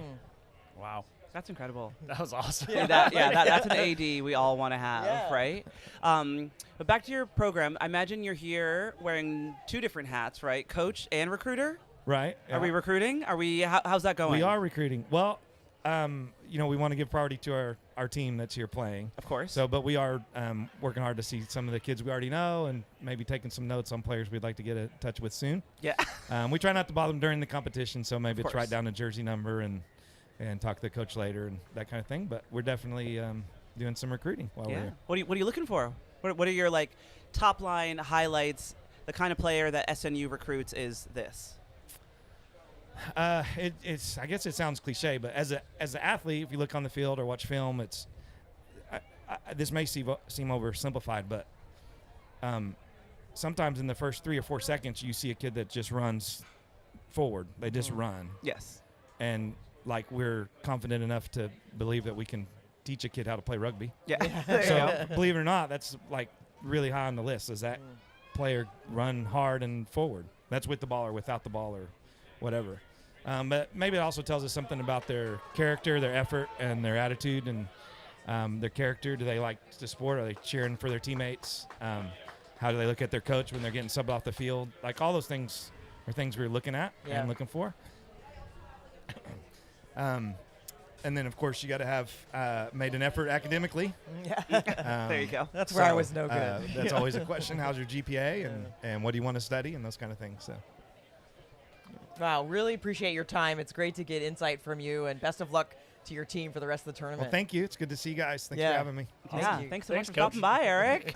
Speaker 3: Wow.
Speaker 2: That's incredible.
Speaker 3: That was awesome.
Speaker 2: That's an AD we all want to have,
Speaker 1: Yeah.
Speaker 2: right? But back to your program, I imagine you're here wearing 2 different hats, right? Coach and recruiter?
Speaker 12: Right.
Speaker 2: Are we recruiting? How's that going?
Speaker 12: We are recruiting. Well, we want to give priority to our team that's here playing.
Speaker 2: Of course.
Speaker 12: So, but we are working hard to see some of the kids we already know and maybe taking some notes on players we'd like to get in touch with soon.
Speaker 2: Yeah.
Speaker 12: We try not to bother them during the competition, so maybe
Speaker 2: Of
Speaker 12: it's
Speaker 2: course.
Speaker 12: write down a jersey number and talk to the coach later and that kind of thing. But we're definitely doing some recruiting while we're here.
Speaker 2: What are you looking for? What are your top line highlights? The kind of player that SNU recruits is this.
Speaker 12: It's. I guess it sounds cliche, but as an athlete, if you look on the field or watch film, it's. This may seem oversimplified, but sometimes in the first 3 or 4 seconds, you see a kid that just runs forward. They just run.
Speaker 2: Yes.
Speaker 12: And we're confident enough to believe that we can teach a kid how to play rugby.
Speaker 2: Yeah.
Speaker 12: So believe it or not, that's really high on the list. Is that player run hard and forward? That's with the ball or without the ball or whatever. But maybe it also tells us something about their character, their effort, and their attitude, and their character. Do they like the sport? Are they cheering for their teammates? How do they look at their coach when they're getting subbed off the field? All those things are things we're looking at and looking for. And then, of course, you got to have made an effort academically.
Speaker 1: Yeah.
Speaker 2: There you go.
Speaker 1: That's where I was no good.
Speaker 12: That's always a question. How's your GPA and what do you want to study and those kind of things. So.
Speaker 1: Wow, really appreciate your time. It's great to get insight from you, and best of luck to your team for the rest of the tournament.
Speaker 12: Well, thank you. It's good to see you guys. Thanks for having me.
Speaker 2: Thanks so much for stopping by, Eric.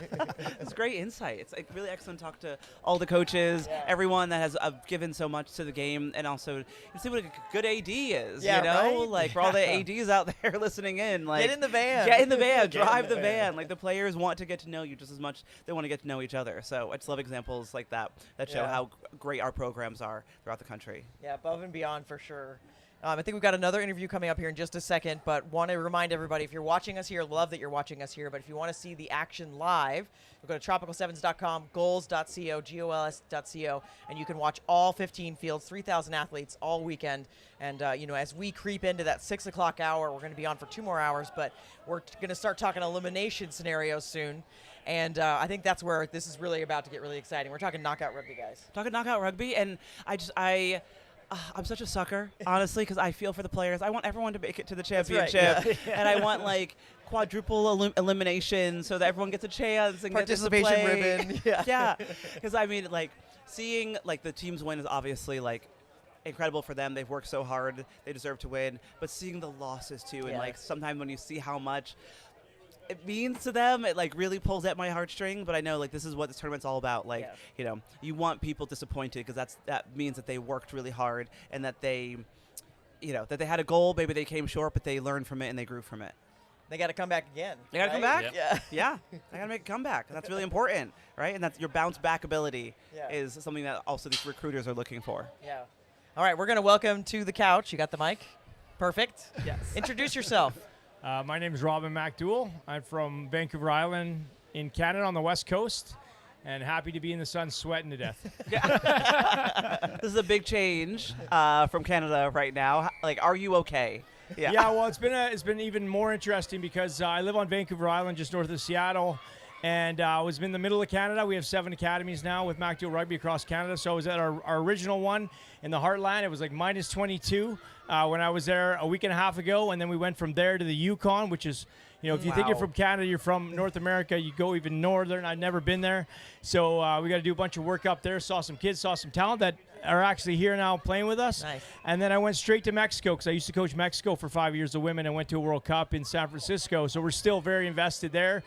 Speaker 2: It's great insight. It's really excellent to talk to all the coaches, everyone that has given so much to the game, and also see what a good AD is.
Speaker 1: Yeah,
Speaker 2: right? For all the ADs out there listening in,
Speaker 1: get in the van.
Speaker 2: Get in the van.
Speaker 1: Get in
Speaker 2: Drive
Speaker 1: the
Speaker 2: the van. The players want to get to know you just as much. They want to get to know each other. So I just love examples like that show how great our programs are throughout the country.
Speaker 1: Yeah, above and beyond for sure. I think we've got another interview coming up here in just a second, but want to remind everybody, if you're watching us here, love that you're watching us here, but if you want to see the action live, go to tropical7s.com, goals.co, GOLS.co, and you can watch all 15 fields, 3,000 athletes all weekend. And, as we creep into that 6 o'clock hour, we're going to be on for 2 more hours, but we're going to start talking elimination scenarios soon. And I think that's where this is really about to get really exciting. We're talking knockout rugby, guys.
Speaker 2: Talking knockout rugby, and I'm such a sucker, honestly, because I feel for the players. I want everyone to make it to the championship,
Speaker 1: right,
Speaker 2: and I want quadruple elimination so that everyone gets a chance and gets to
Speaker 1: Participation
Speaker 2: play.
Speaker 1: ribbon.
Speaker 2: Yeah, because seeing the teams win is obviously incredible for them. They've worked so hard; they deserve to win. But seeing the losses too, and sometimes when you see how much it means to them, it really pulls at my heartstring. But I know this is what this tournament's all about. You want people disappointed because that means that they worked really hard and that they had a goal. Maybe they came short, but they learned from it and they grew from it.
Speaker 1: They got to come back again.
Speaker 2: They got to come back.
Speaker 1: Yep.
Speaker 2: Yeah. They got to make a comeback. That's really important, right? And that's your bounce back ability is something that also these recruiters are looking for.
Speaker 1: Yeah. All right, we're going to welcome to the couch. You got the mic? Perfect.
Speaker 2: Yes.
Speaker 1: Introduce yourself.
Speaker 16: My name is Robin MacDougall. I'm from Vancouver Island in Canada on the West Coast, and happy to be in the sun sweating to death.
Speaker 2: This is a big change from Canada right now. Are you okay?
Speaker 16: Yeah, well, it's been even more interesting because I live on Vancouver Island, just north of Seattle, and I was in the middle of Canada. We have 7 academies now with MacDougall Rugby across Canada. So I was at our original one in the Heartland. It was like minus 22 when I was there a week and a half ago, and then we went from there to the Yukon, which is, if you think you're from Canada, you're from North America, you go even northern. I've never been there. So we got to do a bunch of work up there. Saw some kids, saw some talent that are actually here now playing with us.
Speaker 1: Nice.
Speaker 16: And then I went straight to Mexico because I used to coach Mexico for 5 years of women and went to a World Cup in San Francisco. So we're still very invested there.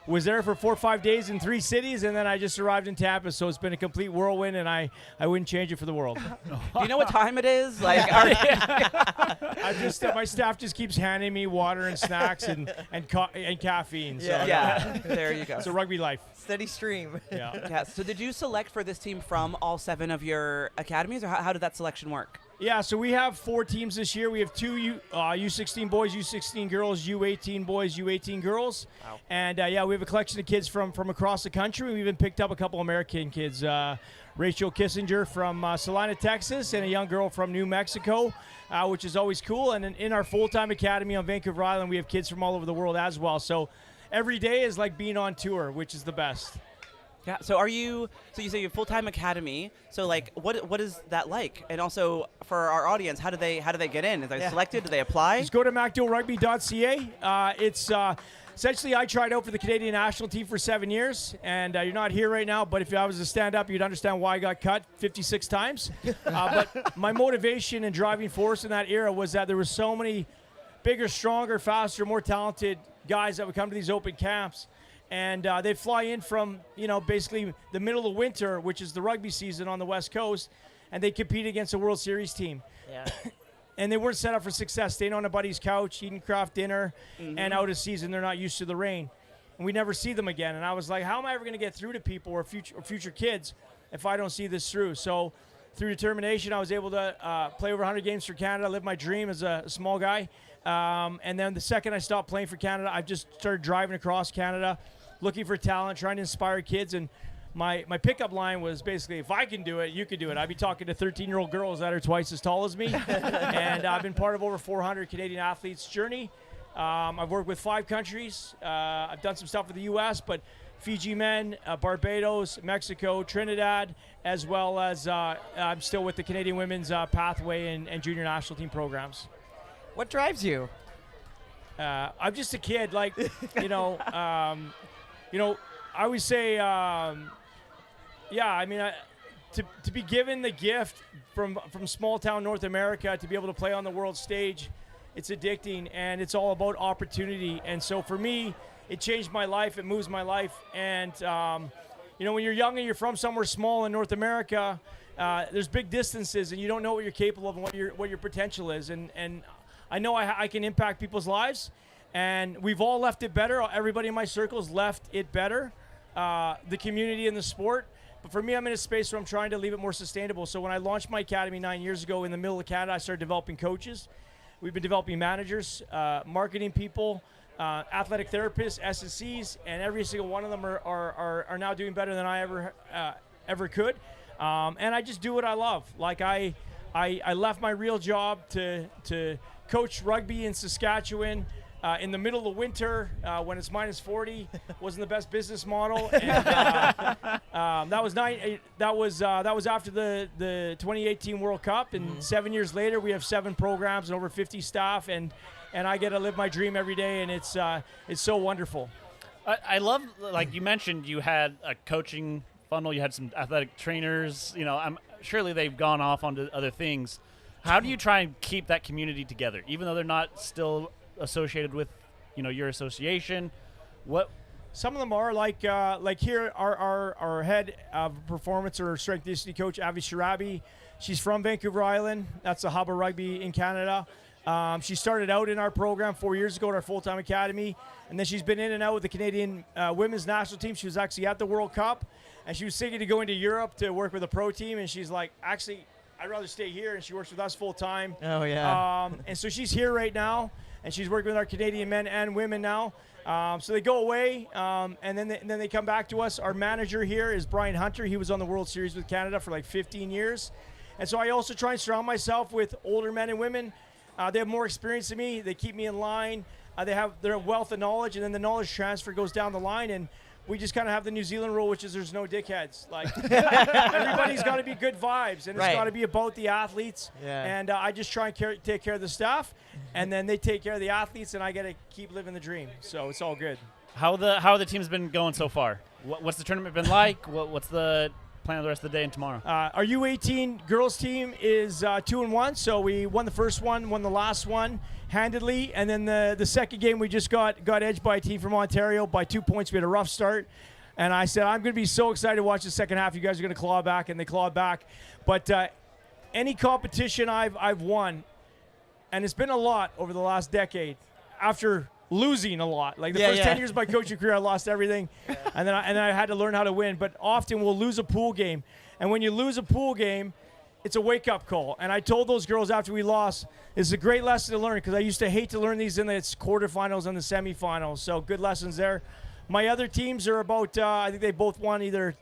Speaker 16: Was there for 4 or 5 days in 3 cities, and then I just arrived in Tampa. So it's been a complete whirlwind, and I wouldn't change it for the world.
Speaker 2: Do you know what time it is? Like,
Speaker 16: my staff just keeps handing me water and snacks and caffeine. So
Speaker 2: Yeah, there you go.
Speaker 16: So rugby life.
Speaker 1: Steady stream.
Speaker 2: Yeah. So did you select for this team from all 7 of your academies, or how did that selection work?
Speaker 16: Yeah, so we have 4 teams this year. We have 2 U16 boys, U16 girls, U18 boys, U18 girls.
Speaker 1: Wow.
Speaker 16: And, we have a collection of kids from across the country. We even picked up a couple American kids, Rachel Kissinger from Salina, Texas, and a young girl from New Mexico, which is always cool. And in our full-time academy on Vancouver Island, we have kids from all over the world as well. So every day is like being on tour, which is the best.
Speaker 2: Yeah. So you say you have full-time academy. So like, what is that like? And also for our audience, how do they get in? Is they selected? Do they apply?
Speaker 16: Just go to MacDougallRugby.ca. It's essentially I tried out for the Canadian national team for 7 years, and you're not here right now. But if I was to stand up, you'd understand why I got cut 56 times. But my motivation and driving force in that era was that there were so many bigger, stronger, faster, more talented guys that would come to these open camps. And they'd fly in from, basically the middle of winter, which is the rugby season on the West Coast, and they compete against a World Series team.
Speaker 1: Yeah.
Speaker 16: And they weren't set up for success, staying on a buddy's couch, eating craft dinner, and out of season, they're not used to the rain. And we never see them again. And I was like, how am I ever going to get through to people or future kids if I don't see this through? So through determination, I was able to play over 100 games for Canada, live my dream as a small guy. And then the second I stopped playing for Canada, I just started driving across Canada, looking for talent, trying to inspire kids. And my pickup line was basically, if I can do it, you can do it. I'd be talking to 13-year-old girls that are twice as tall as me. And I've been part of over 400 Canadian athletes' journey. I've worked with 5 countries. I've done some stuff with the U.S., but Fiji men, Barbados, Mexico, Trinidad, as well as I'm still with the Canadian women's pathway and junior national team programs.
Speaker 1: What drives you?
Speaker 16: I'm just a kid. Like, I always say, to be given the gift from small town North America to be able to play on the world stage, it's addicting, and it's all about opportunity. And so for me, it changed my life. It moves my life. And, when you're young and you're from somewhere small in North America, there's big distances, and you don't know what you're capable of and what your potential is. And I know I can impact people's lives, and we've all left it better. Everybody in my circles left it better, the community and the sport. But for me, I'm in a space where I'm trying to leave it more sustainable. So when I launched my academy 9 years ago in the middle of Canada, I started developing coaches. We've been developing managers, marketing people, athletic therapists, SSCs, and every single one of them are now doing better than I ever could. And I just do what I love. Like I left my real job to coach rugby in Saskatchewan in the middle of winter when it's minus 40. Wasn't the best business model. And, that was after the 2018 World Cup, and 7 years later we have 7 programs and over 50 staff, and I get to live my dream every day, and it's so wonderful.
Speaker 3: I love, like you mentioned, you had a coaching funnel, you had some athletic trainers. Surely they've gone off onto other things. How do you try and keep that community together, even though they're not still associated with, your association? What?
Speaker 16: Some of them are like here, our head of performance or strength conditioning coach, Avi Shirabi. She's from Vancouver Island. That's the hub of rugby in Canada. She started out in our program 4 years ago at our full-time academy, and then she's been in and out with the Canadian women's national team. She was actually at the World Cup, and she was thinking to go into Europe to work with a pro team, and she's like, actually, I'd rather stay here, and she works with us full-time.
Speaker 1: Oh, yeah.
Speaker 16: And so she's here right now, and she's working with our Canadian men and women now. So they go away, and then they come back to us. Our manager here is Brian Hunter. He was on the World Series with Canada for like 15 years. And so I also try and surround myself with older men and women They have more experience than me. They keep me in line. They have their wealth of knowledge, and then the knowledge transfer goes down the line, and we just kind of have the New Zealand rule, which is there's no dickheads. Like everybody's got to be good vibes, and it's got to be about the athletes.
Speaker 1: Yeah.
Speaker 16: And I just try and take care of the staff, and then they take care of the athletes, and I got to keep living the dream. So it's all good.
Speaker 3: How the team's been going so far? What's the tournament been like? What's the plan of the rest of the day and tomorrow?
Speaker 16: Our U18 girls team is 2-1, so we won the first one, won the last one handedly, and then the second game we just got edged by a team from Ontario by 2 points. We had a rough start, and I said I'm going to be so excited to watch the second half. You guys are going to claw back, and they clawed back. But any competition I've won, and it's been a lot over the last decade, after losing a lot. Like the first 10 years of my coaching career, I lost everything, and then I had to learn how to win. But often we'll lose a pool game, and when you lose a pool game, it's a wake-up call. And I told those girls after we lost, it's a great lesson to learn, because I used to hate to learn these in the quarterfinals and the semifinals. So good lessons there. My other teams are about, I think they both won either.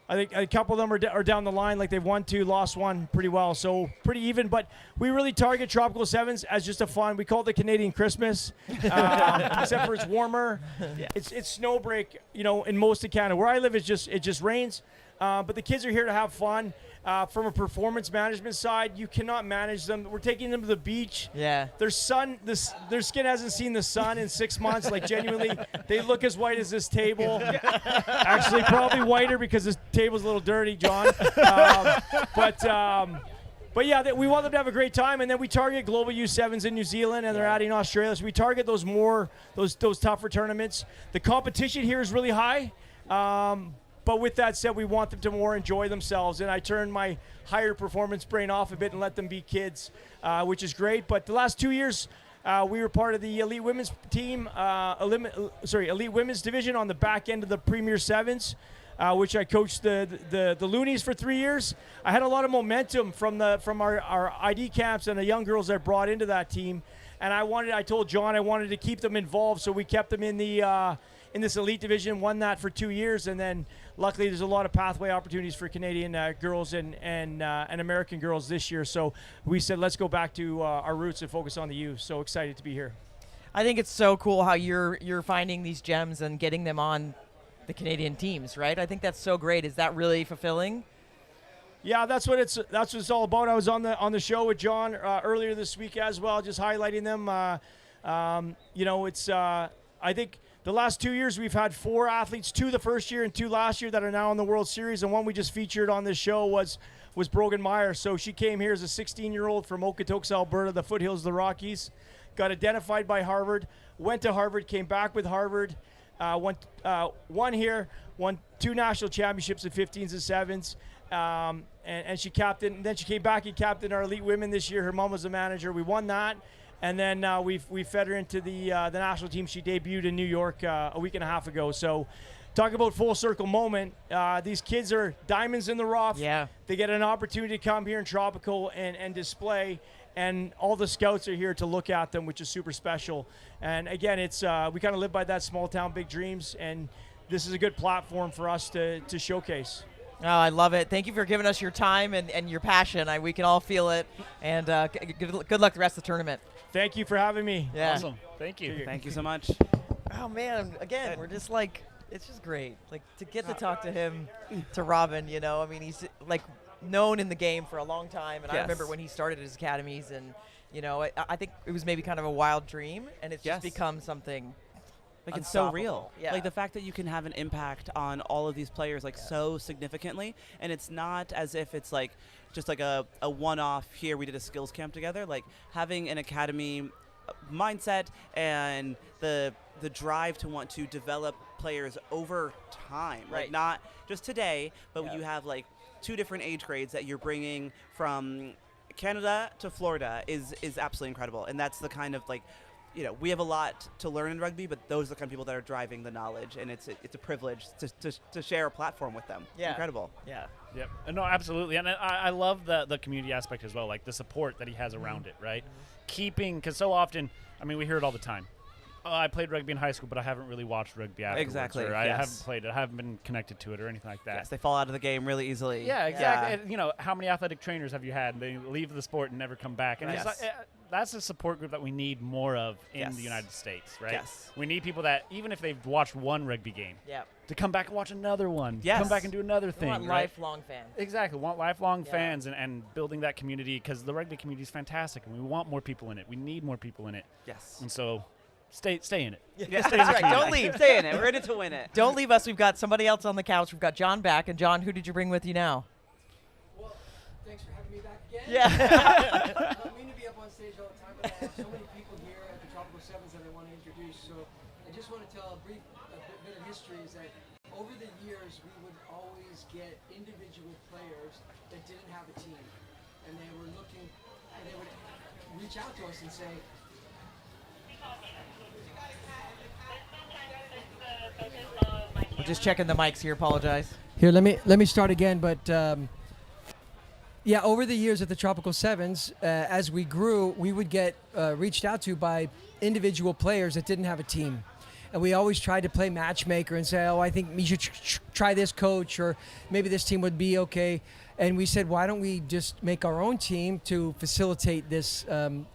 Speaker 16: I think a couple of them are down the line, like they've won 2, lost 1 pretty well. So pretty even, but we really target Tropical Sevens as just a fun. We call it the Canadian Christmas, except for it's warmer. It's snow break, in most of Canada. Where I live, it just rains. But the kids are here to have fun. From a performance management side, you cannot manage them. We're taking them to the beach.
Speaker 1: Yeah.
Speaker 16: Their skin hasn't seen the sun in 6 months. Like genuinely, they look as white as this table. Actually, probably whiter because this table's a little dirty, John. But yeah, we want them to have a great time, and then we target Global U7s in New Zealand, and they're adding Australia. So we target those tougher tournaments. The competition here is really high. But with that said, we want them to more enjoy themselves, and I turn my higher performance brain off a bit and let them be kids, which is great. But the last 2 years, we were part of the elite women's team, elite women's division on the back end of the Premier Sevens, which I coached the Loonies for 3 years. I had a lot of momentum from our ID camps and the young girls I brought into that team, and I told John I wanted to keep them involved, so we kept them in this elite division, won that for 2 years, and then luckily there's a lot of pathway opportunities for Canadian girls and American girls this year. So we said let's go back to our roots and focus on the youth. So excited to be here.
Speaker 1: I think it's so cool how you're finding these gems and getting them on the Canadian teams, right? I think that's so great. Is that really fulfilling?
Speaker 16: Yeah, that's what it's all about. I was on the show with John earlier this week as well, just highlighting them. I think the last 2 years we've had 4 athletes, 2 the first year and 2 last year, that are now in the World Series, and one we just featured on this show was Brogan Meyer. So she came here as a 16-year-old from Okotoks, Alberta, the foothills of the Rockies, got identified by Harvard, went to Harvard, came back with Harvard, won here, won 2 national championships at 15s and 7s, and she captained. And then she came back and captained our elite women this year. Her mom was the manager. We won that. And then we fed her into the national team. She debuted in New York a week and a half ago. So talk about full circle moment. These kids are diamonds in the rough.
Speaker 1: Yeah.
Speaker 16: They get an opportunity to come here in Tropical and display. And all the scouts are here to look at them, which is super special. And again, it's we kind of live by that small town, big dreams. And this is a good platform for us to showcase.
Speaker 1: Oh, I love it. Thank you for giving us your time and your passion. We can all feel it. And good luck the rest of the tournament.
Speaker 16: Thank you for having me.
Speaker 1: Yeah.
Speaker 3: Awesome. Thank you.
Speaker 2: Thank you so much.
Speaker 1: Oh, man. Again, we're just like, it's just great. Like, to get to talk to him, to Robin, I mean, he's, like, known in the game for a long time. And I remember when he started his academies, and, I think it was maybe kind of a wild dream, and it's just become something
Speaker 2: Like, it's so
Speaker 1: unstoppable.
Speaker 2: real.
Speaker 1: Yeah.
Speaker 2: Like, the fact that you can have an impact on all of these players, like, so significantly, and it's not as if it's, like, just like a one-off here, we did a skills camp together. Like, having an academy mindset and the drive to want to develop players over time.
Speaker 1: Right.
Speaker 2: Like, not just today, but you have, like, 2 different age grades that you're bringing from Canada to Florida is absolutely incredible. And that's the kind of, like, we have a lot to learn in rugby, but those are the kind of people that are driving the knowledge, and it's a privilege to share a platform with them.
Speaker 1: Yeah.
Speaker 2: Incredible.
Speaker 1: Yeah.
Speaker 3: Yep. No, absolutely. And I love the community aspect as well, like the support that he has around it, right? Keeping, because so often, I mean, we hear it all the time. I played rugby in high school, but I haven't really watched rugby afterwards.
Speaker 2: Exactly,
Speaker 3: Or I
Speaker 2: yes.
Speaker 3: haven't played it. I haven't been connected to it or anything like that.
Speaker 2: Yes, they fall out of the game really easily.
Speaker 3: Yeah, exactly. And, you know, how many athletic trainers have you had? They leave the sport and never come back. And
Speaker 2: Yes.
Speaker 3: it's like, that's a support group that we need more of in
Speaker 2: Yes.
Speaker 3: the United States, right?
Speaker 2: Yes.
Speaker 3: We need people that, even if they've watched one rugby game,
Speaker 1: Yep.
Speaker 3: to come back and watch another one.
Speaker 2: Yes.
Speaker 3: Come back and do another
Speaker 1: We
Speaker 3: thing.
Speaker 1: want
Speaker 3: right?
Speaker 1: lifelong fans.
Speaker 3: Exactly. We want lifelong fans and building that community, because the rugby community is fantastic and we want more people in it. We need more people in it.
Speaker 2: Yes.
Speaker 3: And so stay in it.
Speaker 2: Yeah,
Speaker 3: Stay in
Speaker 2: that's
Speaker 3: the
Speaker 2: right.
Speaker 3: community.
Speaker 2: Don't leave. Stay in it. We're in it to win it.
Speaker 1: Don't leave us. We've got somebody else on the couch. We've got John back. And John, who did you bring with you now?
Speaker 20: Well, thanks for having me back again.
Speaker 1: Yeah.
Speaker 20: I don't mean to be up on stage all the time, but I have so many people here at the Tropical Sevens that I want to introduce. So I just want to tell a bit of history is that over the years, we would always get individual players that didn't have a team. And they were looking, and they would reach out to us and say,
Speaker 1: We're just checking the mics here. Apologize.
Speaker 20: Here, let me start again. But yeah, over the years at the Tropical Sevens, as we grew, we would get reached out to by individual players that didn't have a team. And we always tried to play matchmaker and say, oh, I think you should try this coach, or maybe this team would be okay. And we said, why don't we just make our own team to facilitate this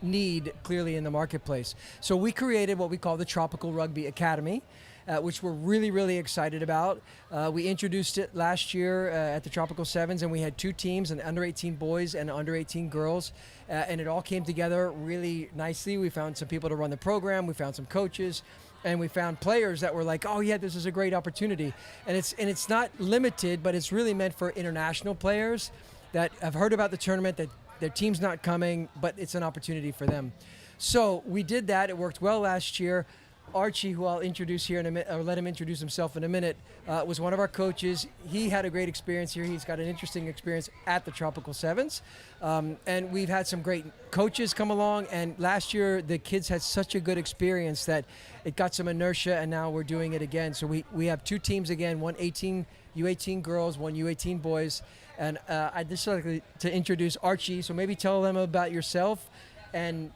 Speaker 20: need clearly in the marketplace? So we created what we call the Tropical Rugby Academy, which we're really, really excited about. We introduced it last year at the Tropical Sevens, and we had two teams, an under-18 boys and under-18 girls, and it all came together really nicely. We found some people to run the program, we found some coaches, and we found players that were like, oh yeah, this is a great opportunity. And it's not limited, but it's really meant for international players that have heard about the tournament, that their team's not coming, but it's an opportunity for them. So we did that. It worked well last year. Archie, who I'll introduce here in a minute, or let him introduce himself in a minute, was one of our coaches. He had a great experience here. He's got an interesting experience at the Tropical Sevens. And we've had some great coaches come along. And last year, the kids had such a good experience that it got some inertia, and now we're doing it again. So we have two teams again, one U18 girls, one U18 boys. And I'd just like to introduce Archie. So maybe tell them about yourself and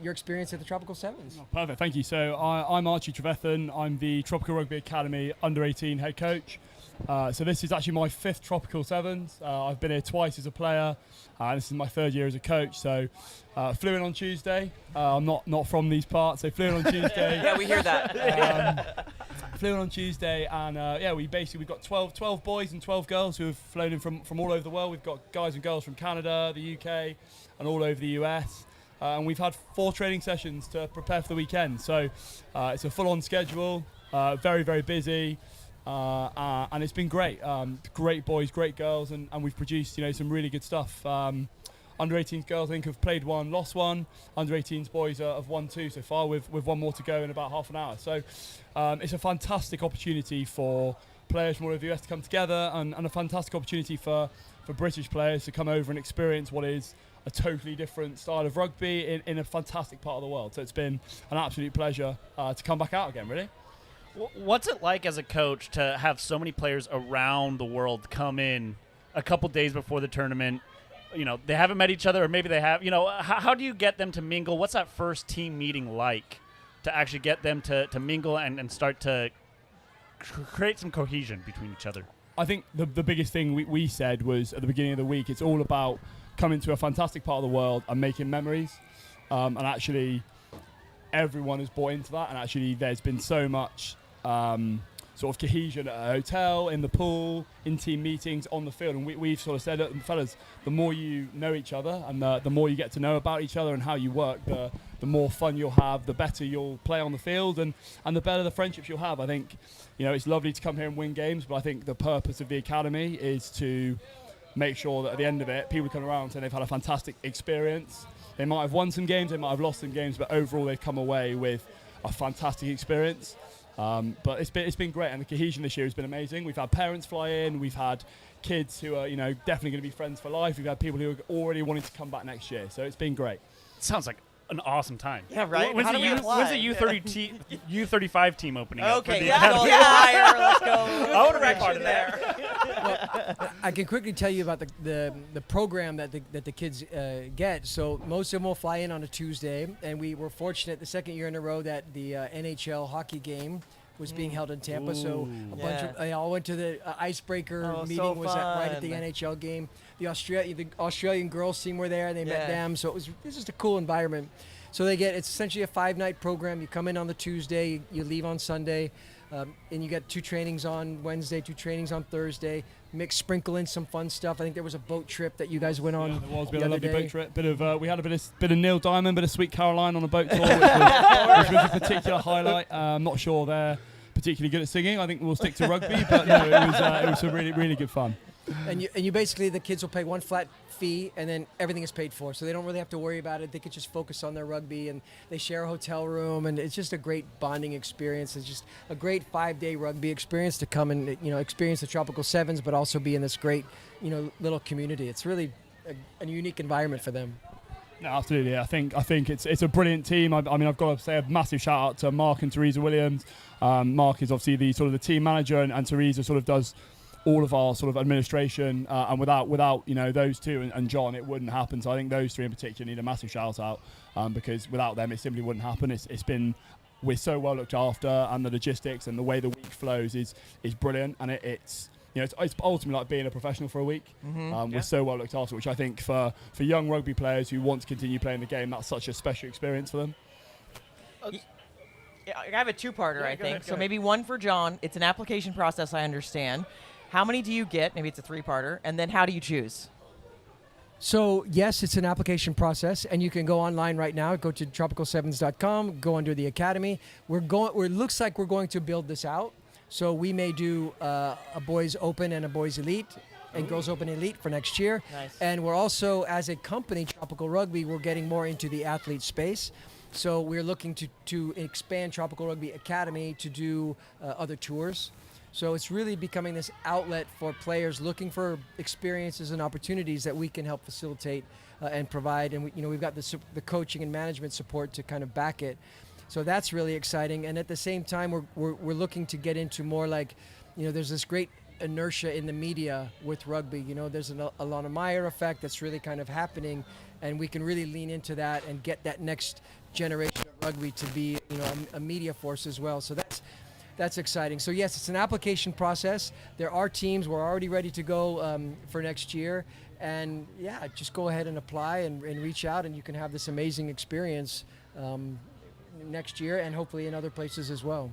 Speaker 20: your experience at the Tropical Sevens.
Speaker 14: Oh, perfect, thank you. So I'm Archie Trevthan. I'm the Tropical Rugby Academy under-18 head coach. So this is actually my 5th Tropical Sevens. I've been here twice as a player. This is my 3rd year as a coach. So flew in on Tuesday. I'm not from these parts, so flew in on Tuesday.
Speaker 2: Yeah, we hear that.
Speaker 14: Flew in on Tuesday, and yeah, we've got 12 boys and 12 girls who have flown in from all over the world. We've got guys and girls from Canada, the UK, and all over the US. And we've had 4 training sessions to prepare for the weekend. So it's a full-on schedule, very, very busy, and it's been great. Great boys, great girls, and we've produced some really good stuff. Under-18s girls, I think, have played 1, lost 1. Under-18s boys have won 2 so far, with 1 more to go in about half an hour. So it's a fantastic opportunity for players from all over the US to come together, and a fantastic opportunity for British players to come over and experience what is a totally different style of rugby in a fantastic part of the world. So it's been an absolute pleasure to come back out again, really.
Speaker 3: What's it like as a coach to have so many players around the world come in a couple days before the tournament? They haven't met each other, or maybe they have. How do you get them to mingle? What's that first team meeting like to actually get them to mingle and start to create some cohesion between each other?
Speaker 14: I think the biggest thing we said was at the beginning of the week, it's all about coming to a fantastic part of the world and making memories. And actually, everyone has bought into that. And actually, there's been so much sort of cohesion at a hotel, in the pool, in team meetings, on the field. And we've sort of said, fellas, the more you know each other and the more you get to know about each other and how you work, the more fun you'll have, the better you'll play on the field, and the better the friendships you'll have. I think, it's lovely to come here and win games, but I think the purpose of the academy is to make sure that at the end of it, people come around and they've had a fantastic experience. They might have won some games, they might have lost some games, but overall they've come away with a fantastic experience. But it's been great, and the cohesion this year has been amazing. We've had parents fly in, we've had kids who are definitely going to be friends for life. We've had people who are already wanting to come back next year, so it's been great.
Speaker 3: Sounds like an awesome time.
Speaker 1: Yeah, right.
Speaker 3: When's the U35 team opening up?
Speaker 1: Okay,
Speaker 3: for the
Speaker 1: yeah,
Speaker 3: academy?
Speaker 1: higher. Let's go.
Speaker 3: I want to be part of that.
Speaker 20: I can quickly tell you about the program that the kids get. So most of them will fly in on a Tuesday, and we were fortunate the second year in a row that the NHL hockey game was being held in Tampa. So a bunch of they all went to the icebreaker meeting.
Speaker 1: So
Speaker 20: was right at the
Speaker 1: fun.
Speaker 20: NHL game. The Australian girls team were there. They met them. So it's just a cool environment. So it's essentially a 5-night program. You come in on the Tuesday, you leave on Sunday. And you get 2 trainings on Wednesday, 2 trainings on Thursday. Sprinkle in some fun stuff. I think there was a boat trip that you guys went on.
Speaker 14: Yeah, there was a lovely
Speaker 20: day.
Speaker 14: boat trip. We had a bit of Neil Diamond, bit of Sweet Caroline on a boat tour, which was a particular highlight. I'm not sure they're particularly good at singing. I think we'll stick to rugby, but no, it was a really, really good fun.
Speaker 20: And you basically, the kids will pay one flat fee, and then everything is paid for. So they don't really have to worry about it. They can just focus on their rugby, and they share a hotel room, and it's just a great bonding experience. It's just a great 5-day rugby experience to come and experience the Tropical Sevens, but also be in this great little community. It's really a unique environment for them.
Speaker 14: No, absolutely. I think it's a brilliant team. I mean, I've got to say a massive shout out to Mark and Teresa Williams. Mark is obviously the team manager, and Teresa sort of does all of our sort of administration, and without those two and John, it wouldn't happen. So I think those 3 in particular need a massive shout out, because without them, it simply wouldn't happen. We're so well looked after, and the logistics and the way the week flows is brilliant, and it's ultimately like being a professional for a week. We're so well looked after, which I think for young rugby players who want to continue playing the game, that's such a special experience for them.
Speaker 1: Yeah, I have a 2-parter, I think.
Speaker 4: go ahead.
Speaker 1: So maybe one for John. It's an application process, I understand. How many do you get? Maybe it's a 3-parter. And then how do you choose?
Speaker 20: So, yes, it's an application process, and you can go online right now. Go to tropical7s.com, go under the academy. It looks like we're going to build this out. So we may do a boys open and a boys elite and girls open elite for next year.
Speaker 1: Nice.
Speaker 20: And we're also, as a company, Tropical Rugby, we're getting more into the athlete space. So we're looking to expand Tropical Rugby Academy to do other tours. So it's really becoming this outlet for players looking for experiences and opportunities that we can help facilitate and provide. And we've got the coaching and management support to kind of back it. So that's really exciting. And at the same time, we're looking to get into more like, there's this great inertia in the media with rugby. There's a Alana Meyer effect that's really kind of happening, and we can really lean into that and get that next generation of rugby to be, a media force as well. So that's exciting. So yes, it's an application process. There are teams. We're already ready to go for next year. And yeah, just go ahead and apply and reach out, and you can have this amazing experience next year and hopefully in other places as well.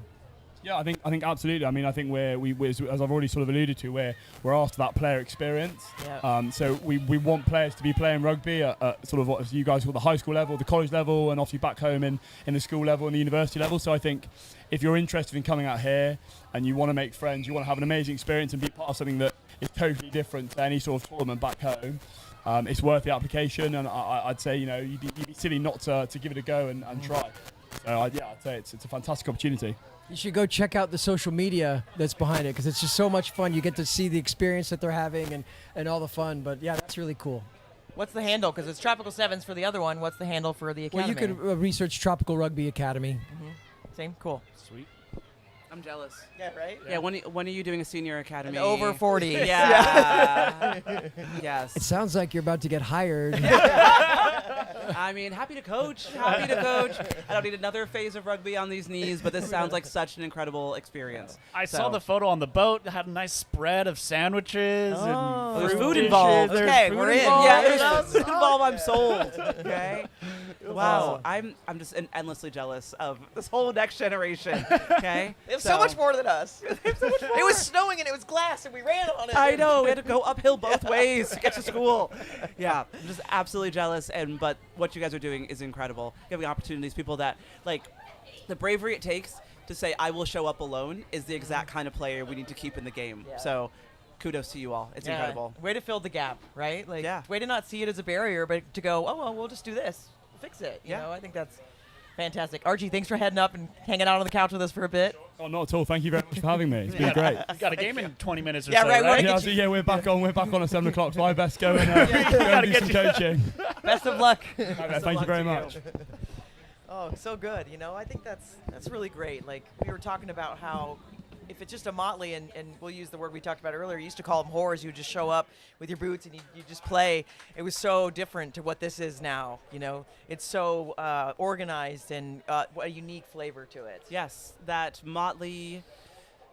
Speaker 14: Yeah, I think absolutely. I mean, I think we as I've already sort of alluded to, we're after that player experience.
Speaker 1: Yeah.
Speaker 14: So we want players to be playing rugby at sort of what you guys call the high school level, the college level, and obviously back home in the school level and the university level. So I think if you're interested in coming out here and you want to make friends, you want to have an amazing experience and be part of something that is totally different to any sort of tournament back home, it's worth the application. And I'd say you'd be silly not to give it a go and try. So I'd say it's a fantastic opportunity.
Speaker 20: You should go check out the social media that's behind it, because it's just so much fun. You get to see the experience that they're having and all the fun. But yeah, that's really cool.
Speaker 1: What's the handle? Because it's Tropical Sevens for the other one. What's the handle for the academy?
Speaker 20: Well, you could research Tropical Rugby Academy.
Speaker 1: Mm-hmm. Same? Cool.
Speaker 3: Sweet.
Speaker 2: I'm jealous.
Speaker 1: Yeah, right?
Speaker 2: Yeah, when are you doing a senior academy?
Speaker 1: And over 40.
Speaker 2: Yeah. Yes.
Speaker 20: It sounds like you're about to get hired.
Speaker 2: I mean, happy to coach. I don't need another phase of rugby on these knees, but this sounds like such an incredible experience.
Speaker 3: I saw the photo on the boat. It had a nice spread of sandwiches.
Speaker 2: Oh, there's
Speaker 3: and
Speaker 2: food
Speaker 3: dishes.
Speaker 2: involved.
Speaker 3: There's
Speaker 2: Okay,
Speaker 3: food
Speaker 2: we're in.
Speaker 3: involved.
Speaker 2: Yeah, there's food involved. I'm sold. Okay. Wow, I'm just endlessly jealous of this whole next generation. Okay.
Speaker 1: They have so much more than us. It was snowing and it was glass and we ran on it.
Speaker 2: I know. We had to go uphill both ways to get to school. Yeah, I'm just absolutely jealous. But what you guys are doing is incredible. Giving opportunities, people that, like, the bravery it takes to say, I will show up alone is the exact kind of player we need to keep in the game.
Speaker 1: Yeah.
Speaker 2: So kudos to you all. It's incredible.
Speaker 1: Way to fill the gap, right? Like, way to not see it as a barrier, but to go, oh, well, we'll just do this. We'll fix it. You know, I think that's fantastic. Archie, thanks for heading up and hanging out on the couch with us for a bit.
Speaker 14: Oh, not at all. Thank you very much for having me. It's been great.
Speaker 3: You got a game in 20 minutes or
Speaker 1: Yeah,
Speaker 3: so,
Speaker 1: right.
Speaker 14: Yeah, we're back on. We're back on at 7 o'clock. So I best go and go and do some coaching.
Speaker 1: Best of luck.
Speaker 14: Thank you very much.
Speaker 1: Oh, so good. I think that's really great. Like, we were talking about how if it's just a motley, and we'll use the word we talked about earlier, you used to call them whores. You would just show up with your boots and you just play. It was so different to what this is now. You know, it's so organized and a unique flavor to it.
Speaker 2: Yes, that motley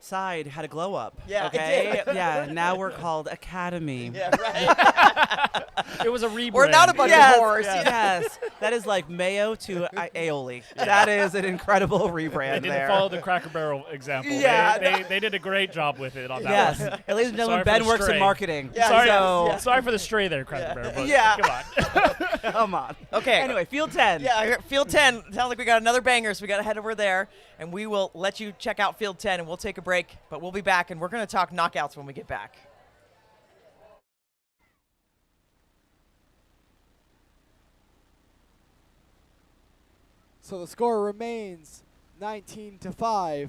Speaker 2: side had a glow up.
Speaker 1: Yeah,
Speaker 2: okay.
Speaker 1: it did.
Speaker 2: Yeah, now we're called Academy.
Speaker 1: Yeah, right.
Speaker 3: It was a rebrand.
Speaker 1: We're not a bunch
Speaker 2: yes,
Speaker 1: of whores.
Speaker 2: Yes, that is like mayo to aioli. That is an incredible rebrand
Speaker 3: They
Speaker 2: there.
Speaker 3: didn't follow the Cracker Barrel example.
Speaker 2: Yeah,
Speaker 3: They did a great job with it on that
Speaker 2: Yes,
Speaker 3: one.
Speaker 2: and ladies and gentlemen,
Speaker 3: Sorry for
Speaker 2: Ben
Speaker 3: the
Speaker 2: works in
Speaker 3: stray.
Speaker 2: marketing.
Speaker 1: Yeah,
Speaker 3: sorry,
Speaker 1: yes.
Speaker 3: sorry for the stray there, Cracker Barrel. But
Speaker 1: Yeah.
Speaker 3: come on.
Speaker 2: Come on.
Speaker 1: Okay.
Speaker 2: Anyway, Field 10.
Speaker 1: Yeah, Field 10. Sounds like we got another banger, so we got to head over there, and we will let you check out Field 10, and we'll take a break, but we'll be back, and we're going to talk knockouts when we get back.
Speaker 10: So the score remains 19-5.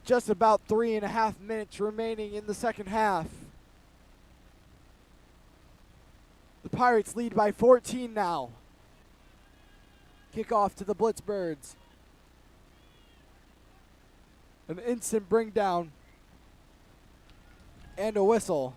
Speaker 10: Just about 3.5 minutes remaining in the second half. The Pirates lead by 14 now. Kickoff to the Blitzbirds. An instant bring down and a whistle.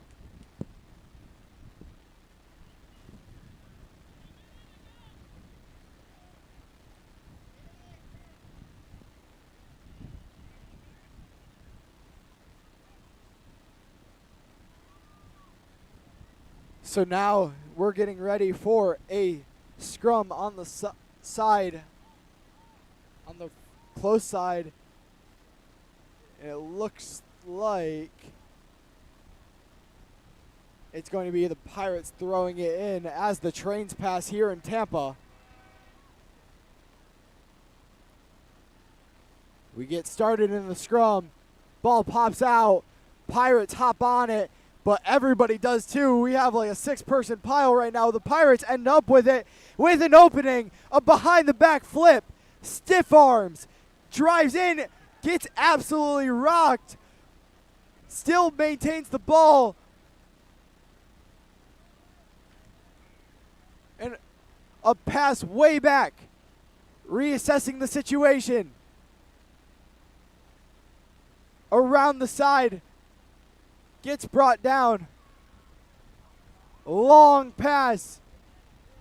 Speaker 10: So now we're getting ready for a scrum on the side, on the close side. And it looks like it's going to be the Pirates throwing it in as the trains pass here in Tampa. We get started in the scrum. Ball pops out. Pirates hop on it. But everybody does too. We have like a 6-person pile right now. The Pirates end up with it with an opening, a behind the back flip, stiff arms, drives in, gets absolutely rocked, still maintains the ball. And a pass way back, reassessing the situation. Around the side. Gets brought down. Long pass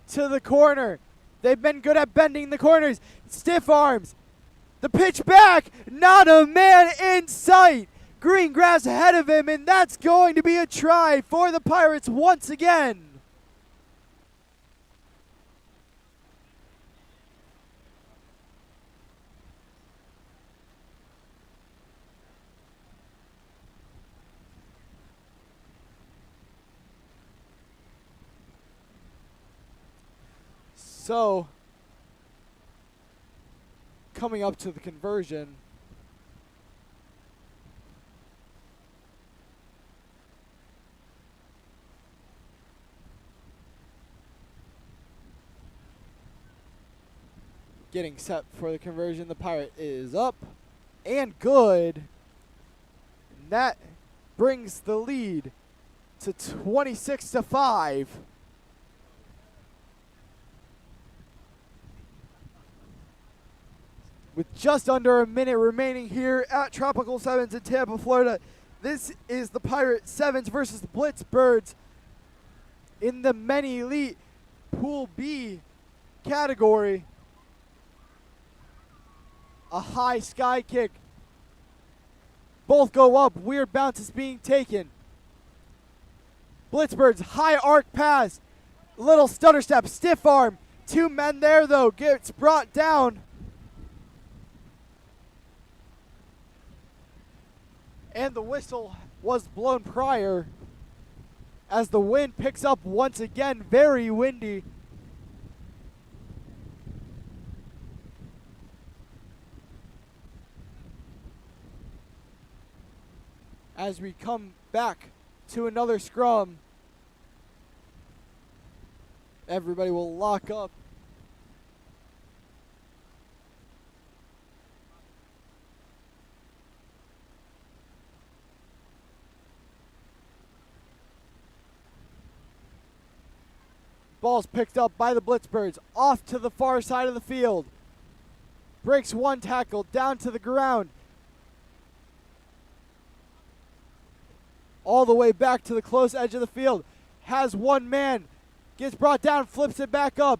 Speaker 10: to the corner. They've been good at bending the corners. Stiff arms. The pitch back. Not a man in sight. Green grass ahead of him, and that's going to be a try for the Pirates once again. So, coming up to the conversion, getting set for the conversion, the Pirate is up and good. And that brings the lead to 26-5. With just under a minute remaining here at Tropical Sevens in Tampa, Florida. This is the Pirate Sevens versus the Blitzbirds in the Men Elite Pool B category. A high sky kick. Both go up. Weird bounces being taken. Blitzbirds high arc pass. Little stutter step, stiff arm. 2 men there though. Gets brought down. And the whistle was blown prior as the wind picks up once again, very windy. As we come back to another scrum, everybody will lock up. Ball's picked up by the Blitzbirds. Off to the far side of the field. Breaks one tackle down to the ground. All the way back to the close edge of the field. Has one man. Gets brought down, flips it back up.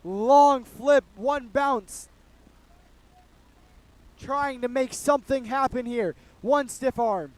Speaker 10: Long flip, one bounce. Trying to make something happen here. One stiff arm.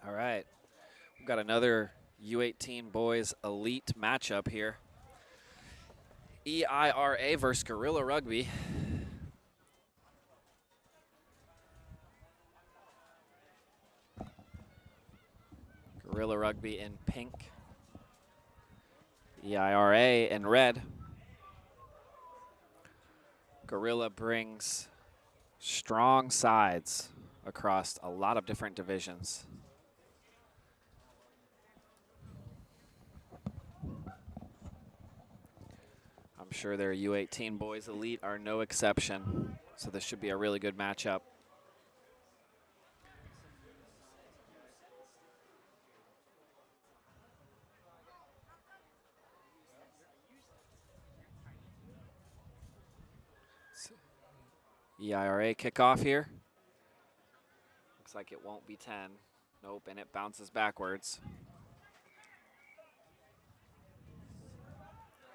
Speaker 5: All right. We've got another U18 boys elite matchup here. EIRA versus Guerrilla Rugby. Gorilla Rugby in pink. EIRA in red. Gorilla brings strong sides across a lot of different divisions. I'm sure their U18 boys elite are no exception, so this should be a really good matchup. EIRA kickoff here. Looks like it won't be 10. Nope, and it bounces backwards.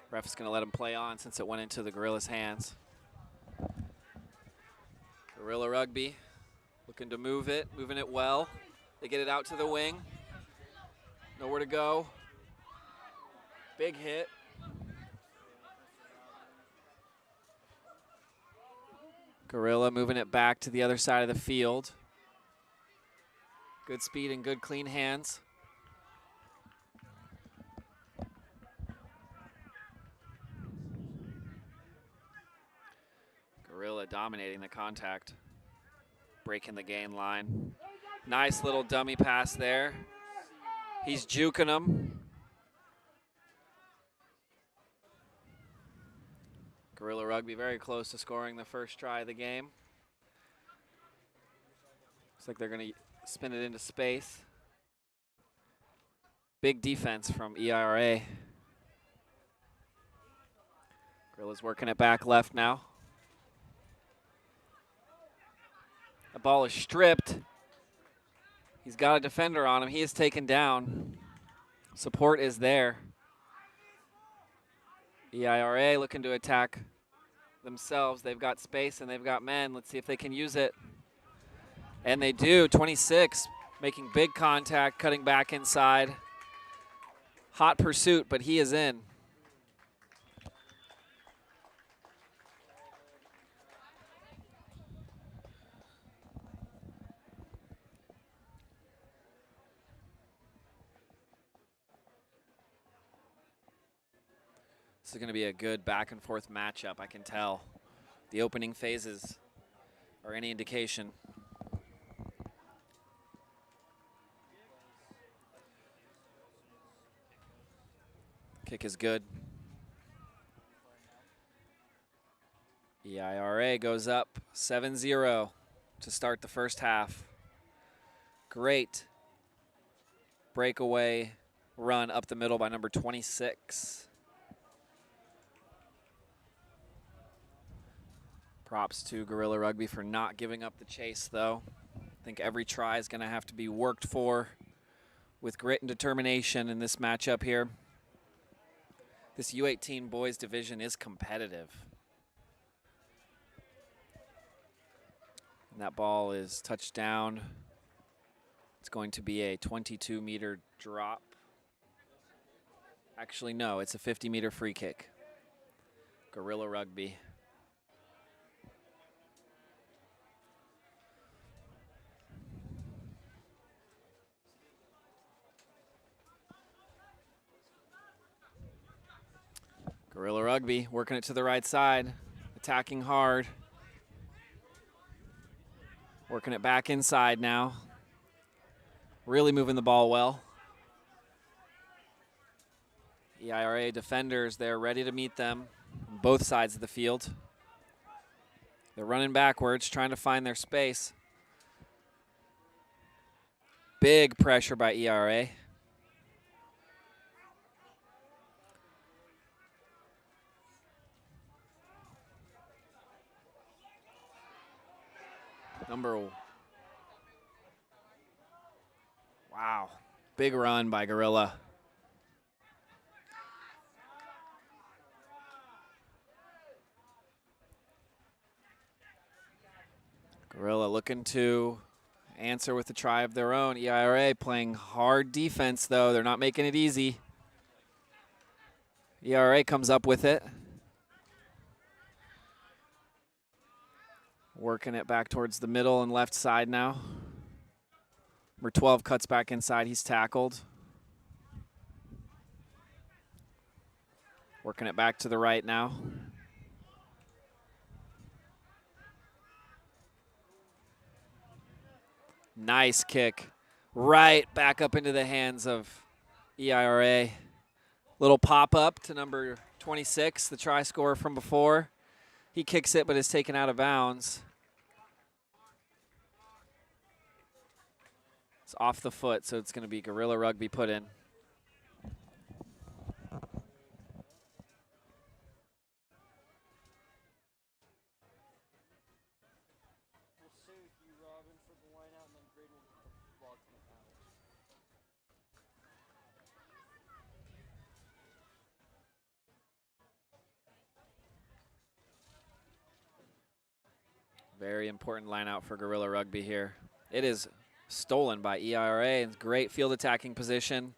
Speaker 5: Ref is going to let him play on since it went into the Gorilla's hands. Gorilla Rugby looking to moving it well. They get it out to the wing. Nowhere to go. Big hit. Gorilla moving it back to the other side of the field. Good speed and good clean hands. Gorilla dominating the contact. Breaking the gain line. Nice little dummy pass there. He's juking him. Gorilla Rugby very close to scoring the first try of the game. Looks like they're going to spin it into space. Big defense from EIRA. Gorilla's working it back left now. The ball is stripped. He's got a defender on him. He is taken down. Support is there. EIRA looking to attack themselves. They've got space and they've got men. Let's see if they can use it. And they do. 26 making big contact, cutting back inside. Hot pursuit, but he is in. This is going to be a good back and forth matchup, I can tell. The opening phases are any indication. Kick is good. EIRA goes up 7-0 to start the first half. Great breakaway run up the middle by number 26. Props to Gorilla Rugby for not giving up the chase, though. I think every try is going to have to be worked for with grit and determination in this matchup here. This U18 boys division is competitive. And that ball is touched down. It's going to be a 22-meter drop. Actually, no, it's a 50-meter free kick. Gorilla Rugby. Gorilla Rugby working it to the right side, attacking hard. Working it back inside now. Really moving the ball well. EIRA defenders, they're ready to meet them on both sides of the field. They're running backwards, trying to find their space. Big pressure by EIRA. Wow, big run by Gorilla. Gorilla looking to answer with a try of their own. EIRA playing hard defense, though. They're not making it easy. EIRA comes up with it. Working it back towards the middle and left side now. Number 12 cuts back inside. He's tackled. Working it back to the right now. Nice kick. Right back up into the hands of EIRA. Little pop up to number 26, the try scorer from before. He kicks it, but is taken out of bounds. It's off the foot, so it's going to be Guerrilla Rugby put in. Very important line out for Guerrilla Rugby here. It is stolen by EIRA and great field attacking position.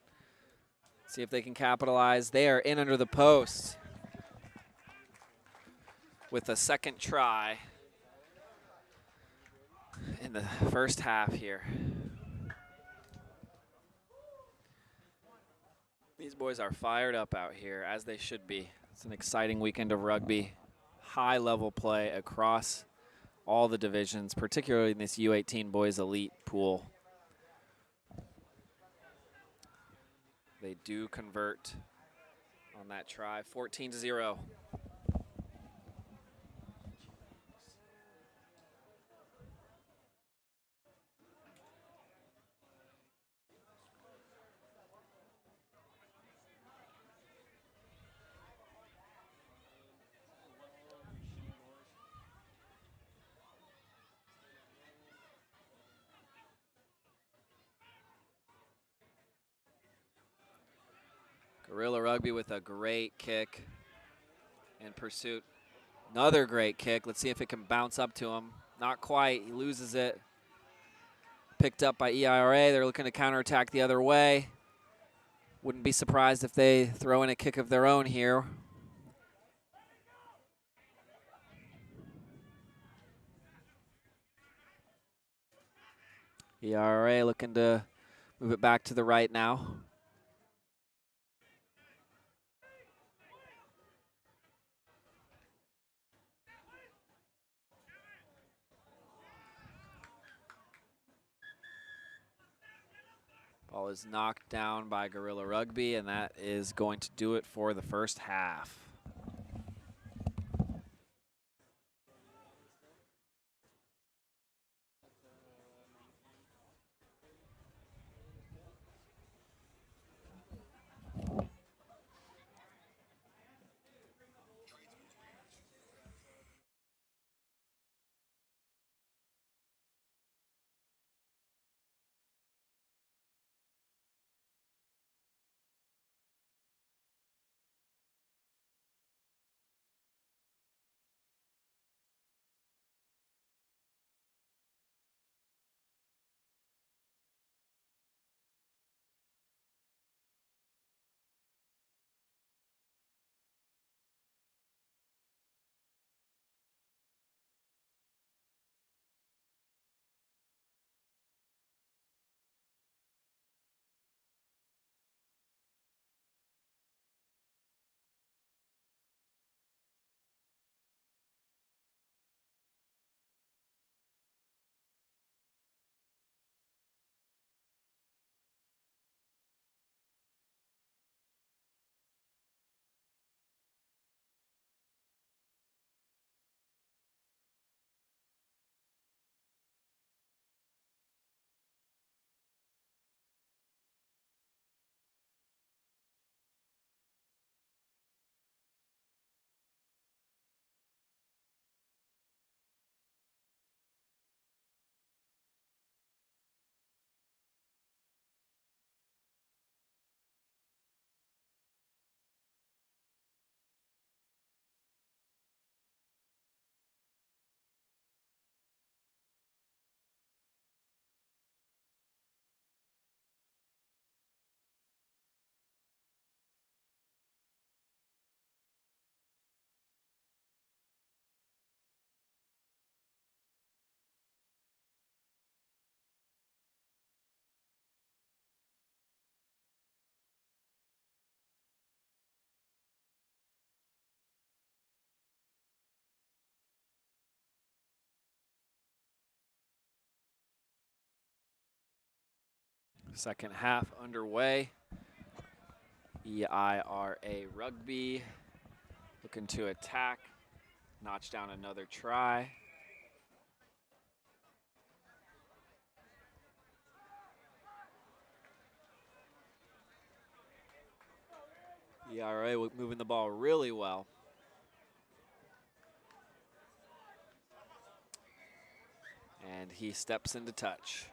Speaker 5: See if they can capitalize. They are in under the post with a second try in the first half here. These boys are fired up out here, as they should be. It's an exciting weekend of rugby. High level play across all the divisions, particularly in this U18 boys elite pool. They do convert on that try, 14-0. Guerrilla Rugby with a great kick in pursuit. Another great kick. Let's see if it can bounce up to him. Not quite. He loses it. Picked up by EIRA. They're looking to counterattack the other way. Wouldn't be surprised if they throw in a kick of their own here. EIRA looking to move it back to the right now. Ball is knocked down by Guerrilla Rugby, and that is going to do it for the first half. Second half underway. EIRA Rugby looking to attack, notch down another try. EIRA moving the ball really well. And he steps into touch.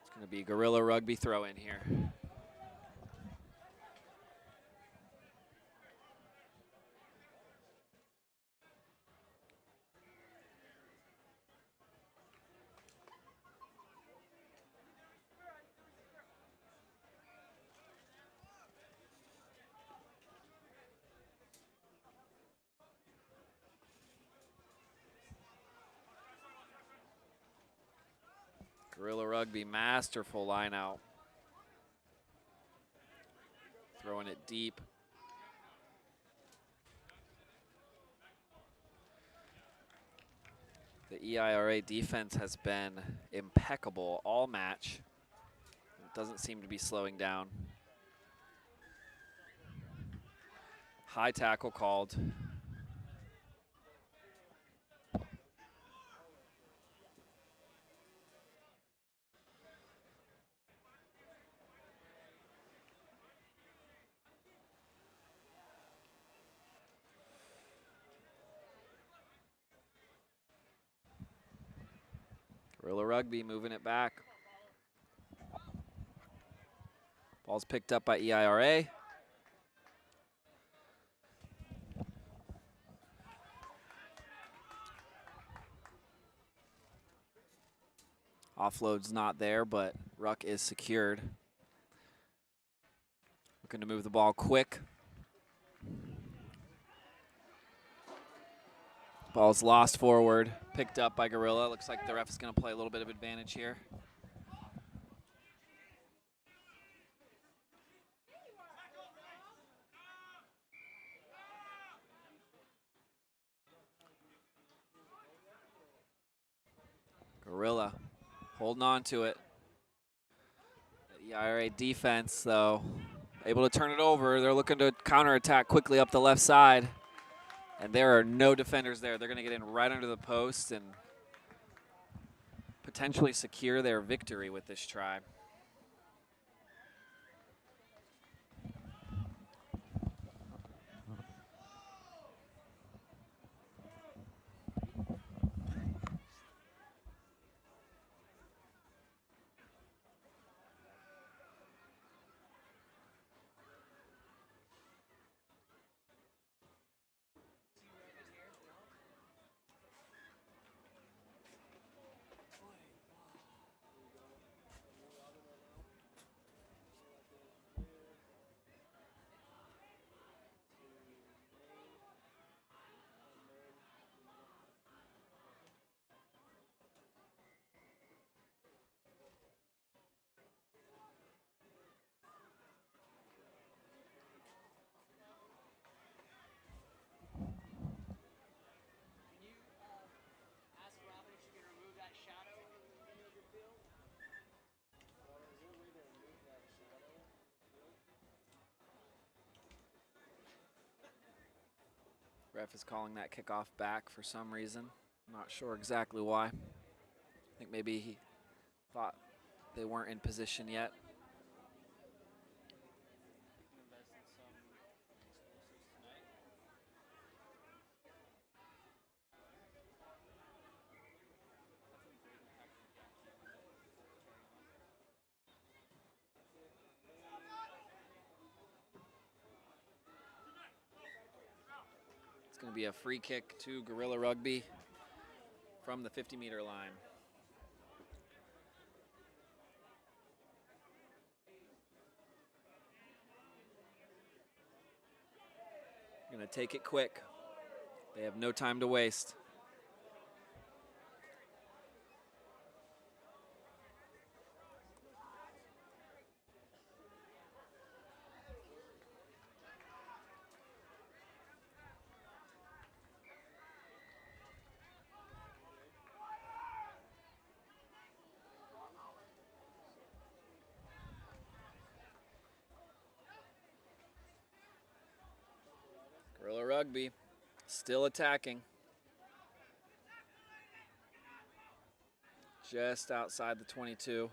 Speaker 5: It's going to be Guerrilla Rugby throw in here. Guerrilla Rugby, masterful line out. Throwing it deep. The EIRA defense has been impeccable all match. It doesn't seem to be slowing down. High tackle called. Guerrilla Rugby moving it back. Ball's picked up by EIRA. Offload's not there, but ruck is secured. Looking to move the ball quick. Ball's lost forward, picked up by Guerrilla. Looks like the ref is going to play a little bit of advantage here. Guerrilla holding on to it. The EIRA defense, though, able to turn it over. They're looking to counterattack quickly up the left side. And there are no defenders there. They're going to get in right under the post and potentially secure their victory with this try. Ref is calling that kickoff back for some reason. Not sure exactly why. I think maybe he thought they weren't in position yet. It's going to be a free kick to Guerrilla Rugby from the 50-meter line. Going to take it quick. They have no time to waste. Gorilla Rugby still attacking. Just outside the 22.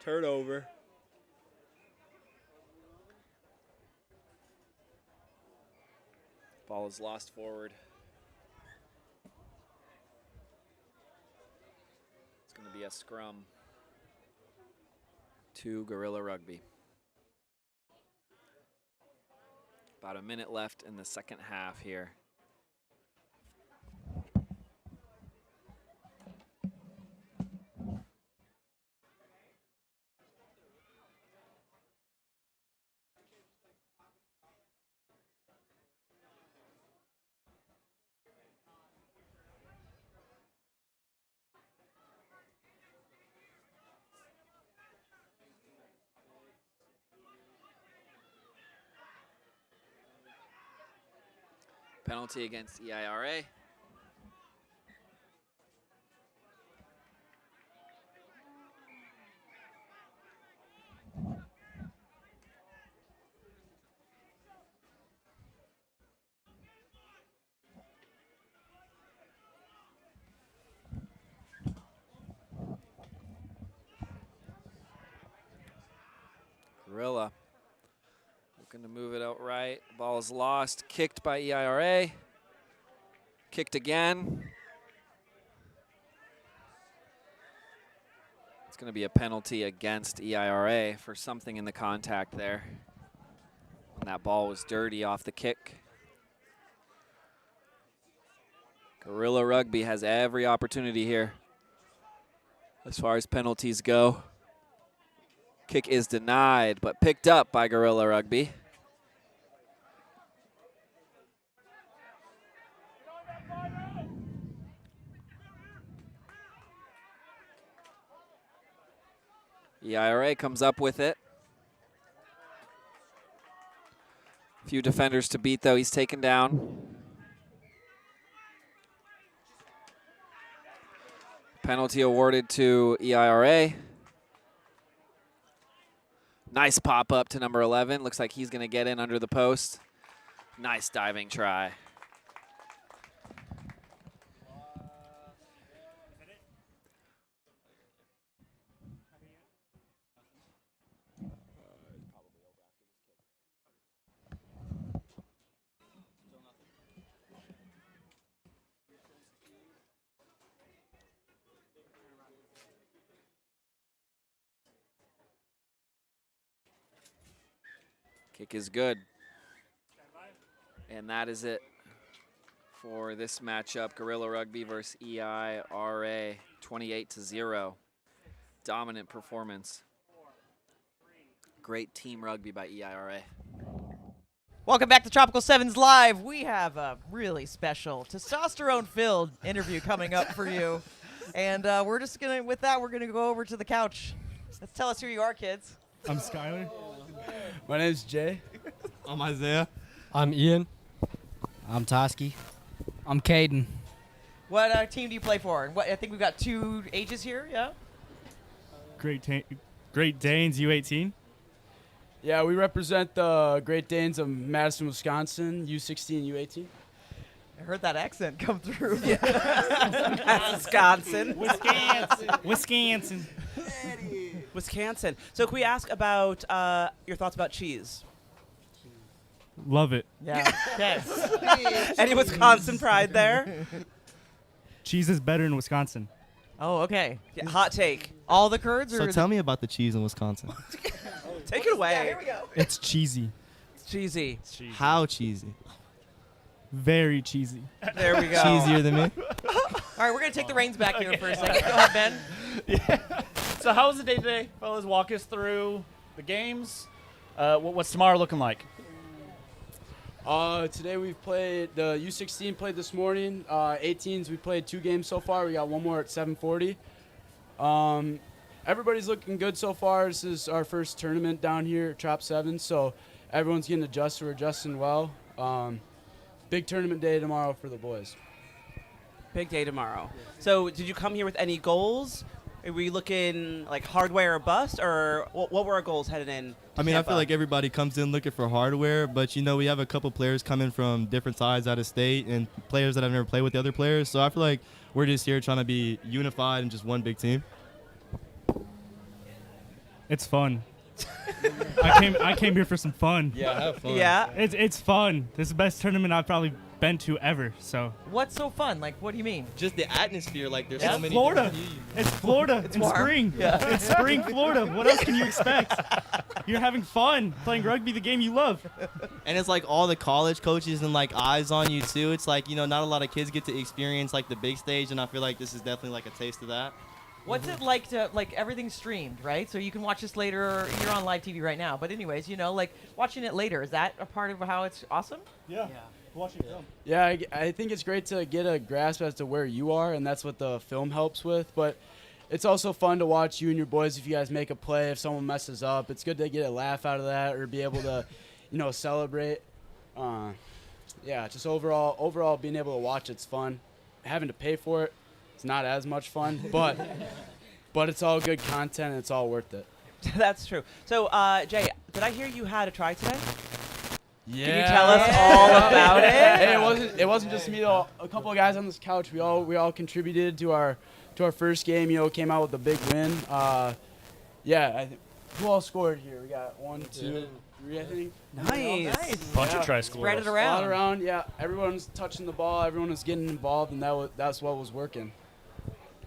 Speaker 5: Turnover. Ball is lost forward. It's going to be a scrum to Gorilla Rugby. About a minute left in the second half here. Penalty against EIRA. Gorilla looking to move it out right. Ball is lost. Kicked by EIRA. Kicked again. It's going to be a penalty against EIRA for something in the contact there. And that ball was dirty off the kick. Gorilla Rugby has every opportunity here as far as penalties go. Kick is denied, but picked up by Gorilla Rugby. EIRA comes up with it. Few defenders to beat, though. He's taken down. Penalty awarded to EIRA. Nice pop up to number 11. Looks like he's going to get in under the post. Nice diving try. Kick is good. And that is it for this matchup. Gorilla Rugby versus EIRA, 28-0. Dominant performance. Great team rugby by EIRA.
Speaker 1: Welcome back to Tropical Sevens Live. We have a really special testosterone-filled interview coming up for you. And we're just going to, with that, we're going to go over to the couch. Let's tell us who you are, kids.
Speaker 13: I'm Skyler. My name's Jay. I'm Isaiah.
Speaker 22: I'm Ian. I'm Toski. I'm Caden.
Speaker 1: What team do you play for? What, I think we've got 2 ages here, yeah?
Speaker 13: Great Danes U18. Yeah, we represent the Great Danes of Madison, Wisconsin, U16, U18.
Speaker 1: I heard that accent come through.
Speaker 2: Wisconsin.
Speaker 13: Wisconsin.
Speaker 2: Wisconsin. So can we ask about your thoughts about cheese?
Speaker 13: Love it.
Speaker 1: Yeah. Okay.
Speaker 2: Any Wisconsin pride there?
Speaker 13: Cheese is better in Wisconsin.
Speaker 1: Oh, okay.
Speaker 2: Yeah, hot take.
Speaker 1: All the curds?
Speaker 22: So
Speaker 1: Or
Speaker 22: tell me about the cheese in Wisconsin.
Speaker 2: Take it away.
Speaker 1: Yeah, here we go.
Speaker 13: It's cheesy.
Speaker 2: It's cheesy.
Speaker 22: How cheesy?
Speaker 13: Very cheesy.
Speaker 1: There we go.
Speaker 22: Cheesier than me?
Speaker 1: All right, we're going to take the reins back here for a second. Go ahead, Ben.
Speaker 3: Yeah. So how was the day today? Fellas, walk us through the games. What's tomorrow looking like?
Speaker 13: Today we've played, the U16 played this morning. 18s, we played 2 games so far. We got one more at 7:40. Everybody's looking good so far. This is our first tournament down here at Trop 7, so everyone's getting adjusted. We're adjusting well. Big tournament day tomorrow for the boys.
Speaker 2: Big day tomorrow. So did you come here with any goals? Are we looking like hardware or bust, or what were our goals headed in?
Speaker 15: I mean,
Speaker 2: Tampa?
Speaker 15: I feel like everybody comes in looking for hardware, but, we have a couple players coming from different sides out of state and players that I've never played with the other players. So I feel like we're just here trying to be unified and just one big team.
Speaker 18: It's fun. I came here for some fun.
Speaker 15: Yeah, have fun.
Speaker 2: Yeah.
Speaker 18: It's fun. This is the best tournament I've probably been to ever. So.
Speaker 1: What's so fun? Like, what do you mean?
Speaker 15: Just the atmosphere. Like, there's
Speaker 18: It's
Speaker 15: so many.
Speaker 18: Florida. It's Florida.
Speaker 1: It's
Speaker 18: in
Speaker 1: warm.
Speaker 18: spring.
Speaker 1: Yeah.
Speaker 18: It's spring Florida. What else can you expect? You're having fun playing rugby, the game you love.
Speaker 15: And it's like all the college coaches and like eyes on you too. It's like, not a lot of kids get to experience like the big stage, and I feel like this is definitely like a taste of that.
Speaker 1: What's it like to, everything's streamed, right? So you can watch this later, or you're on live TV right now. But anyways, watching it later, is that a part of how it's awesome?
Speaker 18: Yeah. Watching film.
Speaker 13: Yeah, I think it's great to get a grasp as to where you are, and that's what the film helps with. But it's also fun to watch you and your boys if you guys make a play, if someone messes up. It's good to get a laugh out of that or be able to, celebrate. Just overall being able to watch it's fun. Having to pay for it, it's not as much fun, but it's all good content and it's all worth it.
Speaker 2: That's true. So, Jay, did I hear you had a try today?
Speaker 13: Yeah.
Speaker 2: Can you tell us all about it?
Speaker 13: Hey, it wasn't just me though. A couple of guys on this couch, we all contributed to our first game. Came out with a big win. Who all scored here? We got 1, 2, 3, I think.
Speaker 2: Nice.
Speaker 3: Bunch of try scorers.
Speaker 1: Spread it around.
Speaker 13: All around, yeah. Everyone's touching the ball. Everyone was getting involved, and that's what was working.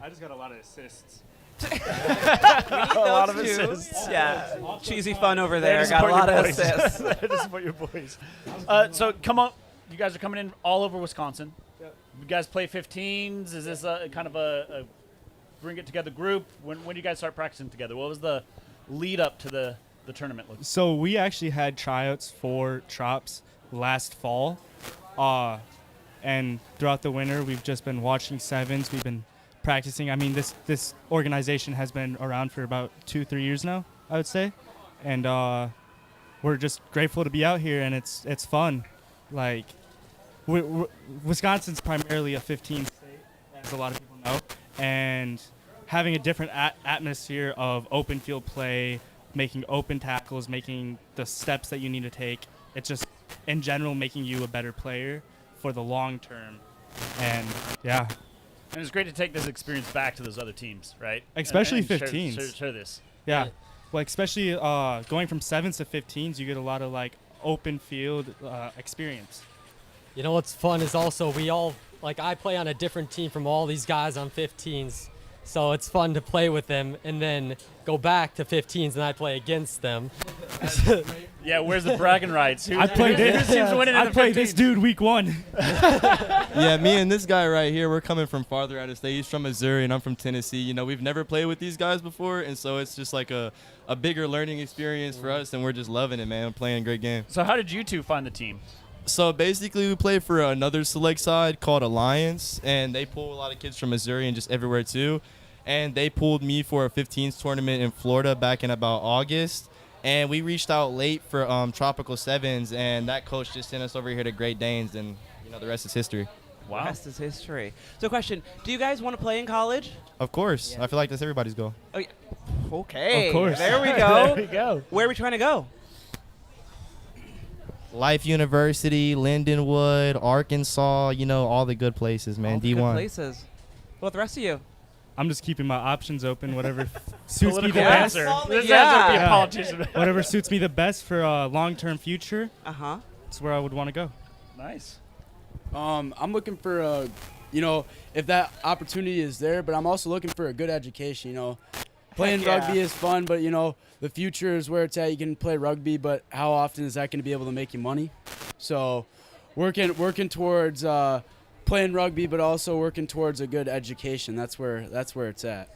Speaker 18: I just got a lot of assists.
Speaker 2: We need a lot of assists. Yeah. Cheesy fun over there. Got a lot of assists.
Speaker 3: Just support your boys. So come on. You guys are coming in all over Wisconsin.
Speaker 18: Yep.
Speaker 3: You guys play 15s. Is this kind of a bring it together group? When do you guys start practicing together? What was the lead up to the tournament look?
Speaker 18: So we actually had tryouts for Trops last fall. And throughout the winter, we've just been watching sevens. We've been practicing. I mean, this organization has been around for about 2-3 years now, I would say, and we're just grateful to be out here, and it's fun. Like, Wisconsin's primarily a 15 state, as a lot of people know, and having a different atmosphere of open field play, making open tackles, making the steps that you need to take, it's just in general making you a better player for the long term, and yeah.
Speaker 3: And it's great to take this experience back to those other teams, right?
Speaker 18: Especially
Speaker 3: and
Speaker 18: 15s.
Speaker 3: Share this.
Speaker 18: Yeah. Well, especially going from 7s to 15s, you get a lot of open field experience.
Speaker 23: You know what's fun is also I play on a different team from all these guys on 15s. So it's fun to play with them and then go back to 15s and I play against them.
Speaker 3: Yeah, where's the bragging rights?
Speaker 18: I played this dude week 1.
Speaker 15: Yeah, me and this guy right here, we're coming from farther out of state. He's from Missouri and I'm from Tennessee. We've never played with these guys before, and so it's just like a bigger learning experience for us, and we're just loving it, man. We're playing a great game.
Speaker 3: So how did you two find the team?
Speaker 15: So basically, we play for another select side called Alliance, and they pull a lot of kids from Missouri and just everywhere too. And they pulled me for a 15s tournament in Florida back in about August. And we reached out late for Tropical Sevens, and that coach just sent us over here to Great Danes, and the rest is history.
Speaker 2: Wow. The rest is history. So question, do you guys want to play in college?
Speaker 15: Of course. Yeah. I feel like that's everybody's goal.
Speaker 2: Oh, yeah. Okay.
Speaker 18: Of course.
Speaker 2: There we go.
Speaker 18: There we go.
Speaker 2: Where are we trying to go?
Speaker 15: Life University, Lindenwood, Arkansas, all the good places, man.
Speaker 2: All the
Speaker 15: D1.
Speaker 2: good places. What the rest of you?
Speaker 18: I'm just keeping my options open. Whatever suits me the
Speaker 3: best.
Speaker 18: best.
Speaker 3: This answer be a politician.
Speaker 18: Whatever suits me the best for a long-term future.
Speaker 2: That's
Speaker 18: where I would want to go.
Speaker 3: Nice.
Speaker 13: I'm looking for if that opportunity is there, but I'm also looking for a good education. Playing rugby is fun, but the future is where it's at. You can play rugby, but how often is that going to be able to make you money? So, working towards playing rugby, but also working towards a good education. That's where it's at.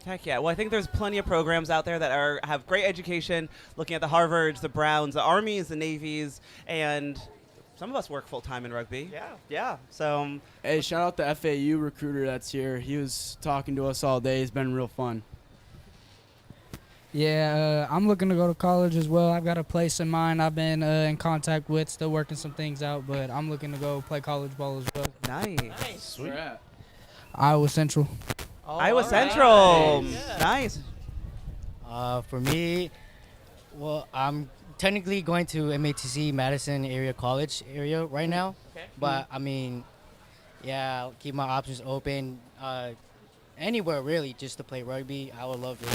Speaker 2: Heck yeah. Well, I think there's plenty of programs out there that have great education, looking at the Harvards, the Browns, the Armies, the Navies, and some of us work full-time in rugby. Yeah. So,
Speaker 13: hey, shout out the FAU recruiter that's here. He was talking to us all day. He's been real fun.
Speaker 22: Yeah, I'm looking to go to college as well. I've got a place in mind I've been in contact with, still working some things out, but I'm looking to go play college ball as well.
Speaker 2: Nice.
Speaker 3: Sweet.
Speaker 22: Iowa Central.
Speaker 2: Iowa Central. Nice.
Speaker 6: For me, well, I'm technically going to MATC Madison Area College area right now.
Speaker 1: Okay.
Speaker 6: But I mean, yeah, I'll keep my options open. Anywhere really, just to play rugby. I would love it.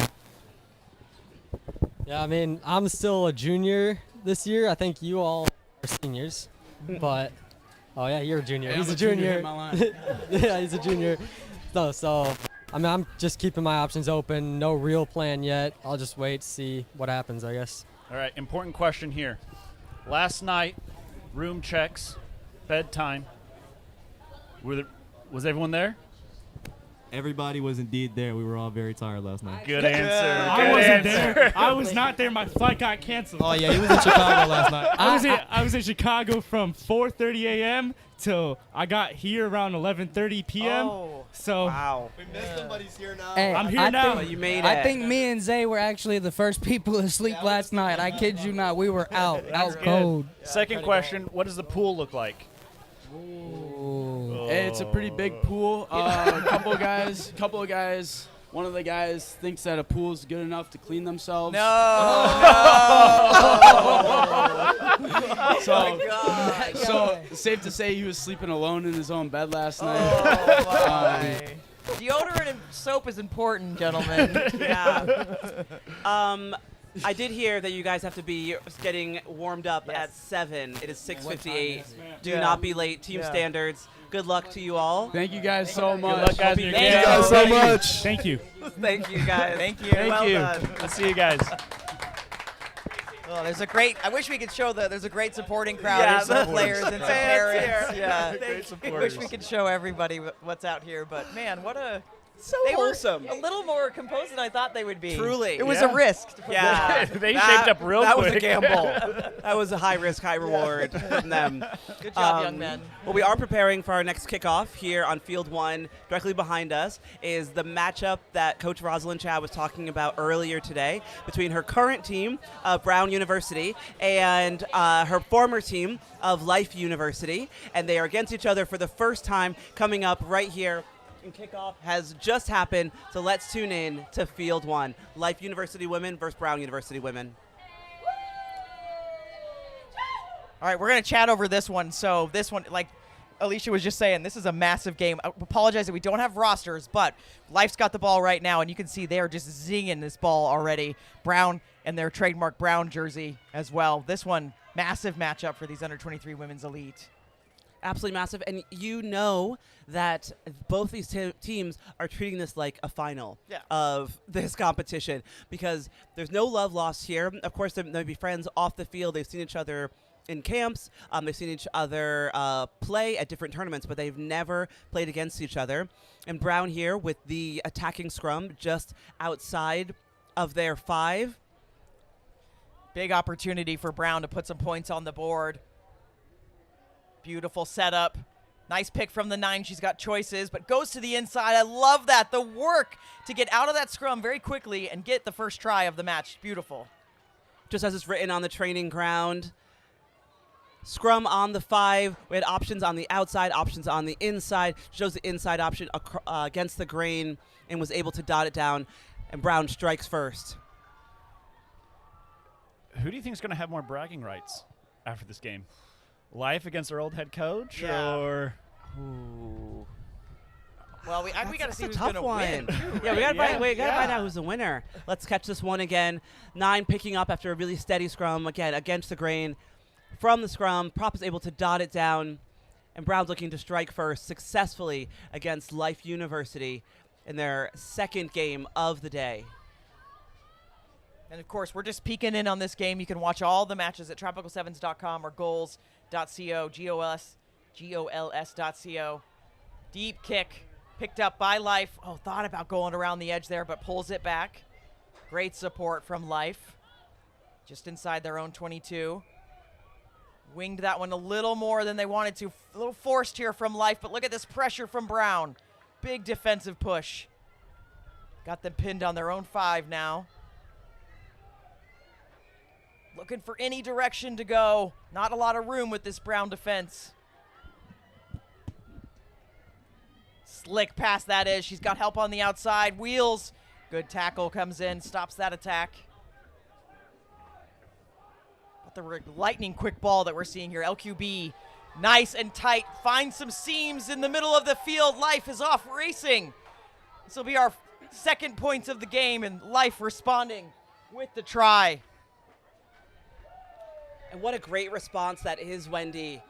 Speaker 23: Yeah, I mean, I'm still a junior this year. I think you all are seniors, but oh yeah, you're a junior.
Speaker 13: Yeah,
Speaker 23: He's
Speaker 13: I'm
Speaker 23: a
Speaker 13: a junior
Speaker 23: junior.
Speaker 13: in my line.
Speaker 23: Yeah, he's a junior. No, so I mean, I'm just keeping my options open. No real plan yet. I'll just wait, see what happens, I guess.
Speaker 3: All right, important question here. Last night, room checks, bedtime. Was everyone there?
Speaker 17: Everybody was indeed there. We were all very tired last night.
Speaker 3: Good answer.
Speaker 18: I wasn't there. I was not there. My flight got canceled.
Speaker 17: Oh yeah, he was in Chicago last night.
Speaker 18: I was in Chicago from 4:30 a.m. till I got here around 11:30 p.m.
Speaker 1: Oh,
Speaker 18: so
Speaker 2: wow.
Speaker 17: We missed him, but he's here now.
Speaker 22: Hey,
Speaker 18: I'm here now.
Speaker 2: You made it.
Speaker 22: I think me and Zay were actually the first people to sleep last night. I kid you not. We were out
Speaker 3: Good.
Speaker 22: cold.
Speaker 3: Second question, what does the pool look like?
Speaker 13: It's a pretty big pool. A couple of guys. One of the guys thinks that a pool is good enough to clean themselves.
Speaker 1: No.
Speaker 13: So safe to say he was sleeping alone in his own bed last night.
Speaker 1: Deodorant and soap is important, gentlemen.
Speaker 2: Yeah. I did hear that you guys have to be getting warmed up at 7. It is 6:58. Do not be late. Team standards. Good luck to you all.
Speaker 13: Thank you guys so much.
Speaker 3: Good luck, guys.
Speaker 2: Thank
Speaker 3: Thank
Speaker 2: you
Speaker 3: guys
Speaker 2: so
Speaker 3: much. Thank you.
Speaker 2: Thank you, guys.
Speaker 1: Thank you.
Speaker 3: Thank
Speaker 1: Well
Speaker 3: you.
Speaker 1: done.
Speaker 3: Let's see you guys.
Speaker 1: Oh, there's a great. I wish we could show there's a great supporting crowd.
Speaker 2: Yeah,
Speaker 1: There's some
Speaker 2: the
Speaker 1: players and some
Speaker 2: fans
Speaker 1: parents.
Speaker 2: here.
Speaker 1: Yeah,
Speaker 2: Great
Speaker 1: I
Speaker 3: supporters.
Speaker 1: wish we could show everybody what's out here. But man, what a
Speaker 2: they
Speaker 1: wholesome. Were a little more composed than I thought they would be.
Speaker 2: Truly.
Speaker 1: It was a risk. to put
Speaker 2: Yeah.
Speaker 3: They shaped up real
Speaker 2: that
Speaker 3: quick.
Speaker 2: was a gamble. That was a high risk, high reward from them.
Speaker 1: Good job, young men.
Speaker 2: Well, we are preparing for our next kickoff here on Field 1. Directly behind us is the matchup that Coach Roz Chow was talking about earlier today between her current team of Brown University and her former team of Life University. And they are against each other for the first time coming up right here. And kickoff has just happened, so let's tune in to Field 1. Life University women versus Brown University women.
Speaker 1: All right, we're going to chat over this one. So this one, like Alicia was just saying, this is a massive game. I apologize that we don't have rosters, but Life's got the ball right now, and you can see they're just zinging this ball already. Brown and their trademark Brown jersey as well. This one, massive matchup for these under-23 women's elite.
Speaker 2: Absolutely massive, and you know that both these teams are treating this like a final of this competition because there's no love lost here. Of course, they may be friends off the field. They've seen each other in camps. They've seen each other play at different tournaments, but they've never played against each other. And Brown here with the attacking scrum just outside of their 5.
Speaker 1: Big opportunity for Brown to put some points on the board. Beautiful setup. Nice pick from the 9. She's got choices, but goes to the inside. I love that. The work to get out of that scrum very quickly and get the first try of the match. Beautiful.
Speaker 2: Just as it's written on the training ground. Scrum on the 5. We had options on the outside, options on the inside. Shows the inside option against the grain and was able to dot it down. And Brown strikes first.
Speaker 3: Who do you think is going to have more bragging rights after this game? Life against their old head coach, or
Speaker 1: well, we got to see who's
Speaker 2: tough
Speaker 1: going to
Speaker 2: one.
Speaker 1: win.
Speaker 2: Yeah, we got to find out who's the winner. Let's catch this one again. 9 picking up after a really steady scrum again against the grain. From the scrum, Prop is able to dot it down, and Brown's looking to strike first successfully against Life University in their second game of the day.
Speaker 1: And, of course, we're just peeking in on this game. You can watch all the matches at tropical7s.com or goals.co, GOLS.co. Deep kick picked up by Life. Oh, thought about going around the edge there, but pulls it back. Great support from Life. Just inside their own 22. Winged that one a little more than they wanted to. A little forced here from Life, but look at this pressure from Brown. Big defensive push. Got them pinned on their own 5 now. Looking for any direction to go. Not a lot of room with this Brown defense. Slick pass that is. She's got help on the outside. Wheels. Good tackle comes in, stops that attack. But the lightning quick ball that we're seeing here. LQB, nice and tight. Finds some seams in the middle of the field. Life is off racing. This will be our second points of the game, and Life responding with the try.
Speaker 2: And what a great response that is, Wendy.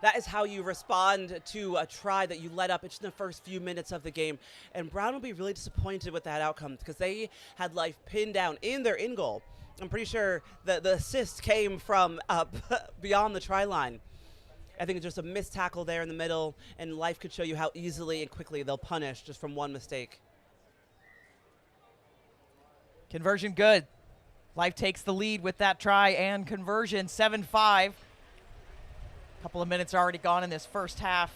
Speaker 2: That is how you respond to a try that you let up just in the first few minutes of the game. And Brown will be really disappointed with that outcome because they had Life pinned down in their in goal. I'm pretty sure the assist came from beyond the try line. I think it's just a missed tackle there in the middle, and Life could show you how easily and quickly they'll punish just from one mistake.
Speaker 1: Conversion good. Life takes the lead with that try and conversion, 7-5. Couple of minutes already gone in this first half.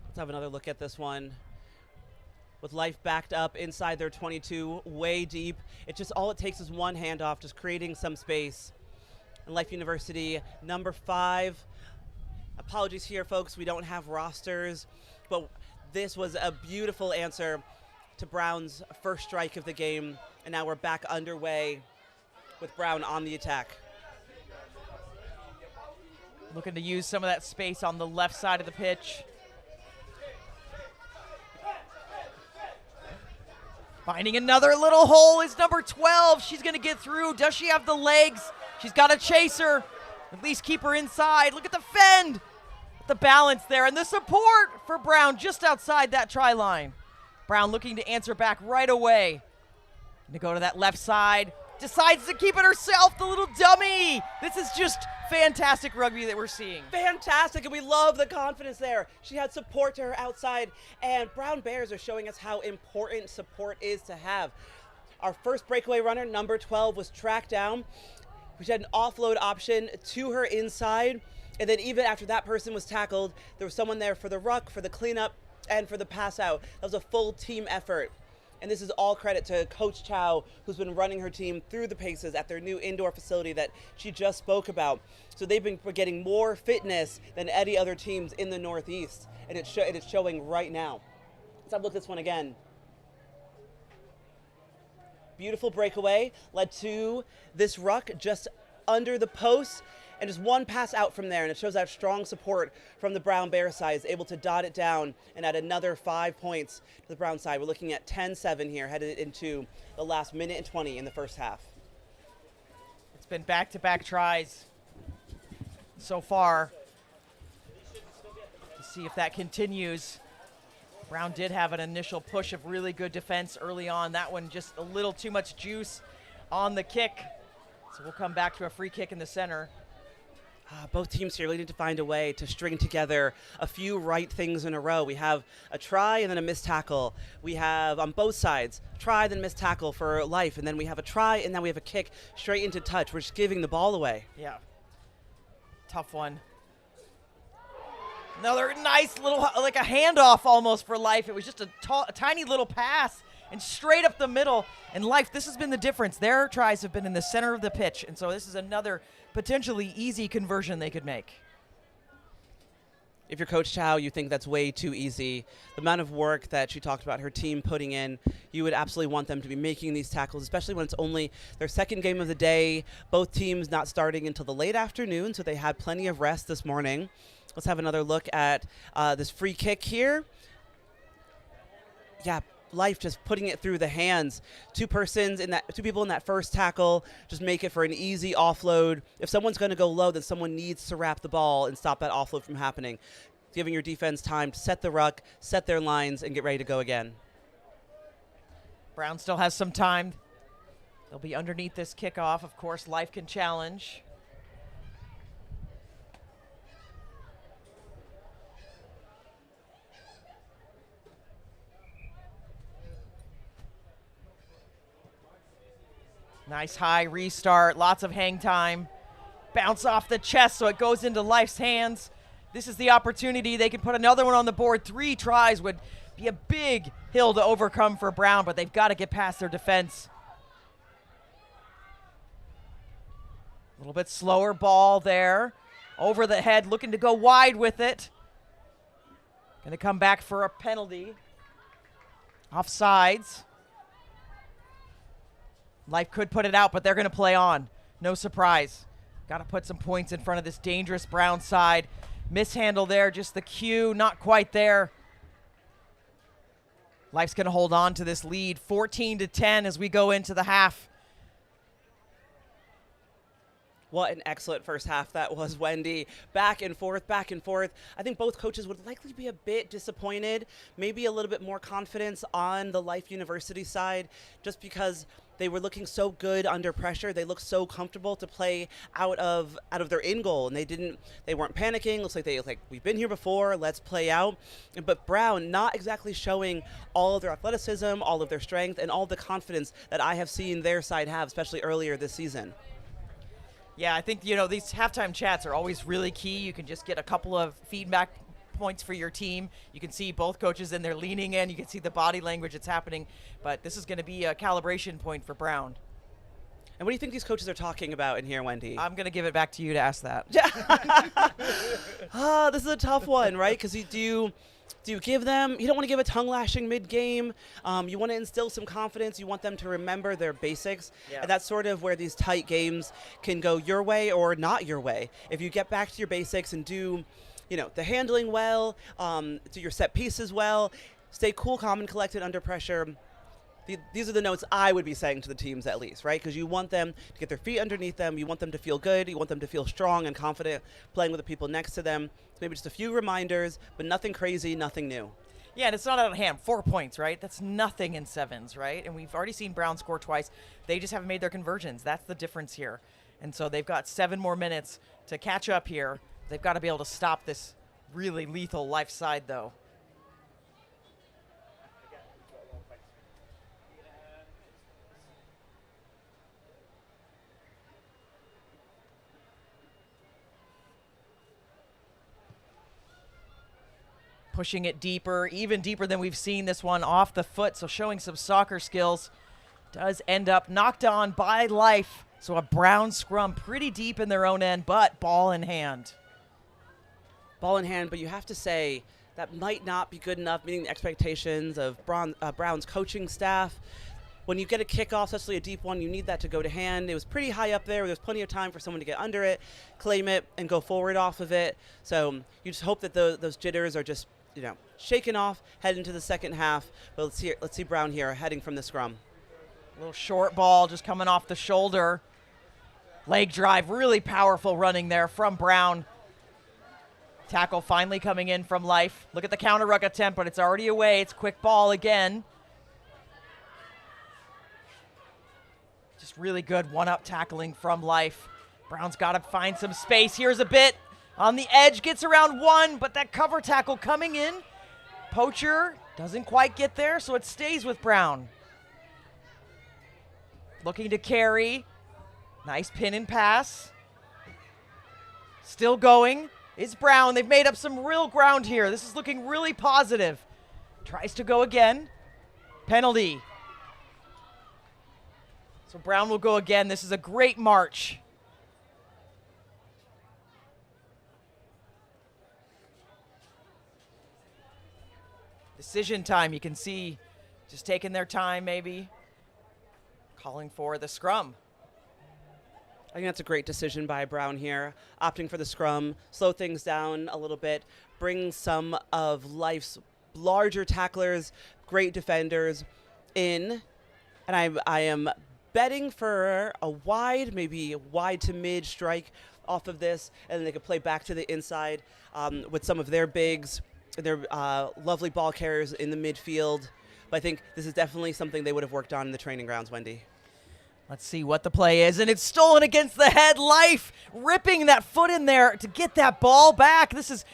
Speaker 2: Let's have another look at this one. With Life backed up inside their 22, way deep. All it takes is one handoff, just creating some space. And Life University, number 5. Apologies here, folks, we don't have rosters, but this was a beautiful answer to Brown's first strike of the game. And now we're back underway with Brown on the attack.
Speaker 1: Looking to use some of that space on the left side of the pitch. Finding another little hole is number 12. She's going to get through. Does she have the legs? She's got to chase her. At least keep her inside. Look at the fend. The balance there and the support for Brown just outside that try line. Brown looking to answer back right away. To go to that left side, decides to keep it herself, the little dummy. This is just fantastic rugby that we're seeing.
Speaker 2: Fantastic, and we love the confidence there. She had support to her outside, and Brown Bears are showing us how important support is to have. Our first breakaway runner, number 12, was tracked down. We had an offload option to her inside, and then even after that person was tackled, there was someone there for the ruck, for the cleanup, and for the pass out. That was a full team effort. And this is all credit to Coach Chow, who's been running her team through the paces at their new indoor facility that she just spoke about. So they've been getting more fitness than any other teams in the Northeast, and it is showing right now. Let's have a look at this one again. Beautiful breakaway, led to this ruck just under the post, and just one pass out from there, and it shows that strong support from the Brown Bear side, is able to dot it down and add another 5 points to the Brown side. We're looking at 10-7 here, headed into the last minute and 20 in the first half.
Speaker 1: It's been back-to-back tries so far. To see if that continues. Brown did have an initial push of really good defense early on. That one just a little too much juice on the kick. So we'll come back to a free kick in the center.
Speaker 2: Both teams here really need to find a way to string together a few right things in a row. We have a try and then a missed tackle. We have on both sides, try then missed tackle for Life, and then we have a try and then we have a kick straight into touch. We're just giving the ball away.
Speaker 1: Yeah. Tough one. Another nice little, like a handoff almost for Life. It was just a tiny little pass and straight up the middle. And Life, this has been the difference. Their tries have been in the center of the pitch, and so this is another potentially easy conversion they could make.
Speaker 2: If you're Coach Chow, you think that's way too easy. The amount of work that she talked about her team putting in, you would absolutely want them to be making these tackles, especially when it's only their second game of the day. Both teams not starting until the late afternoon, so they had plenty of rest this morning. Let's have another look at this free kick here. Yeah, Life just putting it through the hands. Two people in that first tackle just make it for an easy offload. If someone's going to go low, then someone needs to wrap the ball and stop that offload from happening. Giving your defense time to set the ruck, set their lines, and get ready to go again.
Speaker 1: Brown still has some time. They'll be underneath this kickoff. Of course, Life can challenge. Nice high restart, lots of hang time. Bounce off the chest so it goes into Life's hands. This is the opportunity. They can put another one on the board. 3 tries would be a big hill to overcome for Brown, but they've got to get past their defense. A little bit slower ball there. Over the head, looking to go wide with it. Going to come back for a penalty. Offsides. Life could put it out, but they're going to play on. No surprise. Got to put some points in front of this dangerous Brown side. Mishandle there, just the cue, not quite there. Life's going to hold on to this lead, 14-10 as we go into the half.
Speaker 2: What an excellent first half that was, Wendy. Back and forth, back and forth. I think both coaches would likely be a bit disappointed, maybe a little bit more confidence on the Life University side, just because they were looking so good under pressure. They looked so comfortable to play out of their in goal, and they weren't panicking. Looks like we've been here before. Let's play out. But Brown not exactly showing all of their athleticism, all of their strength, and all the confidence that I have seen their side have, especially earlier this season.
Speaker 1: Yeah, I think, these halftime chats are always really key. You can just get a couple of feedback points for your team. You can see both coaches in there leaning in. You can see the body language that's happening. But this is going to be a calibration point for Brown.
Speaker 2: And what do you think these coaches are talking about in here, Wendy?
Speaker 1: I'm going to give it back to you to ask that.
Speaker 2: This is a tough one, right? Because do you give them, you don't want to give a tongue lashing mid-game. You want to instill some confidence. You want them to remember their basics.
Speaker 1: Yeah.
Speaker 2: And that's sort of where these tight games can go your way or not your way. If you get back to your basics and do, the handling well, do your set pieces well, stay cool, calm, and collected under pressure. These are the notes I would be saying to the teams at least, right? Because you want them to get their feet underneath them. You want them to feel good. You want them to feel strong and confident playing with the people next to them. So maybe just a few reminders, but nothing crazy, nothing new.
Speaker 1: Yeah, and it's not out of hand. 4 points, right? That's nothing in sevens, right? And we've already seen Brown score twice. They just haven't made their conversions. That's the difference here. And so they've got 7 more minutes to catch up here. They've got to be able to stop this really lethal Life side, though. Pushing it deeper, even deeper than we've seen this one off the foot. So showing some soccer skills. Does end up knocked on by Life. So a Brown scrum pretty deep in their own end, but ball in hand.
Speaker 2: Ball in hand, but you have to say that might not be good enough, meeting the expectations of Brown's coaching staff. When you get a kickoff, especially a deep one, you need that to go to hand. It was pretty high up there. There's plenty of time for someone to get under it, claim it, and go forward off of it. So you just hope that those jitters are just shaken off, head into the second half. But let's see Brown here heading from the scrum.
Speaker 1: A little short ball just coming off the shoulder. Leg drive, really powerful running there from Brown. Tackle finally coming in from Life. Look at the counter ruck attempt, but it's already away. It's quick ball again. Just really good one-up tackling from Life. Brown's got to find some space. Here's a bit. On the edge, gets around one, but that cover tackle coming in. Poacher doesn't quite get there, so it stays with Brown. Looking to carry. Nice pin and pass. Still going is Brown. They've made up some real ground here. This is looking really positive. Tries to go again. Penalty. So Brown will go again. This is a great march. Decision time, you can see just taking their time maybe. Calling for the scrum.
Speaker 2: I think that's a great decision by Brown here, opting for the scrum, slow things down a little bit, bring some of Life's larger tacklers, great defenders in, and I am betting for a wide, maybe wide to mid strike off of this, and then they could play back to the inside with some of their bigs, their lovely ball carriers in the midfield. But I think this is definitely something they would have worked on in the training grounds, Wendy.
Speaker 1: Let's see what the play is, and it's stolen against the head. Life ripping that foot in there to get that ball back. This is,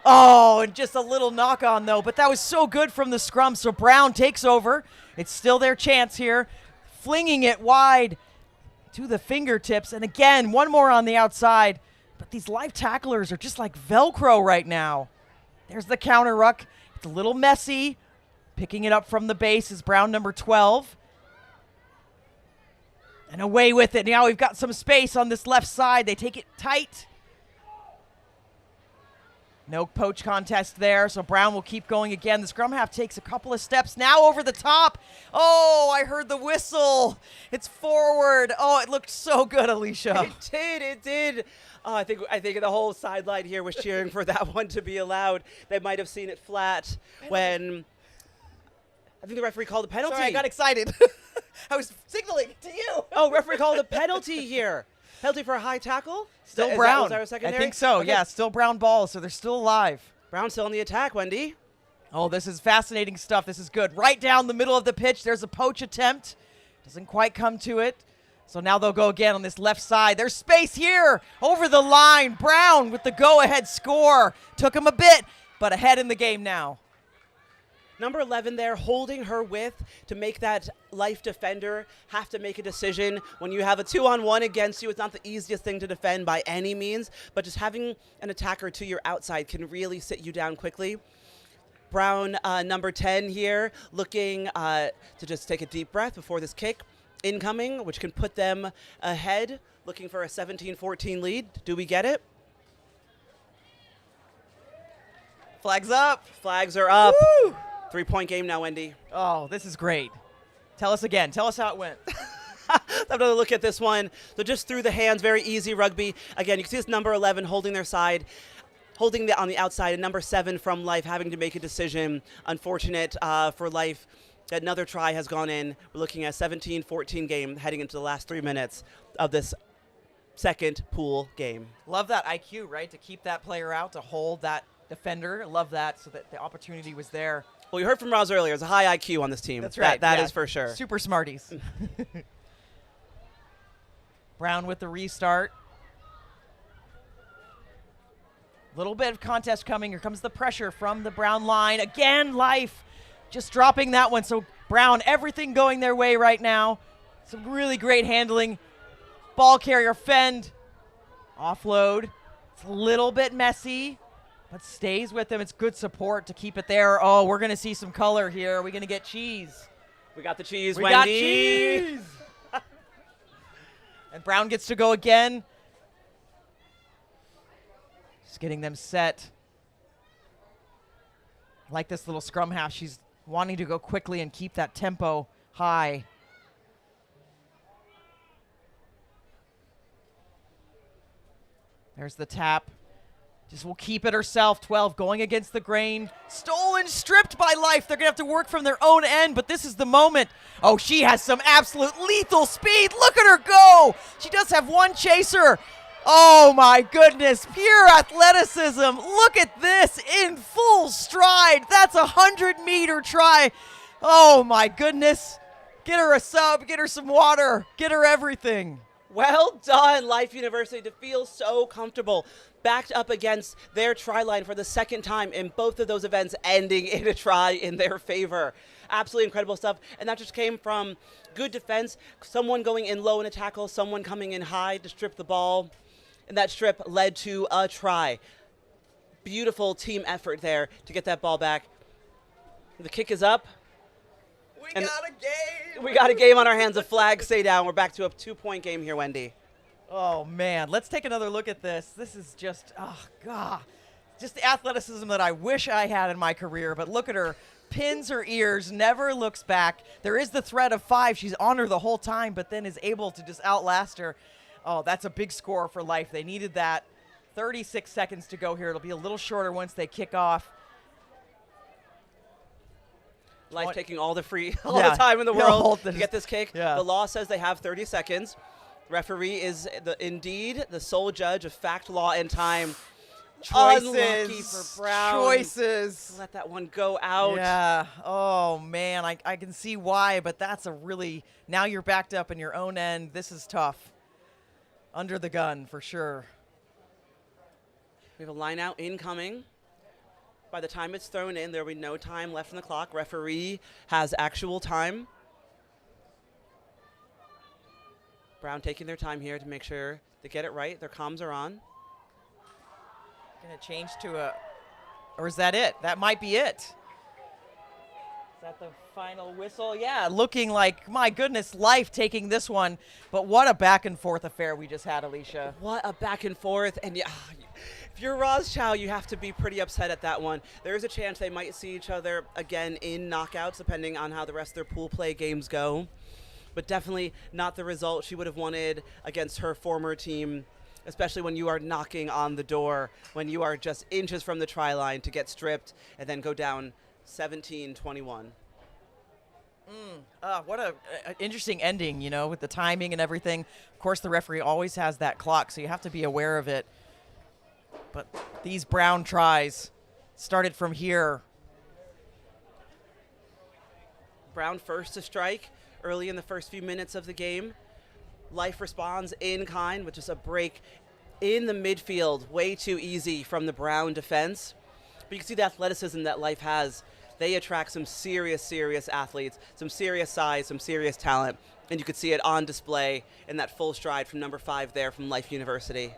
Speaker 1: and just a little knock on though, but that was so good from the scrum. So Brown takes over. It's still their chance here, flinging it wide to the fingertips. And again, one more on the outside, but these Life tacklers are just like Velcro right now. There's the counter ruck. It's a little messy. Picking it up from the base is Brown number 12. And away with it. Now we've got some space on this left side. They take it tight. No poach contest there, so Brown will keep going again. The scrum half takes a couple of steps now over the top. Oh, I heard the whistle. It's forward. Oh, it looked so good, Alicia.
Speaker 2: It did. Oh, I think the whole sideline here was cheering for that one to be allowed. They might have seen it flat when I think the referee called a penalty.
Speaker 1: Sorry, I got excited. I was signaling to you.
Speaker 2: Oh, referee called a penalty here. Penalty for a high tackle?
Speaker 1: Still Brown.
Speaker 2: Was that a secondary?
Speaker 1: I think so,
Speaker 2: Okay.
Speaker 1: yeah. Still Brown ball, so they're still alive.
Speaker 2: Brown still on the attack, Wendy.
Speaker 1: Oh, this is fascinating stuff. This is good. Right down the middle of the pitch, there's a poach attempt. Doesn't quite come to it. So now they'll go again on this left side. There's space here. Over the line. Brown with the go-ahead score. Took him a bit, but ahead in the game now.
Speaker 2: Number 11 there, holding her width to make that life defender have to make a decision. When you have a 2-on-1 against you, it's not the easiest thing to defend by any means, but just having an attacker to your outside can really sit you down quickly. Brown, number 10 here, looking to just take a deep breath before this kick incoming, which can put them ahead, looking for a 17-14 lead. Do we get it?
Speaker 1: Flags up.
Speaker 2: Flags are up.
Speaker 1: Woo!
Speaker 2: 3-point game now, Wendy.
Speaker 1: Oh, this is great. Tell us again. Tell us how it went.
Speaker 2: Another look at this one. So just through the hands, very easy rugby. Again, you can see this number 11 holding their side, holding on the outside, and number 7 from Life having to make a decision. Unfortunate for Life. Another try has gone in. We're looking at a 17-14 game heading into the last 3 minutes of this second pool game.
Speaker 1: Love that IQ, right? To keep that player out, to hold that defender. Love that, so that the opportunity was there.
Speaker 2: Well, you heard from Roz earlier. There's a high IQ on this team.
Speaker 1: That's right.
Speaker 2: That
Speaker 1: yeah.
Speaker 2: is for sure.
Speaker 1: Super smarties. Brown with the restart. Little bit of contest coming. Here comes the pressure from the Brown line. Again, Life just dropping that one. So Brown, everything going their way right now. Some really great handling. Ball carrier fend. Offload. It's a little bit messy, but stays with them. It's good support to keep it there. Oh, we're going to see some color here. Are we going to get cheese?
Speaker 2: We got the cheese,
Speaker 1: We
Speaker 2: Wendy.
Speaker 1: got cheese. And Brown gets to go again. Just getting them set. I like this little scrum half. She's wanting to go quickly and keep that tempo high. There's the tap. Just will keep it herself. 12 going against the grain. Stolen, stripped by Life. They're going to have to work from their own end, but this is the moment. Oh, she has some absolute lethal speed. Look at her go. She does have one chaser. Oh, my goodness. Pure athleticism. Look at this in full stride. That's a 100-meter try. Oh, my goodness. Get her a sub. Get her some water. Get her everything.
Speaker 2: Well done, Life University, to feel so comfortable. Backed up against their try line for the second time in both of those events, ending in a try in their favor. Absolutely incredible stuff. And that just came from good defense, someone going in low in a tackle, someone coming in high to strip the ball. And that strip led to a try. Beautiful team effort there to get that ball back. The kick is up.
Speaker 1: We got a game.
Speaker 2: We got a game on our hands. The flags stay down. We're back to a 2-point game here, Wendy.
Speaker 1: Oh, man. Let's take another look at this. This is just, oh, God. Just the athleticism that I wish I had in my career. But look at her. Pins her ears, never looks back. There is the threat of 5. She's on her the whole time, but then is able to just outlast her. Oh, that's a big score for Life. They needed that. 36 seconds to go here. It'll be a little shorter once they kick off.
Speaker 2: Life taking all the the time in the world to get this kick.
Speaker 1: Yeah.
Speaker 2: The law says they have 30 seconds. Referee is indeed the sole judge of fact, law, and time. Unlucky for Brown.
Speaker 1: Choices.
Speaker 2: Let that one go out.
Speaker 1: Yeah. Oh, man. I can see why, but that's a really, now you're backed up in your own end. This is tough. Under the gun, for sure.
Speaker 2: We have a line out incoming. By the time it's thrown in, there will be no time left in the clock. Referee has actual time. Brown taking their time here to make sure they get it right. Their comms are on.
Speaker 1: Going to change to a, or is that it? That might be it. that the final whistle? Yeah, looking like, my goodness, life taking this one. But what a back and forth affair we just had, Alicia.
Speaker 2: What a back and forth. And yeah, if you're Roz Chow, you have to be pretty upset at that one. There is a chance they might see each other again in knockouts, depending on how the rest of their pool play games go. But definitely not the result she would have wanted against her former team, especially when you are knocking on the door, when you are just inches from the try line to get stripped and then go down 17-21.
Speaker 1: What a interesting ending, you know, with the timing and everything. Of course, the referee always has that clock, so you have to be aware of it. But these Brown tries started from here.
Speaker 2: Brown first to strike early in the first few minutes of the game. Life responds in kind with just a break in the midfield, way too easy from the Brown defense. But you can see the athleticism that Life has. They attract some serious athletes, some serious size, some serious talent. And you could see it on display in that full stride from number 5 there from Life University.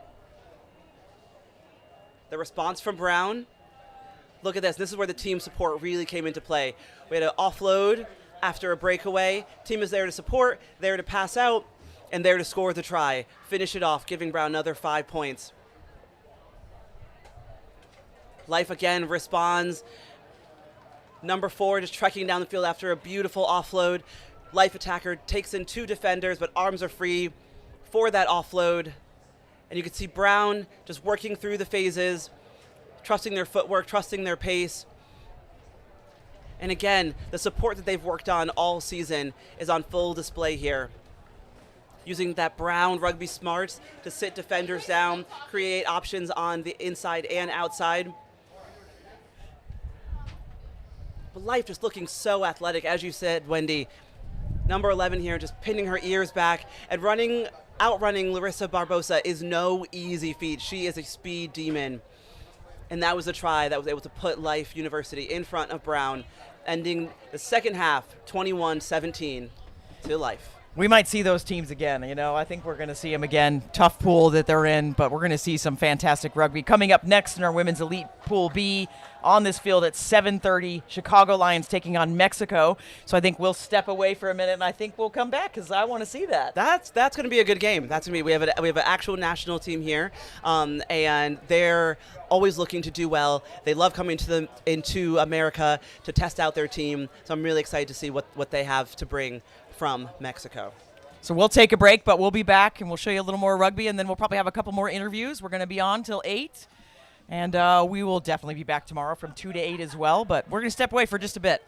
Speaker 2: The response from Brown, look at this. This is where the team support really came into play. We had an offload after a breakaway. Team is there to support, there to pass out, and there to score the try. Finish it off, giving Brown another 5 points. Life again responds. Number 4 just trekking down the field after a beautiful offload. Life attacker takes in 2 defenders, but arms are free for that offload. And you can see Brown just working through the phases, trusting their footwork, trusting their pace. And again, the support that they've worked on all season is on full display here. Using that Brown rugby smarts to sit defenders down, create options on the inside and outside. But Life just looking so athletic, as you said, Wendy. Number 11 here, just pinning her ears back and outrunning Larissa Barbosa is no easy feat. She is a speed demon. And that was a try that was able to put Life University in front of Brown, ending the second half 21-17 to Life.
Speaker 1: We might see those teams again. You know, I think we're going to see them again. Tough pool that they're in, but we're going to see some fantastic rugby. Coming up next in our Women's Elite Pool B on this field at 7:30, Chicago Lions taking on Mexico. So I think we'll step away for a minute, and I think we'll come back because I want to see that.
Speaker 2: That's going to be a good game. That's going to be we have an actual national team here, and they're always looking to do well. They love coming into America to test out their team. So I'm really excited to see what they have to bring from Mexico.
Speaker 1: So we'll take a break, but we'll be back and we'll show you a little more rugby, and then we'll probably have a couple more interviews. We're going to be on till 8, and we will definitely be back tomorrow from 2 to 8 as well, but we're going to step away for just a bit.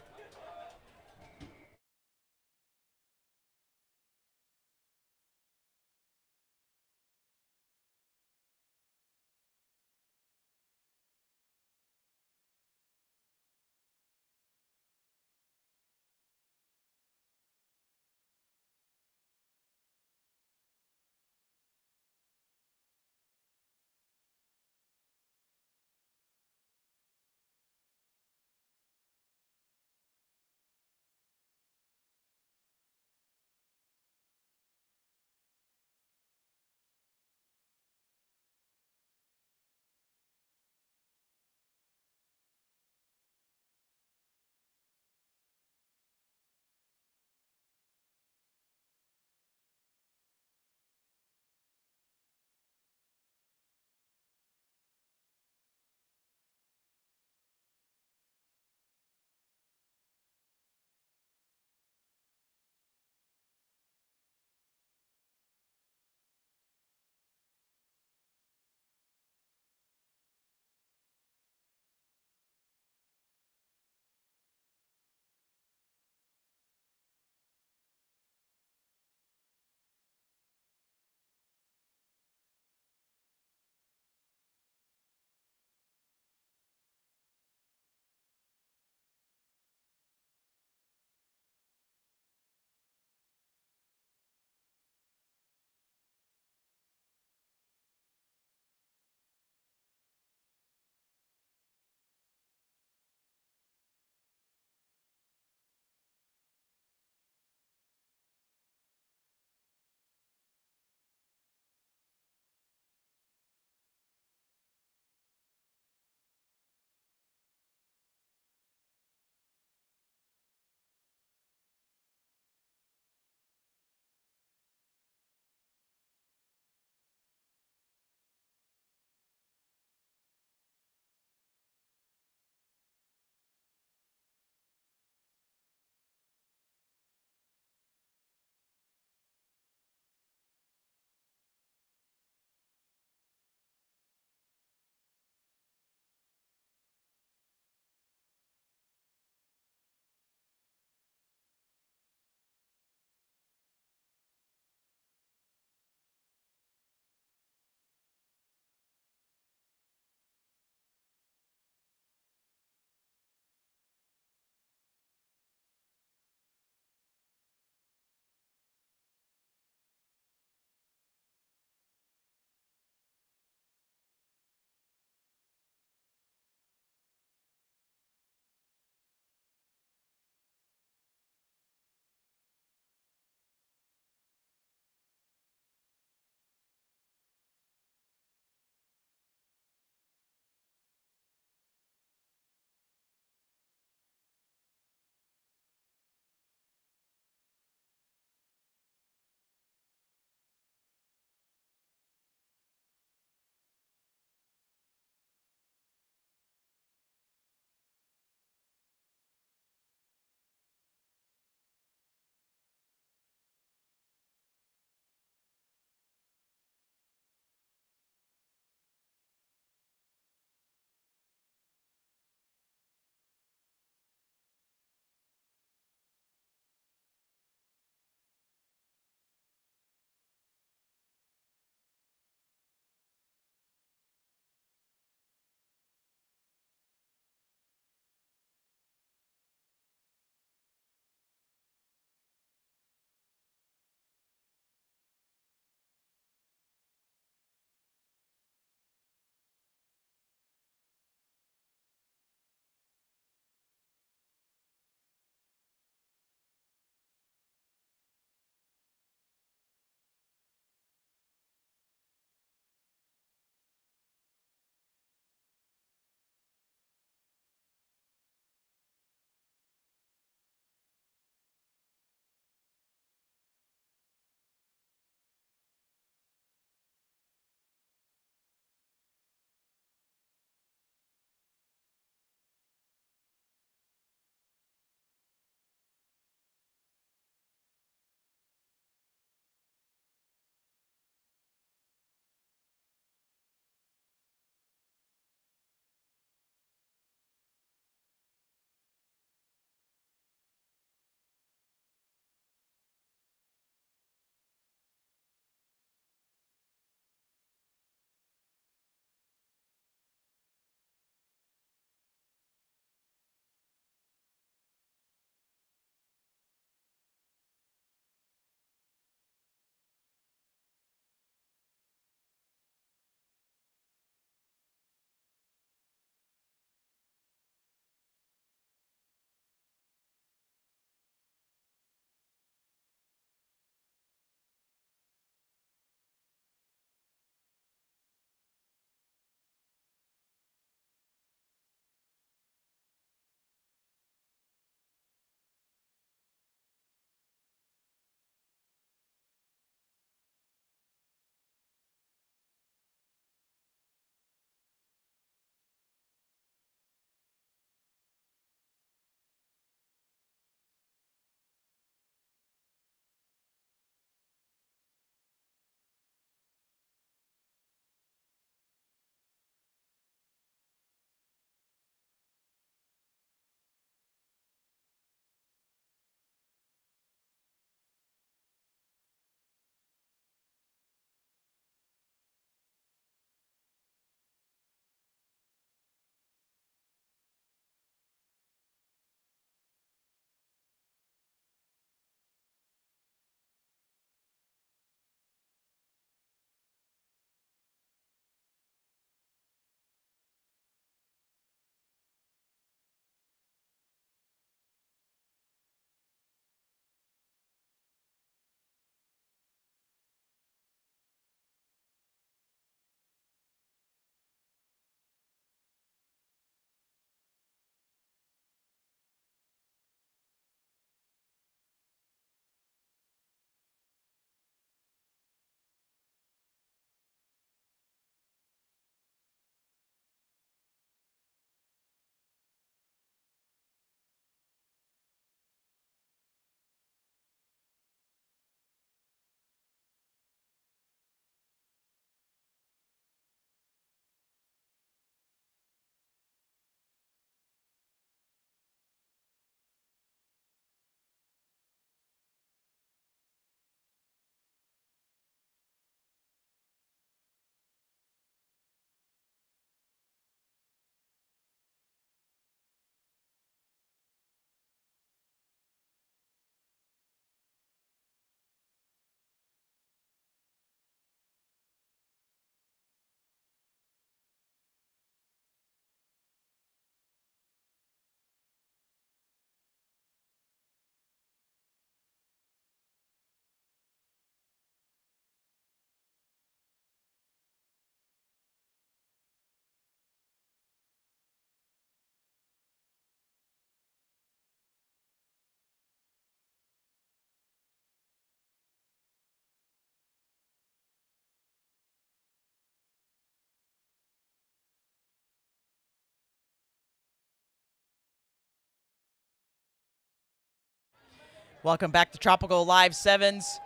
Speaker 1: Welcome back to Tropical Live Sevens.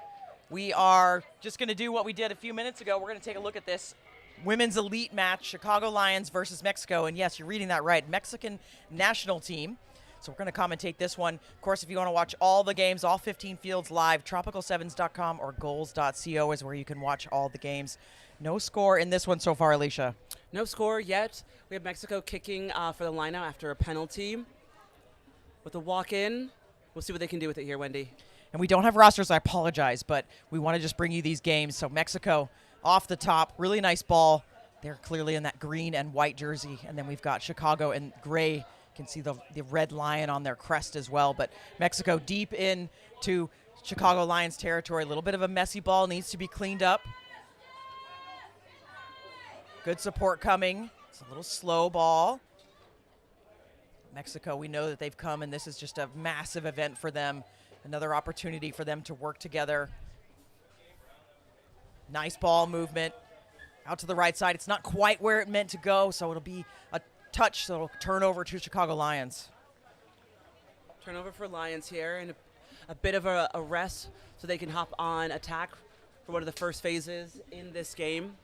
Speaker 1: We are just going to do what we did a few minutes ago. We're going to take a look at this women's elite match, Chicago Lions versus Mexico. And yes, you're reading that right, Mexican national team. So we're going to commentate this one. Of course, if you want to watch all the games, all 15 fields live, tropicalsevens.com or goals.co is where you can watch all the games. No score in this one so far, Alicia.
Speaker 2: No score yet. We have Mexico kicking for the lineout after a penalty. With a walk-in, we'll see what they can do with it here, Wendy.
Speaker 1: And we don't have rosters, I apologize, but we want to just bring you these games. So Mexico off the top, really nice ball. They're clearly in that green and white jersey. And then we've got Chicago in gray. You can see the red lion on their crest as well. But Mexico deep into Chicago Lions territory. A little bit of a messy ball, needs to be cleaned up. Good support coming. It's a little slow ball. Mexico, we know that they've come, and this is just a massive event for them. Another opportunity for them to work together. Nice ball movement. Out to the right side. It's not quite where it meant to go, so it'll be a touch, so it'll turn over to Chicago Lions.
Speaker 2: Turnover for Lions here, and a bit of a rest so they can hop on attack for one of the first phases in this game.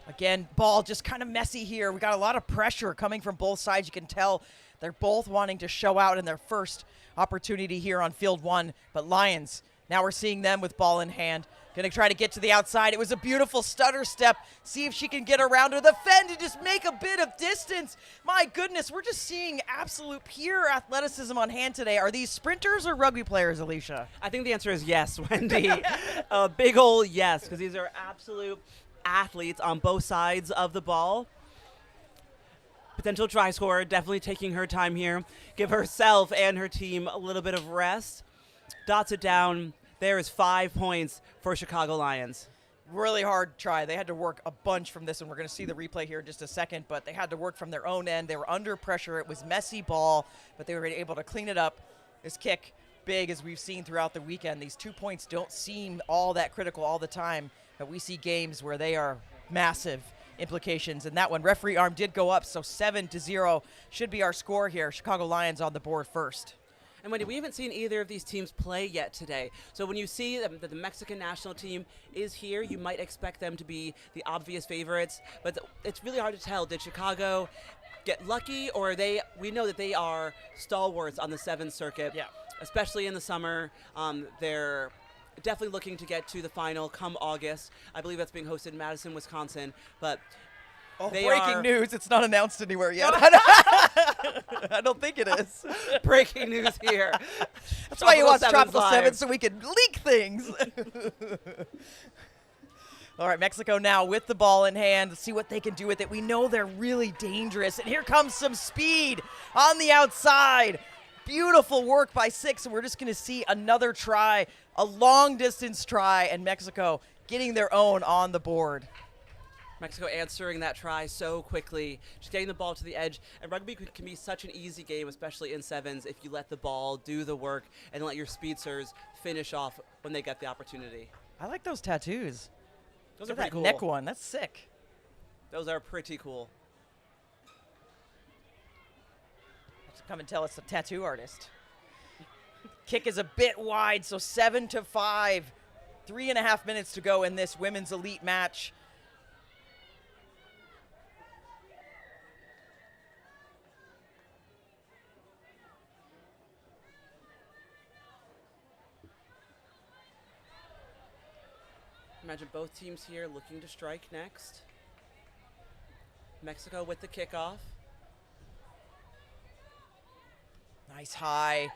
Speaker 1: Again, ball just kind of messy here. We got a lot of pressure coming from both sides. You can tell they're both wanting to show out in their first opportunity here on field one. But Lions, now we're seeing them with ball in hand. Going to try to get to the outside. It was a beautiful stutter step. See if she can get around her. The fend and just make a bit of distance. My goodness, we're just seeing absolute pure athleticism on hand today. Are these sprinters or rugby players, Alicia?
Speaker 2: I think the answer is yes, Wendy. A big ol' yes, because these are absolute athletes on both sides of the ball. Potential try scorer, definitely taking her time here. Give herself and her team a little bit of rest. Dots it down. There is 5 points for Chicago Lions.
Speaker 1: Really hard try. They had to work a bunch from this, and we're going to see the replay here in just a second, but they had to work from their own end. They were under pressure. It was messy ball, but they were able to clean it up. This kick, big, as we've seen throughout the weekend. These 2 points don't seem all that critical all the time, but we see games where they are massive implications. And that one, referee arm did go up, so 7-0 should be our score here. Chicago Lions on the board first.
Speaker 2: And Wendy, we haven't seen either of these teams play yet today. So when you see that the Mexican national team is here, you might expect them to be the obvious favorites. But it's really hard to tell. Did Chicago get lucky, or we know that they are stalwarts on the Sevens circuit, especially in the summer. They're definitely looking to get to the final come August. I believe that's being hosted in Madison, Wisconsin. But
Speaker 1: breaking news, it's not announced anywhere yet. I don't think it is.
Speaker 2: Breaking news here.
Speaker 1: That's why you watch Tropical 7, so we can leak things. All right, Mexico now with the ball in hand. Let's see what they can do with it. We know they're really dangerous. And here comes some speed on the outside. Beautiful work by 6, and we're just going to see another try, a long-distance try, and Mexico getting their own on the board.
Speaker 2: Mexico answering that try so quickly, just getting the ball to the edge. And rugby can be such an easy game, especially in sevens, if you let the ball do the work and let your speedsters finish off when they get the opportunity.
Speaker 1: I like those tattoos.
Speaker 2: Those
Speaker 1: Look
Speaker 2: are
Speaker 1: at
Speaker 2: pretty
Speaker 1: that
Speaker 2: cool.
Speaker 1: neck one. That's sick.
Speaker 2: Those are pretty cool.
Speaker 1: Let's come and tell us the tattoo artist. Kick is a bit wide, so 7-5. 3.5 minutes to go in this women's elite match.
Speaker 2: Imagine both teams here looking to strike next. Mexico with the kickoff.
Speaker 1: Nice high.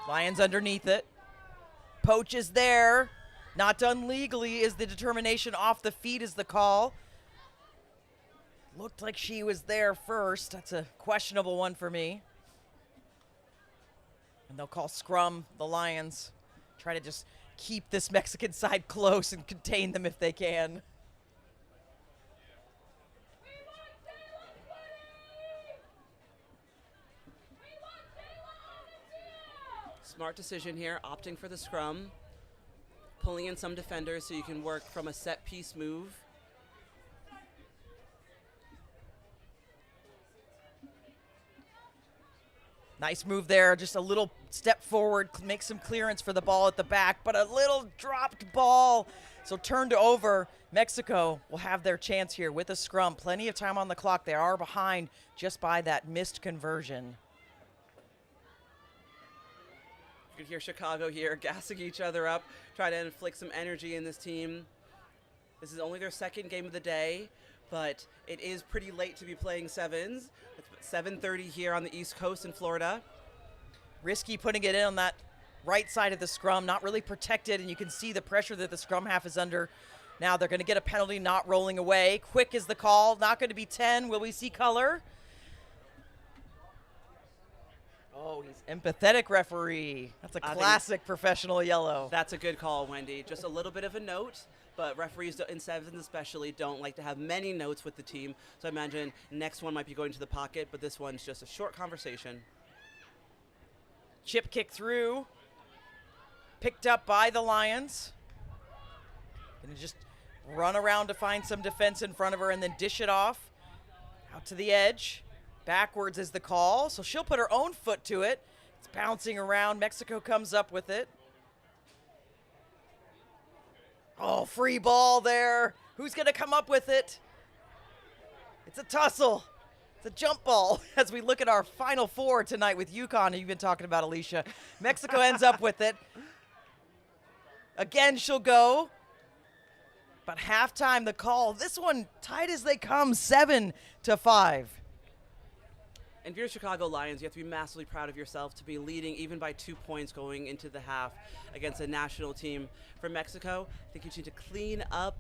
Speaker 1: Lions underneath it. Poach is there. Not done legally is the determination. Off the feet is the call. Looked like she was there first. That's a questionable one for me. And they'll call scrum, the Lions. Try to just keep this Mexican side close and contain them if they can.
Speaker 2: Smart decision here, opting for the scrum. Pulling in some defenders so you can work from a set piece move.
Speaker 1: Nice move there, just a little step forward, make some clearance for the ball at the back, but a little dropped ball. So turned over. Mexico will have their chance here with a scrum. Plenty of time on the clock. They are behind just by that missed conversion.
Speaker 2: You can hear Chicago here gassing each other up, trying to inflict some energy in this team. This is only their second game of the day, but it is pretty late to be playing sevens. It's 7:30 here on the East Coast in Florida.
Speaker 1: Risky putting it in on that right side of the scrum, not really protected, and you can see the pressure that the scrum half is under. Now they're going to get a penalty, not rolling away. Quick is the call, not going to be 10. Will we see color? Oh, he's empathetic referee. That's a classic professional yellow.
Speaker 2: That's a good call, Wendy. Just a little bit of a note, but referees in sevens especially don't like to have many notes with the team. So I imagine next one might be going to the pocket, but this one's just a short conversation.
Speaker 1: Chip kick through. Picked up by the Lions. Gonna just run around to find some defense in front of her and then dish it off. Out to the edge. Backwards is the call, so she'll put her own foot to it. It's bouncing around. Mexico comes up with it. Oh, free ball there. Who's going to come up with it? It's a tussle. It's a jump ball as we look at our Final Four tonight with UConn, you've been talking about, Alicia. Mexico ends up with it. Again, she'll go. But halftime, the call. This one tight as they come, 7-5.
Speaker 2: And if you're Chicago Lions, you have to be massively proud of yourself to be leading even by 2 points going into the half against a national team. For Mexico, I think you need to clean up,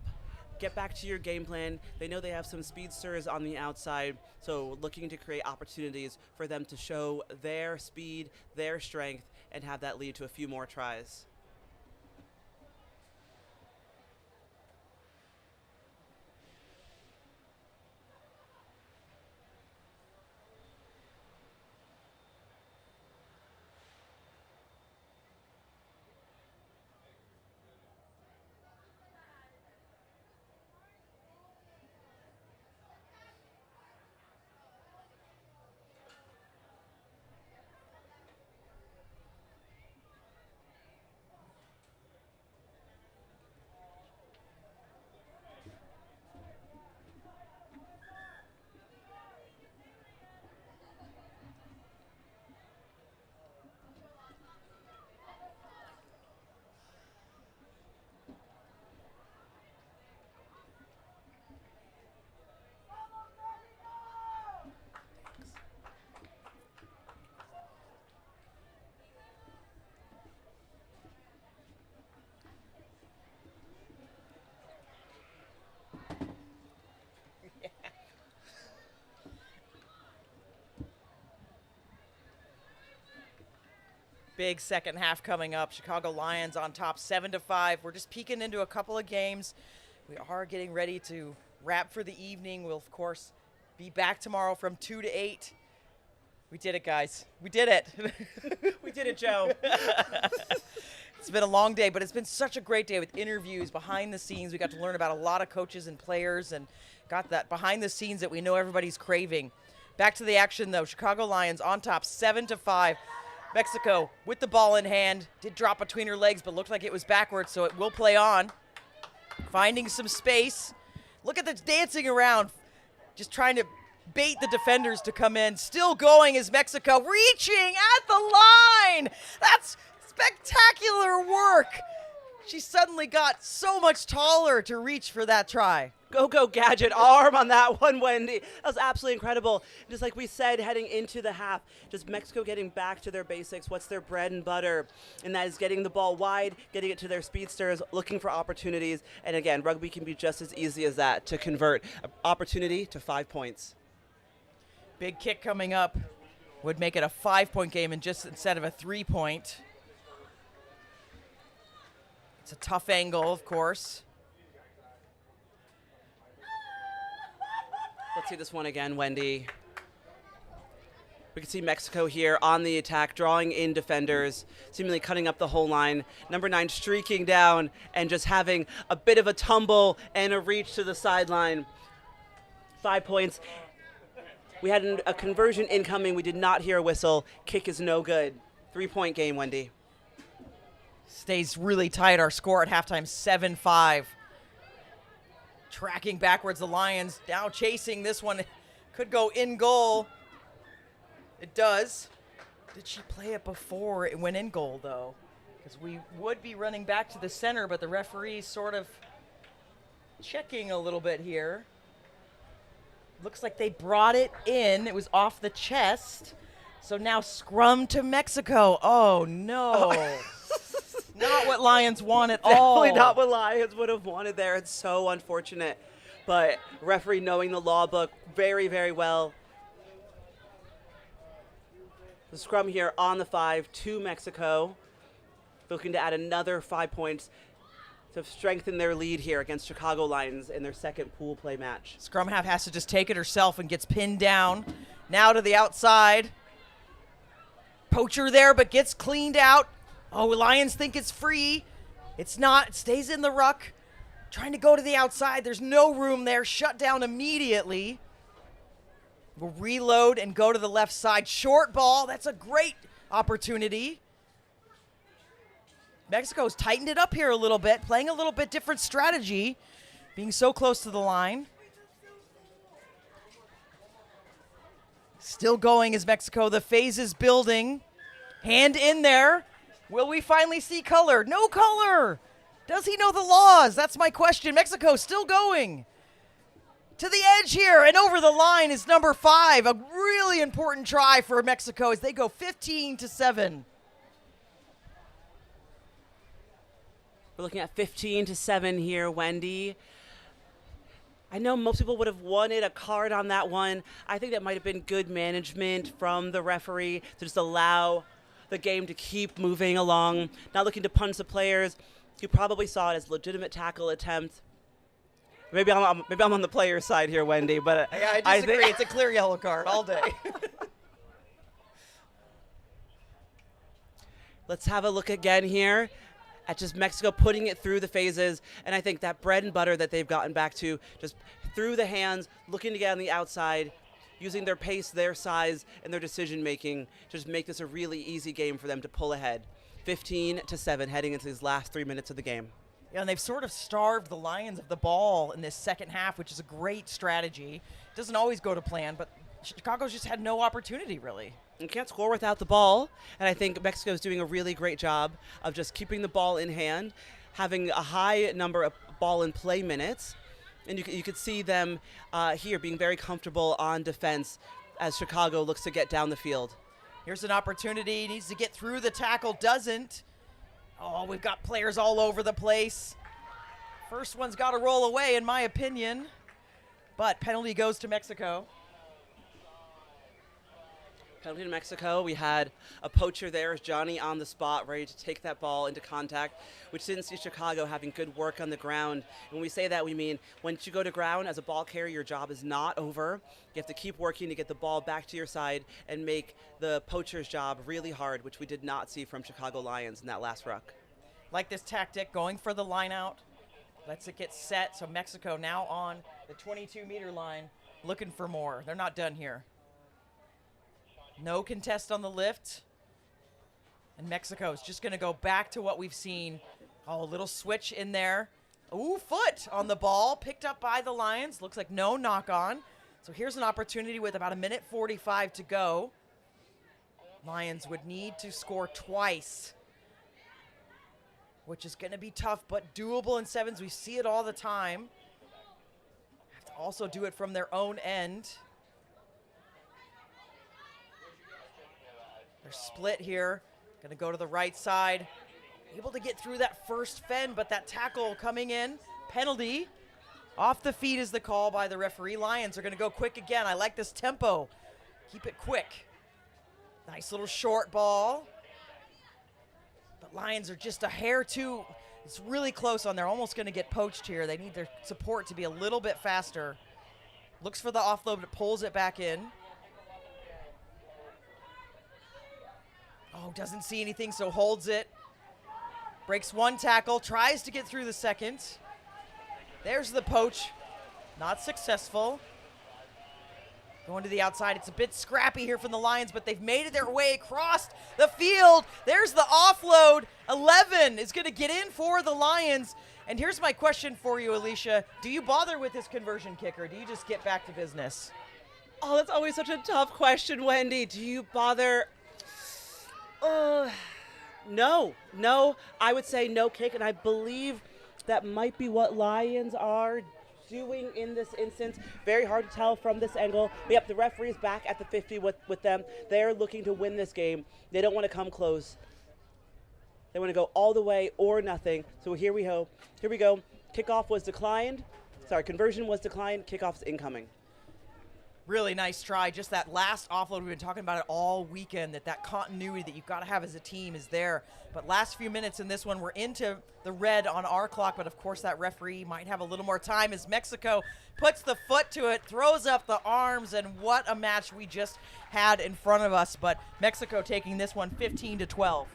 Speaker 2: get back to your game plan. They know they have some speedsters on the outside, so looking to create opportunities for them to show their speed, their strength, and have that lead to a few more tries.
Speaker 1: Big second half coming up. Chicago Lions on top 7-5. We're just peeking into a couple of games. We are getting ready to wrap for the evening. We'll, of course, be back tomorrow from 2 to 8. We did it, guys. We did it.
Speaker 2: We did it, Joe.
Speaker 1: It's been a long day, but it's been such a great day with interviews, behind the scenes. We got to learn about a lot of coaches and players and got that behind the scenes that we know everybody's craving. Back to the action, though. Chicago Lions on top 7-5. Mexico with the ball in hand. Did drop between her legs, but looked like it was backwards, so it will play on. Finding some space. Look at the dancing around. Just trying to bait the defenders to come in. Still going is Mexico. Reaching at the line. That's spectacular work. She suddenly got so much taller to reach for that try.
Speaker 2: Go gadget arm on that one, Wendy. That was absolutely incredible. Just like we said, heading into the half, just Mexico getting back to their basics. What's their bread and butter? And that is getting the ball wide, getting it to their speedsters, looking for opportunities. And again, rugby can be just as easy as that to convert an opportunity to 5 points.
Speaker 1: Big kick coming up would make it a 5-point game and just instead of a 3-point. It's a tough angle, of course.
Speaker 2: Let's see this one again, Wendy. We can see Mexico here on the attack, drawing in defenders, seemingly cutting up the whole line. Number 9 streaking down and just having a bit of a tumble and a reach to the sideline. 5 points. We had a conversion incoming. We did not hear a whistle. Kick is no good. 3-point game, Wendy.
Speaker 1: Stays really tight. Our score at halftime, 7-5. Tracking backwards, the Lions now chasing this one. Could go in goal. It does. Did she play it before it went in goal, though? Because we would be running back to the center, but the referee's sort of checking a little bit here. Looks like they brought it in. It was off the chest. So now scrum to Mexico. Oh, no. Not what Lions want at all.
Speaker 2: Definitely not what Lions would have wanted there. It's so unfortunate. But referee knowing the law book very, very well. The scrum here on the 5 to Mexico. Looking to add another 5 points to strengthen their lead here against Chicago Lions in their second pool play match.
Speaker 1: Scrum half has to just take it herself and gets pinned down. Now to the outside. Poacher there, but gets cleaned out. Oh, Lions think it's free. It's not. It stays in the ruck. Trying to go to the outside. There's no room there. Shut down immediately. We'll reload and go to the left side. Short ball. That's a great opportunity. Mexico's tightened it up here a little bit, playing a little bit different strategy, being so close to the line. Still going as Mexico. The phase is building. Hand in there. Will we finally see color? No color. Does he know the laws? That's my question. Mexico still going. To the edge here and over the line is number 5. A really important try for Mexico as they go 15-7.
Speaker 2: We're looking at 15-7 here, Wendy. I know most people would have wanted a card on that one. I think that might have been good management from the referee to just allow the game to keep moving along. Not looking to punch the players. You probably saw it as legitimate tackle attempt. Maybe I'm on the player side here, Wendy, but
Speaker 1: yeah, I disagree. It's a clear yellow card all day.
Speaker 2: Let's have a look again here at just Mexico putting it through the phases. And I think that bread and butter that they've gotten back to, just through the hands, looking to get on the outside, using their pace, their size, and their decision-making to just make this a really easy game for them to pull ahead. 15-7 heading into these last 3 minutes of the game.
Speaker 1: Yeah, and they've sort of starved the Lions of the ball in this second half, which is a great strategy. It doesn't always go to plan, but Chicago's just had no opportunity, really.
Speaker 2: You can't score without the ball, and I think Mexico's doing a really great job of just keeping the ball in hand, having a high number of ball and play minutes, and you could see them here being very comfortable on defense as Chicago looks to get down the field.
Speaker 1: Here's an opportunity. Needs to get through the tackle. Doesn't. Oh, we've got players all over the place. First one's got to roll away, in my opinion. But penalty goes to Mexico.
Speaker 2: Penalty to Mexico. We had a poacher there, Johnny on the spot, ready to take that ball into contact, which didn't see Chicago having good work on the ground. And when we say that, we mean once you go to ground as a ball carrier, your job is not over. You have to keep working to get the ball back to your side and make the poacher's job really hard, which we did not see from Chicago Lions in that last ruck.
Speaker 1: Like this tactic, going for the line out. Lets it get set. So Mexico now on the 22-meter line, looking for more. They're not done here. No contest on the lift. And Mexico is just going to go back to what we've seen. Oh, a little switch in there. Ooh, foot on the ball. Picked up by the Lions. Looks like no knock on. So here's an opportunity with about 1:45 to go. Lions would need to score twice, which is going to be tough, but doable in sevens. We see it all the time. Have to also do it from their own end. They're split here. Going to go to the right side. Able to get through that first fend, but that tackle coming in. Penalty. Off the feet is the call by the referee. Lions are going to go quick again. I like this tempo. Keep it quick. Nice little short ball. But Lions are just a hair too. It's really close on there. Almost going to get poached here. They need their support to be a little bit faster. Looks for the offload, but pulls it back in. Oh, doesn't see anything, so holds it. Breaks one tackle, tries to get through the second. There's the poach. Not successful. Going to the outside. It's a bit scrappy here from the Lions, but they've made their way across the field. There's the offload. 11 is going to get in for the Lions. And here's my question for you, Alicia. Do you bother with this conversion kick, or do you just get back to business?
Speaker 2: Oh, that's always such a tough question, Wendy. Do you bother? No. I would say no kick, and I believe that might be what Lions are doing in this instance. Very hard to tell from this angle. But yep, the referee's back at the 50 with them. They're looking to win this game. They don't want to come close. They want to go all the way or nothing. So here we go. Kickoff was declined. Sorry, conversion was declined. Kickoff's incoming.
Speaker 1: Really nice try. Just that last offload, we've been talking about it all weekend, that continuity that you've got to have as a team is there. But last few minutes in this one, we're into the red on our clock, but of course that referee might have a little more time as Mexico puts the foot to it, throws up the arms, and what a match we just had in front of us. But Mexico taking this one 15-12.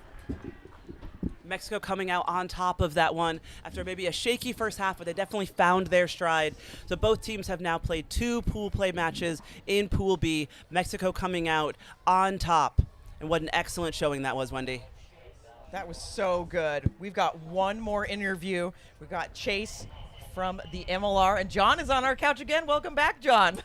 Speaker 2: Mexico coming out on top of that one after maybe a shaky first half, but they definitely found their stride. So both teams have now played 2 pool play matches in Pool B. Mexico coming out on top. And what an excellent showing that was, Wendy.
Speaker 1: That was so good. We've got one more interview. We've got Chase from the MLR, and John is on our couch again. Welcome back, John.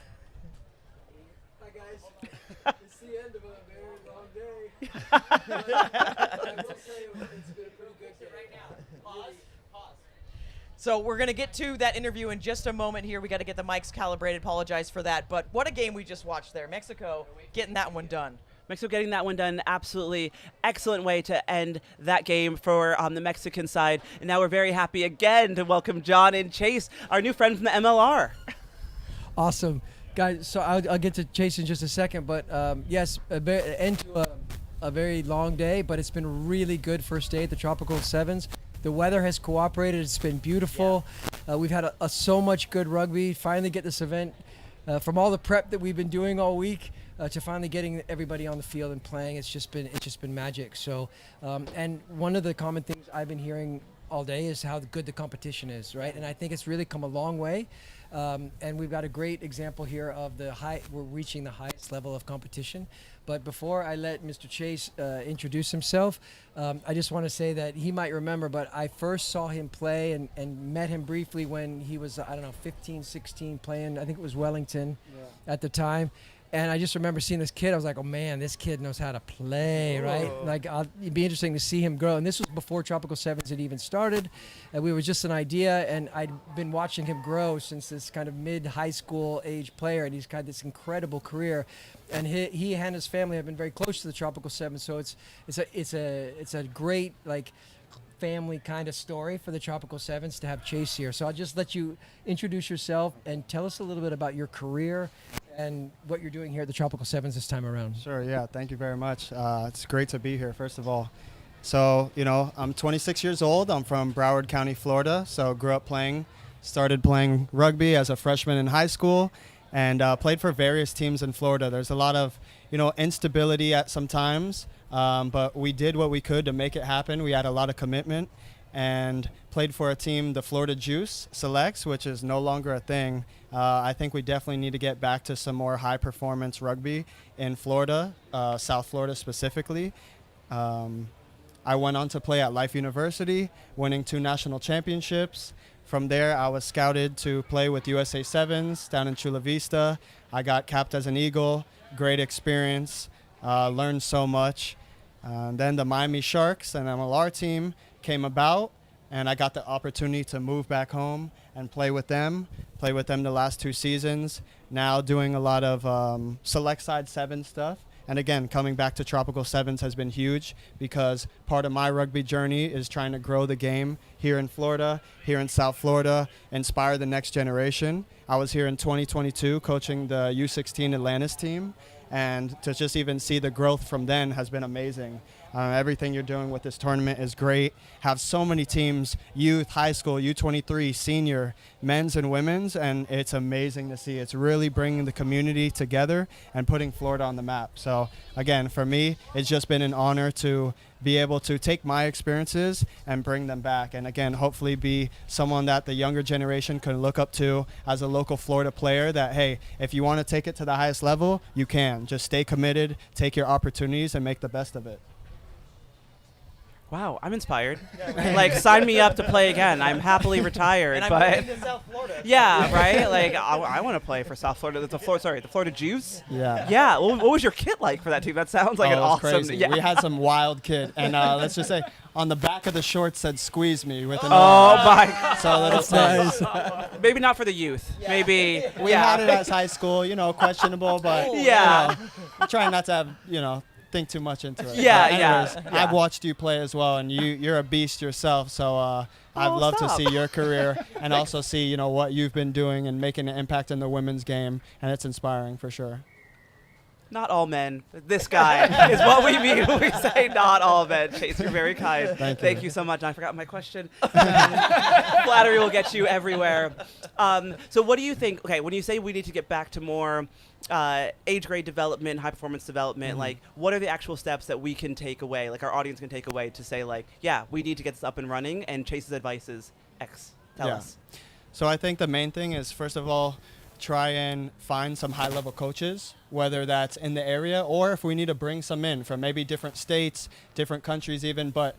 Speaker 8: Hi, guys. It's the end of a very long day. I will say it's been a pretty good day. Right now. Pause.
Speaker 1: So we're going to get to that interview in just a moment here. We got to get the mics calibrated. Apologize for that. But what a game we just watched there. Mexico getting that one done.
Speaker 2: Mexico getting that one done. Absolutely excellent way to end that game for the Mexican side. And now we're very happy again to welcome John and Chase, our new friend from the MLR.
Speaker 20: Awesome. Guys, so I'll get to Chase in just a second. But yes, end to a very long day, but it's been really good first day at the Tropical Sevens. The weather has cooperated. It's been beautiful. Yeah. We've had so much good rugby. Finally get this event from all the prep that we've been doing all week to finally getting everybody on the field and playing. It's just been magic. So, and one of the common things I've been hearing all day is how good the competition is, right? And I think it's really come a long way. And we've got a great example here of we're reaching the highest level of competition. But before I let Mr. Chase introduce himself, I just want to say that he might remember, but I first saw him play and met him briefly when he was, 15, 16, playing, I think it was Wellington at the time. And I just remember seeing this kid. I was like, oh, man, this kid knows how to play, right? Like, it'd be interesting to see him grow. And this was before Tropical Sevens had even started. And we were just an idea. And I'd been watching him grow since this kind of mid-high school age player. And he's got this incredible career. And he and his family have been very close to the Tropical Sevens. So it's a great, like, family kind of story for the Tropical Sevens to have Chase here. So I'll just let you introduce yourself and tell us a little bit about your career and what you're doing here at the Tropical Sevens this time around.
Speaker 19: Sure, yeah, thank you very much. It's great to be here, first of all. So, I'm 26 years old. I'm from Broward County, Florida. So started playing rugby as a freshman in high school and played for various teams in Florida. There's a lot of, instability at some times, but we did what we could to make it happen. We had a lot of commitment and played for a team, the Florida Juice Selects, which is no longer a thing. I think we definitely need to get back to some more high-performance rugby in Florida, South Florida specifically. I went on to play at Life University, winning 2 national championships. From there, I was scouted to play with USA Sevens down in Chula Vista. I got capped as an Eagle, great experience, learned so much. Then the Miami Sharks, an MLR team, came about, and I got the opportunity to move back home and play with them the last 2 seasons. Now doing a lot of select side 7 stuff. And again, coming back to Tropical Sevens has been huge because part of my rugby journey is trying to grow the game here in Florida, here in South Florida, inspire the next generation. I was here in 2022 coaching the U16 Atlantis team, and to just even see the growth from then has been amazing. Everything you're doing with this tournament is great. Have so many teams, youth, high school, U23, senior, men's and women's, and it's amazing to see. It's really bringing the community together and putting Florida on the map. So again, for me, it's just been an honor to be able to take my experiences and bring them back. And again, hopefully be someone that the younger generation can look up to as a local Florida player that, hey, if you want to take it to the highest level, you can. Just stay committed, take your opportunities, and make the best of it.
Speaker 2: Wow, I'm inspired. Like, sign me up to play again. I'm happily retired.
Speaker 1: And I'm
Speaker 2: but
Speaker 1: moving to South Florida.
Speaker 2: Yeah, right? Like, I want to play for South Florida. The Florida Juice?
Speaker 19: Yeah.
Speaker 2: Yeah. What was your kit like for that team? That sounds like an
Speaker 19: it was
Speaker 2: awesome.
Speaker 19: crazy.
Speaker 2: Yeah.
Speaker 19: We had some wild kid. And let's just say, on the back of the shorts said "squeeze me" with an
Speaker 2: Oh
Speaker 19: orange.
Speaker 2: my!
Speaker 19: So
Speaker 2: That's
Speaker 19: nice.
Speaker 2: Maybe not for the youth.
Speaker 1: Yeah.
Speaker 2: Maybe
Speaker 19: We had it as high school, questionable, but
Speaker 2: Yeah.
Speaker 19: trying not to have, think too much into it.
Speaker 2: Yeah,
Speaker 19: But
Speaker 2: yeah,
Speaker 19: anyways,
Speaker 2: yeah.
Speaker 19: I've watched you play as well, and you're a beast yourself. So I'd love to
Speaker 2: stop.
Speaker 19: see your career and also see what you've been doing and making an impact in the women's game, and it's inspiring for sure.
Speaker 2: Not all men. This guy is what we mean when we say not all men. Chase, you're very kind.
Speaker 19: Thank you.
Speaker 2: So much. I forgot my question. Flattery will get you everywhere. So what do you think? Okay, when you say we need to get back to more age grade development, high performance development, like what are the actual steps that we can take away, like our audience can take away to say like, yeah, we need to get this up and running, and Chase's advice is X. Tell us.
Speaker 19: So I think the main thing is, first of all, try and find some high-level coaches, whether that's in the area or if we need to bring some in from maybe different states, different countries even, but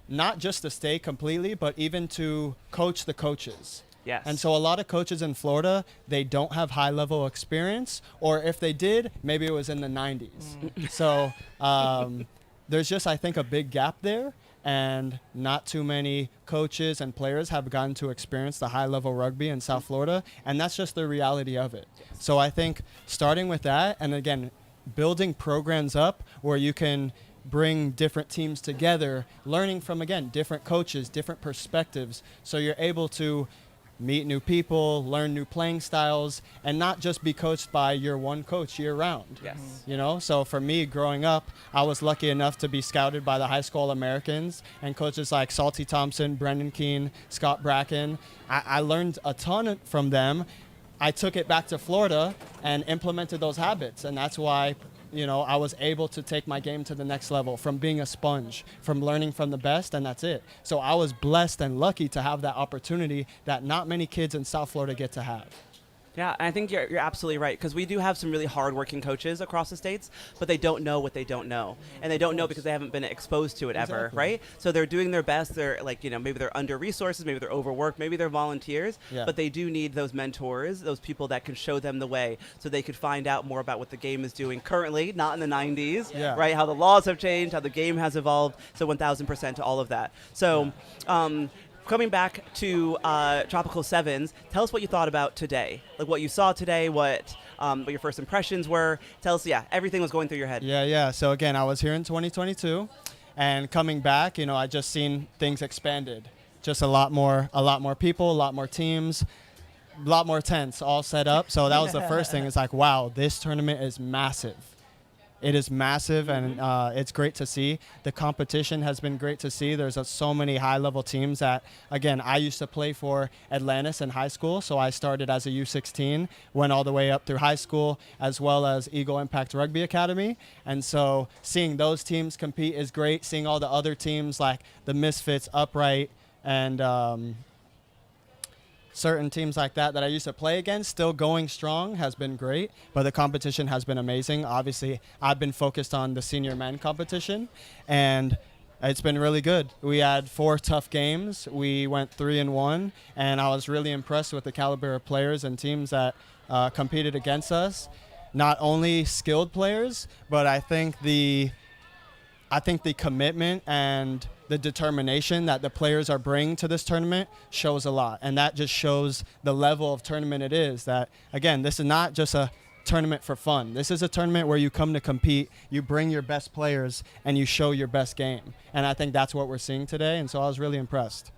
Speaker 19: not just to stay completely, but even to coach the coaches.
Speaker 2: Yes.
Speaker 19: And so a lot of coaches in Florida, they don't have high-level experience, or if they did, maybe it was in the 90s. So there's just, I think, a big gap there. And not too many coaches and players have gotten to experience the high-level rugby in South Florida, and that's just the reality of it. So I think starting with that, and again, building programs up where you can bring different teams together, learning from, again, different coaches, different perspectives, so you're able to meet new people, learn new playing styles, and not just be coached by your one coach year round.
Speaker 2: Yes.
Speaker 19: So for me, growing up, I was lucky enough to be scouted by the high school All-Americans and coaches like Salty Thompson, Brendan Keene, Scott Bracken. I learned a ton from them. I took it back to Florida and implemented those habits, and that's why I was able to take my game to the next level from being a sponge, from learning from the best, and that's it. So I was blessed and lucky to have that opportunity that not many kids in South Florida get to have.
Speaker 2: Yeah, and I think you're absolutely right, because we do have some really hardworking coaches across the states, but they don't know what they don't know, and they don't know because they haven't been exposed to it ever, right? So they're doing their best. They're like, maybe they're under resources, maybe they're overworked, maybe they're volunteers, but they do need those mentors, those people that can show them the way, so they could find out more about what the game is doing currently, not in the 90s, right? How the laws have changed, how the game has evolved. So 1,000% to all of that. So. Coming back to Tropical Sevens, tell us what you thought about today. Like what you saw today, what your first impressions were. Tell us, everything was going through your head.
Speaker 19: Yeah. So again, I was here in 2022, and coming back, I just seen things expanded. Just a lot more people, a lot more teams, a lot more tents all set up. So that was the first thing. It's like, wow, this tournament is massive. It is massive, and it's great to see. The competition has been great to see. There's so many high-level teams that, again, I used to play for Atlantis in high school, so I started as a U16, went all the way up through high school, as well as Eagle Impact Rugby Academy. And so seeing those teams compete is great. Seeing all the other teams like the Misfits, Upright, and certain teams like that I used to play against still going strong has been great, but the competition has been amazing. Obviously, I've been focused on the senior men competition, and it's been really good. We had 4 tough games. We went 3-1, and I was really impressed with the caliber of players and teams that competed against us. Not only skilled players, but I think the commitment and the determination that the players are bringing to this tournament shows a lot. And that just shows the level of tournament it is. That, again, this is not just a tournament for fun. This is a tournament where you come to compete, you bring your best players, and you show your best game. And I think that's what we're seeing today, and so I was really impressed.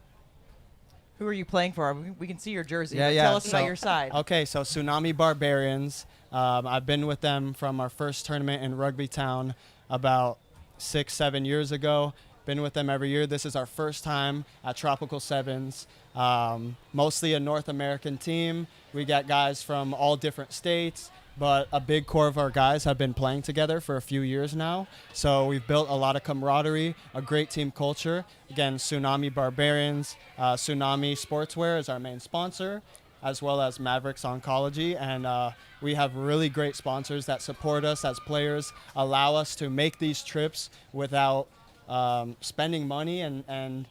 Speaker 1: Who are you playing for? We can see your jersey.
Speaker 19: Yeah.
Speaker 1: Tell us about your side.
Speaker 19: Okay, so Tsunami Barbarians. I've been with them from our first tournament in Rugby Town about 6-7 years ago. Been with them every year. This is our first time at Tropical Sevens. Mostly a North American team. We got guys from all different states, but a big core of our guys have been playing together for a few years now. So we've built a lot of camaraderie, a great team culture. Again, Tsunami Barbarians, Tsunami Sportswear is our main sponsor, as well as Mavericks Oncology. And we have really great sponsors that support us as players, allow us to make these trips without spending money and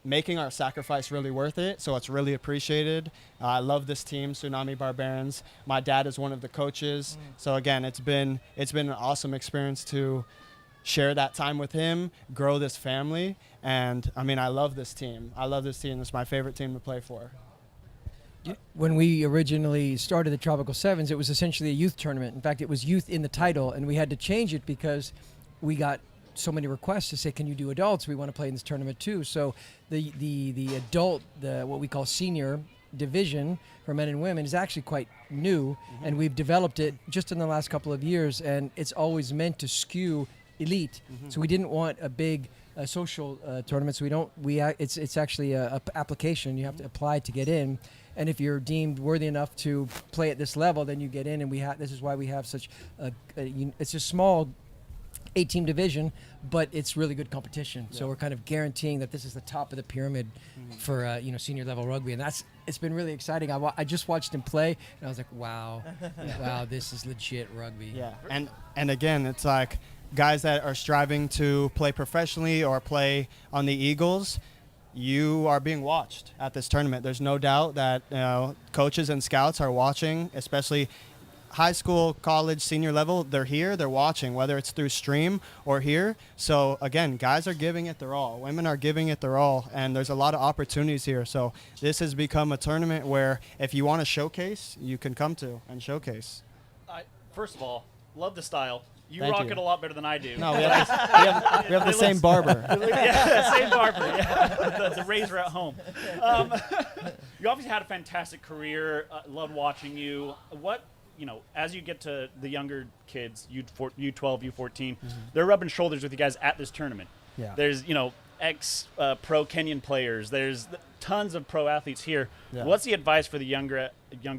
Speaker 19: making our sacrifice really worth it. So it's really appreciated. I love this team, Tsunami Barbarians. My dad is one of the coaches. So again, it's been an awesome experience to share that time with him, grow this family. And I mean, I love this team. It's my favorite team to play for.
Speaker 20: When we originally started the Tropical Sevens, it was essentially a youth tournament. In fact, it was youth in the title, and we had to change it because we got so many requests to say, can you do adults? We want to play in this tournament too. So the adult, what we call senior division for men and women is actually quite new, and we've developed it just in the last couple of years, and it's always meant to skew elite. So we didn't want a big social tournament. So it's actually a application. You have to apply to get in. And if you're deemed worthy enough to play at this level, then you get in. And this is why we have such it's a small 8-team division, but it's really good competition. So we're kind of guaranteeing that this is the top of the pyramid for senior level rugby, and it's been really exciting. I just watched him play, and I was like, wow, this is legit rugby.
Speaker 19: Yeah, and again, it's like guys that are striving to play professionally or play on the Eagles. You are being watched at this tournament. There's no doubt that coaches and scouts are watching, especially high school, college, senior level. They're here, they're watching, whether it's through stream or here. So again, guys are giving it their all. Women are giving it their all, and there's a lot of opportunities here. So this has become a tournament where if you want to showcase, you can come to and showcase.
Speaker 3: First of all, love the style. You
Speaker 19: Thank
Speaker 3: rock
Speaker 19: you.
Speaker 3: it a lot better than I do.
Speaker 19: No, we have the same barber.
Speaker 3: Yeah, same barber. Yeah. The razor at home. You obviously had a fantastic career. Loved watching you. As you get to the younger kids, U12, U14, they're rubbing shoulders with you guys at this tournament.
Speaker 20: Yeah.
Speaker 3: There's, ex-pro Kenyan players. There's tons of pro athletes here.
Speaker 19: Yeah.
Speaker 3: What's the advice for the younger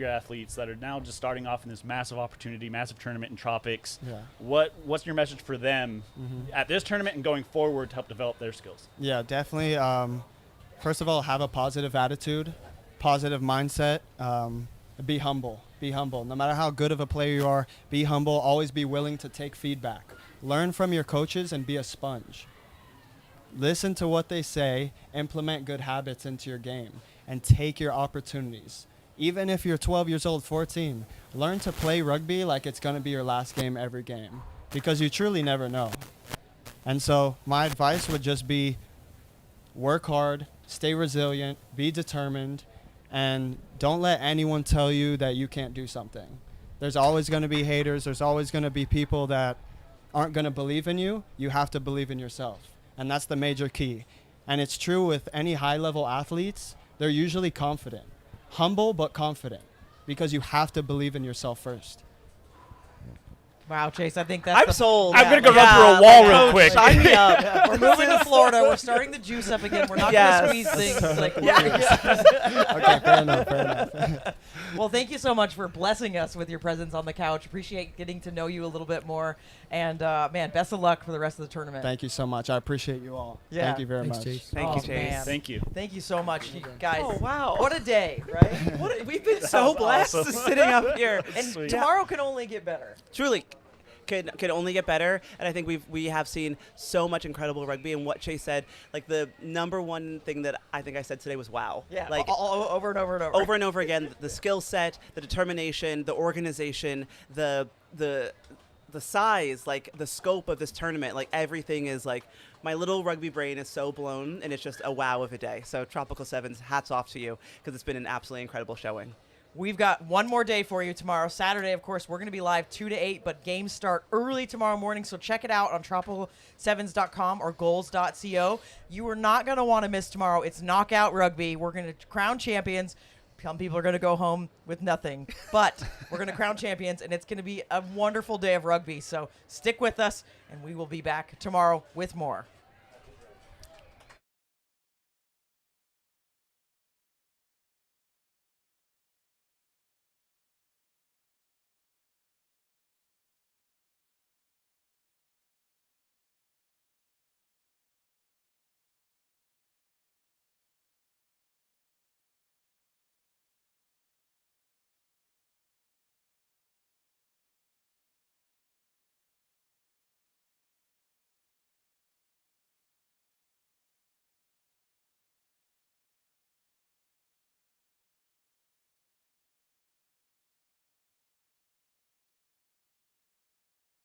Speaker 3: athletes that are now just starting off in this massive opportunity, massive tournament in Tropics?
Speaker 19: Yeah.
Speaker 3: What's your message for them at this tournament and going forward to help develop their skills?
Speaker 19: Yeah, definitely. First of all, have a positive attitude, positive mindset. Be humble. Be humble. No matter how good of a player you are, be humble. Always be willing to take feedback. Learn from your coaches and be a sponge. Listen to what they say, implement good habits into your game, and take your opportunities. Even if you're 12 years old, 14, learn to play rugby like it's going to be your last game every game, because you truly never know. And so my advice would just be work hard, stay resilient, be determined, and don't let anyone tell you that you can't do something. There's always going to be haters. There's always going to be people that aren't going to believe in you. You have to believe in yourself. And that's the major key. And it's true with any high-level athletes. They're usually confident. Humble but confident, because you have to believe in yourself first.
Speaker 1: Wow, Chase, I think that's
Speaker 2: I'm sold.
Speaker 3: I'm going to go run through a wall real quick.
Speaker 2: Sign me up.
Speaker 1: We're moving to Florida. We're starting the juice up again. We're not going to squeeze things like
Speaker 19: Okay, fair enough.
Speaker 1: Well, thank you so much for blessing us with your presence on the couch. Appreciate getting to know you a little bit more. And, man, best of luck for the rest of the tournament.
Speaker 19: Thank you so much. I appreciate you all.
Speaker 1: Yeah.
Speaker 19: Thank you very much.
Speaker 1: Chase.
Speaker 2: Thank you, Chase.
Speaker 1: Man.
Speaker 3: Thank you.
Speaker 1: Thank you so much, you guys.
Speaker 2: Oh, wow.
Speaker 1: What a day, right?
Speaker 2: We've been so blessed
Speaker 3: awesome.
Speaker 2: sitting up here.
Speaker 1: And tomorrow can only get better.
Speaker 2: Truly. Could only get better, and I think we have seen so much incredible rugby. And what Chase said, like the number one thing that I think I said today was wow.
Speaker 1: Yeah,
Speaker 2: like
Speaker 1: over and over and over.
Speaker 2: Over and over again, the skill set, the determination, the organization, the size, like the scope of this tournament, like everything is like my little rugby brain is so blown, and it's just a wow of a day. So Tropical Sevens, hats off to you, because it's been an absolutely incredible showing.
Speaker 1: We've got one more day for you tomorrow. Saturday, of course, we're going to be live 2 to 8, but games start early tomorrow morning, so check it out on tropicalsevens.com or goals.co. You are not going to want to miss tomorrow. It's knockout rugby. We're going to crown champions. Some people are going to go home with nothing, but we're going to crown champions, and it's going to be a wonderful day of rugby. So stick with us, and we will be back tomorrow with more.